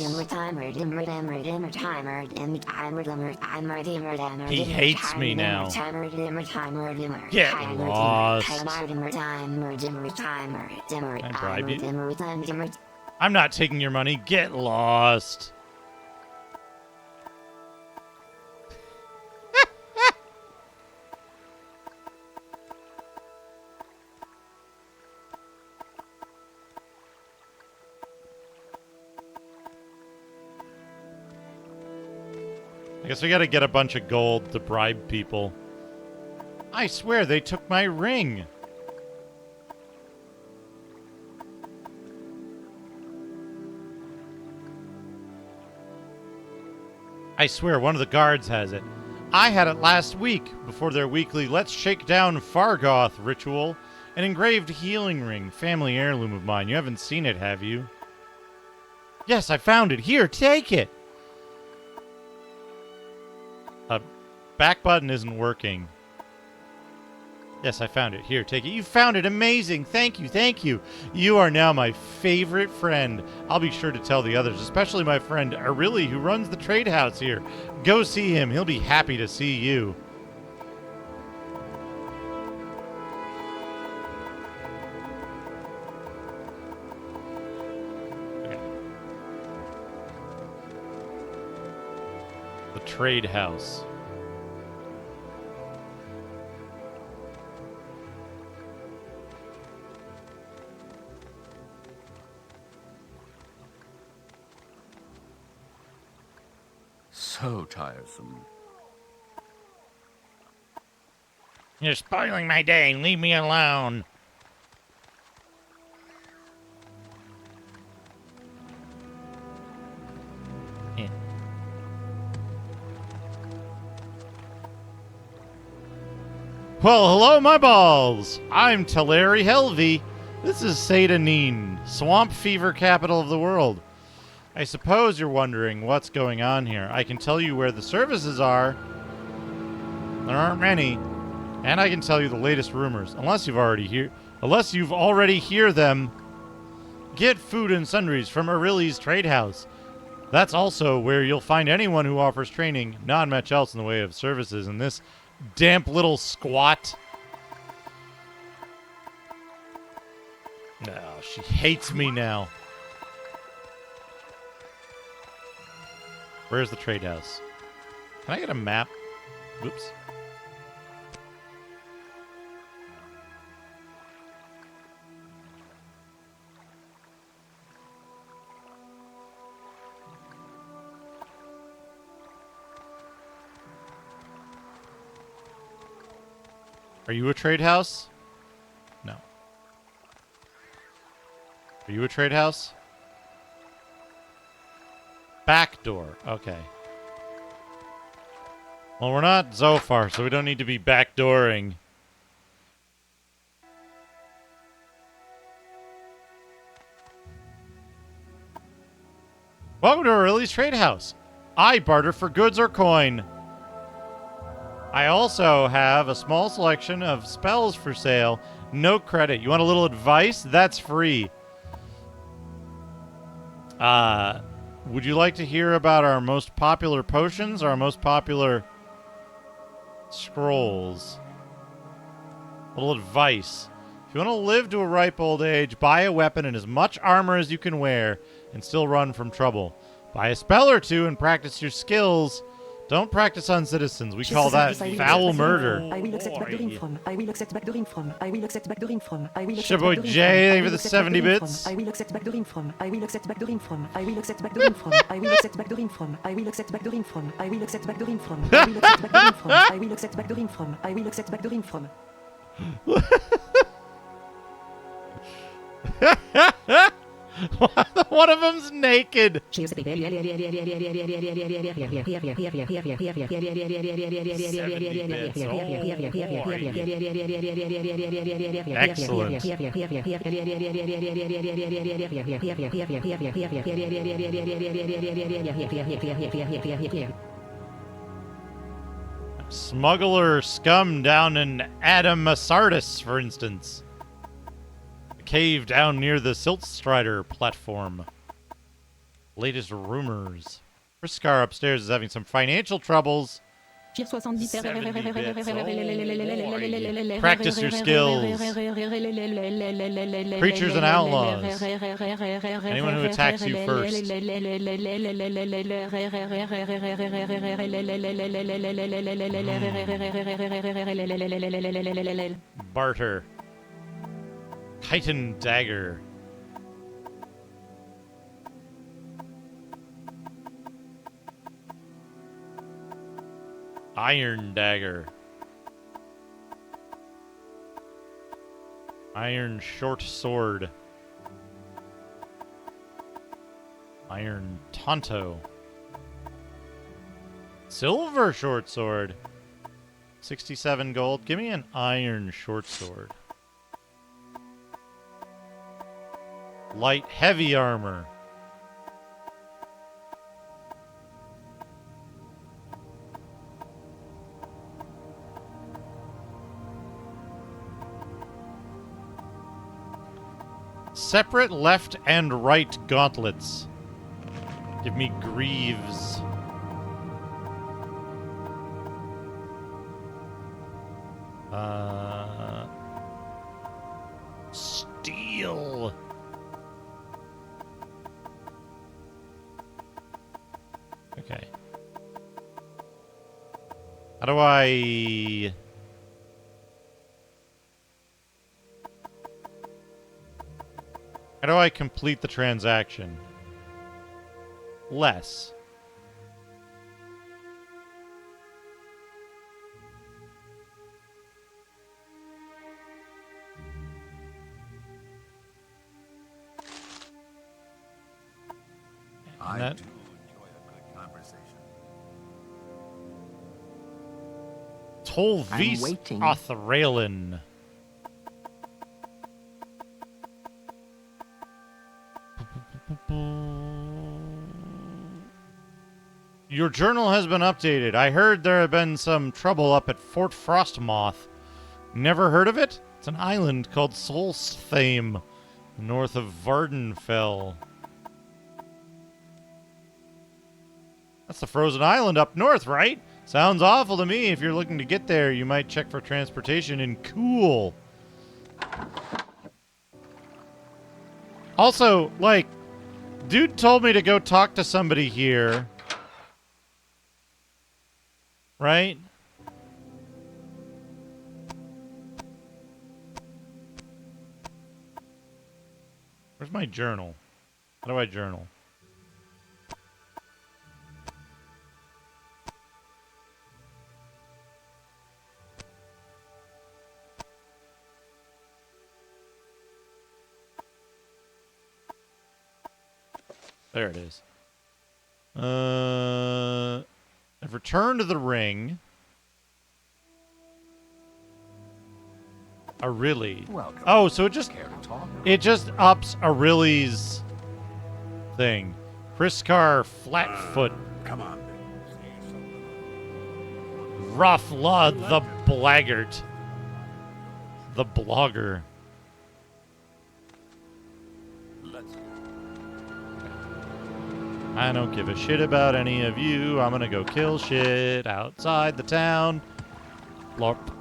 [SPEAKER 1] He hates me now. Get lost. Can I bribe you? I'm not taking your money. Get lost. I guess we gotta get a bunch of gold to bribe people. I swear they took my ring. I swear one of the guards has it. I had it last week before their weekly Let's Shake Down Fargoth ritual. An engraved healing ring, family heirloom of mine. You haven't seen it, have you? Yes, I found it. Here, take it. Back button isn't working. Yes, I found it. Here, take it. You found it. Amazing. Thank you. Thank you. You are now my favorite friend. I'll be sure to tell the others, especially my friend Arilli, who runs the trade house here. Go see him. He'll be happy to see you. Okay. The trade house.
[SPEAKER 14] So tiresome.
[SPEAKER 1] You're spoiling my day. Leave me alone. Yeah. Well, hello, my balls. I'm Teleri Helvi. This is Satanin, swamp fever capital of the world. I suppose you're wondering what's going on here. I can tell you where the services are. There aren't many. And I can tell you the latest rumors, unless you've already hear them. Get food and sundries from Arilli's Trade House. That's also where you'll find anyone who offers training, not much else in the way of services in this damp little squat. No, she hates me now. Where's the trade house? Can I get a map? Whoops. Are you a trade house? No. Are you a trade house? Back door. Okay. Well, we're not Zophar, so we don't need to be backdooring. Welcome to Arilli's Trade House. I barter for goods or coin. I also have a small selection of spells for sale. No credit. You want a little advice? That's free. Would you like to hear about our most popular potions or our most popular scrolls? A little advice. If you want to live to a ripe old age, buy a weapon and as much armor as you can wear and still run from trouble. Buy a spell or two and practice your skills. Don't practice on citizens. We call that foul murder.
[SPEAKER 7] I will accept backdooring from. I will accept backdooring from. I will accept backdooring from. I will accept
[SPEAKER 1] Shaboy J for the 70 bits.
[SPEAKER 7] I will accept backdooring from. I will accept backdooring from. I will accept backdooring from. I will accept backdooring from. I will accept backdooring from. I will accept backdooring from. I will accept backdooring from. I will accept backdooring from. I will accept backdooring from.
[SPEAKER 1] One of them's naked. Smuggler scum down in Adamasartis, for instance. A cave down near the Siltstrider platform. Latest rumors. Friskar upstairs is having some financial troubles. 70 bits. Oh, practice your skills. Creatures and outlaws. Anyone who attacks you first. Barter. Chitin dagger. Iron dagger. Iron short sword. Iron tonto. Silver short sword. 67 gold. Give me an iron short sword. Light heavy armor. Separate left and right gauntlets. Give me greaves. Steel. Okay. How do I... How do I complete the transaction? Less.
[SPEAKER 11] I
[SPEAKER 1] that...
[SPEAKER 11] do enjoy a good conversation.
[SPEAKER 1] Tolvis
[SPEAKER 16] waiting.
[SPEAKER 1] Othralin. Your journal has been updated. I heard there had been some trouble up at Fort Frostmoth. Never heard of it? It's an island called Solstheim, north of Vardenfell. That's the frozen island up north, right? Sounds awful to me. If you're looking to get there, you might check for transportation in Cool. Also, like, dude told me to go talk to somebody here. Right? Where's my journal? How do I journal? There it is. I've returned to the ring. Arilli.
[SPEAKER 11] Welcome.
[SPEAKER 1] Oh, so it just
[SPEAKER 11] Care to talk?
[SPEAKER 1] ups Arilli's thing. Friskar Flatfoot.
[SPEAKER 10] Come on.
[SPEAKER 1] Roughlud the Blaggart. The blogger. I don't give a shit about any of you. I'm gonna go kill shit outside the town. Lorp.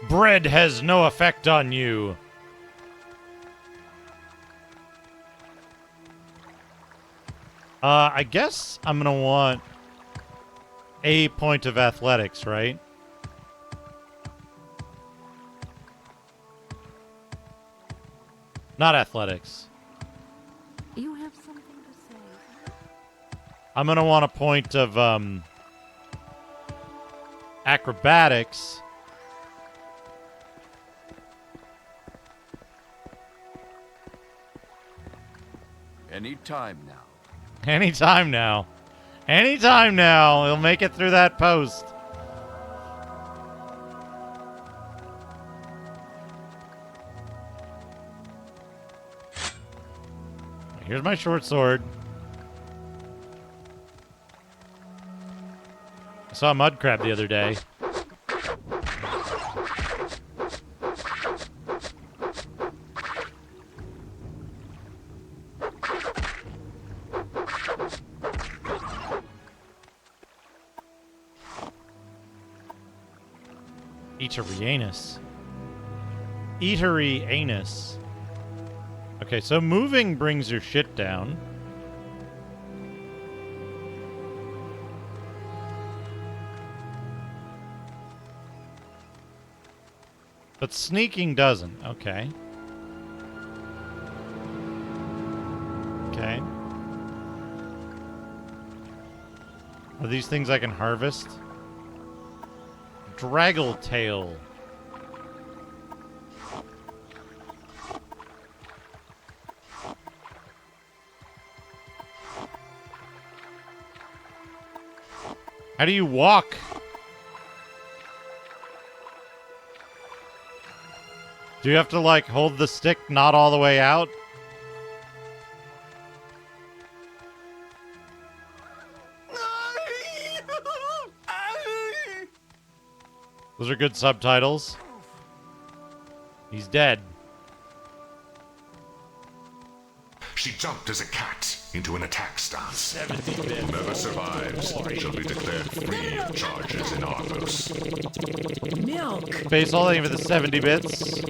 [SPEAKER 1] Bread has no effect on you. I guess I'm gonna want a point of athletics, right? Not athletics.
[SPEAKER 20] You have something to say?
[SPEAKER 1] I'm going to want a point of acrobatics.
[SPEAKER 14] Anytime now.
[SPEAKER 1] Anytime now. Anytime now. He'll make it through that post. Here's my short sword. I saw a mud crab the other day. Eatery anus. Eatery anus. Okay, so moving brings your shit down. But sneaking doesn't. Okay. Okay. Are these things I can harvest? Draggle tail. How do you walk? Do you have to, like, hold the stick not all the way out? Those are good subtitles. He's dead.
[SPEAKER 10] She jumped as a cat into an attack stance.
[SPEAKER 1] 70 bits.
[SPEAKER 10] Whoever survives shall be declared free of charges in Argos.
[SPEAKER 7] Milk.
[SPEAKER 1] Base all for the 70 bits.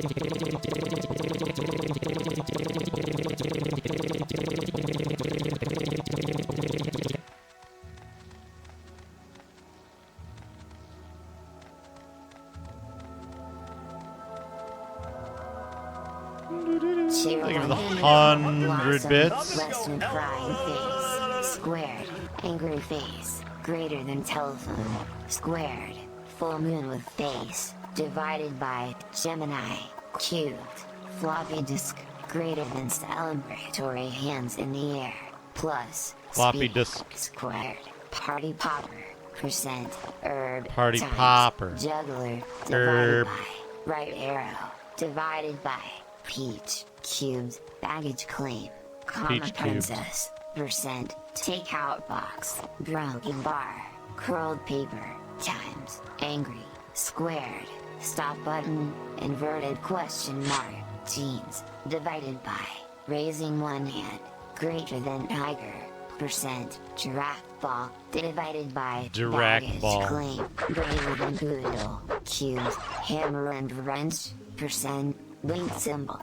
[SPEAKER 1] Thank you for the 100 bits.
[SPEAKER 2] Western crying face. Squared. Angry face. Greater than telephone. Squared. Full moon with face. Divided by Gemini. Cubed. Floppy disk. Greater than celebratory hands in the air. Plus.
[SPEAKER 1] Floppy
[SPEAKER 2] speed.
[SPEAKER 1] disk.
[SPEAKER 2] Squared. Party popper. Percent. Herb.
[SPEAKER 1] Party
[SPEAKER 2] times
[SPEAKER 1] popper.
[SPEAKER 2] Juggler. Divided
[SPEAKER 1] Herb.
[SPEAKER 2] by. Right arrow. Divided by. Peach. Cubes. Baggage claim. Comma
[SPEAKER 1] Peach cubed.
[SPEAKER 2] princess. Percent. Takeout box. Broken bar. Curled paper. Times. Angry. Squared. Stop button. Inverted question mark. Teens. Divided by. Raising one hand. Greater than tiger. Percent. Giraffe ball. Divided by.
[SPEAKER 1] Giraffe
[SPEAKER 2] baggage
[SPEAKER 1] ball.
[SPEAKER 2] claim. Greater than poodle. Cubes. Hammer and wrench. Percent. Link symbol,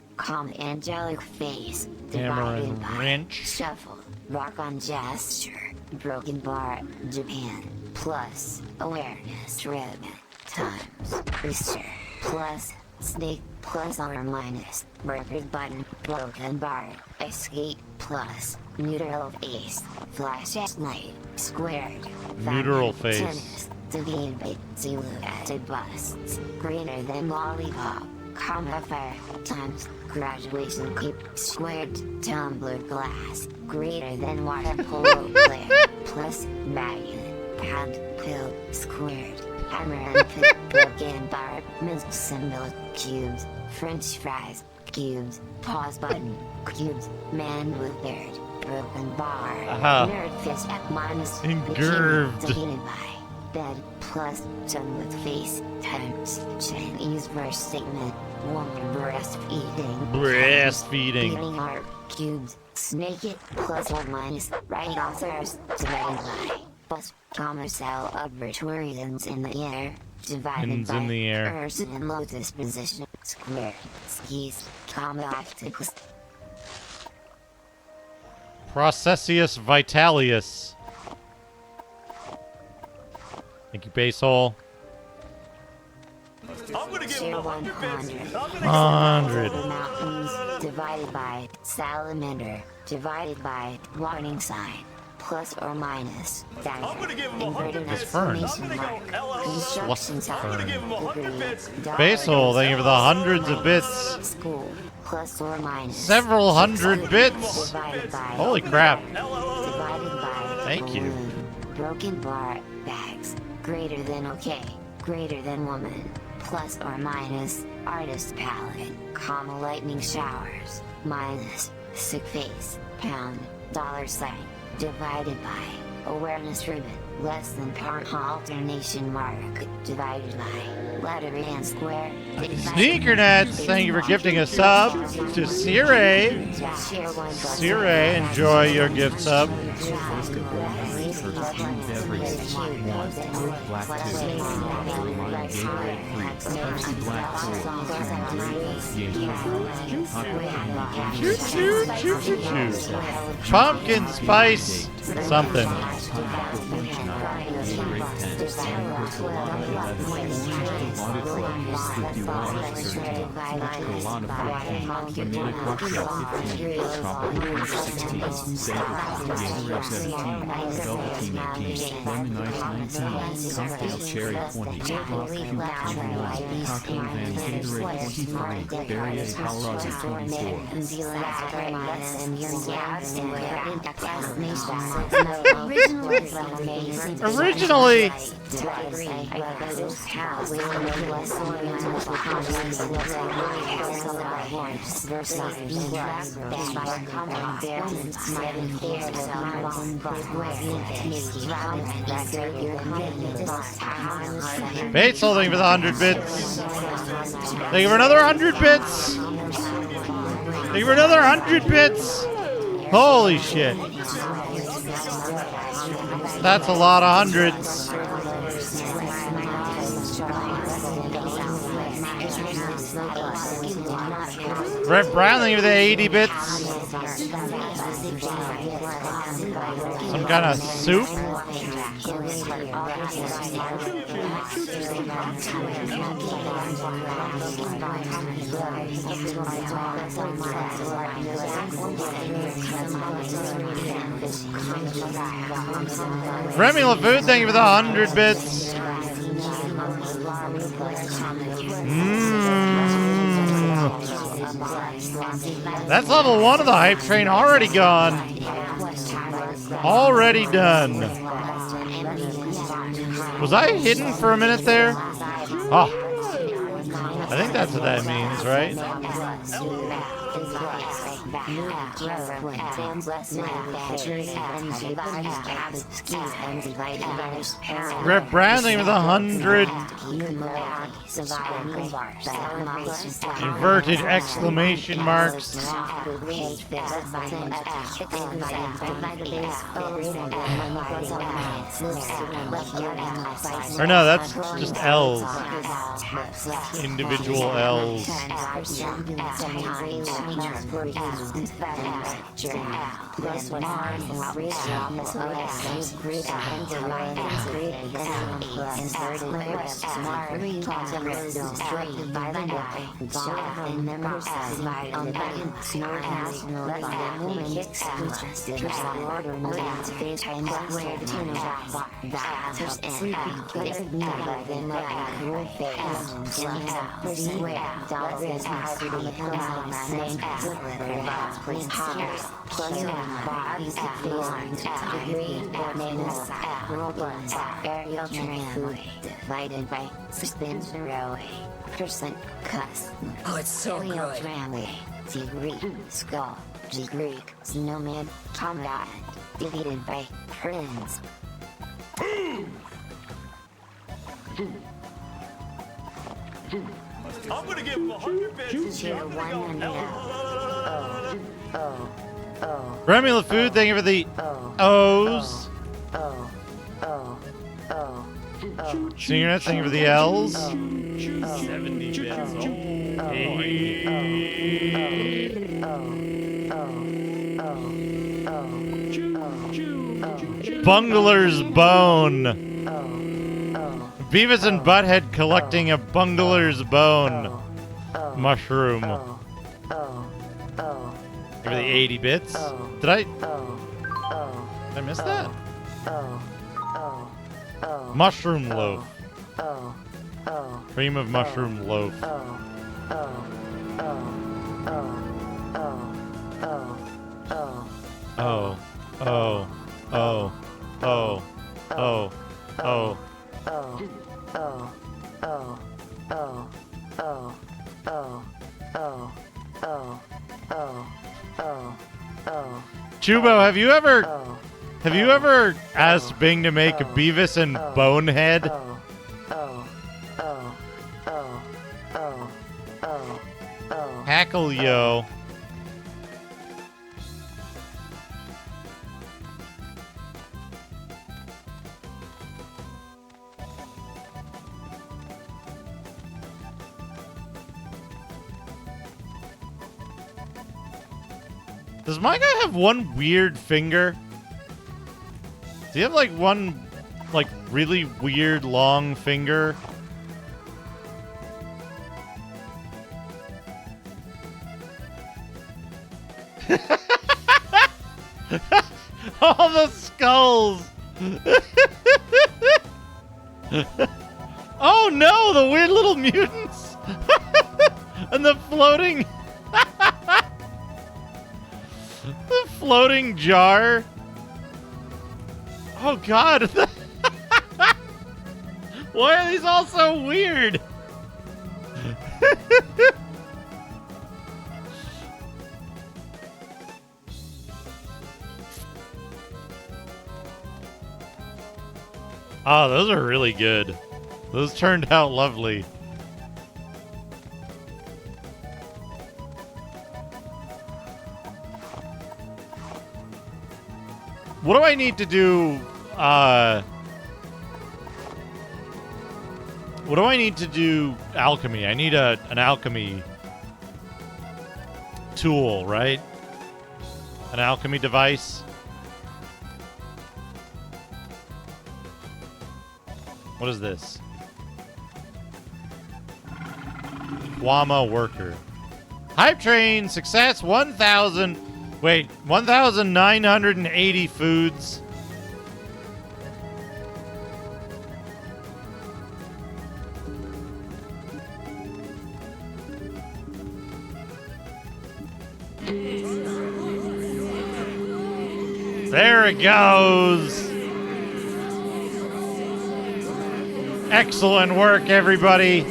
[SPEAKER 2] angelic face,
[SPEAKER 1] Hammer
[SPEAKER 2] divided
[SPEAKER 1] and
[SPEAKER 2] by
[SPEAKER 1] wrench.
[SPEAKER 2] shuffle, rock on gesture, broken bar, Japan, plus awareness ribbon, times, rooster, plus snake, plus or minus, record button, broken bar, escape, plus, neutral face, flashlight, squared,
[SPEAKER 1] Neutral
[SPEAKER 2] family,
[SPEAKER 1] face.
[SPEAKER 2] tennis, Divine, Zulu acid busts, greater than lollipop. Comma fire times graduation keep squared tumbler glass greater than water polo player plus magnet pound pill squared hammer and pick broken bar minced symbol cubes french fries cubes pause button cubes man with beard broken bar nerd fist minus
[SPEAKER 1] Engurved.
[SPEAKER 2] divided by bed plus tongue with face times Chinese verse statement woman breastfeeding
[SPEAKER 1] Breastfeeding.
[SPEAKER 2] Beating heart cubes snake it plus or minus right authors divided by plus comma cell arbitrarians in the air divided
[SPEAKER 1] Ends
[SPEAKER 2] by
[SPEAKER 1] in the air.
[SPEAKER 2] Earth in lotus position square skis comma octopus
[SPEAKER 1] Processius Vitalius. Thank you, Basehole.
[SPEAKER 2] Share 100.
[SPEAKER 1] 100.
[SPEAKER 2] The mountains divided by salamander divided by warning sign. Plus or minus. I'm gonna give him 100
[SPEAKER 1] bits. Fern.
[SPEAKER 2] Construction site.
[SPEAKER 1] Basil, thank you for the hundreds of bits.
[SPEAKER 2] School. Plus or minus.
[SPEAKER 1] Several hundred bits. Holy crap.
[SPEAKER 2] Divided by
[SPEAKER 1] Thank you.
[SPEAKER 2] Broken bar bags. Greater than okay. Greater than woman. Plus or minus. Artist palette. Comma lightning showers. Minus. Sick face. Pound. $sign. Divided by awareness ribbon, less than part alternation mark, divided by letter and square.
[SPEAKER 1] Sneakernets, thank you for gifting a sub to Sire. Sire, enjoy your gift sub. Pumpkin spice something.
[SPEAKER 5] Cherry 20, Taco Van Gatorade 25, Berry Colorado 24.
[SPEAKER 1] Originally. Basil, thank you for the 100 bits. Thank you for another 100 bits. Thank you for another 100 bits. Holy shit. That's a lot of hundreds. Red Brown, thank you for the 80 bits. Some kind of soup. Remy LaFood, thank you for the 100 bits. That's level 1 of the hype train already gone. Already done. Was I hidden for a minute there? Oh. I think that's what that means, right? Red Branding with 100. Inverted exclamation marks. Or no, that's just L's. Individual L's. Divided by suspension railway. Percent cuss.
[SPEAKER 6] Oh, it's so good.
[SPEAKER 2] Family. Degree. Skull. Degree. Snowman. Combat. Divided by friends.
[SPEAKER 6] I'm gonna give him 100 bits.
[SPEAKER 2] Share 100.
[SPEAKER 1] Remy LaFood, thank you for the O's. Senior, thank you for the L's.
[SPEAKER 6] 70 bits.
[SPEAKER 1] Bungler's Bone. Beavis and Butthead collecting a bungler's bone mushroom. Give me the 80 bits. Did I miss that? Mushroom loaf. Cream of mushroom loaf. Oh. Chubo, have you ever asked Bing to make Beavis and Bonehead? Hackle yo. Does my guy have one weird finger? Does he have like one really weird long finger? All the skulls! Oh no, the weird little mutants! And the floating... the floating jar. Oh god. Why are these all so weird? Oh, those are really good. Those turned out lovely. What do I need to do? What do I need to do alchemy? I need an alchemy tool, right? An alchemy device. What is this? Wama worker. Hype train success 1,000. Wait, 1,980 foods. There it goes. Excellent work, everybody.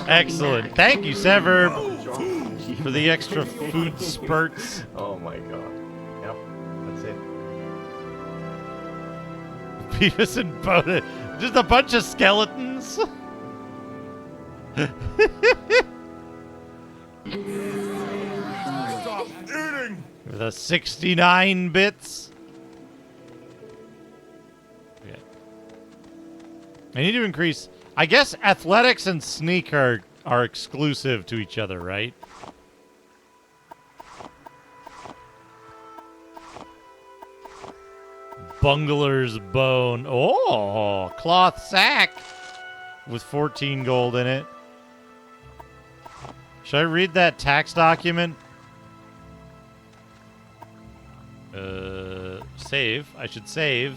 [SPEAKER 1] Excellent. Thank you, Severb, for the extra food spurts.
[SPEAKER 9] Oh my god. Yep, that's it.
[SPEAKER 1] Beavis and Butthead. Just a bunch of skeletons.
[SPEAKER 10] Stop eating!
[SPEAKER 1] The 69 bits. Okay. I need to increase... I guess athletics and sneak are exclusive to each other, right? Bungler's bone. Oh, cloth sack with 14 gold in it. Should I read that tax document? Save. I should save.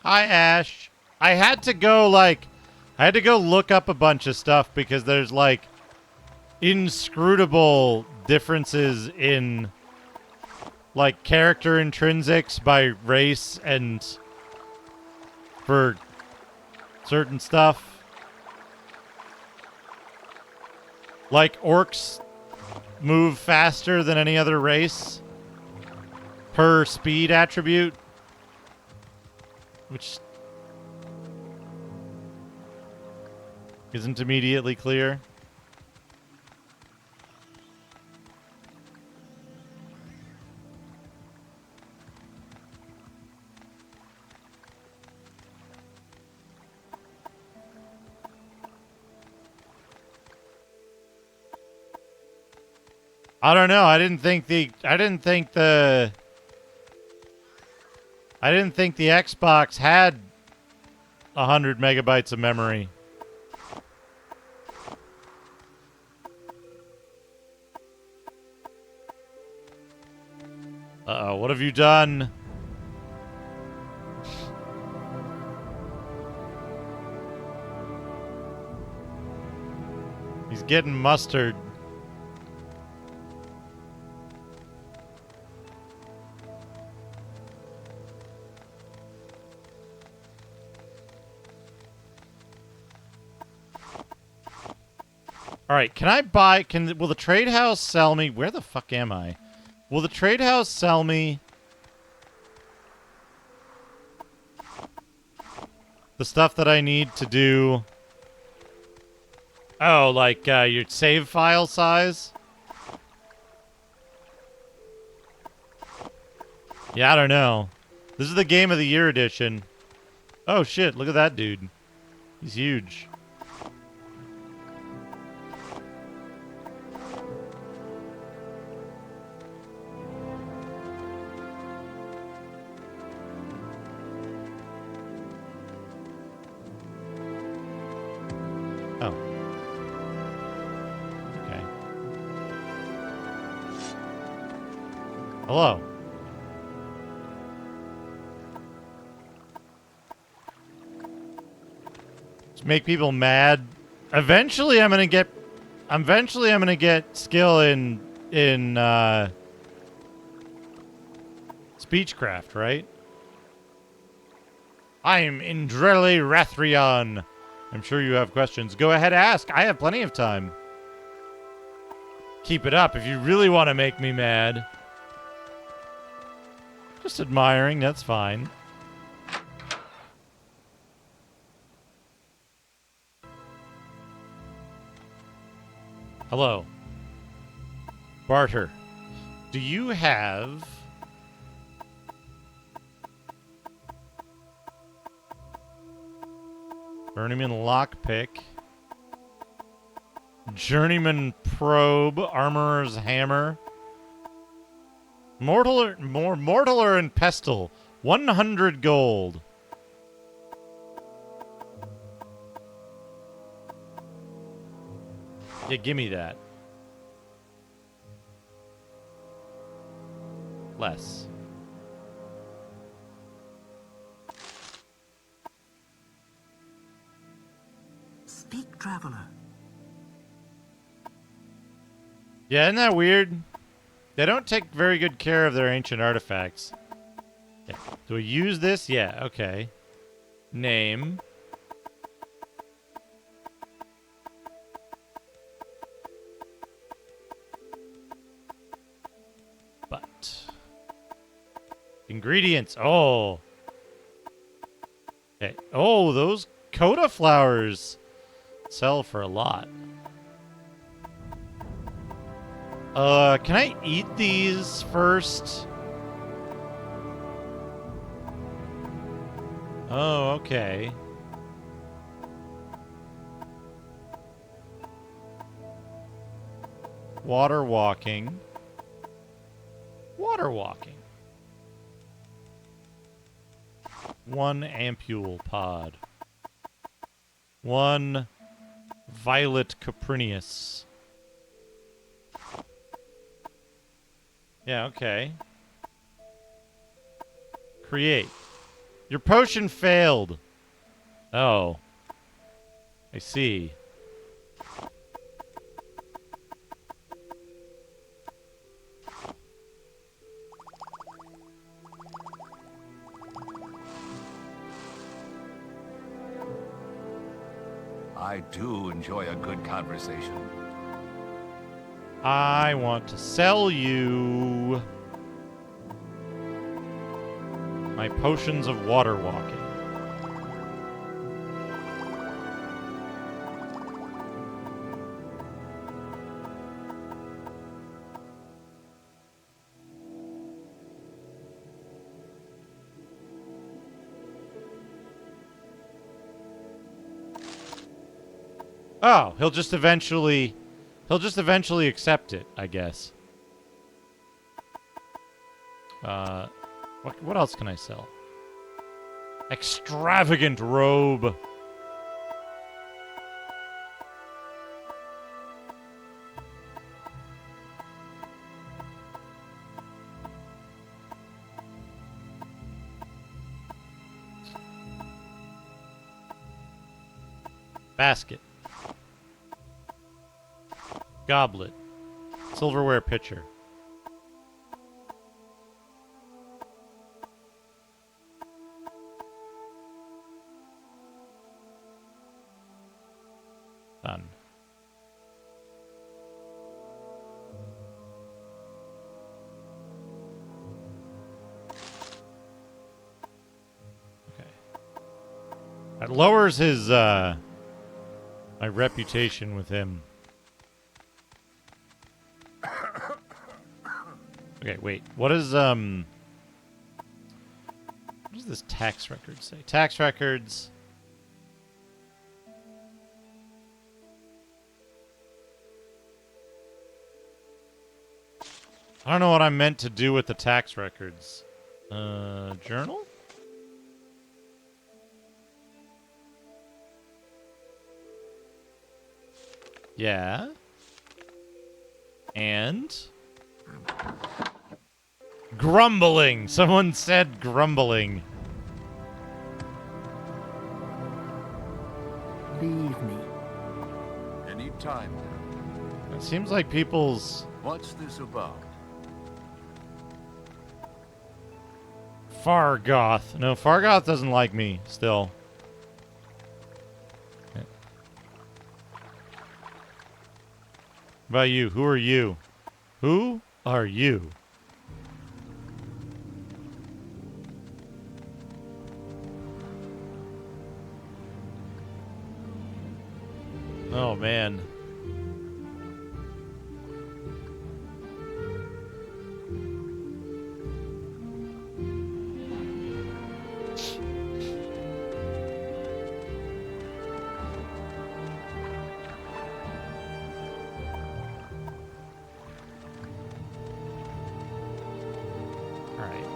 [SPEAKER 1] Hi, Ash. I had to go look up a bunch of stuff because there's like inscrutable differences in like character intrinsics by race and for certain stuff. Like orcs move faster than any other race. per speed attribute, which isn't immediately clear. I don't know. I didn't think the Xbox had 100 megabytes of memory. Uh-oh, what have you done? He's getting mustard. All right, can I buy... Will the trade house sell me... Where the fuck am I? Will the trade house sell me... the stuff that I need to do... Oh, like your save file size? Yeah, I don't know. This is the Game of the Year edition. Oh shit, look at that dude. He's huge. Oh. Okay. Hello. Just make people mad. Eventually I'm gonna get skill in speechcraft, right? I'm Indreli Rathrion. I'm sure you have questions. Go ahead, ask. I have plenty of time. Keep it up if you really want to make me mad. Just admiring, that's fine. Hello. Barter. Do you have... Journeyman Lockpick. Journeyman Probe. Armorer's Hammer. Mortaler and Pestle. 100 gold. Yeah, give me that. Less.
[SPEAKER 4] Speak, traveler.
[SPEAKER 1] Yeah, isn't that weird? They don't take very good care of their ancient artifacts. Okay. Do we use this? Yeah, okay. Name. But. Ingredients. Oh. Okay. Oh, those Coda flowers sell for a lot. Can I eat these first? Oh, okay. Water walking. Water walking. 1 ampule pod. 1 violet caprinius. Yeah, okay. Create. Your potion failed. Oh. I see.
[SPEAKER 15] I do enjoy a good conversation.
[SPEAKER 1] I want to sell you My potions of water walking. Oh, he'll just eventually accept it, I guess. What else can I sell? Extravagant robe. Basket. Goblet. Silverware pitcher. Done. Okay. That lowers his, my reputation with him. Okay, wait. What does this tax record say? Tax records. I don't know what I meant to do with the tax records. Journal? Yeah. And? Grumbling! Someone said grumbling.
[SPEAKER 13] Leave me.
[SPEAKER 14] Any time.
[SPEAKER 1] It seems like people's...
[SPEAKER 14] What's this about?
[SPEAKER 1] Fargoth. No, Fargoth doesn't like me, still. Okay. What about you? Who are you? Who are you? Oh, man.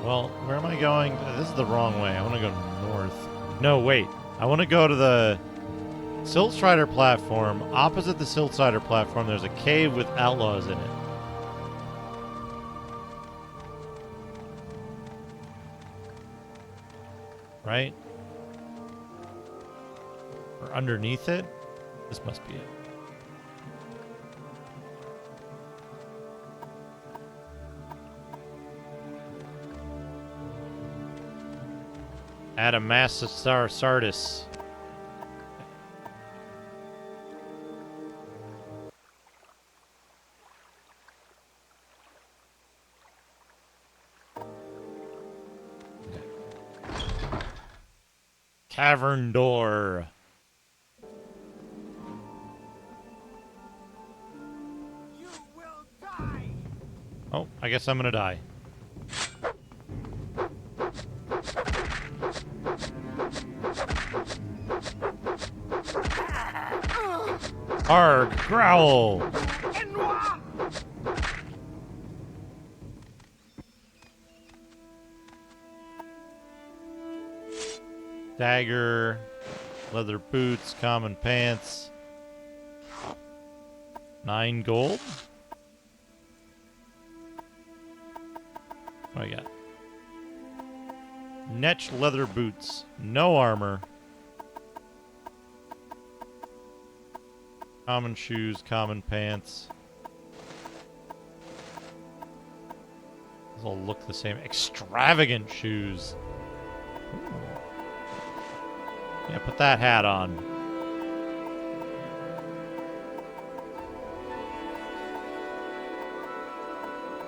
[SPEAKER 1] Well, where am I going? This is the wrong way. I want to go north. No, wait. I want to go to the Siltstrider platform. Opposite the Siltstrider platform, there's a cave with outlaws in it. Right? Or underneath it? This must be it. Adamastor Sardis. Cavern door.
[SPEAKER 10] You will die.
[SPEAKER 1] Oh, I guess I'm gonna die. Arg, growl. Dagger, leather boots, common pants. 9 gold? What do I got? Netch leather boots, no armor. Common shoes, common pants. These all look the same. Extravagant shoes. Ooh. Yeah, put that hat on.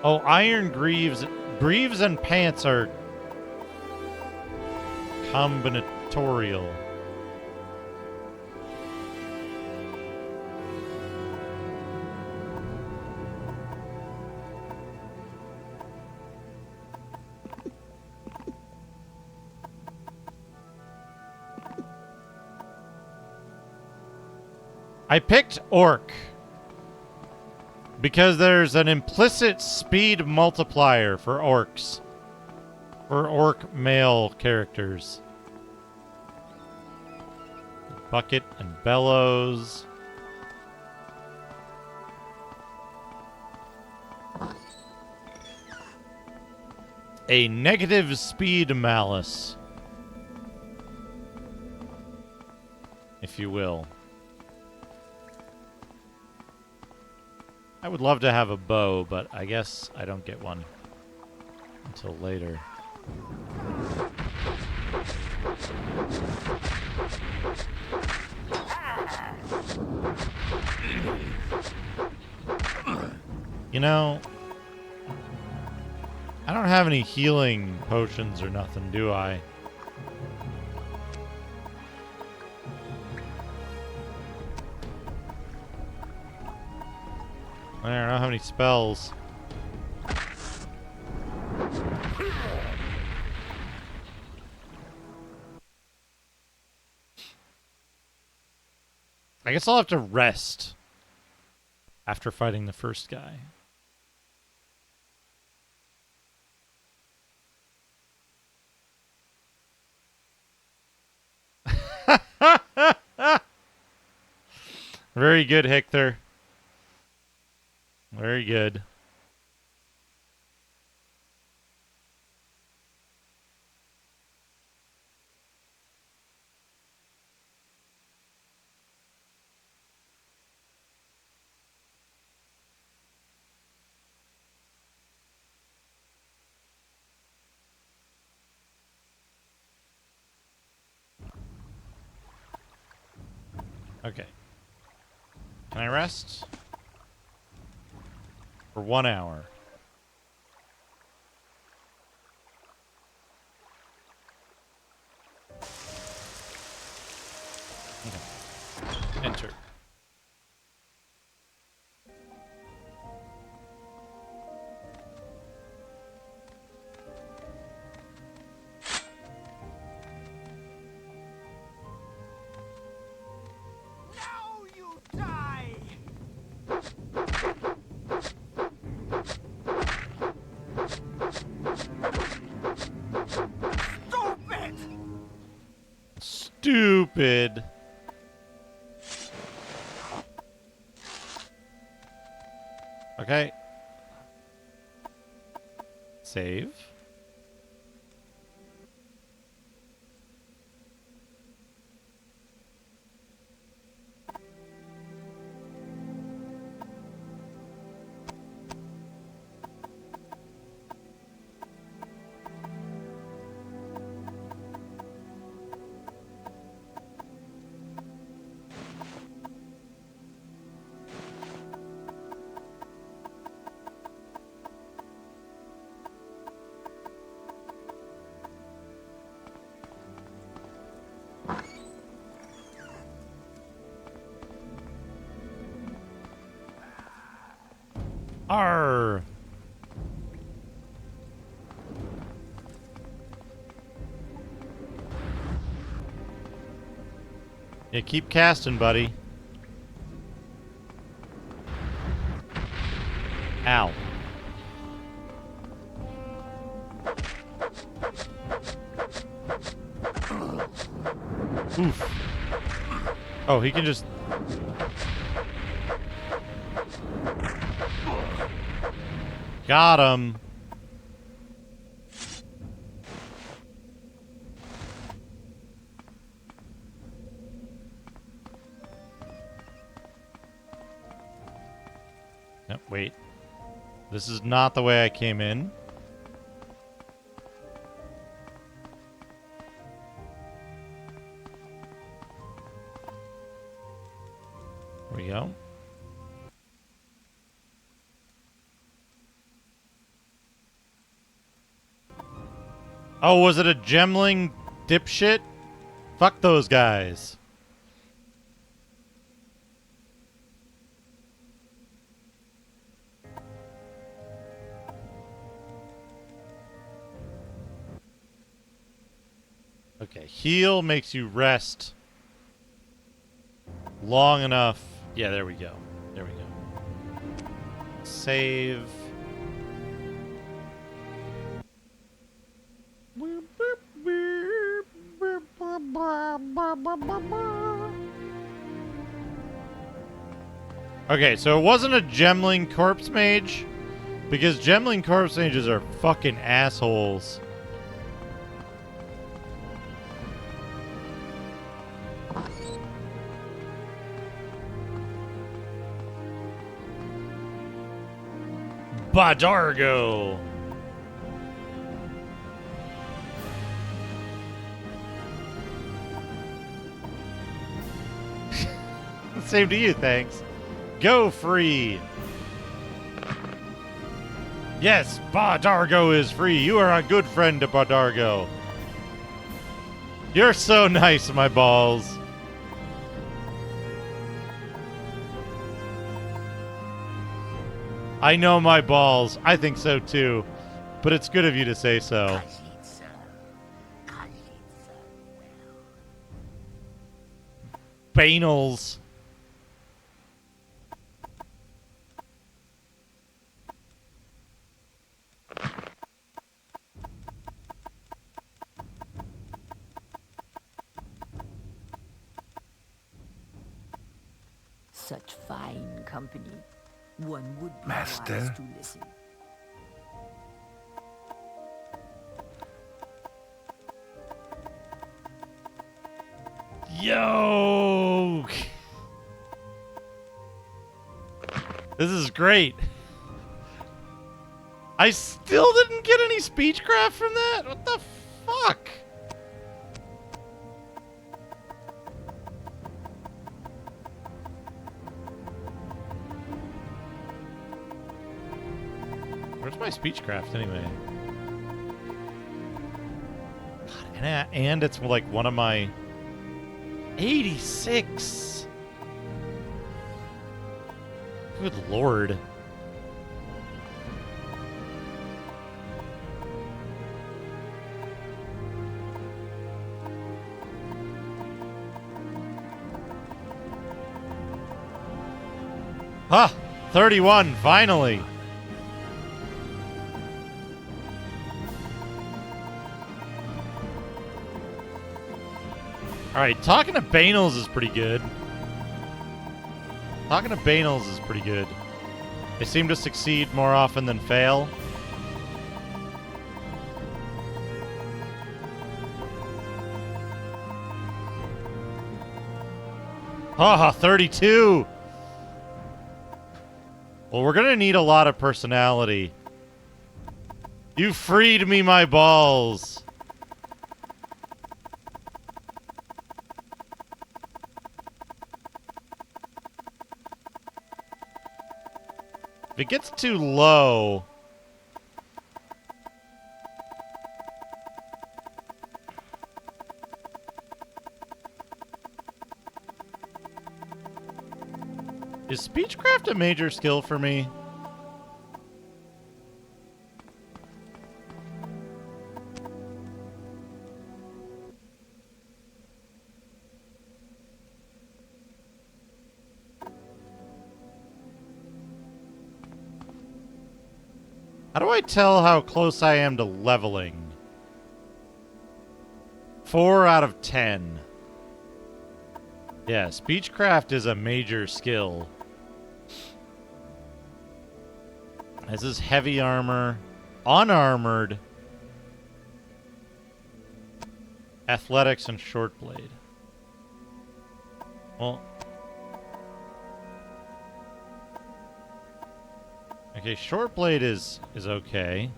[SPEAKER 1] Oh, iron greaves. Greaves and pants are Combinatorial. I picked Orc because there's an implicit speed multiplier for orcs. For orc male characters. Bucket and bellows. A negative speed malice, if you will. I would love to have a bow, but I guess I don't get one until later. You know, I don't have any healing potions or nothing, do I? I don't have any spells. I guess I'll have to rest after fighting the first guy. Very good, Hector. Very good. Okay. Can I rest? For 1 hour. Okay. Enter. Stupid. Okay. Save. Arr. Yeah, keep casting, buddy. Ow. Oof. Oh, he can just... Got him. No, wait. This is not the way I came in. There we go. Oh, was it a gemling dipshit. Fuck those guys. Okay, heal makes you rest long enough. Yeah, there we go. There we go. Save. Okay, so it wasn't a Gemling Corpse Mage, because Gemling Corpse Mages are fucking assholes. Badargo. Same to you, thanks. Go free. Yes, Badargo is free. You are a good friend to Badargo. You're so nice, my balls. I know my balls. I think so too. But it's good of you to say so. Banals.
[SPEAKER 8] Such fine company. One would be
[SPEAKER 11] Master?
[SPEAKER 8] wise to listen.
[SPEAKER 1] Yo! This is great. I still didn't get any speechcraft from that? What the fuck? Where's my speechcraft anyway? God, and it's like one of my 86. Good lord. Ah, 31, finally. Alright, talking to Banals is pretty good. Talking to Banals is pretty good. They seem to succeed more often than fail. Haha, 32! Well, we're gonna need a lot of personality. You freed me, my balls! If it gets too low... Is speechcraft a major skill for me? How do I tell how close I am to leveling? 4 out of 10. Yeah, speechcraft is a major skill. This is heavy armor, unarmored, athletics, and short blade. Well, okay, short blade is okay.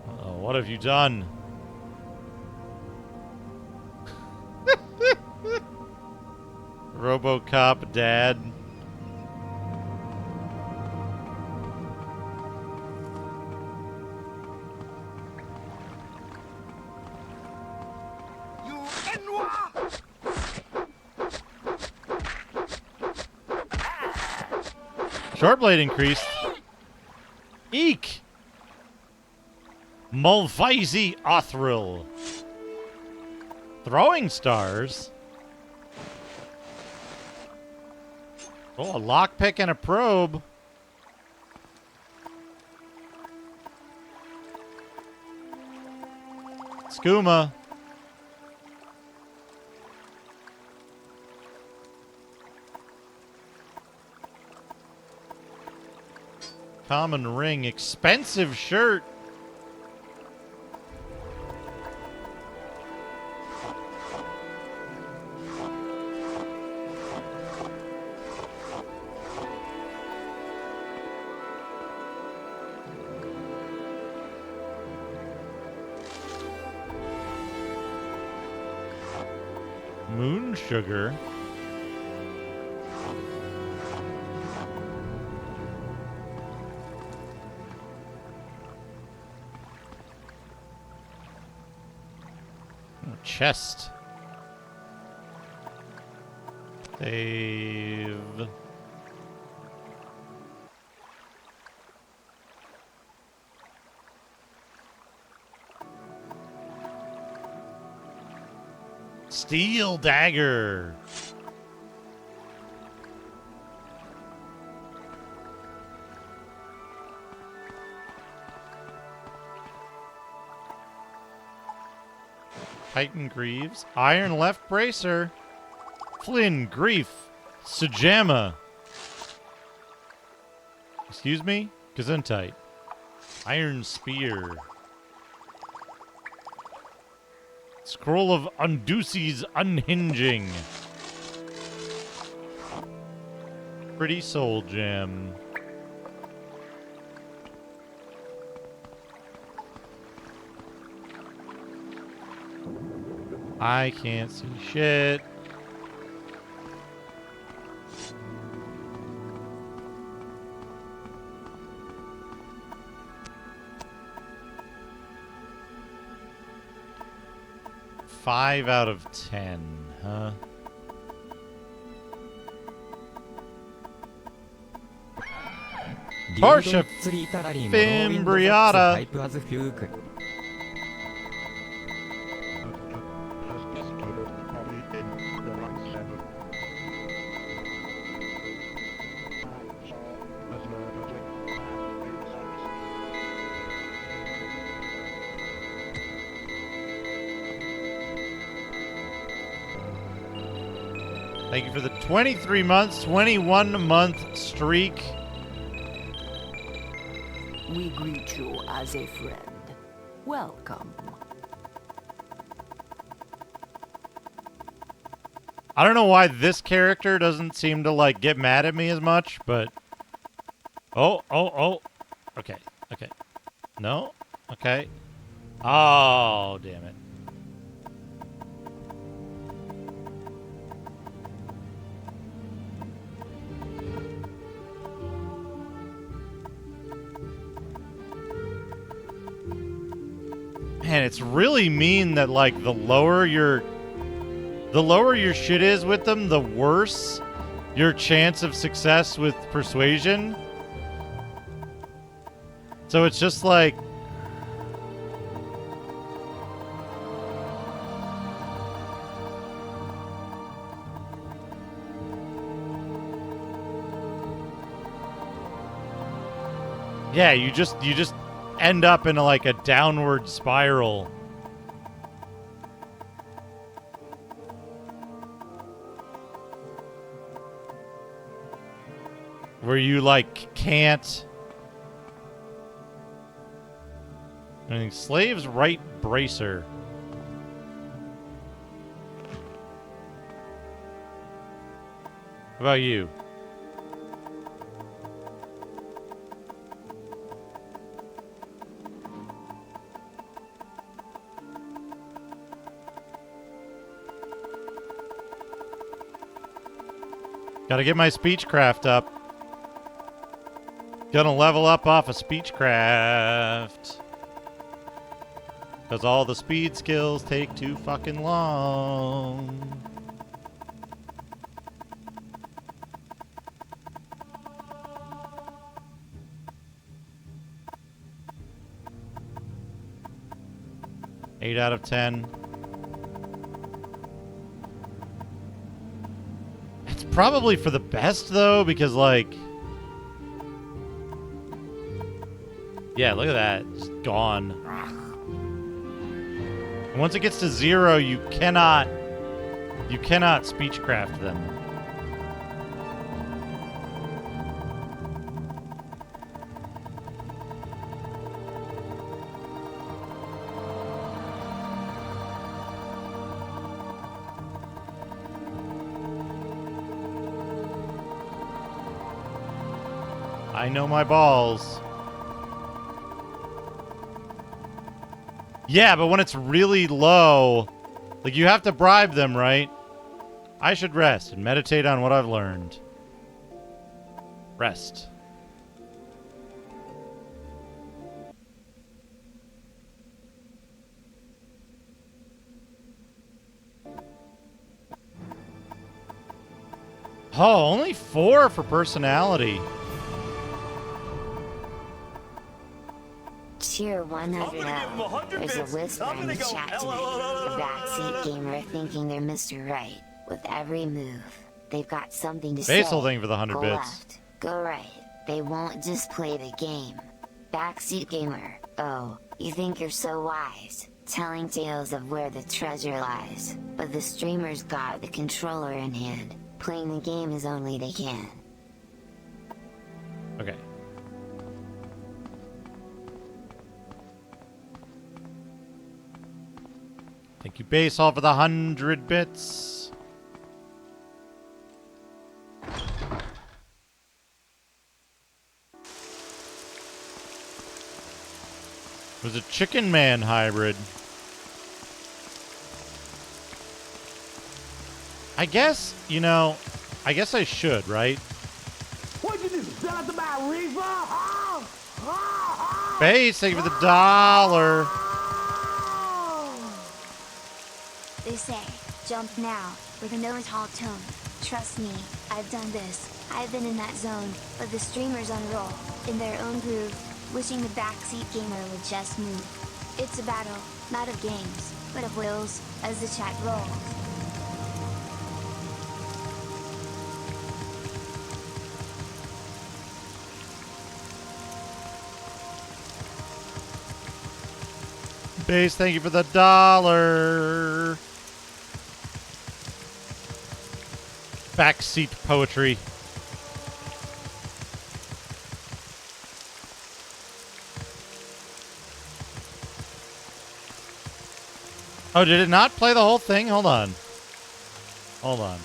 [SPEAKER 1] Uh-oh, what have you done? RoboCop dad. Short blade increased. Eek! Mulvizy Othril. Throwing stars. Oh, a lockpick and a probe. Skooma. Common ring. Expensive shirt. Moon sugar. Chest. Save. Steel dagger. Titan Greaves. Iron left bracer. Flynn, Grief, Sujamma. Excuse me? Gesundheit. Iron Spear. Scroll of Undusi's Unhinging. Pretty Soul Gem. I can't see shit. Five out of 10, huh? Portia Fimbriata. Thank you for the 23 months, 21 month streak.
[SPEAKER 8] We greet you as a friend. Welcome.
[SPEAKER 1] I don't know why this character doesn't seem to, like, get mad at me as much, but... Oh. Okay. No? Okay. Oh, damn it. Man, it's really mean that, like, the lower your shit is with them, the worse your chance of success with persuasion. So it's just like... Yeah, you just end up in like a downward spiral. Where you like can't. I think slave's right bracer. How about you? Gotta get my speechcraft up. Gonna level up off of speechcraft. Because all the speed skills take too fucking long. 8 out of 10. It's probably for the best, though, because, like... Yeah, look at that. Just gone. And once it gets to 0, you cannot speechcraft them. I know my balls. Yeah, but when it's really low, like, you have to bribe them, right? I should rest and meditate on what I've learned. Rest. Oh, only 4 for personality.
[SPEAKER 2] Tier 100 L. There's a whisper in the chat tonight. A backseat gamer thinking they're Mr. Right. With every move, they've got something to say.
[SPEAKER 1] Basil, thank you for the 100
[SPEAKER 2] Go
[SPEAKER 1] bits.
[SPEAKER 2] left, go right. They won't just play the game. Backseat gamer. Oh, you think you're so wise, telling tales of where the treasure lies. But the streamer's got the controller in hand. Playing the game as only they can.
[SPEAKER 1] Okay. Thank you, Basal, for the 100 bits. It was a Chicken Man hybrid. I guess, you know, I guess I should, right?
[SPEAKER 6] What you do? Sell it to my reefer?
[SPEAKER 1] Base, thank you for the $1.
[SPEAKER 12] They say, jump now, with a no-tall tone. Trust me, I've done this. I've been in that zone, but the streamers unroll, in their own groove, wishing the backseat gamer would just move. It's a battle, not of games, but of wills, as the chat rolls.
[SPEAKER 1] Base, thank you for the $1. Backseat poetry. Oh, did it not play the whole thing? Hold on. Hold on.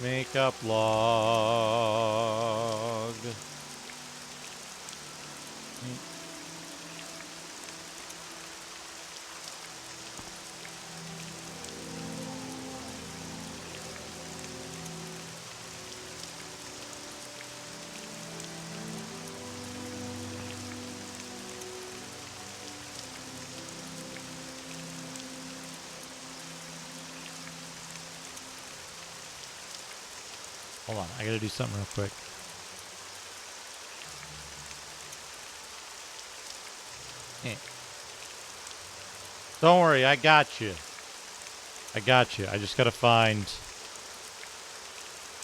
[SPEAKER 1] Makeup log. Hold on, I gotta do something real quick. Don't worry, I got you. I got you. I just gotta find...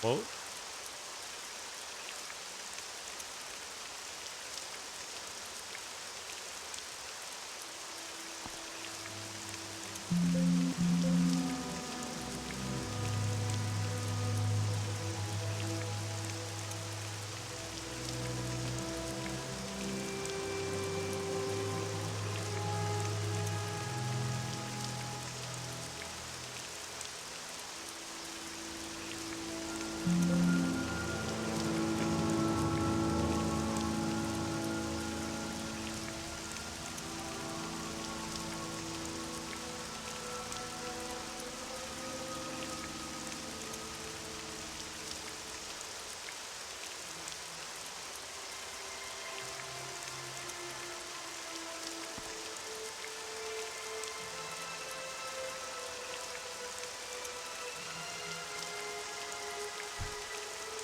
[SPEAKER 1] Whoa.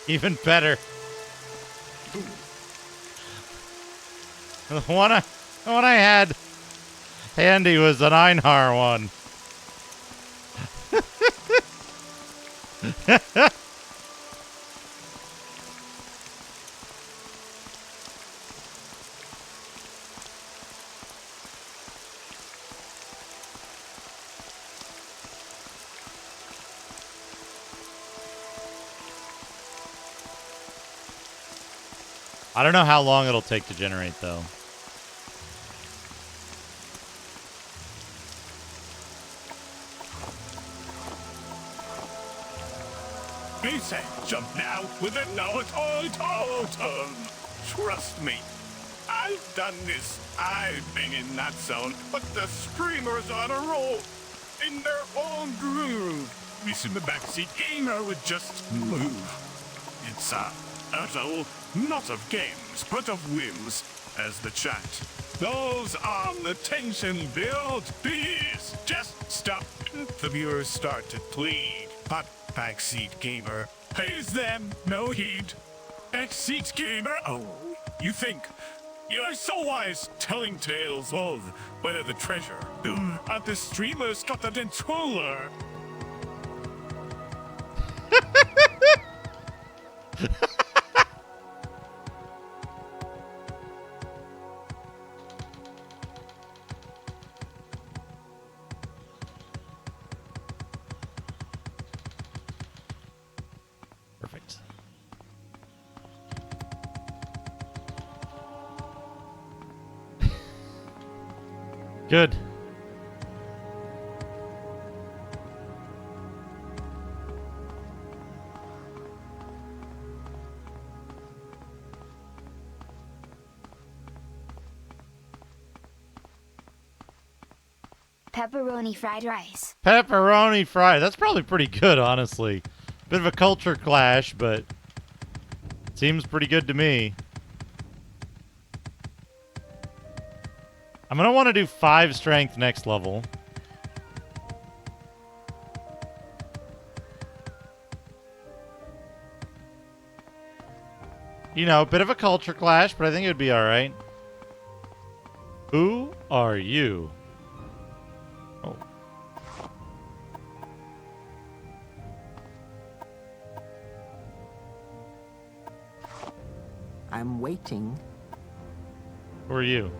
[SPEAKER 1] Even better. The one I had handy was an Einhar one. I don't know how long it'll take to generate, though.
[SPEAKER 10] They say jump now with a know-it-all. Trust me, I've done this. I've been in that zone, but the screamers on a roll in their own groove. Missing the backseat gamer would just move. It's a battle, not of games, but of whims, as the chat. Those on the tension build, please just stop. The viewers start to plead, but backseat gamer pays them no heed. Backseat gamer, oh, you think you're so wise telling tales of whether the treasure at the streamers got the controller.
[SPEAKER 1] Perfect. Good.
[SPEAKER 12] Pepperoni fried rice.
[SPEAKER 1] Pepperoni fried. That's probably pretty good, honestly. Bit of a culture clash, but seems pretty good to me. I'm going to want to do 5 strength next level. You know, a bit of a culture clash, but I think it would be alright. Who are you? Oh.
[SPEAKER 4] I'm waiting.
[SPEAKER 1] Who are you?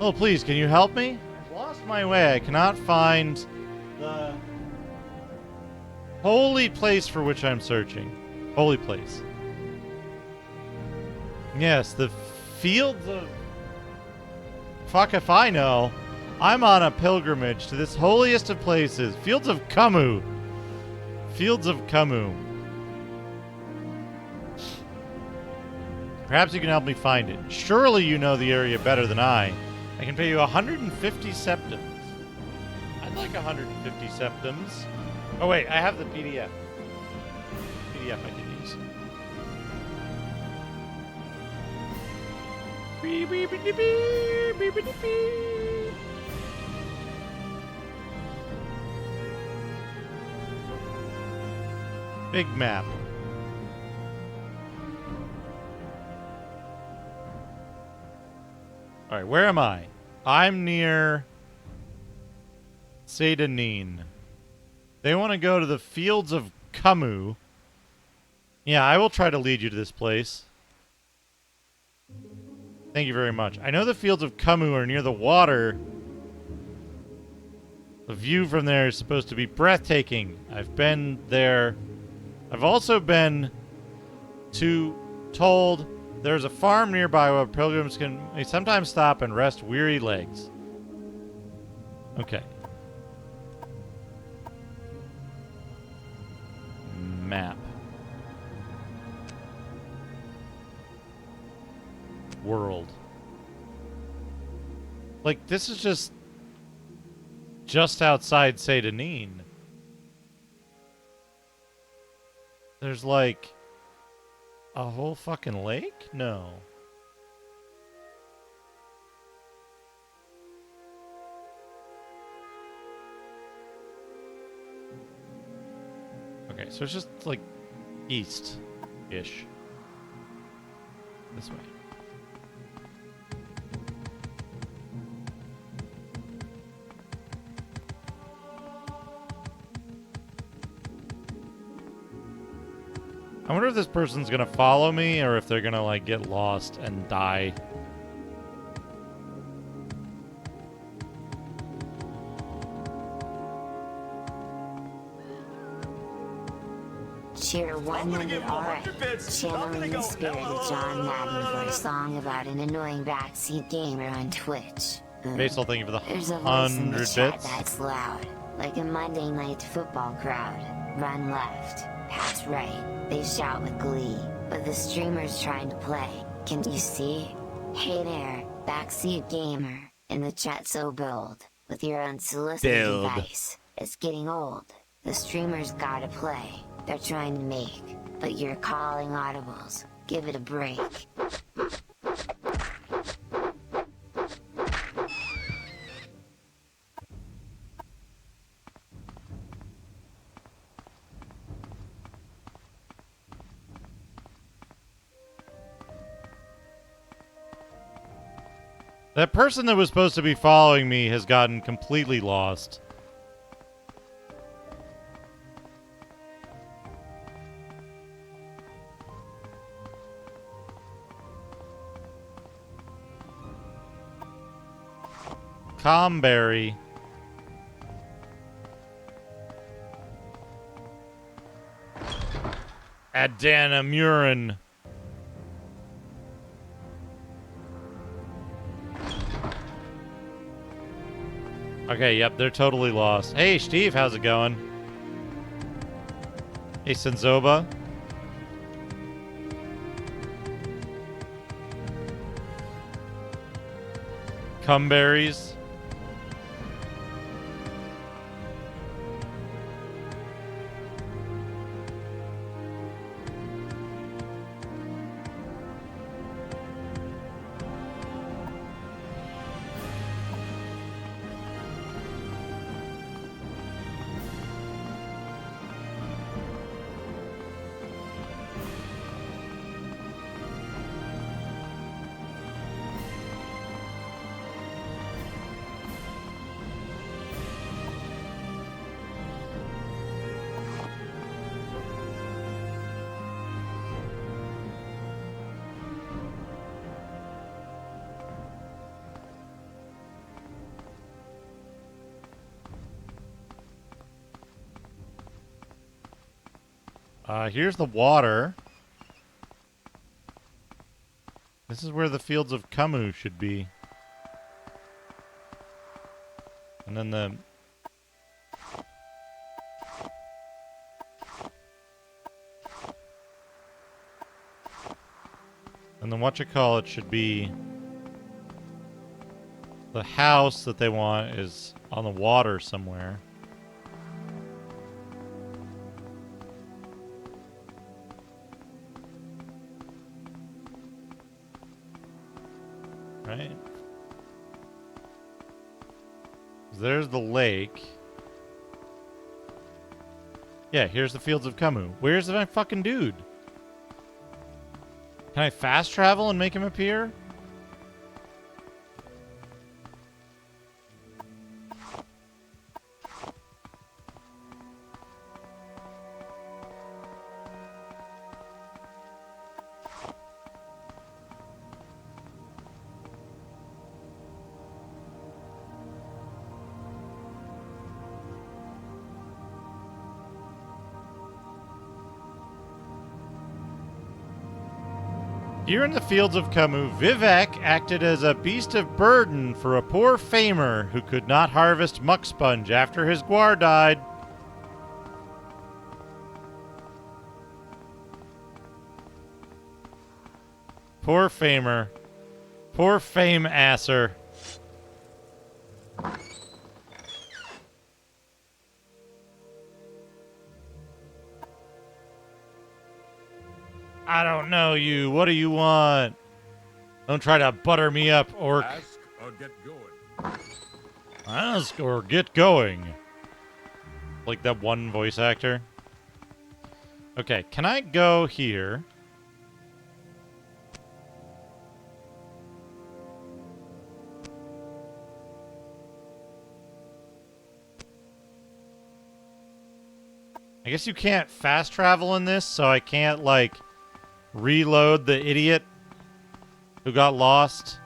[SPEAKER 1] Oh, please, can you help me? I've lost my way. I cannot find the holy place for which I'm searching. Holy place. Yes, the fields of... Fuck if I know. I'm on a pilgrimage to this holiest of places. Fields of Camus. Fields of Camus. Perhaps you can help me find it. Surely you know the area better than I. I can pay you 150 septims. I'd like 150 septims. Oh wait, I have the PDF. PDF I can use. Big map. Alright, where am I? I'm near Saint-Denis. They want to go to the fields of Camus. Yeah, I will try to lead you to this place. Thank you very much. I know the fields of Camus are near the water. The view from there is supposed to be breathtaking. I've been there. I've also been told there's a farm nearby where pilgrims may sometimes stop and rest weary legs. Okay. Map. World. Like, this is just outside Saint-Denis. There's like a whole fucking lake? No. Okay, so it's just like east-ish. This way. I wonder if this person's gonna follow me or if they're gonna like get lost and die.
[SPEAKER 2] Cheer 100 alright. Channeling the spirit of John Madden for a song about an annoying backseat gamer on Twitch.
[SPEAKER 1] Basil, thank you for the
[SPEAKER 2] There's a voice in the
[SPEAKER 1] 100
[SPEAKER 2] chat
[SPEAKER 1] bits.
[SPEAKER 2] that's loud, like a Monday night football crowd. Run left, pass right. They shout with glee, but the streamer's trying to play. Can you see? Hey there, backseat gamer. In the chat so bold, with your unsolicited
[SPEAKER 1] Build.
[SPEAKER 2] advice. It's getting old. The streamer's gotta play. They're trying to make, but you're calling audibles. Give it a break.
[SPEAKER 1] That person that was supposed to be following me has gotten completely lost. Comberry. Adana Murin. Okay, yep, they're totally lost. Hey, Steve, how's it going? Hey, Senzoba. Cumberries. Here's the water. This is where the fields of Camus should be. And then the... And then whatchamacallit should be... The house that they want is on the water somewhere. Right? There's the lake. Yeah, here's the fields of Camus. Where's my fucking dude? Can I fast travel and make him appear? Here in the fields of Camus, Vivek acted as a beast of burden for a poor famer who could not harvest muck sponge after his guar died. Poor famer. Poor fame-asser. I don't know you. What do you want? Don't try to butter me up, orc.
[SPEAKER 10] Ask or get going.
[SPEAKER 1] Ask or get going. Like that one voice actor. Okay, can I go here? I guess you can't fast travel in this, so I can't, like, reload the idiot who got lost.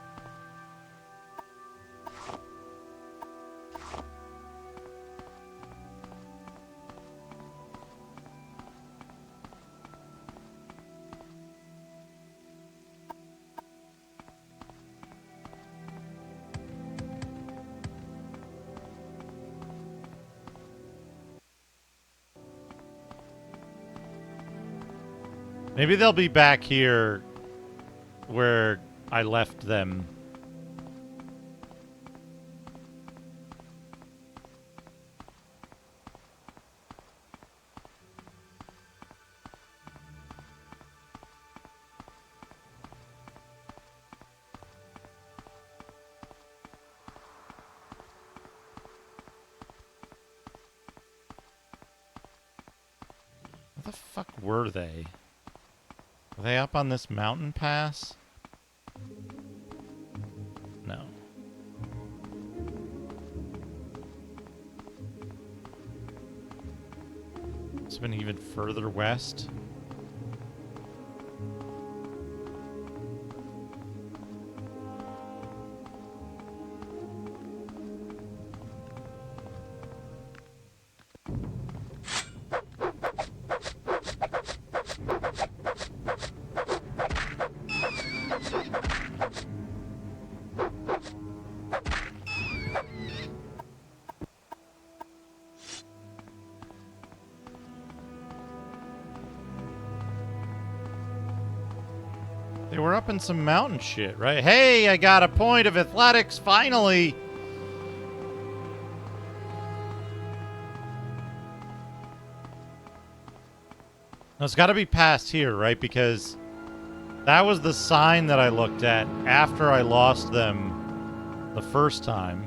[SPEAKER 1] Maybe they'll be back here where I left them. Where the fuck were they? Are they up on this mountain pass? No. It's been even further west. They were up in some mountain shit, right? Hey, I got a point of athletics, finally! No, it's got to be past here, right? Because that was the sign that I looked at after I lost them the first time.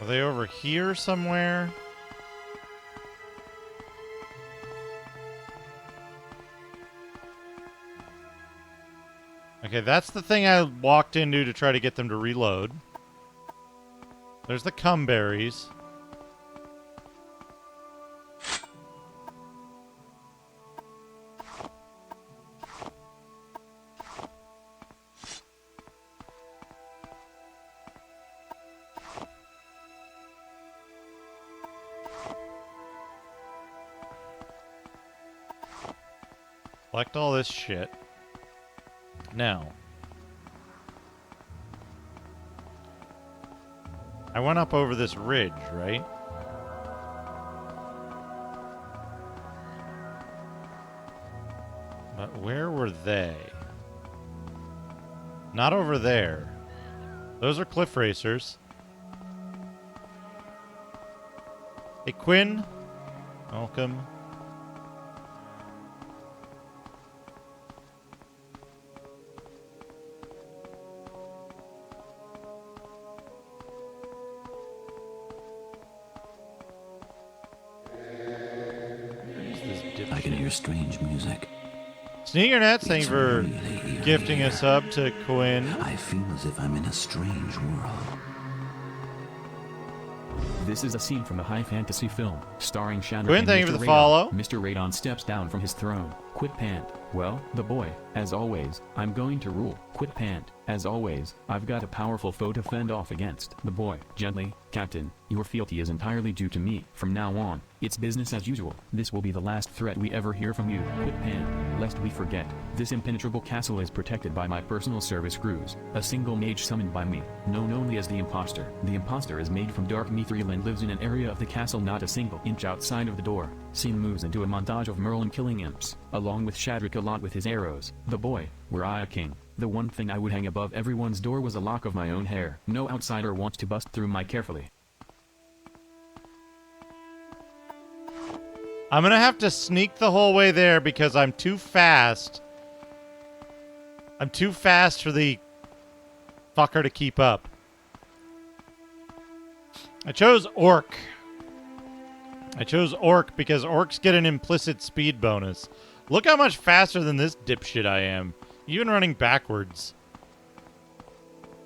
[SPEAKER 1] Are they over here somewhere? Okay, that's the thing I walked into to try to get them to reload. There's the cumberries. Collect all this shit. Now, I went up over this ridge, right? But where were they? Not over there. Those are cliff racers. Hey, Quinn. Welcome.
[SPEAKER 13] I can hear strange music.
[SPEAKER 1] Sneakernet, thank you for gifting us up to Quinn.
[SPEAKER 13] I feel as if I'm in a strange world.
[SPEAKER 5] This is a scene from a high fantasy film, starring Shatner
[SPEAKER 1] Quinn,
[SPEAKER 5] and
[SPEAKER 1] thank you
[SPEAKER 5] Mr.
[SPEAKER 1] for the
[SPEAKER 5] Radon.
[SPEAKER 1] follow.
[SPEAKER 5] Mr. Radon steps down from his throne. Quit pant. Well, the boy, as always, I'm going to rule. Quit pant. As always, I've got a powerful foe to fend off against. The boy, gently, Captain, your fealty is entirely due to me. From now on, it's business as usual. This will be the last threat we ever hear from you. Quit pant. Lest we forget, this impenetrable castle is protected by my personal service crews. A single mage summoned by me, known only as the Imposter. The Imposter is made from dark mithril and lives in an area of the castle not a single inch outside of the door. Scene moves into a montage of Merlin killing imps, along with Shadrick a lot with his arrows. The boy, were I a king, the one thing I would hang above everyone's door was a lock of my own hair. No outsider wants to bust through my carefully.
[SPEAKER 1] I'm gonna have to sneak the whole way there because I'm too fast. I'm too fast for the fucker to keep up. I chose Orc. I chose Orc because Orcs get an implicit speed bonus. Look how much faster than this dipshit I am. Even running backwards.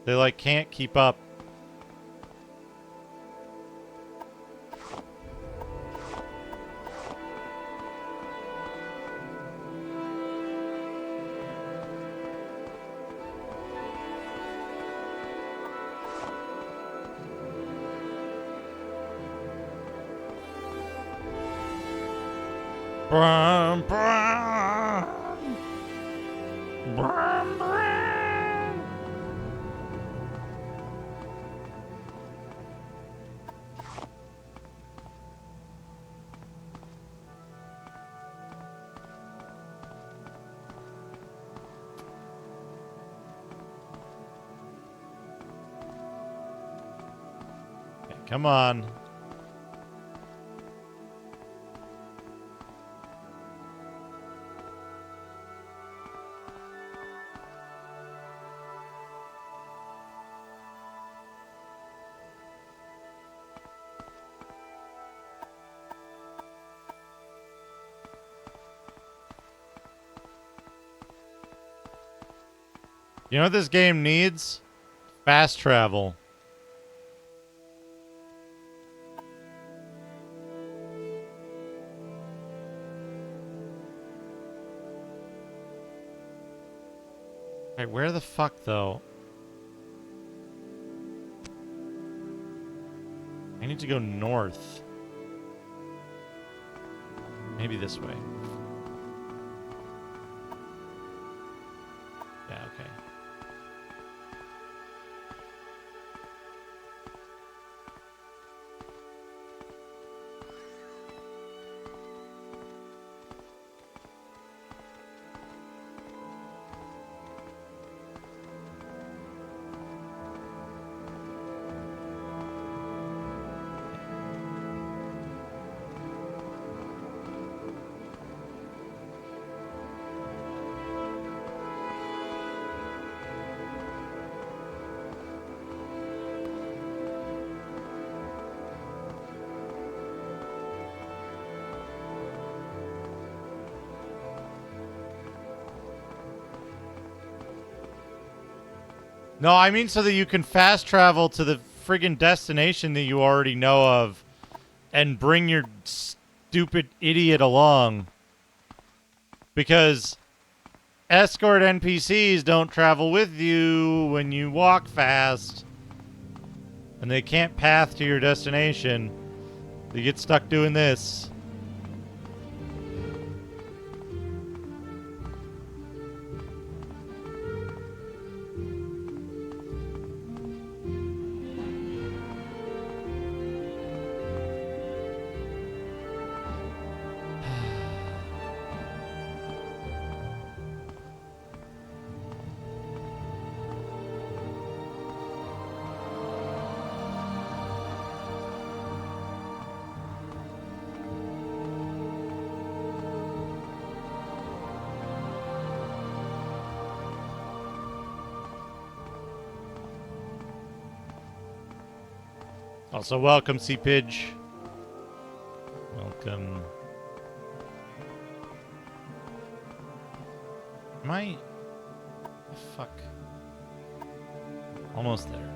[SPEAKER 1] They, like, can't keep up. Brum, brum. Brum, brum. Okay, come on. You know what this game needs? Fast travel. Alright, where the fuck, though? I need to go north. Maybe this way. Yeah, okay. No, I mean so that you can fast travel to the friggin' destination that you already know of and bring your stupid idiot along. Because escort NPCs don't travel with you when you walk fast. And they can't path to your destination. You get stuck doing this. Also, welcome, Sea Pidge. Welcome. Am I... Oh, fuck. Almost there.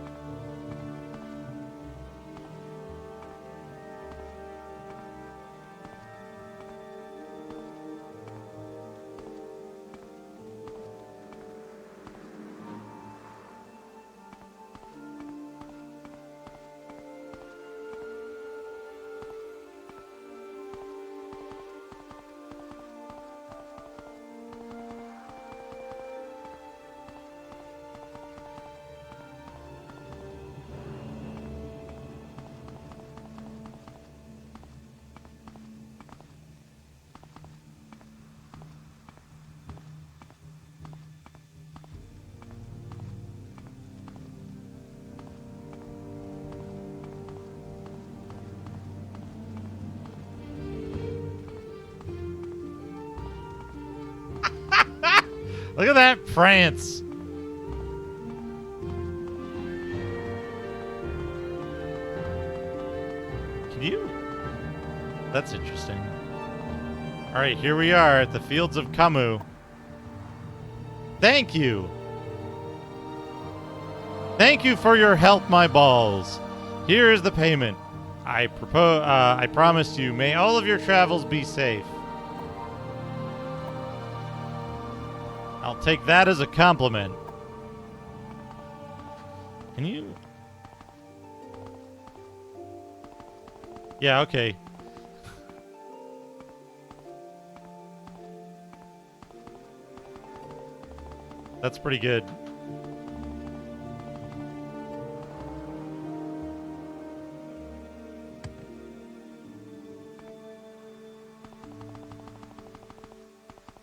[SPEAKER 1] Look at that, France. Can you? That's interesting. All right, here we are at the Fields of Camus. Thank you. Thank you for your help, my balls. Here is the payment. I promise you, may all of your travels be safe. I'll take that as a compliment. Can you? Yeah, okay. That's pretty good.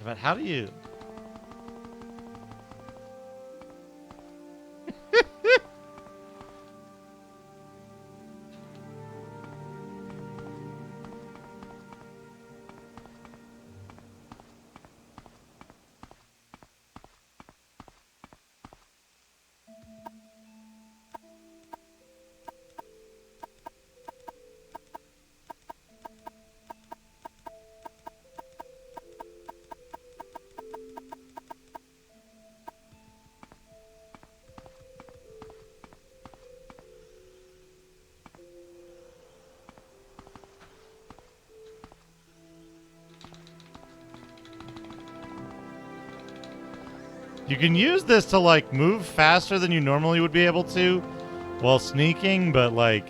[SPEAKER 1] But how do you? You can use this to, like, move faster than you normally would be able to while sneaking, but, like,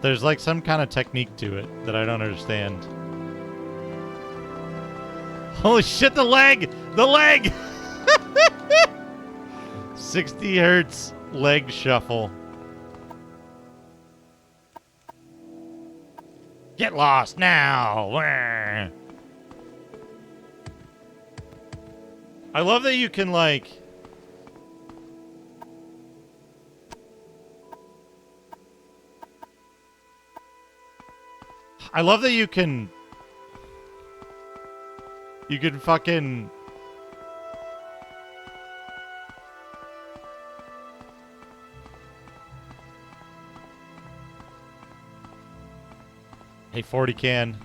[SPEAKER 1] there's, like, some kind of technique to it that I don't understand. Holy shit, the leg! The leg! 60 hertz leg shuffle. Get lost now! Wah. I love that you can, like... I love that you can... You can fucking... Hey, 40 can.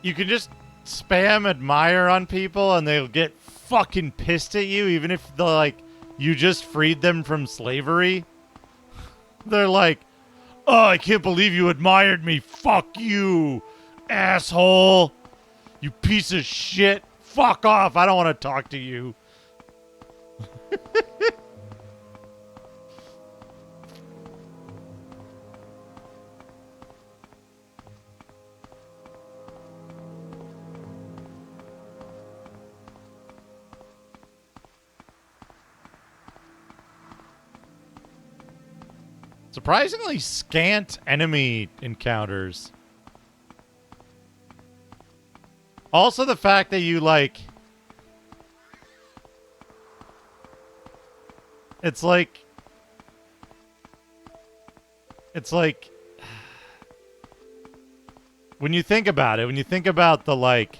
[SPEAKER 1] You can just spam admire on people and they'll get fucking pissed at you even if they're like, you just freed them from slavery. They're like, oh, I can't believe you admired me. Fuck you, asshole. You piece of shit. Fuck off. I don't want to talk to you. Surprisingly scant enemy encounters. Also the fact that you, like... It's like... When you think about it, when you think about the, like...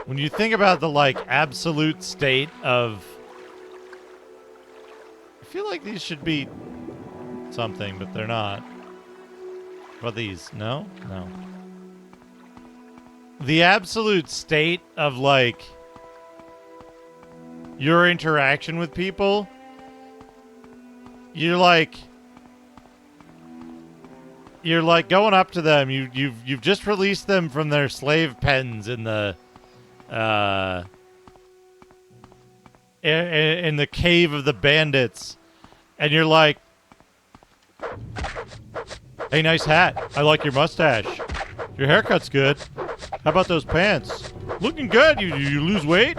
[SPEAKER 1] When you think about the, like, absolute state of... I feel like these should be something, but they're not. What about these? No? No. The absolute state of, like, your interaction with people, you're like going up to them. You've just released them from their slave pens in the in the cave of the bandits, and you're like, hey, nice hat. I like your mustache. Your haircut's good. How about those pants? Looking good. You lose weight?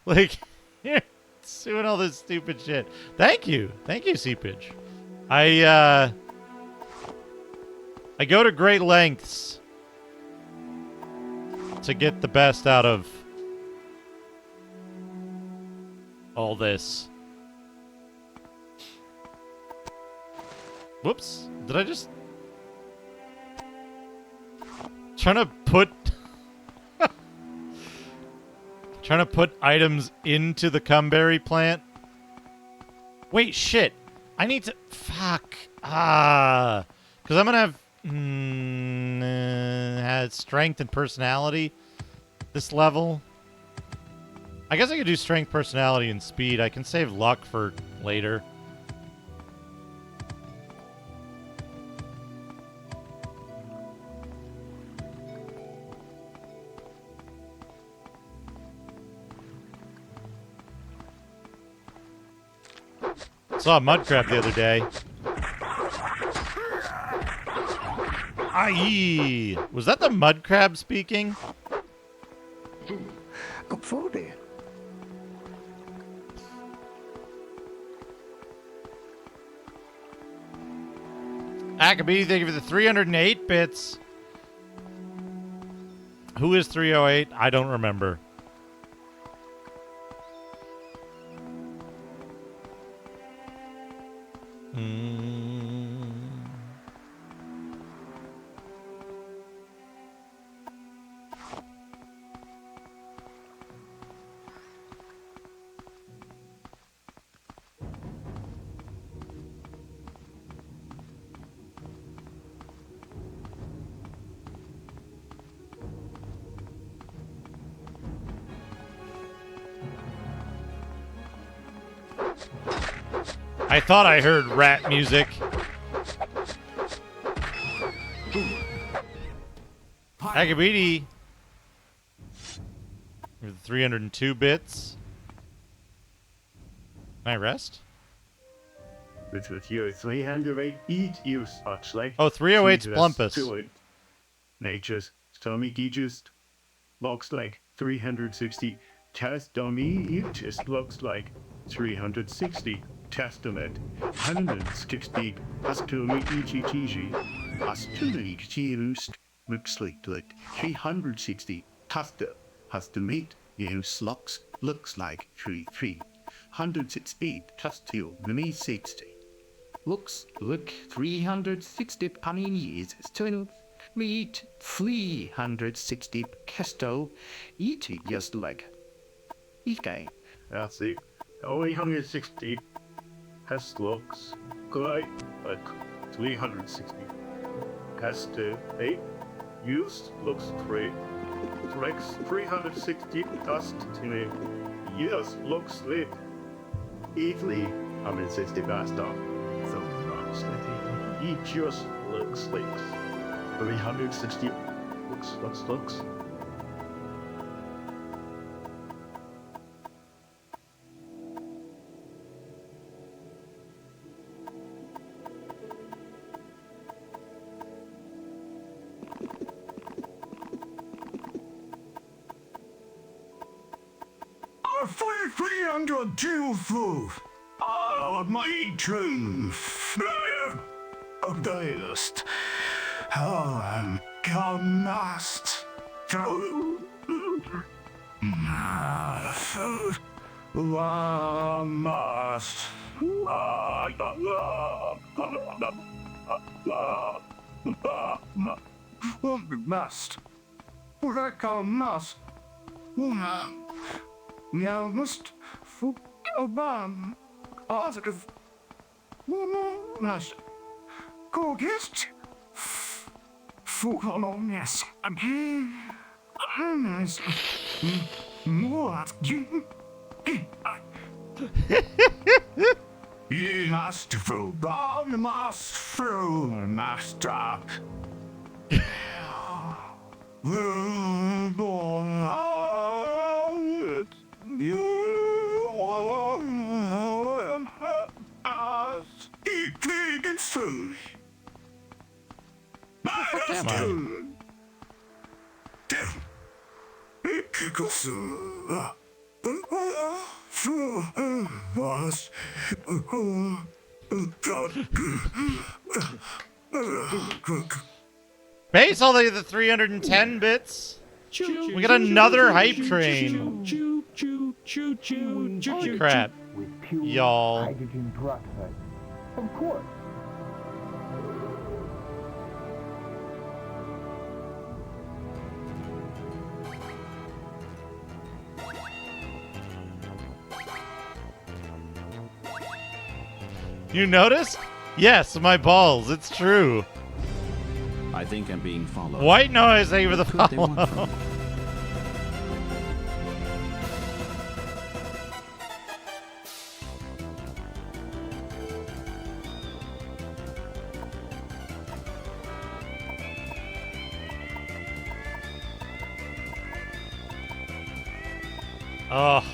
[SPEAKER 1] Like, you're doing all this stupid shit. Thank you. Thank you, Seepage. I I go to great lengths to get the best out of all this. Whoops. Did I just... Trying to put items into the cumberry plant. Wait, shit. I need to... Fuck. Because I'm going to have strength and personality this level. I guess I could do strength, personality, and speed. I can save luck for later. Saw a mud crab the other day. Aye. Was that the mud crab speaking?
[SPEAKER 13] Got 40.
[SPEAKER 1] Akabi, thank you for the 308 bits. Who is 308? I don't remember. I thought I heard rat music. Agabidi with 302 bits. Can I rest?
[SPEAKER 10] With your 308 eat you such like.
[SPEAKER 1] Oh, 308's Plumpus.
[SPEAKER 10] Nature's stomach just looks like 360. Test dummy, it just looks like 360. Testament 160. Astumi EGTG. Astumi EGTG looks like 360. Tester has to meet you looks like 160. Test you mini 60.
[SPEAKER 13] Looks look 360 panini is still meet 360 kesto eating just like okay.
[SPEAKER 10] That's it. Only 160 test looks like 360. Test 8 used looks great. Flex 360 dust to me. Yes, looks lit. Easily 160 best off. So not steady. It just looks lit. 360 looks. My truth of dust. How I'm must what I call must. Now must Obama positive must go against yes. You must feel bomb, you must feel master. Eat vegan food.
[SPEAKER 1] Base all the 310 bits. We got another hype train. Holy crap. Y'all.
[SPEAKER 21] Hydrogen peroxide. Of course.
[SPEAKER 1] You noticed? Yes, my balls. It's true.
[SPEAKER 17] I think I'm being followed.
[SPEAKER 1] White noise, thank you for the
[SPEAKER 17] What could they want
[SPEAKER 1] follow.
[SPEAKER 17] from me?
[SPEAKER 1] Oh.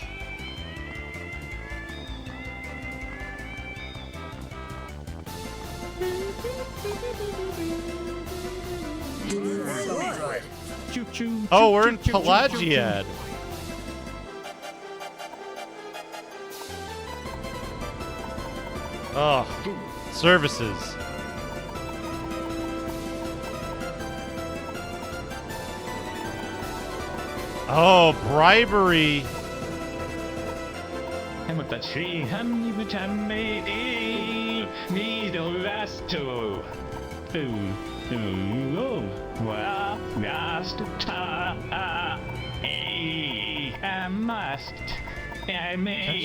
[SPEAKER 1] Oh, we're in Pelagiad. Oh, services. Oh, bribery. Can I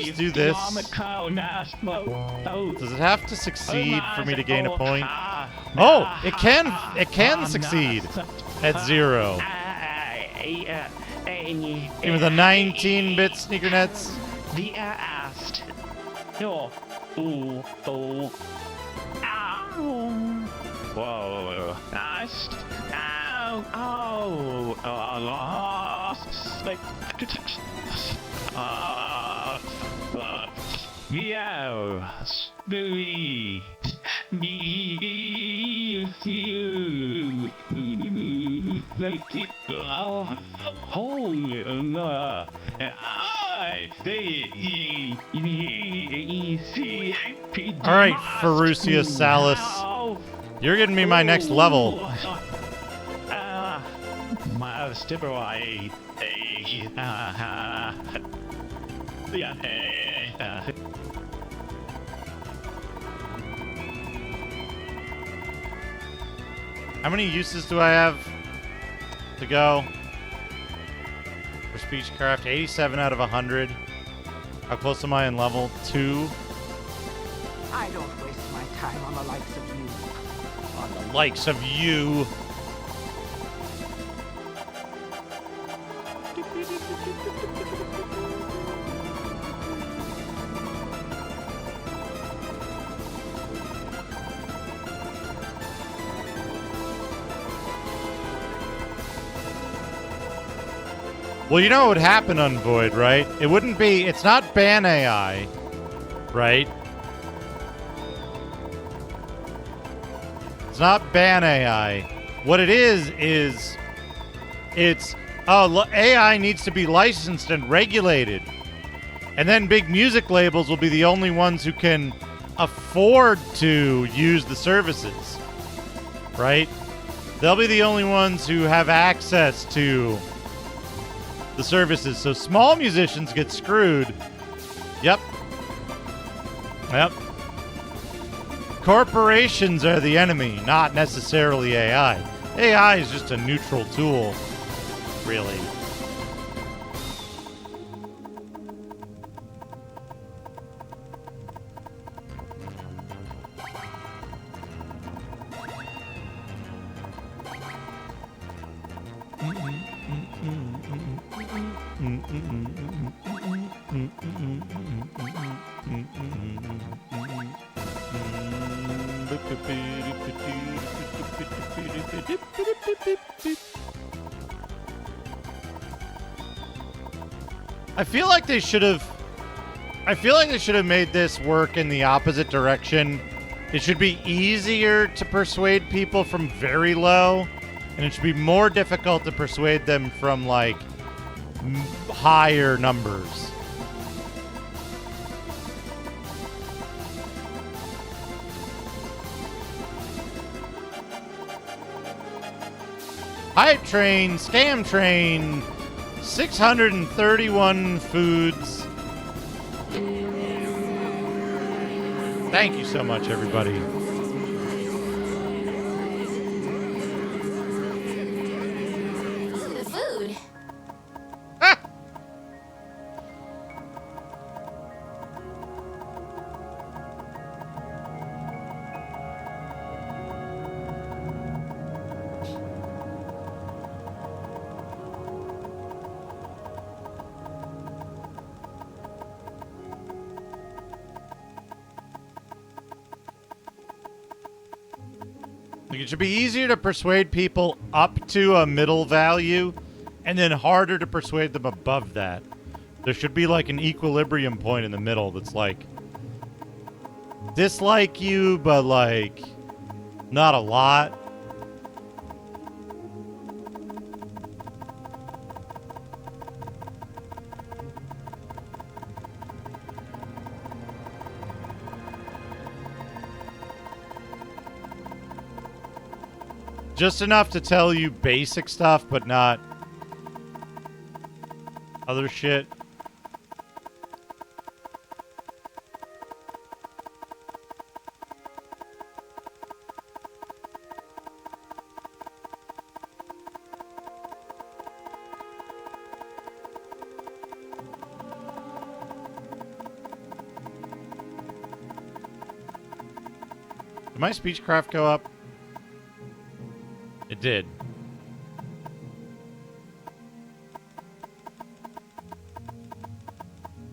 [SPEAKER 1] just do this? Does it have to succeed for me to gain a point? Oh, it can succeed at 0. Give me the 19-bit sneaker nets.
[SPEAKER 3] The asked. Oh. Whoa. Asked. Yes.
[SPEAKER 1] All right, Ferucia Salis. You're getting me my next level. How many uses do I have to go for Speechcraft? 87 out of 100. How close am I in level 2?
[SPEAKER 4] I don't waste my time on the likes of you.
[SPEAKER 1] On the likes of you. Well, you know what would happen on Void, right? It wouldn't be... It's not ban AI, right? It's not ban AI. What it is it's... Oh, AI needs to be licensed and regulated. And then big music labels will be the only ones who can afford to use the services, right? They'll be the only ones who have access to the services. So small musicians get screwed. Yep. Corporations are the enemy, not necessarily AI. AI is just a neutral tool, really. I feel like they should have made this work in the opposite direction. It should be easier to persuade people from very low, and it should be more difficult to persuade them from like higher numbers. Hype train, scam train, 631 foods. Thank you so much, everybody.
[SPEAKER 12] Ooh, the food.
[SPEAKER 1] Like, it should be easier to persuade people up to a middle value and then harder to persuade them above that. There should be like an equilibrium point in the middle that's like dislike you, but like not a lot. Just enough to tell you basic stuff, but not other shit. Did my speechcraft go up? It did.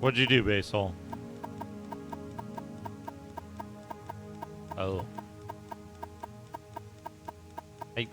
[SPEAKER 1] What'd you do, Basil? Oh. Hey.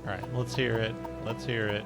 [SPEAKER 1] All right, let's hear it. Let's hear it.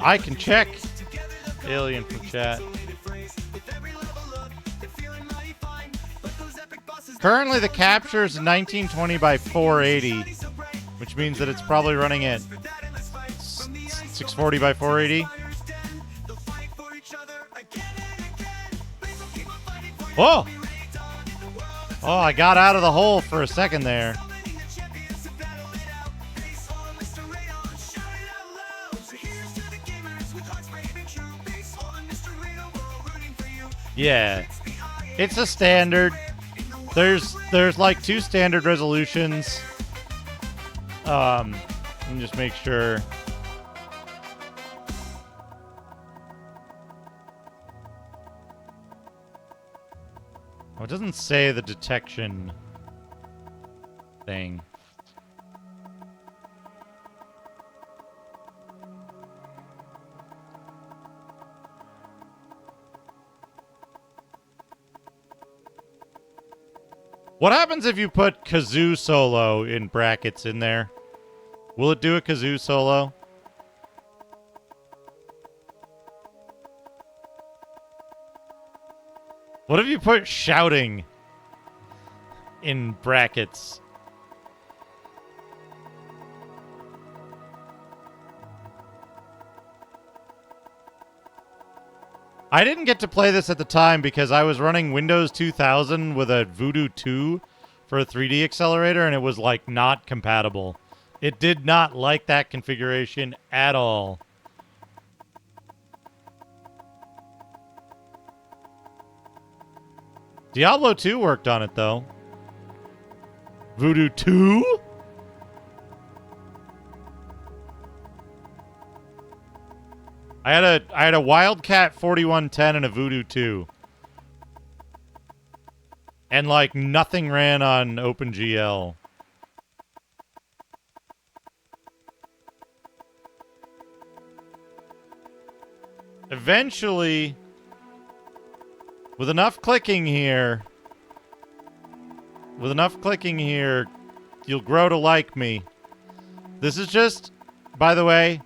[SPEAKER 1] I can check. Alien from chat. Currently, the capture is 1920 by 480, which means that it's probably running at 640 by 480. Whoa! Oh, I got out of the hole for a second there. Yeah, it's a standard. There's like 2 standard resolutions. Let me just make sure. Oh, it doesn't say the detection thing. What happens if you put kazoo solo in brackets in there? Will it do a kazoo solo? What if you put shouting in brackets? I didn't get to play this at the time because I was running Windows 2000 with a Voodoo 2 for a 3D accelerator, and it was, like, not compatible. It did not like that configuration at all. Diablo 2 worked on it, though. Voodoo 2? I had a Wildcat 4110 and a Voodoo 2. And like nothing ran on OpenGL. Eventually, with enough clicking here, you'll grow to like me. This is just, by the way,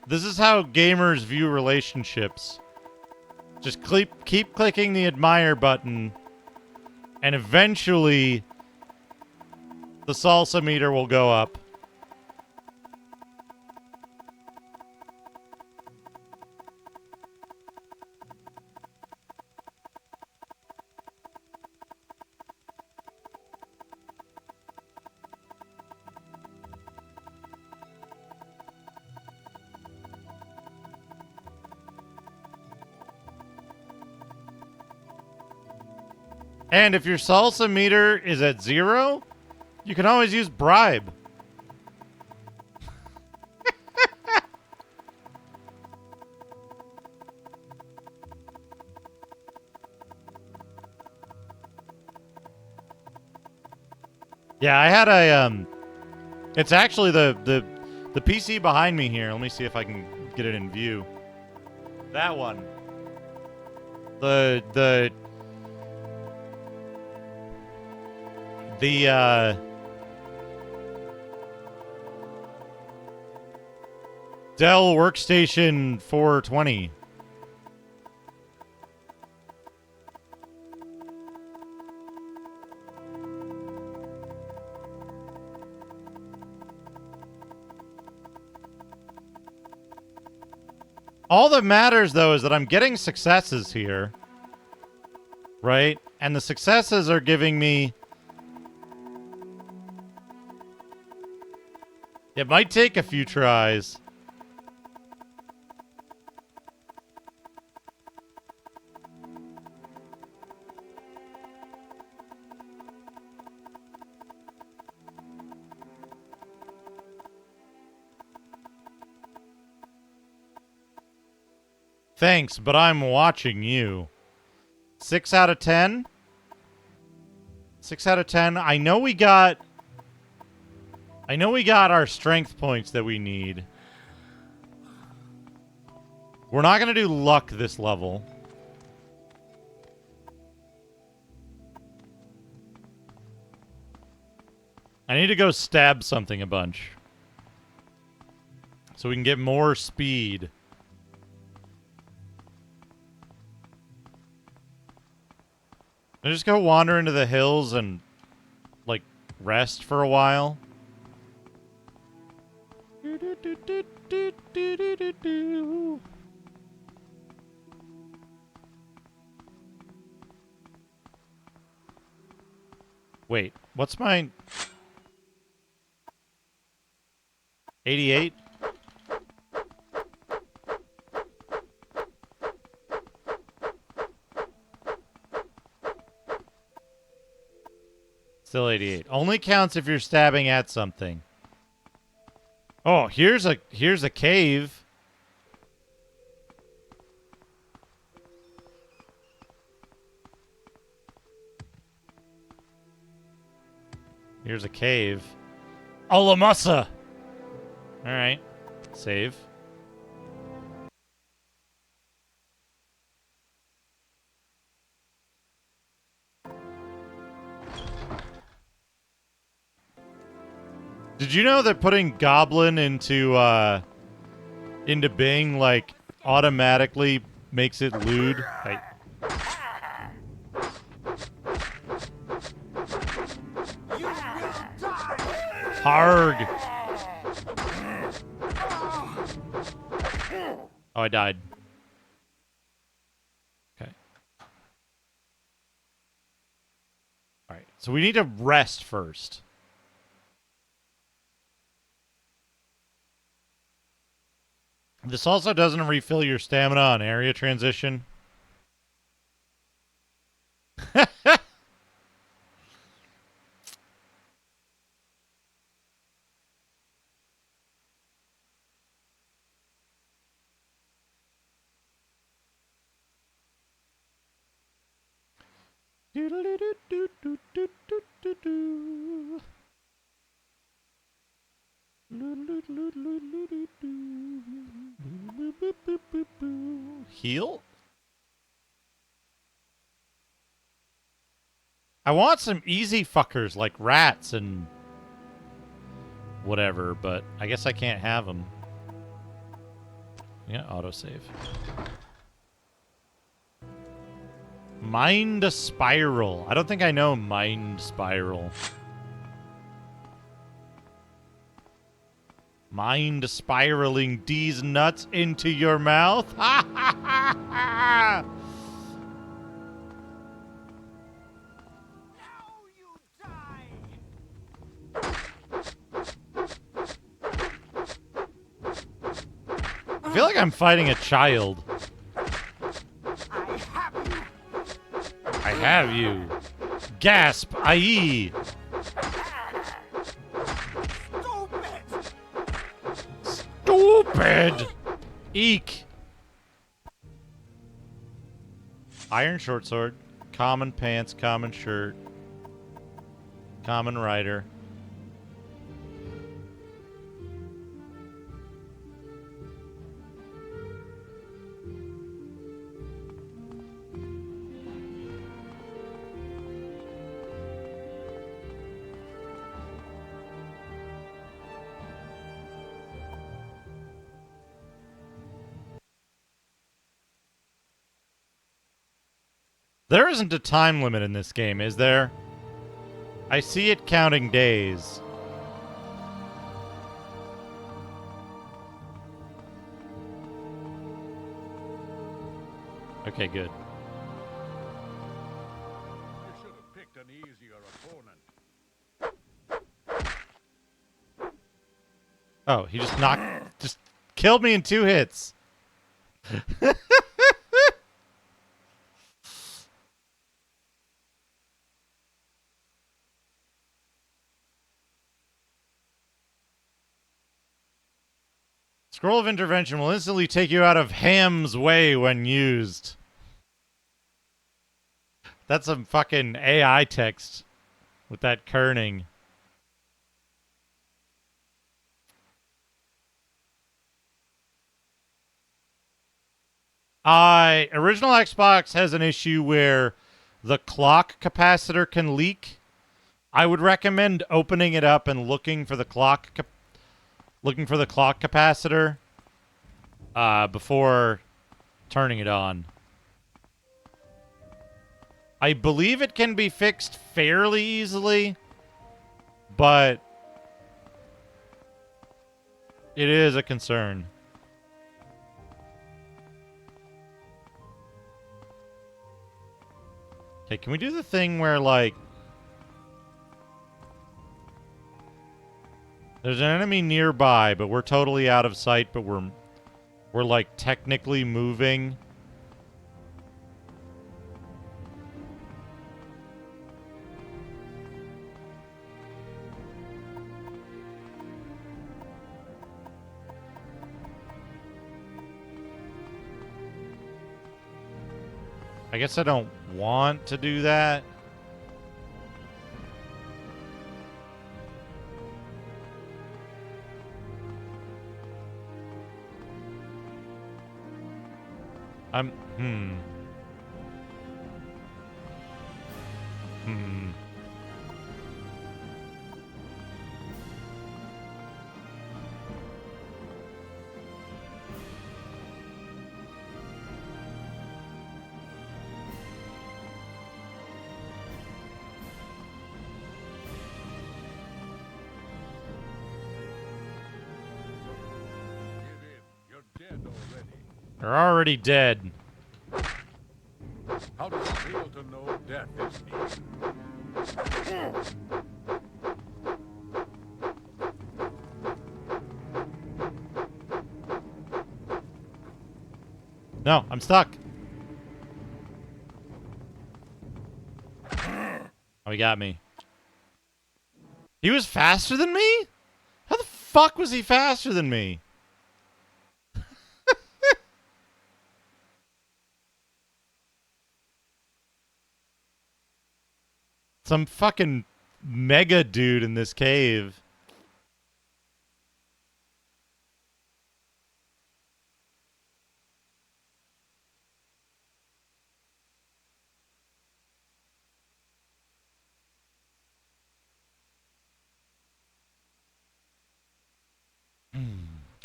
[SPEAKER 1] this is how gamers view relationships. Just keep clicking the admire button, and eventually the salsa meter will go up. And if your salsa meter is at 0, you can always use bribe. Yeah, I had a it's actually the PC behind me here. Let me see if I can get it in view. That one. The Dell Workstation 420. All that matters, though, is that I'm getting successes here. Right? And the successes are giving me... It might take a few tries. Thanks, but I'm watching you. 6 out of 10? 6 out of 10. I know we got our strength points that we need. We're not going to do luck this level. I need to go stab something a bunch. So we can get more speed. I just go wander into the hills and, like, rest for a while. Wait, what's my 88? Still 88. Only counts if you're stabbing at something. Oh, here's a cave. Here's a cave. Alamasa. All right. Save. Did you know that putting Goblin into Bing, like, automatically makes it lewd? Hey. Harg. Oh, I died. Okay. All right. So we need to rest first. This also doesn't refill your stamina on area transition. Heal? I want some easy fuckers like rats and whatever, but I guess I can't have them. Yeah, autosave. Mind Spiral. I don't think I know Mind Spiral. Mind spiraling these nuts into your mouth? Ha ha ha ha! I feel like I'm fighting a child. I have you. Gasp, IE. Stupid! Eek. Iron short sword. Common pants, common shirt. Common rider. There isn't a time limit in this game, is there? I see it counting days. Okay, good.
[SPEAKER 22] You should have picked an easier opponent.
[SPEAKER 1] Oh, he just killed me in 2 hits. Scroll of Intervention will instantly take you out of Ham's way when used. That's some fucking AI text with that kerning. Original Xbox has an issue where the clock capacitor can leak. I would recommend opening it up and looking for the clock capacitor before turning it on. I believe it can be fixed fairly easily, but it is a concern. Okay, can we do the thing where, like, there's an enemy nearby, but we're totally out of sight, but we're like technically moving? I guess I don't want to do that. Hmm. They're already dead.
[SPEAKER 22] How does it feel to know death is near?
[SPEAKER 1] No, I'm stuck. Oh, he got me. He was faster than me? How the fuck was he faster than me? Some fucking mega dude in this cave.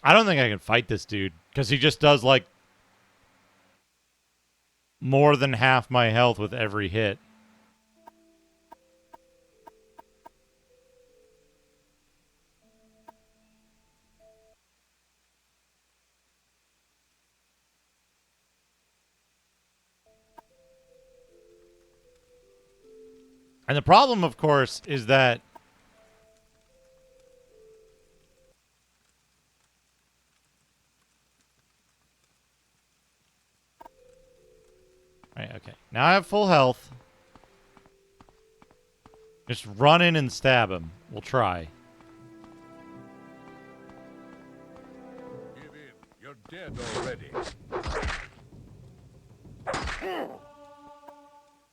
[SPEAKER 1] I don't think I can fight this dude because he just does like more than half my health with every hit. And the problem, of course, is that right, okay. Now I have full health. Just run in and stab him. We'll try.
[SPEAKER 11] Give in. You're dead already.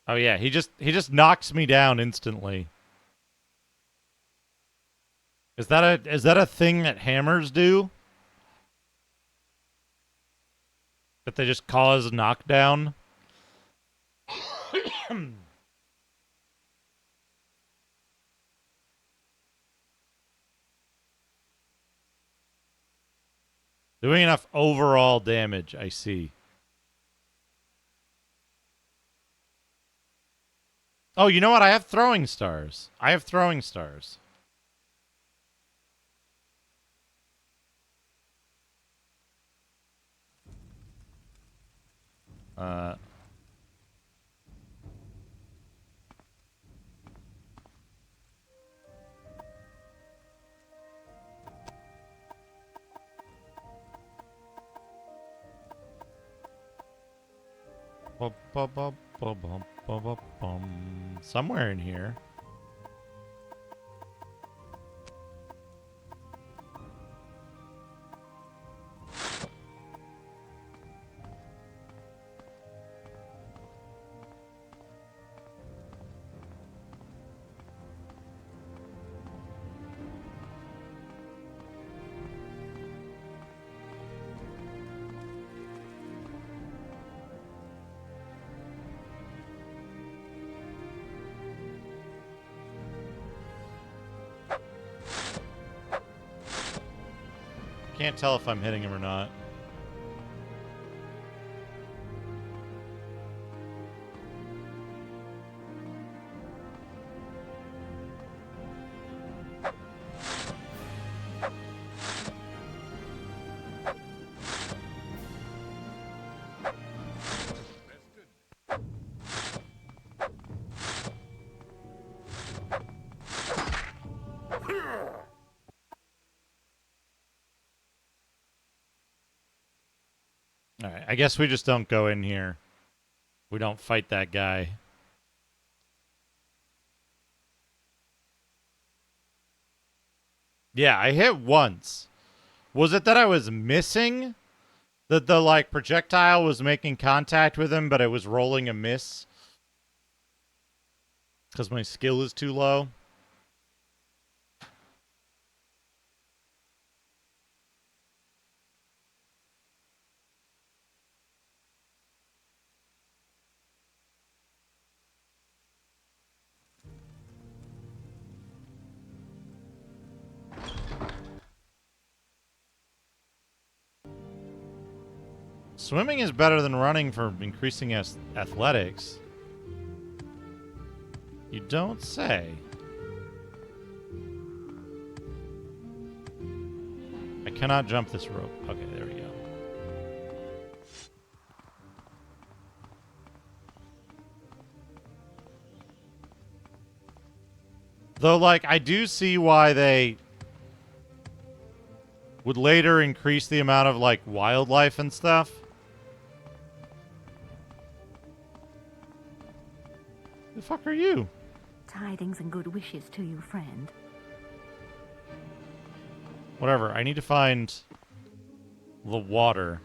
[SPEAKER 1] Oh yeah, he just knocks me down instantly. Is that a thing that hammers do? That they just cause knockdown? Doing enough overall damage, I see. Oh, you know what? I have throwing stars. I have throwing stars. Somewhere in here. Can't tell if I'm hitting him or not. Alright, I guess we just don't go in here. We don't fight that guy. Yeah, I hit once. Was it that I was missing? That the, like, projectile was making contact with him, but it was rolling a miss? Because my skill is too low? Swimming is better than running for increasing athletics. You don't say. I cannot jump this rope. Okay, there we go. Though, like, I do see why they would later increase the amount of, like, wildlife and stuff. The fuck are you?
[SPEAKER 18] Tidings and good wishes to you, friend.
[SPEAKER 1] Whatever, I need to find the water.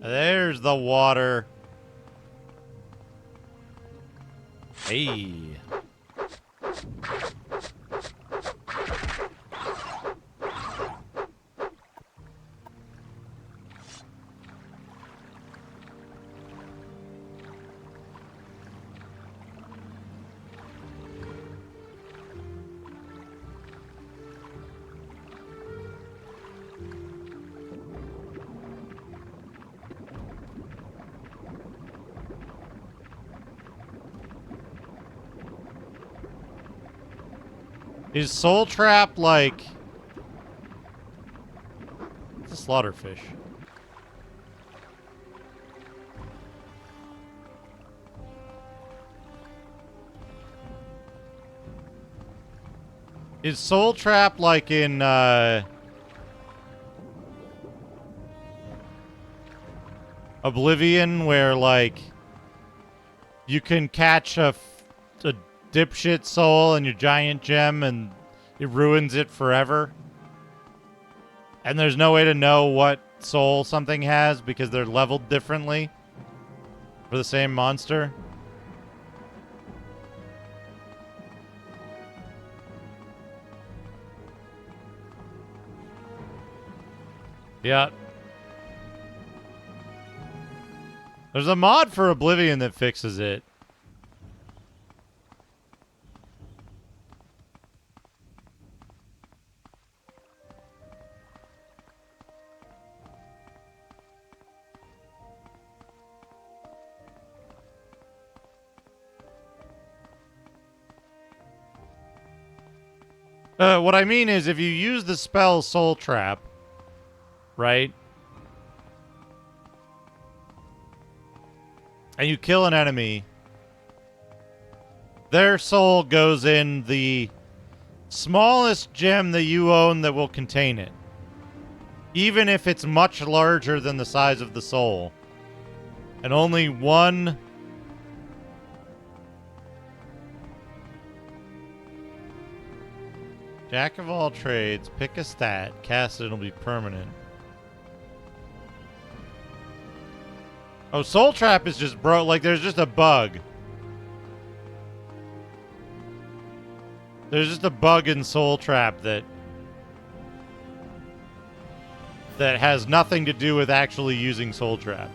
[SPEAKER 1] There's the water. Hey. Is Soul Trap like... It's a slaughterfish. Is Soul Trap like in, Oblivion, where, like, you can catch a dipshit soul in your giant gem and it ruins it forever? And there's no way to know what soul something has because they're leveled differently for the same monster? Yeah. There's a mod for Oblivion that fixes it. What I mean is, if you use the spell Soul Trap, right? And you kill an enemy, their soul goes in the smallest gem that you own that will contain it. Even if it's much larger than the size of the soul. And only one... Jack of all trades, pick a stat, cast it, it'll be permanent. Oh, Soul Trap is just broke. Like, there's just a bug. There's just a bug in Soul Trap that has nothing to do with actually using Soul Trap.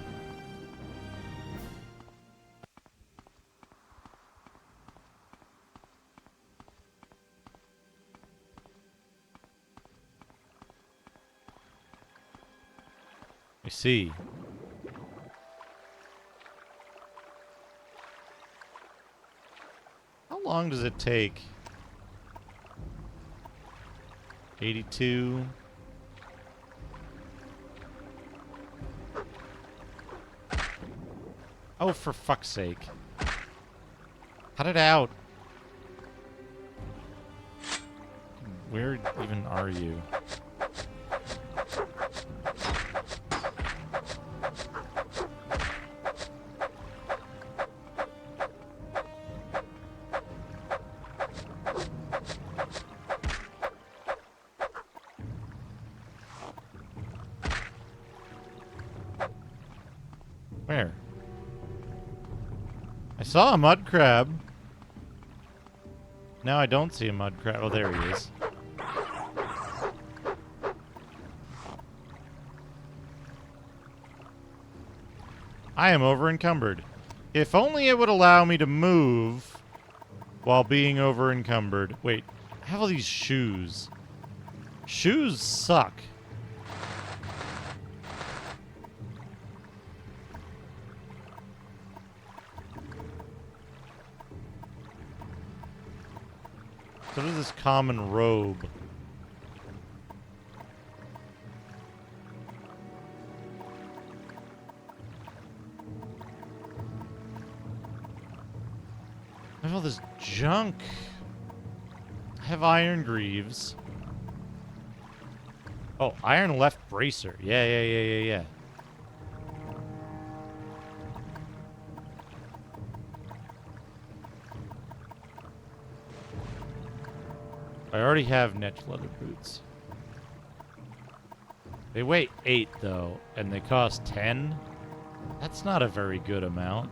[SPEAKER 1] I see. How long does it take? 82. Oh, for fuck's sake. Cut it out. Where even are you? Where? I saw a mud crab. Now I don't see a mud crab. Oh, there he is. I am over encumbered. If only it would allow me to move while being over encumbered. Wait, I have all these shoes. Shoes suck. So what is this common robe? I have all this junk. I have iron greaves. Oh, iron left bracer. Yeah. I already have niche leather boots. They weigh 8 though, and they cost 10. That's not a very good amount.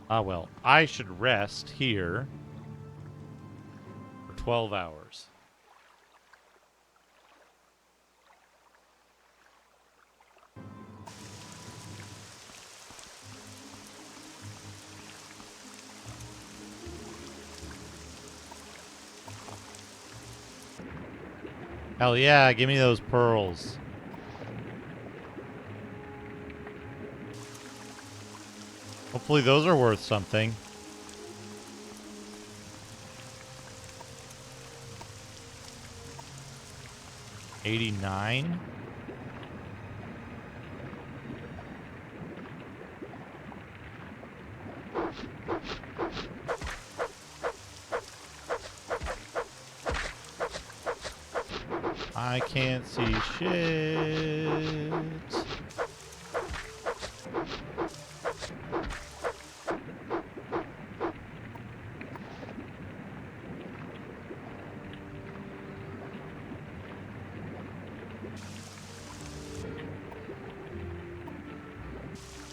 [SPEAKER 1] Ah, well, I should rest here for 12 hours. Hell yeah, give me those pearls. Hopefully those are worth something. $89? I can't see shit.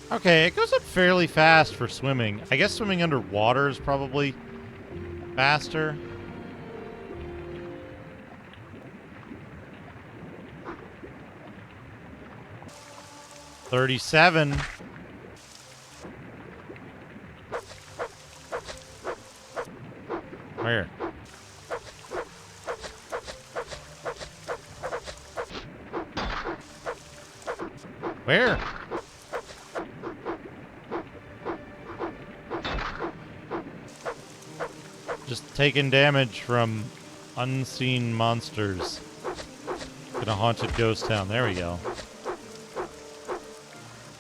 [SPEAKER 1] Okay, it goes up fairly fast for swimming. I guess swimming underwater is probably faster. $37. Where? Where? Just taking damage from unseen monsters in a haunted ghost town. There we go.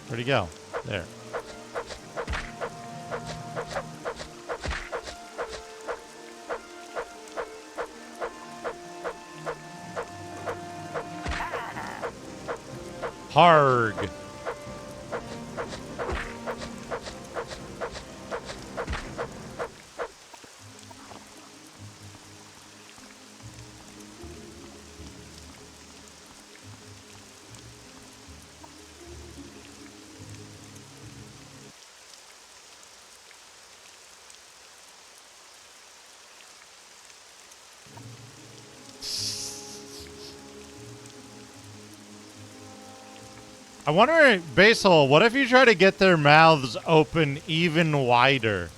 [SPEAKER 1] Where'd he go? There. Harg. I wonder, Basil, what if you try to get their mouths open even wider?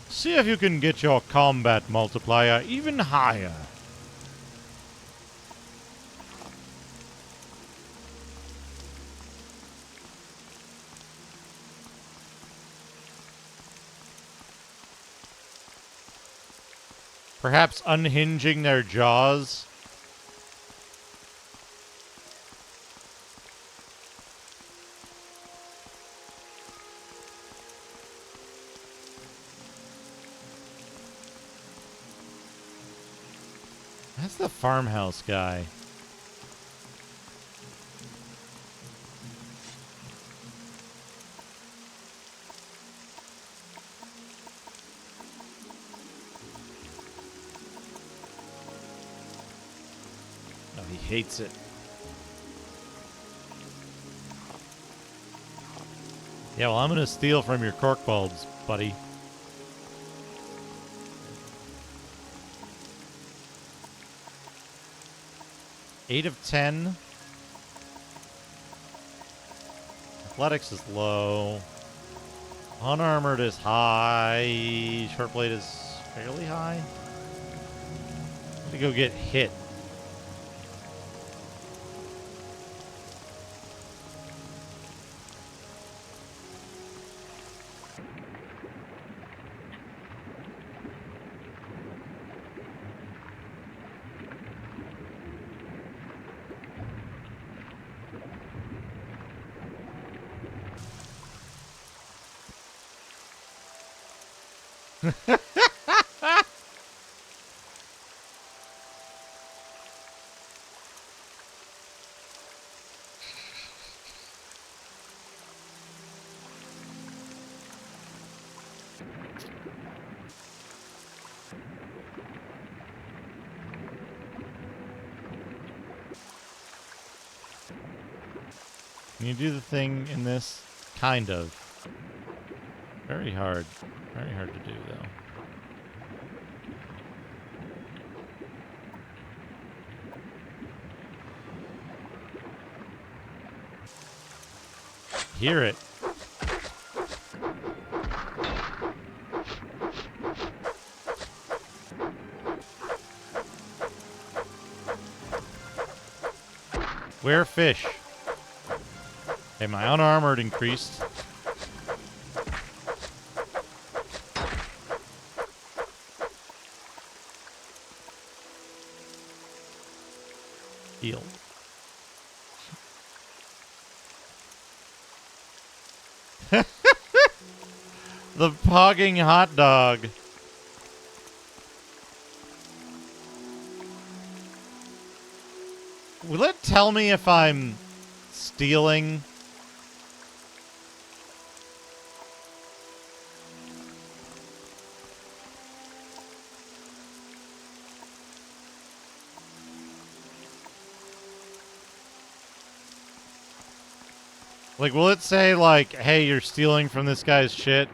[SPEAKER 1] See if you can get your combat multiplier even higher. Perhaps unhinging their jaws? That's the farmhouse guy. Oh, he hates it. Yeah, well, I'm gonna steal from your cork bulbs, buddy. Eight of 10. Athletics is low. Unarmored is high. Short blade is fairly high. I'm gonna go get hit. Can you do the thing in this? Kind of. Very hard. Very hard to do, though. Hear it. Where fish? Okay, my unarmored increased. Heal. The pogging hot dog. Will it tell me if I'm stealing? Like, will it say, like, hey, you're stealing from this guy's shit?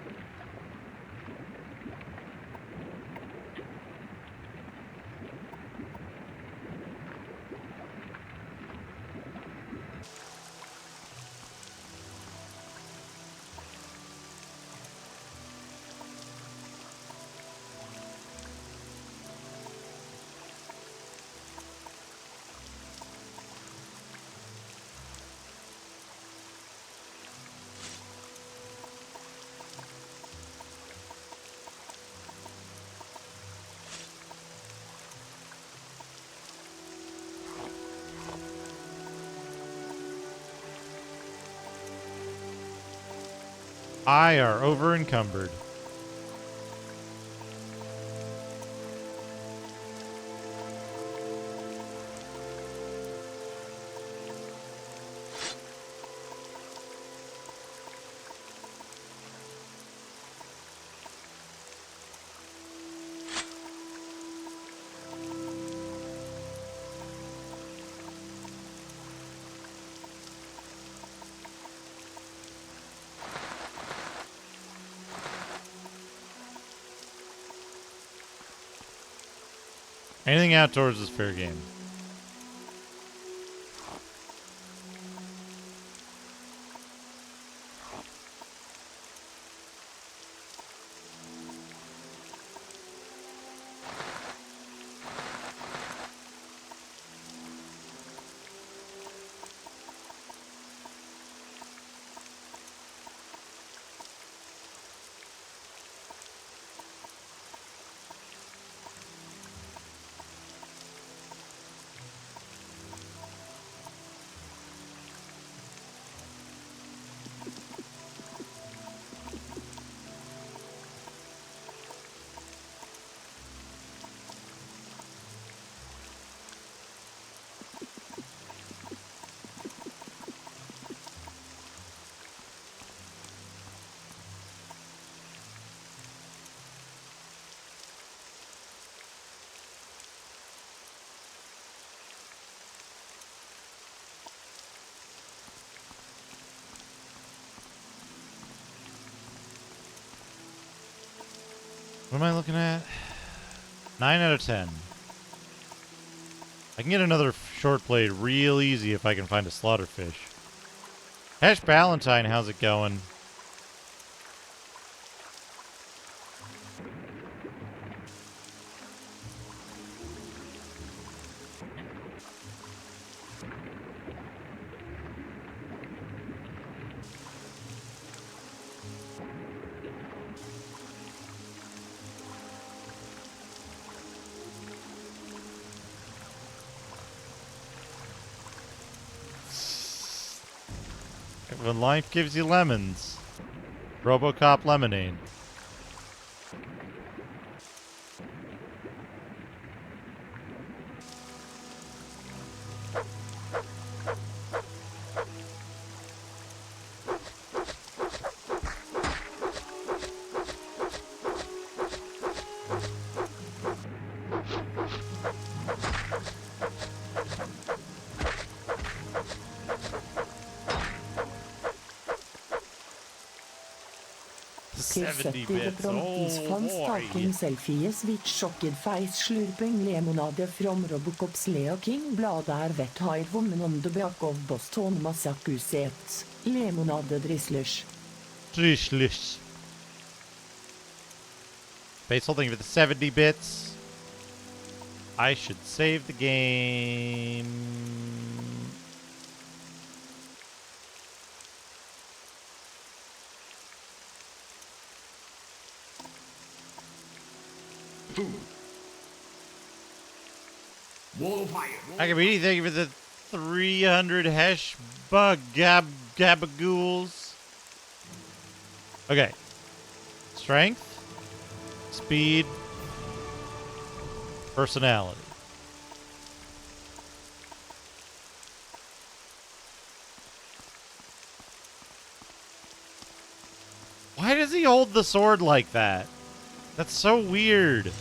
[SPEAKER 1] I are over encumbered. Anything outdoors is fair game. What am I looking at? 9 out of 10. I can get another short blade real easy if I can find a slaughterfish. Hash Ballantyne, how's it going? When life gives you lemons. RoboCop lemonade.
[SPEAKER 16] Sukker
[SPEAKER 1] 70
[SPEAKER 16] 70
[SPEAKER 1] bits.
[SPEAKER 16] Bromptons
[SPEAKER 1] Oh,
[SPEAKER 16] Fons
[SPEAKER 1] boy.
[SPEAKER 16] Talking Selfie Switch Shocked Face Slurping Lemonade from Robocops Leo King Blader Vet Hair Woman on the back of Boston Massachusetts Lemonade Drizzlers
[SPEAKER 1] Drizzlers. Base holding for the 70 bits. I should save the game. I can read anything for the 300 hash bug gabagools. Okay. Strength. Speed. Personality. Why does he hold the sword like that? That's so weird.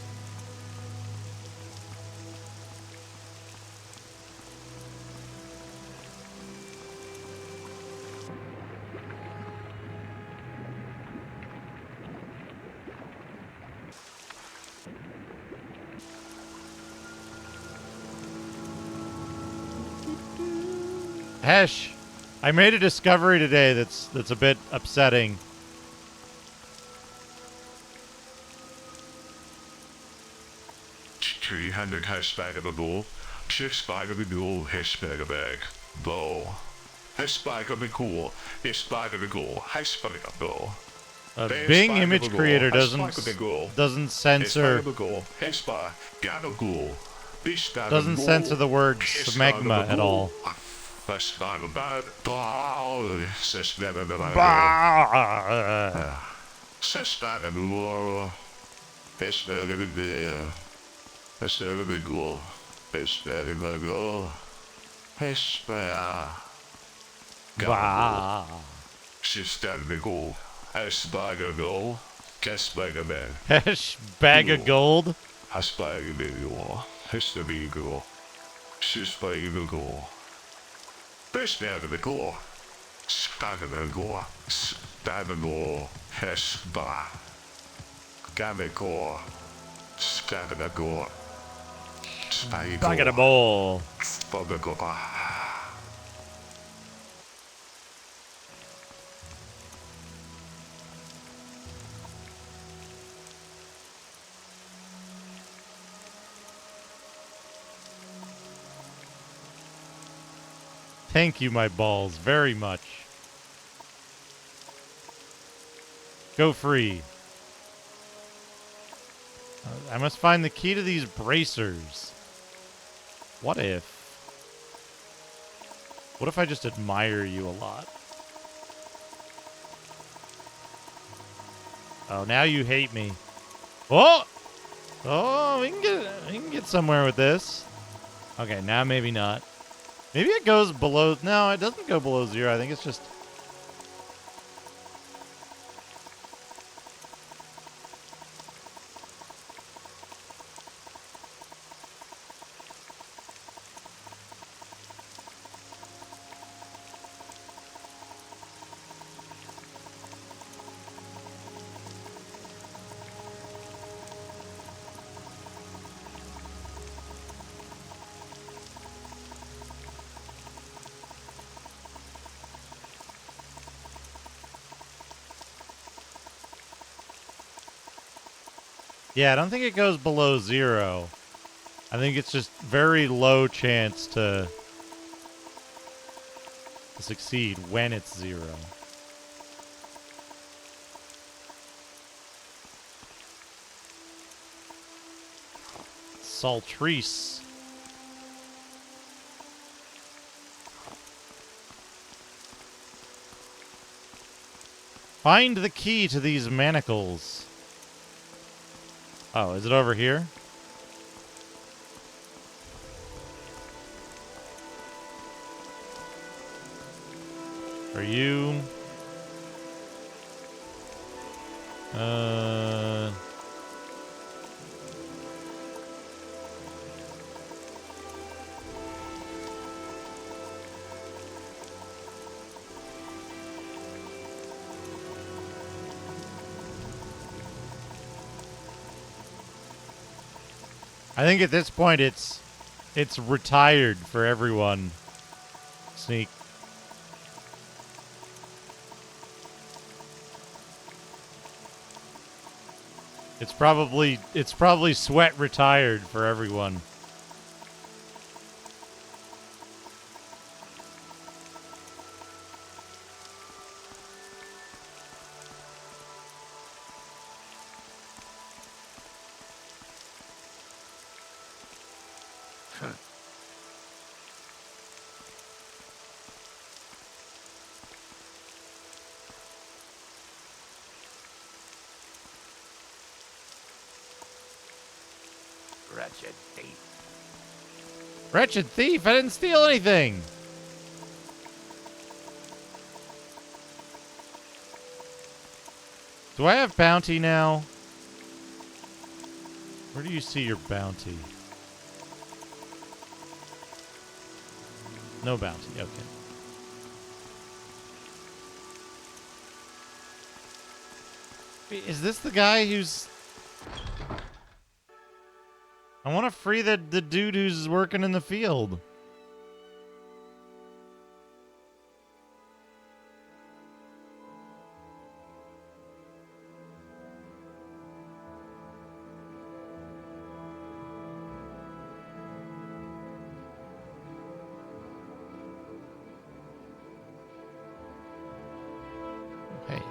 [SPEAKER 1] Hesh, I made a discovery today that's a bit upsetting.
[SPEAKER 10] Hashbagabagul, Shishbagabagul, Hashbagabag, Bow. Hashbagabagul, Hashbagabagul, Hashbagabagul.
[SPEAKER 1] Bing image creator doesn't censor doesn't censor the word smegma at all.
[SPEAKER 10] Hash bag of gold. Cash bag of man.
[SPEAKER 1] Hash bag of gold.
[SPEAKER 10] Hash bag of gold. Hash bag of gold. Shish bag of gold. Fish bag of gold. Spag of gold. Spag of gold. Hash bag. Gamme gold. Spag of gold. Spag
[SPEAKER 1] Bag of bowl.
[SPEAKER 10] Spag of gold.
[SPEAKER 1] Thank you, my balls, very much. Go free. I must find the key to these bracers. What if I just admire you a lot? Oh, now you hate me. Oh! Oh, we can get somewhere with this. Okay, now maybe not. Maybe it goes below... No, it doesn't go below 0. I think it's just... Yeah, I don't think it goes below 0. I think it's just very low chance to succeed when it's 0. Saltrice. Find the key to these manacles. Oh, is it over here? Are you... I think at this point it's retired for everyone. Sneak. It's probably sweat retired for everyone.
[SPEAKER 15] Wretched thief.
[SPEAKER 1] Wretched thief! I didn't steal anything! Do I have bounty now? Where do you see your bounty? No bounty, okay. Wait, is this the guy who's... I want to free the dude who's working in the field. Hey.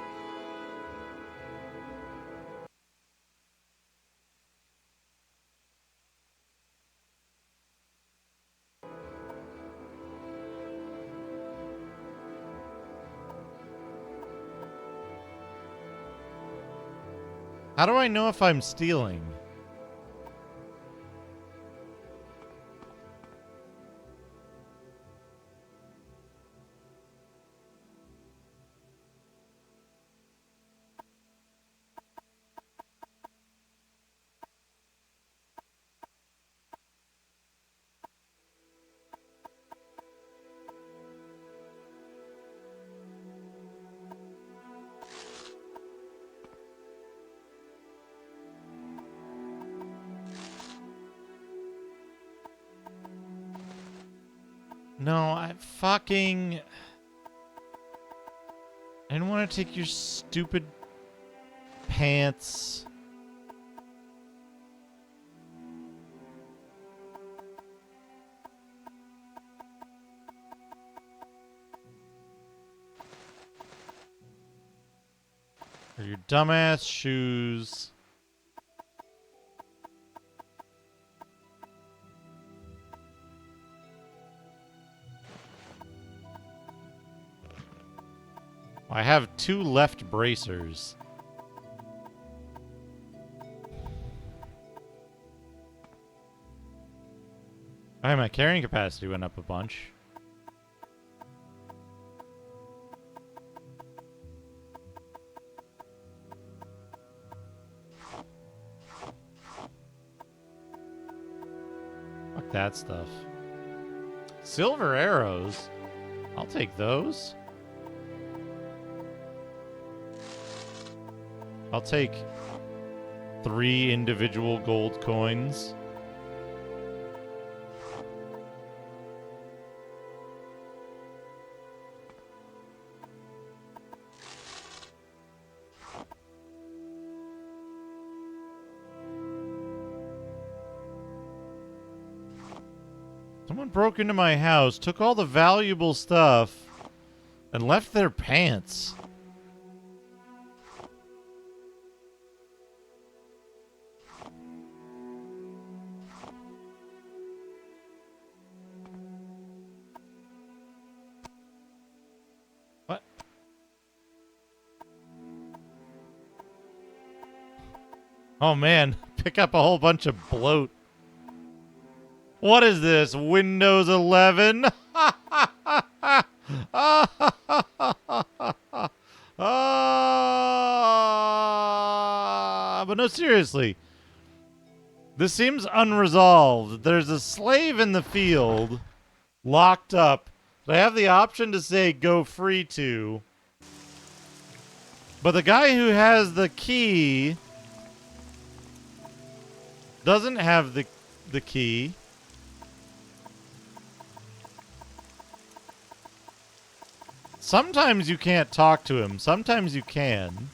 [SPEAKER 1] How do I know if I'm stealing? No, I didn't want to take your stupid pants. Or your dumbass shoes. I have 2 left bracers. Alright, my carrying capacity went up a bunch. Fuck that stuff. Silver arrows? I'll take those. I'll take 3 individual gold coins. Someone broke into my house, took all the valuable stuff, and left their pants. What? Oh man, pick up a whole bunch of bloat. What is this, Windows 11? But no, seriously. This seems unresolved. There's a slave in the field, locked up. I have the option to say go free to. But the guy who has the key doesn't have the the key. Sometimes you can't talk to him. Sometimes you can.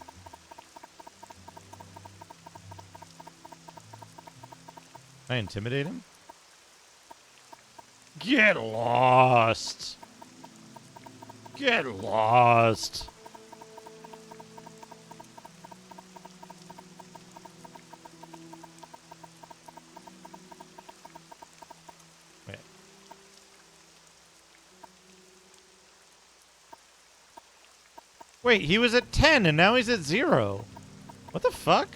[SPEAKER 1] Can I intimidate him? Get lost. Get lost. Wait. Wait, he was at 10 and now he's at 0. What the fuck?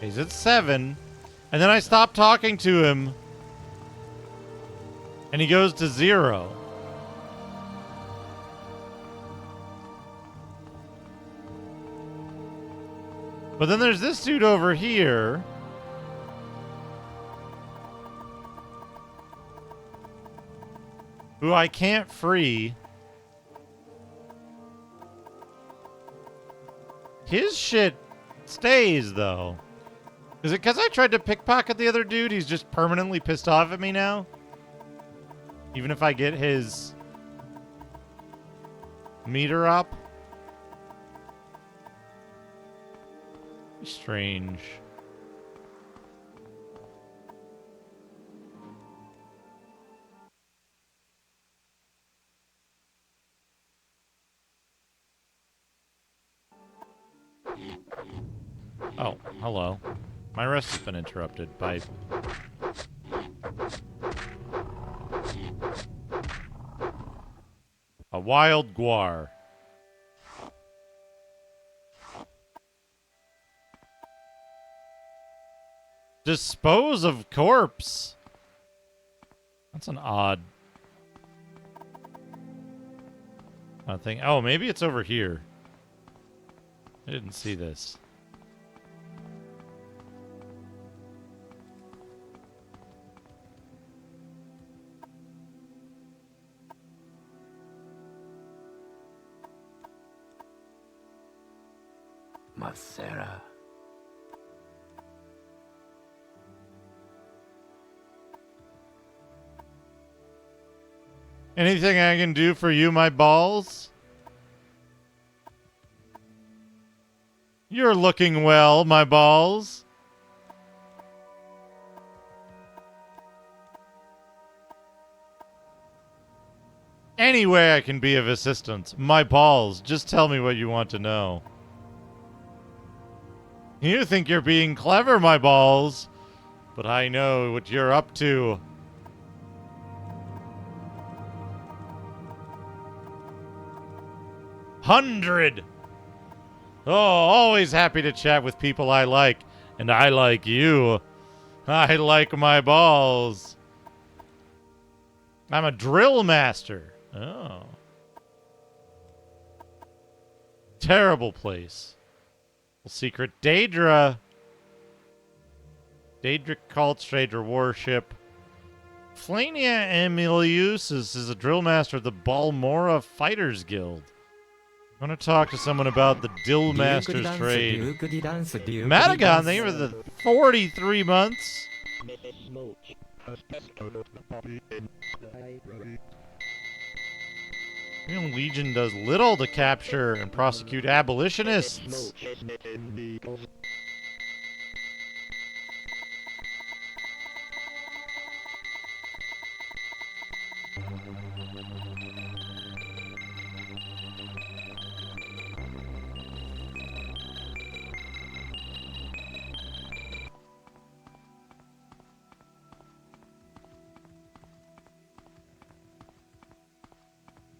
[SPEAKER 1] He's at 7. And then I stop talking to him. And he goes to 0. But then there's this dude over here. Who I can't free. His shit stays, though. Is it because I tried to pickpocket the other dude? He's just permanently pissed off at me now? Even if I get his meter up? Strange. Oh, hello. My rest has been interrupted by... a wild guar. Dispose of corpse. That's an odd thing. Oh, maybe it's over here. I didn't see this.
[SPEAKER 13] Sarah.
[SPEAKER 1] Anything I can do for you, my balls? You're looking well, my balls. Any way I can be of assistance. My balls. Just tell me what you want to know. You think you're being clever, my balls, but I know what you're up to. $100. Oh, always happy to chat with people I like, and I like you. I like my balls. I'm a drill master. Oh. Terrible place. Secret Daedra. Daedric cults, Daedra worship. Flania Emiliusis is a drill master of the Balmora Fighters Guild. I want to talk to someone about the Dill Master's trade. Madagon, thank you for the 43 months. Legion does little to capture and prosecute abolitionists.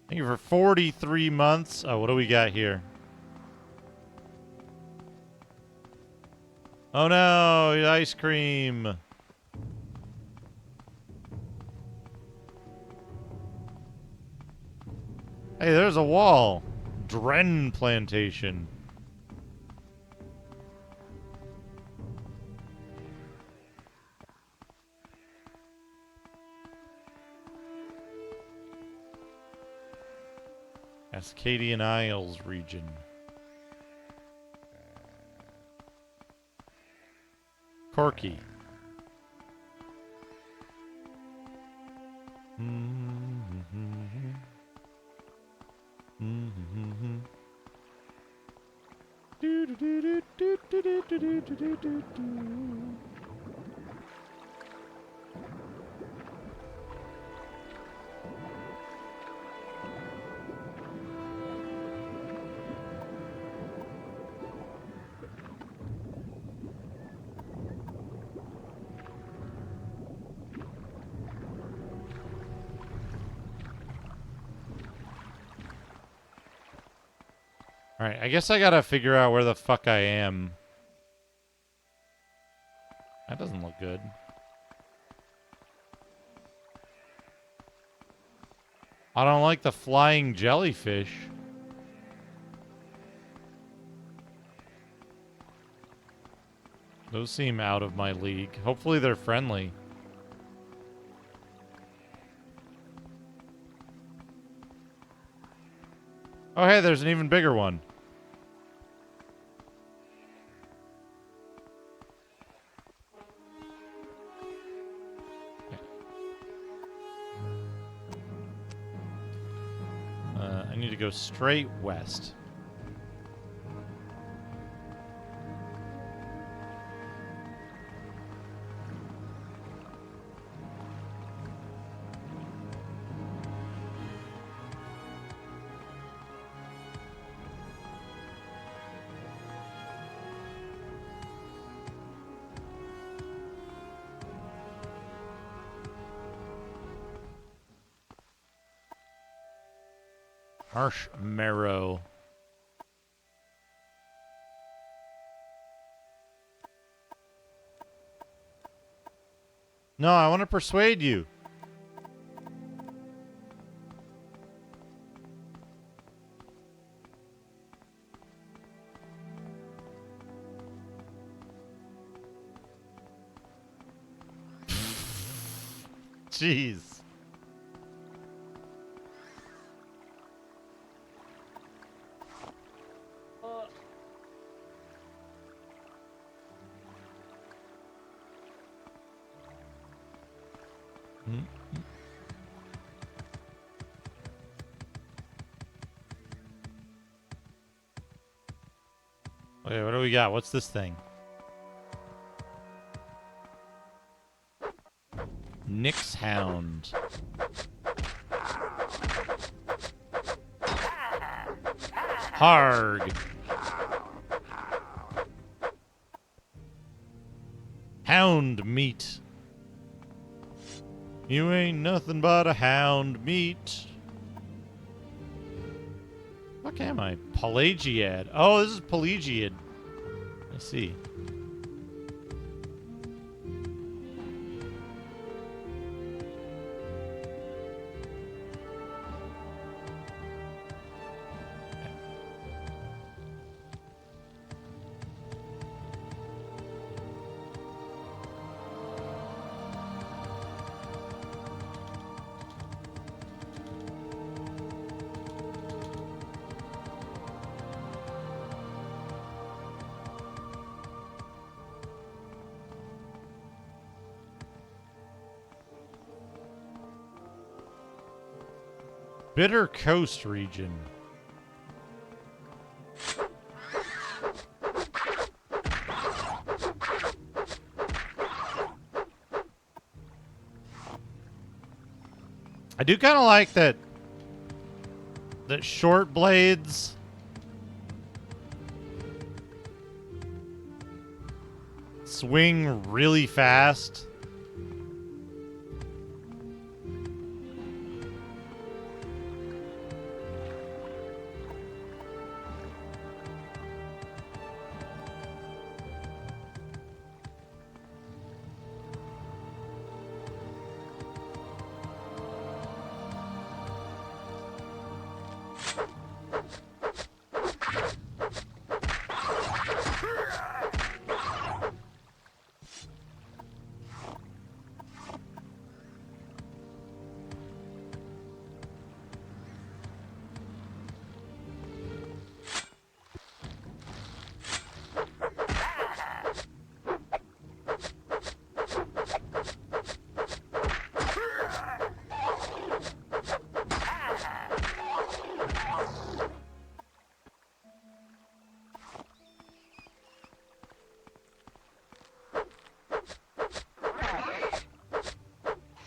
[SPEAKER 1] Thank you for 43 months. Oh, what do we got here? Oh no, ice cream. Hey, there's a wall. Dren Plantation. Cascadian Isles region. Corky. Alright, I guess I gotta figure out where the fuck I am. That doesn't look good. I don't like the flying jellyfish. Those seem out of my league. Hopefully they're friendly. Oh hey, there's an even bigger one. I need to go straight west. Marshmallow. No, I want to persuade you. Jeez. Wait, what do we got? What's this thing? Nyx Hound. Harg. Hound meat. You ain't nothing but a hound meat. Fuck am I? Pelagiad. Oh, this is Pelagiad. I see. Bitter Coast region. I do kind of like that short blades swing really fast.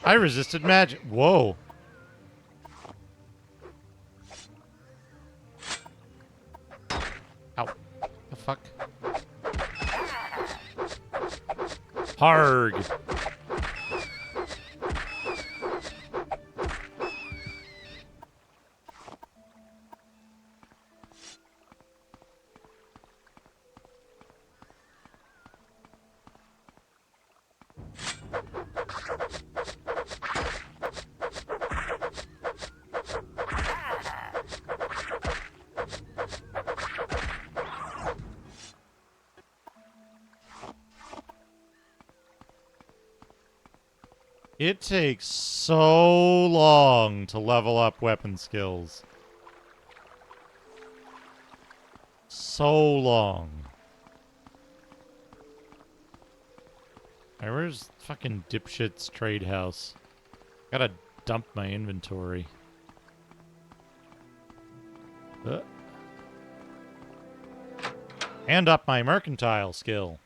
[SPEAKER 1] I resisted magic. Whoa. Ow. The fuck? Harg. It takes so long to level up weapon skills. So long. Alright, where's fucking dipshit's trade house? Gotta dump my inventory. And up my mercantile skill.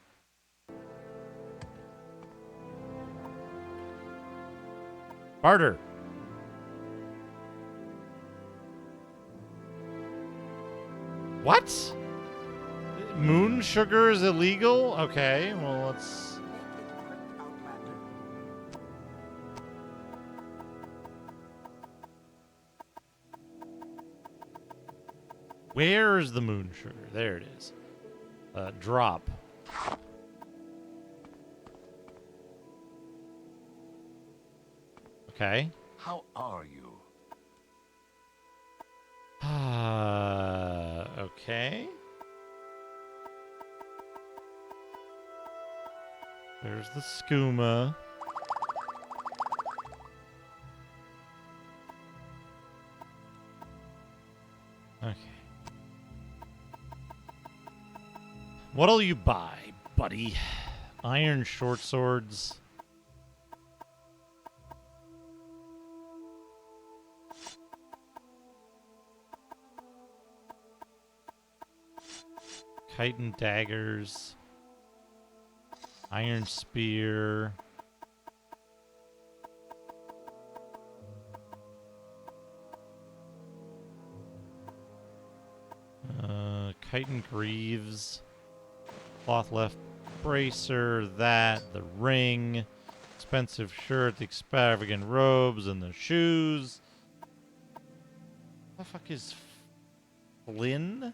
[SPEAKER 1] Barter. What? Moon sugar is illegal? Okay, well, let's... Where's the moon sugar? There it is. Drop. Okay.
[SPEAKER 15] How are you?
[SPEAKER 1] Okay. There's the skooma. Okay. What'll you buy, buddy? Iron short swords. Chitin daggers. Iron spear. Chitin greaves. Cloth left bracer. That. The ring. Expensive shirt. The extravagant robes and the shoes. What the fuck is Flynn?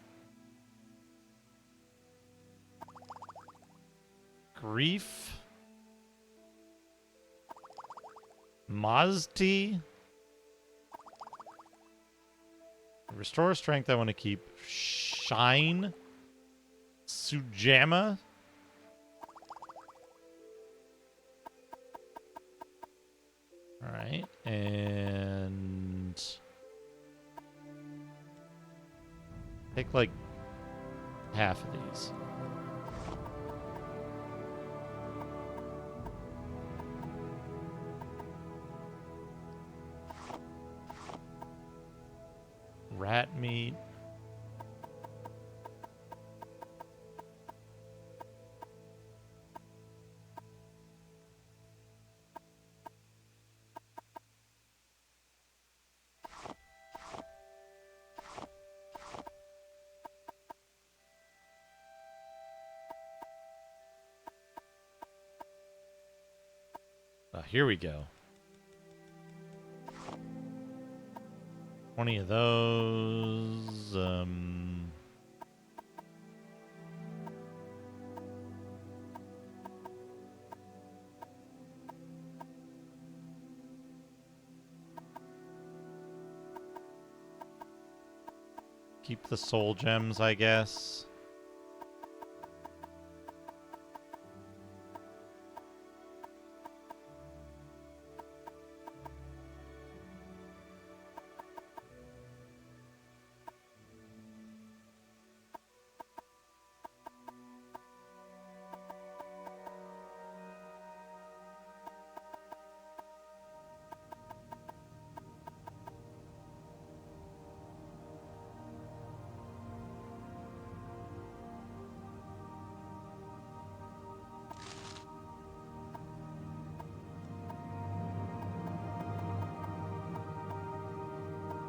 [SPEAKER 1] Grief. Mazti. Restore strength I want to keep. Shine. Sujama. Alright. And... take like half of these. Rat meat. Here we go. 20 of those. Keep the soul gems, I guess.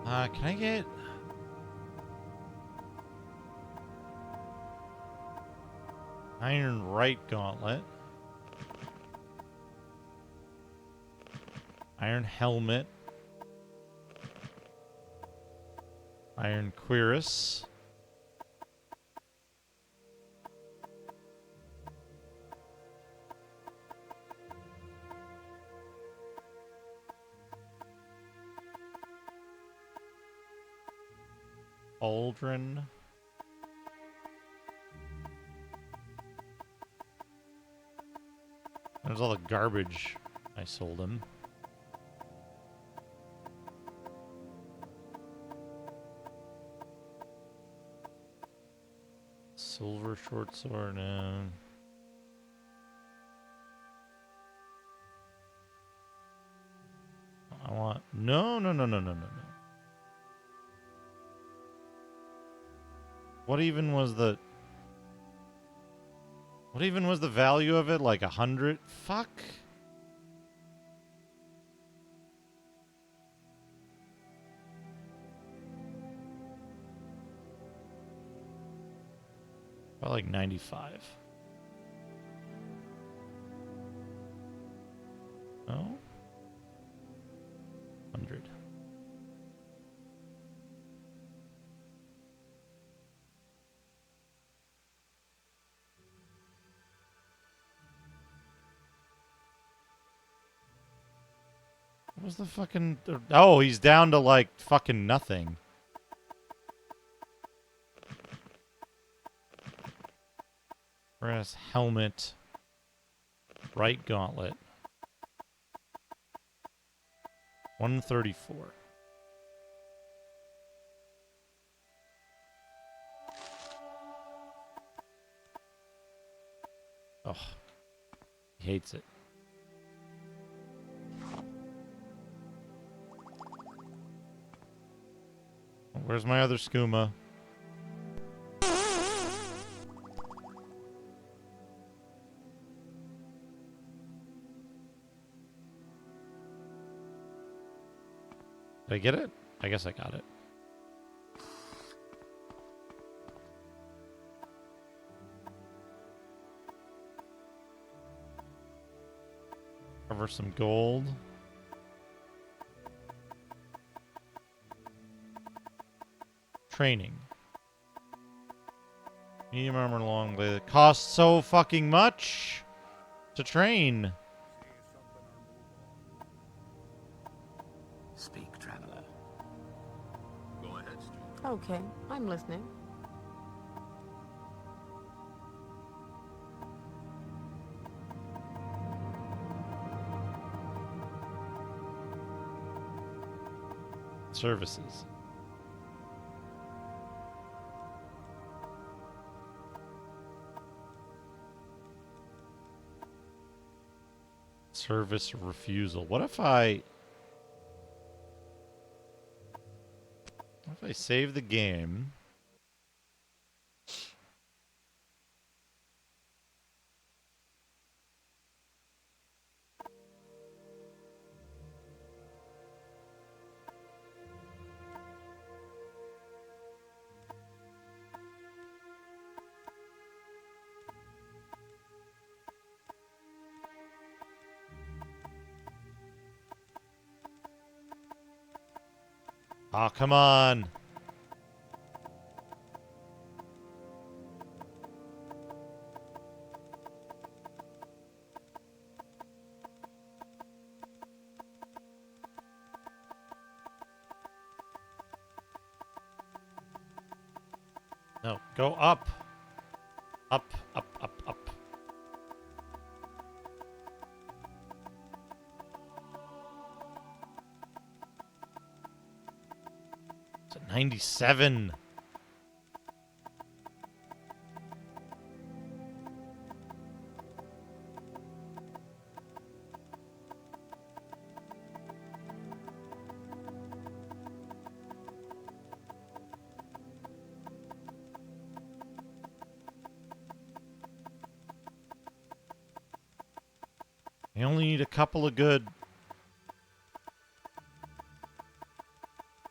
[SPEAKER 1] Can I get... Iron right gauntlet. Iron helmet. Iron cuirass. Aldrin. There's all the garbage I sold him. Silver short sword and... I want... No. What even was the value of it? Like 100? Fuck. About like 95. No? 100. What was the fucking... Oh, he's down to like fucking nothing. Brass helmet. Right gauntlet. 134. Oh. He hates it. Where's my other skooma? Did I get it? I guess I got it. Cover some gold. Training. Medium armor, long blade. It costs so fucking much to train.
[SPEAKER 13] Speak, traveler.
[SPEAKER 11] Go ahead, Stu.
[SPEAKER 19] Okay, I'm listening.
[SPEAKER 1] Services. Service refusal. What if I save the game? Oh, come on. No, go up. Up, up, up, up. It's at 97. I only need a couple of good...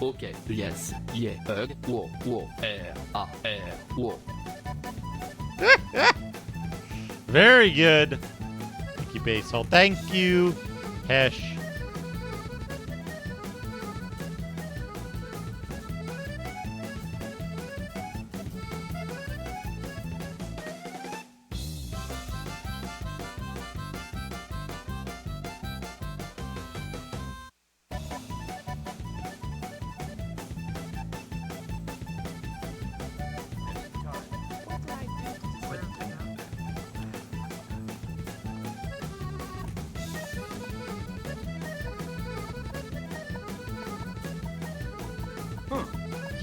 [SPEAKER 13] Okay, yes, yeah,
[SPEAKER 1] Very good. Thank you, Basil. Thank you, Hesh.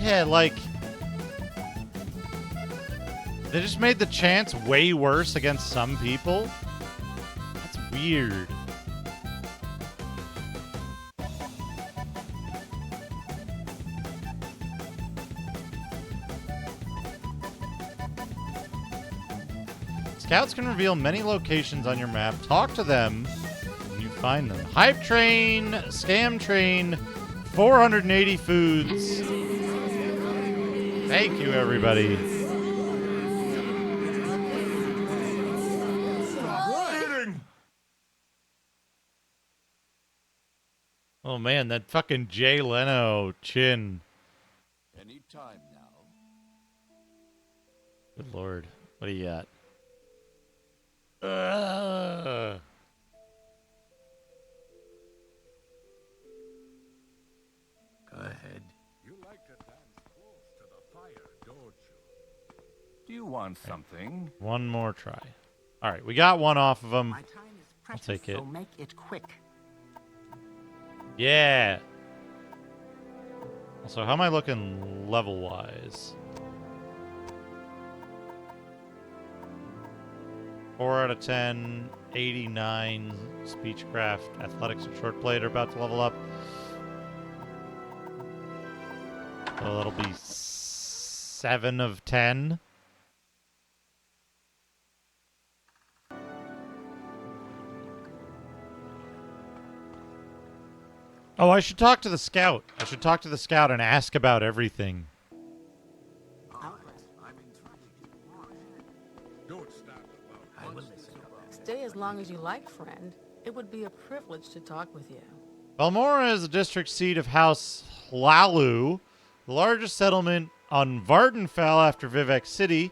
[SPEAKER 1] Yeah, like, they just made the chance way worse against some people. That's weird. Scouts can reveal many locations on your map. Talk to them when you find them. Hype train, scam train, 480 foods. Thank you, everybody. Oh man, that fucking Jay Leno chin.
[SPEAKER 14] Any time now.
[SPEAKER 1] Good lord. What do you got?
[SPEAKER 14] Go ahead. You like to dance close to the fire, don't you? Do you want something?
[SPEAKER 1] One more try. All right, we got one off of them. I'll take it.
[SPEAKER 4] So make it quick.
[SPEAKER 1] Yeah. So how am I looking level-wise? 4 out of 10, 89 speechcraft, athletics, and short plate are about to level up. So that'll be 7 of 10. Oh, I should talk to the scout. I should talk to the scout and ask about everything.
[SPEAKER 3] Stay as long as you like, friend. It would be a privilege to talk with you.
[SPEAKER 1] Balmora is the district seat of House Hlalu, the largest settlement on Vardenfell after Vivek City.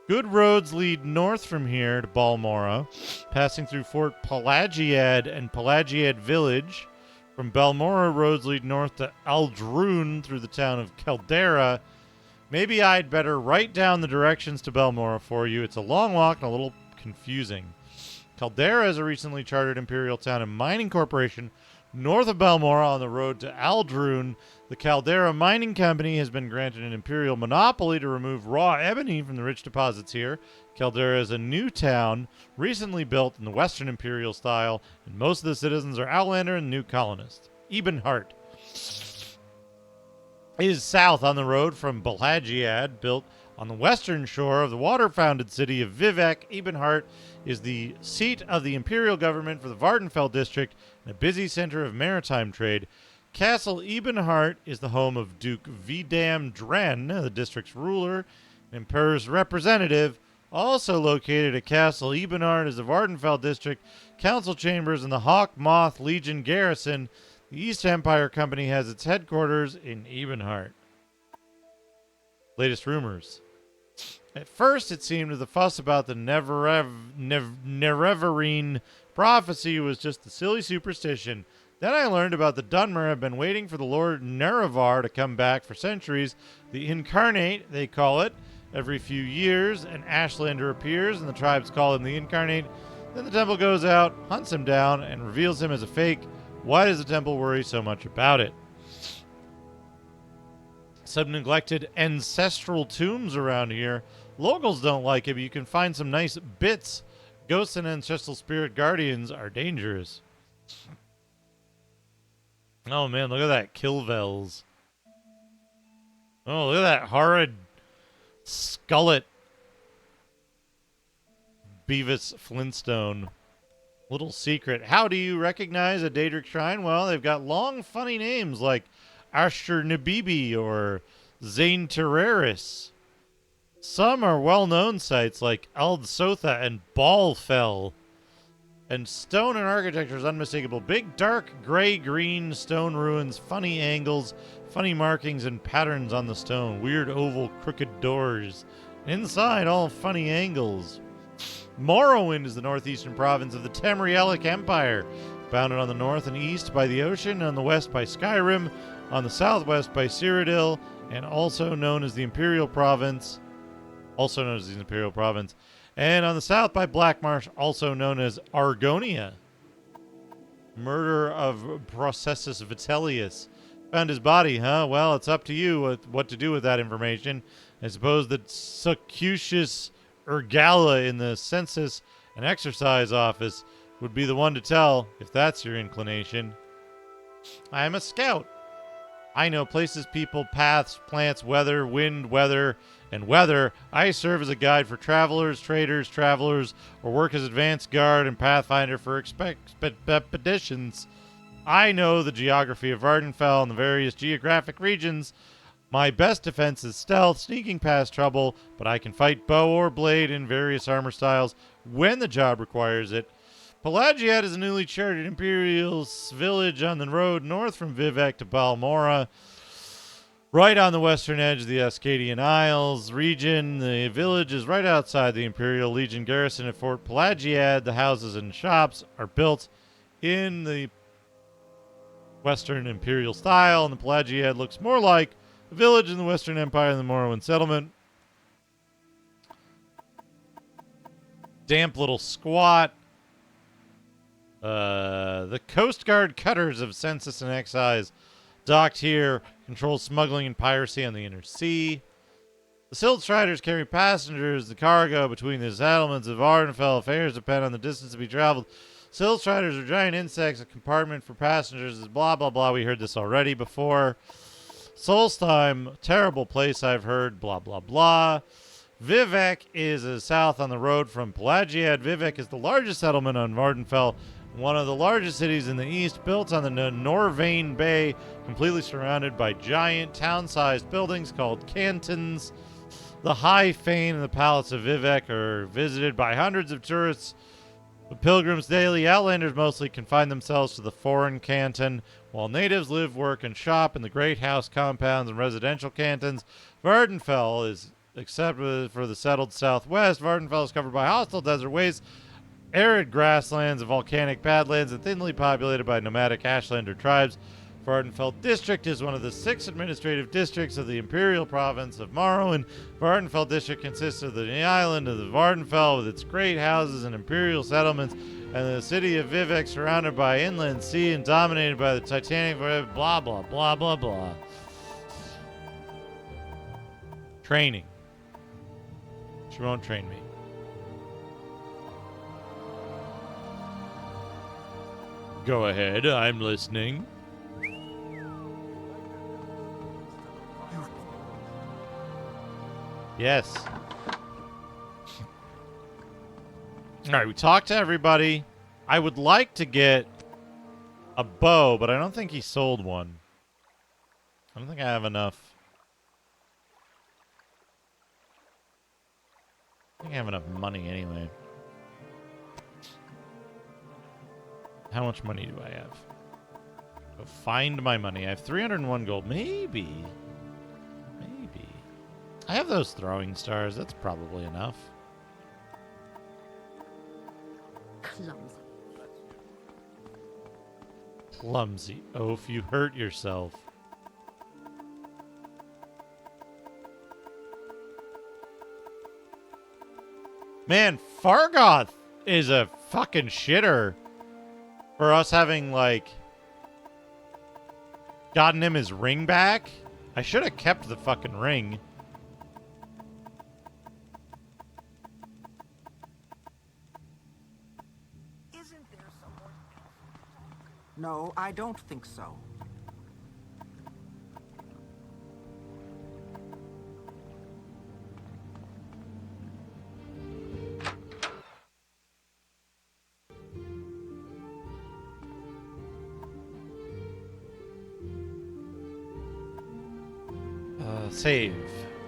[SPEAKER 1] Good roads lead north from here to Balmora, passing through Fort Pelagiad and Pelagiad Village. From Balmora, roads lead north to Aldrun through the town of Caldera. Maybe I'd better write down the directions to Balmora for you. It's a long walk and a little confusing. Caldera is a recently chartered imperial town and mining corporation north of Balmora on the road to Aldrun. The Caldera Mining Company has been granted an imperial monopoly to remove raw ebony from the rich deposits here. Caldera is a new town, recently built in the Western Imperial style, and most of the citizens are Outlander and new colonists. Ebenhart is south on the road from Balagiad, built on the western shore of the water-founded city of Vivek. Ebenhart is the seat of the imperial government for the Vardenfell district and a busy center of maritime trade. Castle Ebenhart is the home of Duke Vidam Dren, the district's ruler and emperor's representative. Also located at Castle Ebenhart is the Vardenfell district council chambers and the Hawk Moth Legion garrison. The East Empire Company has its headquarters in Ebenhart. Latest rumors. At first, it seemed that the fuss about the Nerevarine prophecy was just a silly superstition. Then I learned about the Dunmer have been waiting for the Lord Nerevar to come back for centuries. The Incarnate, they call it. Every few years, an Ashlander appears, and the tribes call him the Incarnate. Then the temple goes out, hunts him down, and reveals him as a fake Why does the temple worry so much about it? Some neglected ancestral tombs around here. Locals don't like it, but you can find some nice bits. Ghosts and ancestral spirit guardians are dangerous. Oh man, look at that Kilvels. Oh, look at that horrid skullet Beavis Flintstone. Little secret. How do you recognize a Daedric shrine? Well, they've got long, funny names like Ashur Nabibi or Zain Terraris. Some are well-known sites like Ald Sotha and Balfell. And stone and architecture is unmistakable. Big, dark, gray-green stone ruins, funny angles, funny markings and patterns on the stone. Weird oval, crooked doors. Inside, all funny angles. Morrowind is the northeastern province of the Tamrielic Empire, bounded on the north and east by the ocean, on the west by Skyrim, on the southwest by Cyrodiil, and also known as the Imperial Province, and on the south by Blackmarsh, also known as Argonia. Murder of Processus Vitellius. Found his body, huh? Well, it's up to you what to do with that information. I suppose that Succutius Urgala in the Census and Exercise Office would be the one to tell, if that's your inclination. I am a scout. I know places, people, paths, plants, weather, wind, weather, and weather. I serve as a guide for travelers, traders, travelers, or work as advanced guard and pathfinder for expeditions. I know the geography of Vardenfell and the various geographic regions. My best defense is stealth, sneaking past trouble, but I can fight bow or blade in various armor styles when the job requires it. Pelagiad is a newly charted imperial village on the road north from Vivec to Balmora, right on the western edge of the Ascadian Isles region. The village is right outside the Imperial Legion garrison at Fort Pelagiad. The houses and shops are built in the Western Imperial style, and the Pelagiad looks more like a village in the Western Empire than the Morrowind settlement. Damp little squat. The Coast Guard cutters of Census and Excise docked here control smuggling and piracy on the inner sea. The Silt Striders carry passengers. The cargo between the settlements of Ardenfell affairs depend on the distance to be traveled. Silt Striders are giant insects. A compartment for passengers is blah, blah, blah. We heard this already before. Solstheim, terrible place I've heard, blah, blah, blah. Vivec is south on the road from Pelagiad. Vivec is the largest settlement on Vardenfell, one of the largest cities in the east, built on the Norvain Bay, completely surrounded by giant town-sized buildings called cantons. The High Fane and the Palace of Vivec are visited by hundreds of tourists, pilgrims daily. Outlanders mostly confine themselves to the foreign canton, while natives live, work, and shop in the great house compounds and residential cantons. Vardenfell is except for the settled southwest. Vardenfell is covered by hostile desert wastes, arid grasslands, and volcanic badlands, and thinly populated by nomadic Ashlander tribes. Vardenfell District is one of the 6 administrative districts of the Imperial Province of Morrowind. Vardenfell District consists of the island of the Vardenfell with its great houses and imperial settlements, and the city of Vivec surrounded by inland sea and dominated by the Titanic blah, blah, blah, blah, blah. Training. She won't train me. Go ahead, I'm listening. Yes. Alright, we talked to everybody. I would like to get a bow, but I don't think he sold one. I don't think I have enough. I think I have enough money anyway. How much money do I have? Go find my money. I have 301 gold. Maybe. I have those throwing stars. That's probably enough. Clumsy. Oh, if you hurt yourself. Man, Fargoth is a fucking shitter for us having, like, Gotten him his ring back? I should have kept the fucking ring.
[SPEAKER 4] No, I don't think so.
[SPEAKER 1] Save.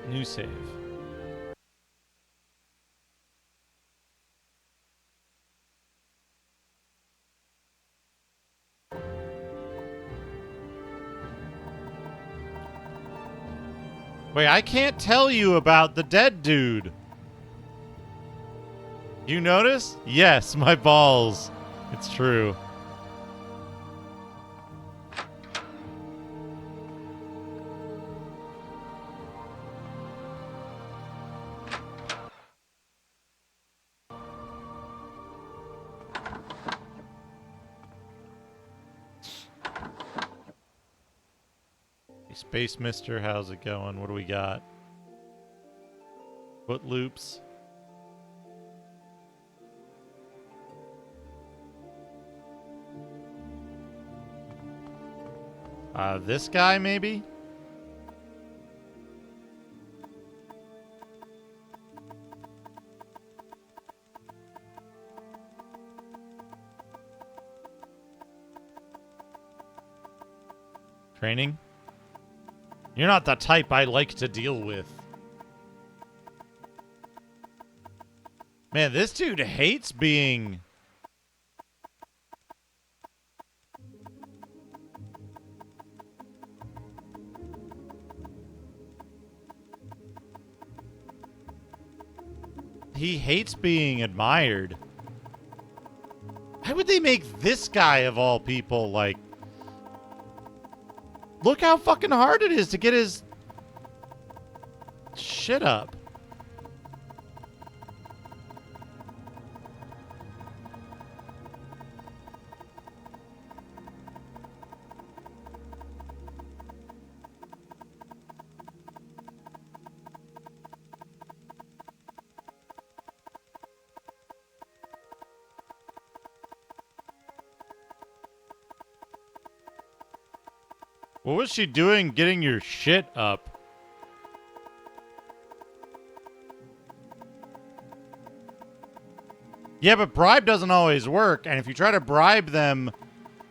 [SPEAKER 1] New save. Wait, I can't tell you about the dead dude. You notice? Yes, my balls. It's true. Space Mister, how's it going? What do we got? Foot loops. This guy maybe? Training? You're not the type I like to deal with. Man, this dude hates being... He hates being admired. Why would they make this guy of all people, like... Look how fucking hard it is to get his shit up. What was she doing getting your shit up? Yeah, but bribe doesn't always work, and if you try to bribe them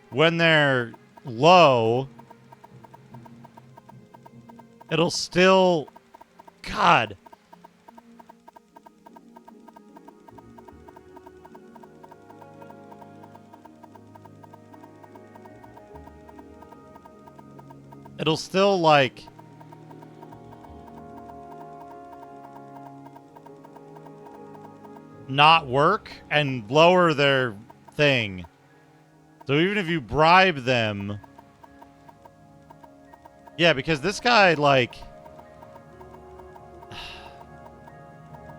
[SPEAKER 1] when they're low, it'll still... God. It'll still, like... not work and lower their thing. So even if you bribe them... Yeah, because this guy, like...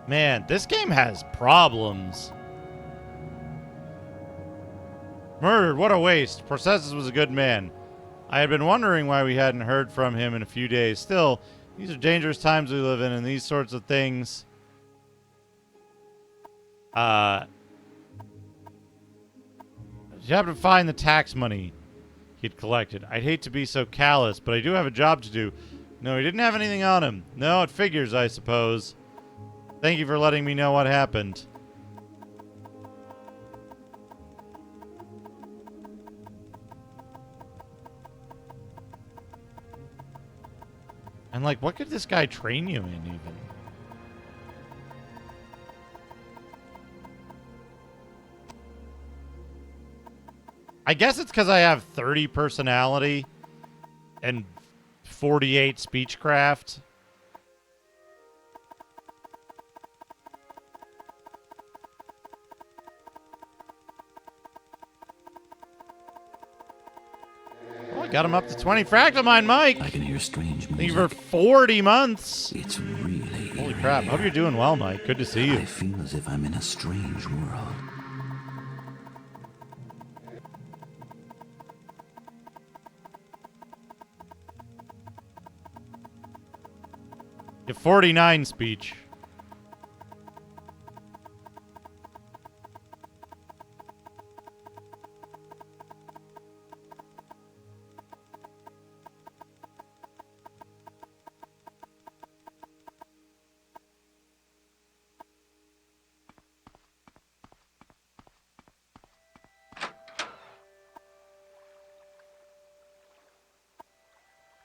[SPEAKER 1] Man, this game has problems. Murdered, what a waste. Processus was a good man. I had been wondering why we hadn't heard from him in a few days. Still, these are dangerous times we live in, and these sorts of things... You happen to find the tax money he'd collected. I'd hate to be so callous, but I do have a job to do. No, he didn't have anything on him. No, it figures, I suppose. Thank you for letting me know what happened. And, like, what could this guy train you in, even? I guess it's because I have 30 personality and 48 speechcraft. Oh, I got him up to 20. Fractal Mind Mike!
[SPEAKER 13] I can hear strange music.
[SPEAKER 1] Thank you for 40 months!
[SPEAKER 13] It's really...
[SPEAKER 1] Holy crap. Hope you're doing well, Mike. Good to see you.
[SPEAKER 13] I feel as if I'm in a strange world.
[SPEAKER 1] Get 49 speech.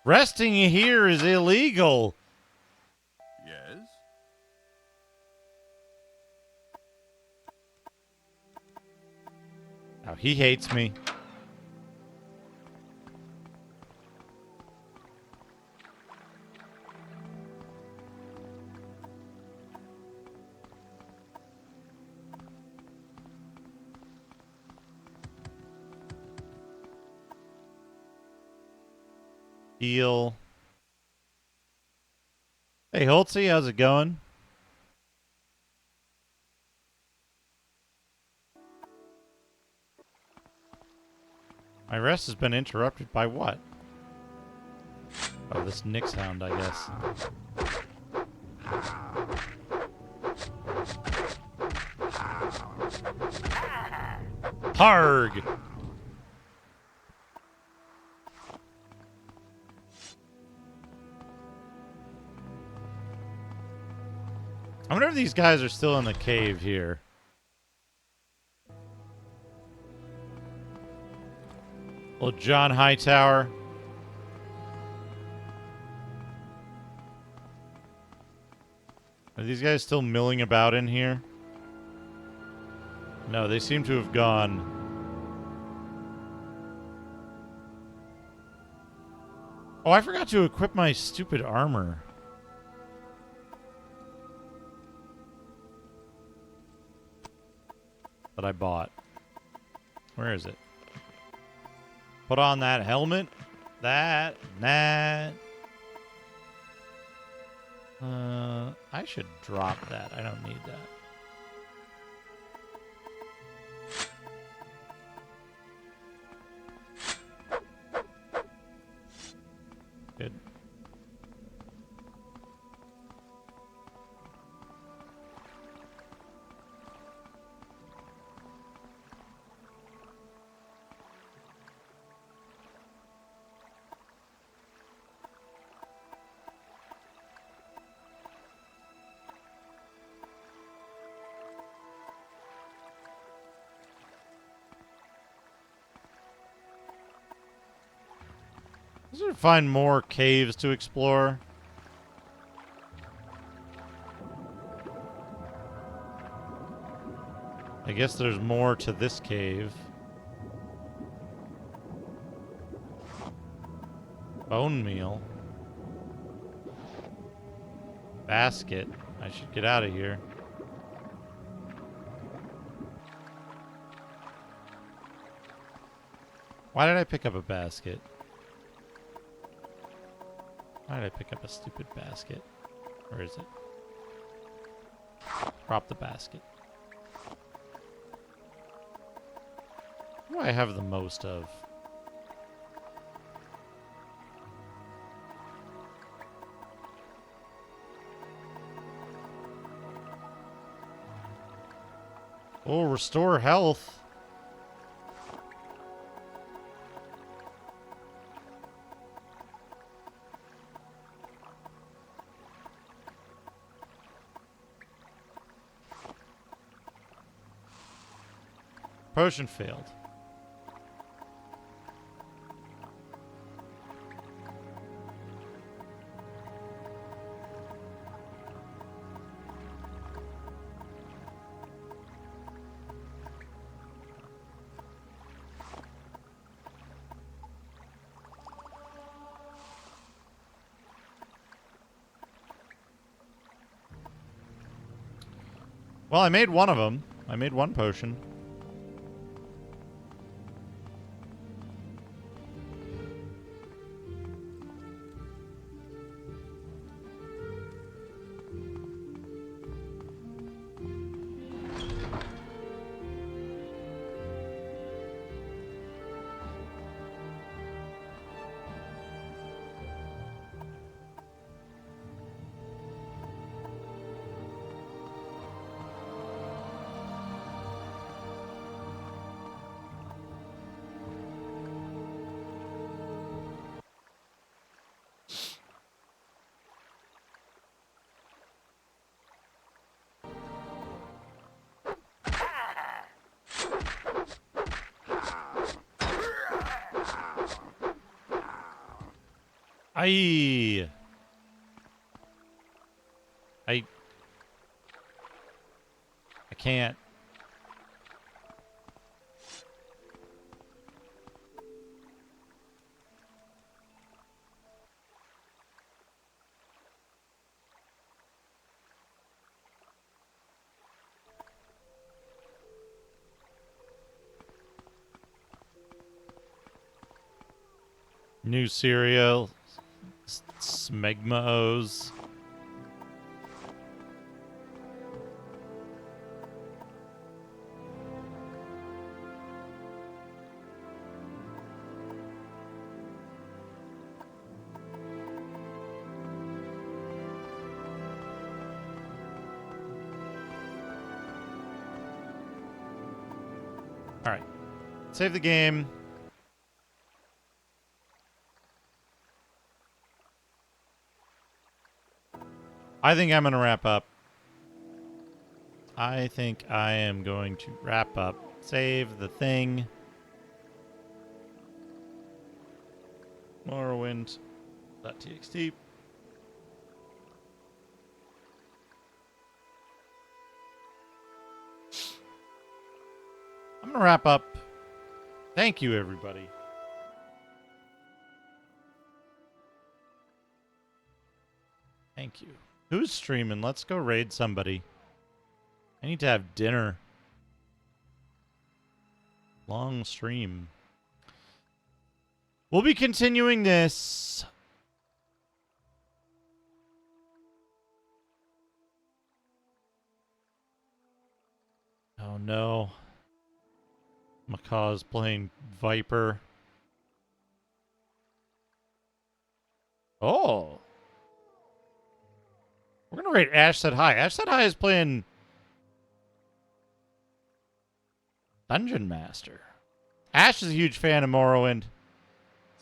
[SPEAKER 1] Resting here is illegal.
[SPEAKER 14] Yes?
[SPEAKER 1] Now he hates me. Heal. Hey, Holtzy, how's it going? My rest has been interrupted by what? Oh, this Nick sound, I guess. Harg! I wonder if these guys are still in the cave here. Well, John Hightower. Are these guys still milling about in here? No, they seem to have gone. Oh, I forgot to equip my stupid armor. That I bought. Where is it? Put on that helmet. That. I should drop that. I don't need that. Good. Let's try to find more caves to explore. I guess there's more to this cave. Bone meal. Basket. I should get out of here. Why did I pick up a basket? Why did I pick up a stupid basket? Where is it? Drop the basket. What do I have the most of? Oh, restore health. Potion failed. Well, I made one of them. I made one potion. I can't. New cereal. Smegma-O's. All right. Save the game. I think I'm going to wrap up. I think I am going to wrap up. Save the thing. Morrowind.txt. I'm going to wrap up. Thank you, everybody. Thank you. Who's streaming? Let's go raid somebody. I need to have dinner. Long stream. We'll be continuing this. Oh no. Macaw's playing Viper. Oh. We're going to rate Ash Said Hi. Ash Said Hi is playing Dungeon Master. Ash is a huge fan of Morrowind.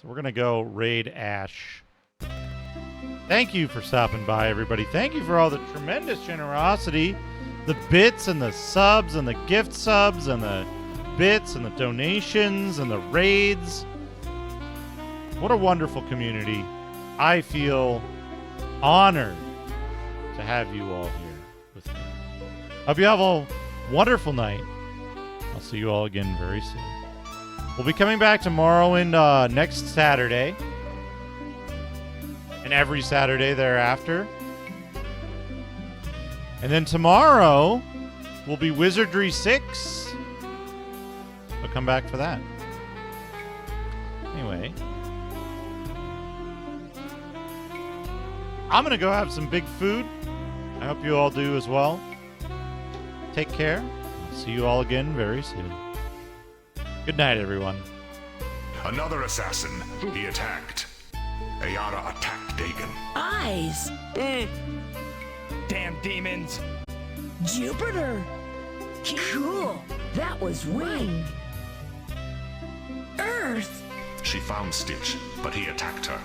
[SPEAKER 1] So we're going to go raid Ash. Thank you for stopping by, everybody. Thank you for all the tremendous generosity. The bits and the subs and the gift subs and the bits and the donations and the raids. What a wonderful community. I feel honored to have you all here with me. Hope you have a wonderful night. I'll see you all again very soon. We'll be coming back to Morrowind next Saturday. And every Saturday thereafter. And then tomorrow will be Wizardry 6. So come back for that. Anyway. I'm going to go have some big food. I hope you all do as well. Take care. I'll see you all again very soon. Good night, everyone.
[SPEAKER 19] Another assassin. He attacked. Ayara attacked Dagon.
[SPEAKER 16] Eyes!
[SPEAKER 20] Damn demons!
[SPEAKER 16] Jupiter! Cool! That was Wing! Earth!
[SPEAKER 19] She found Stitch, but he attacked her.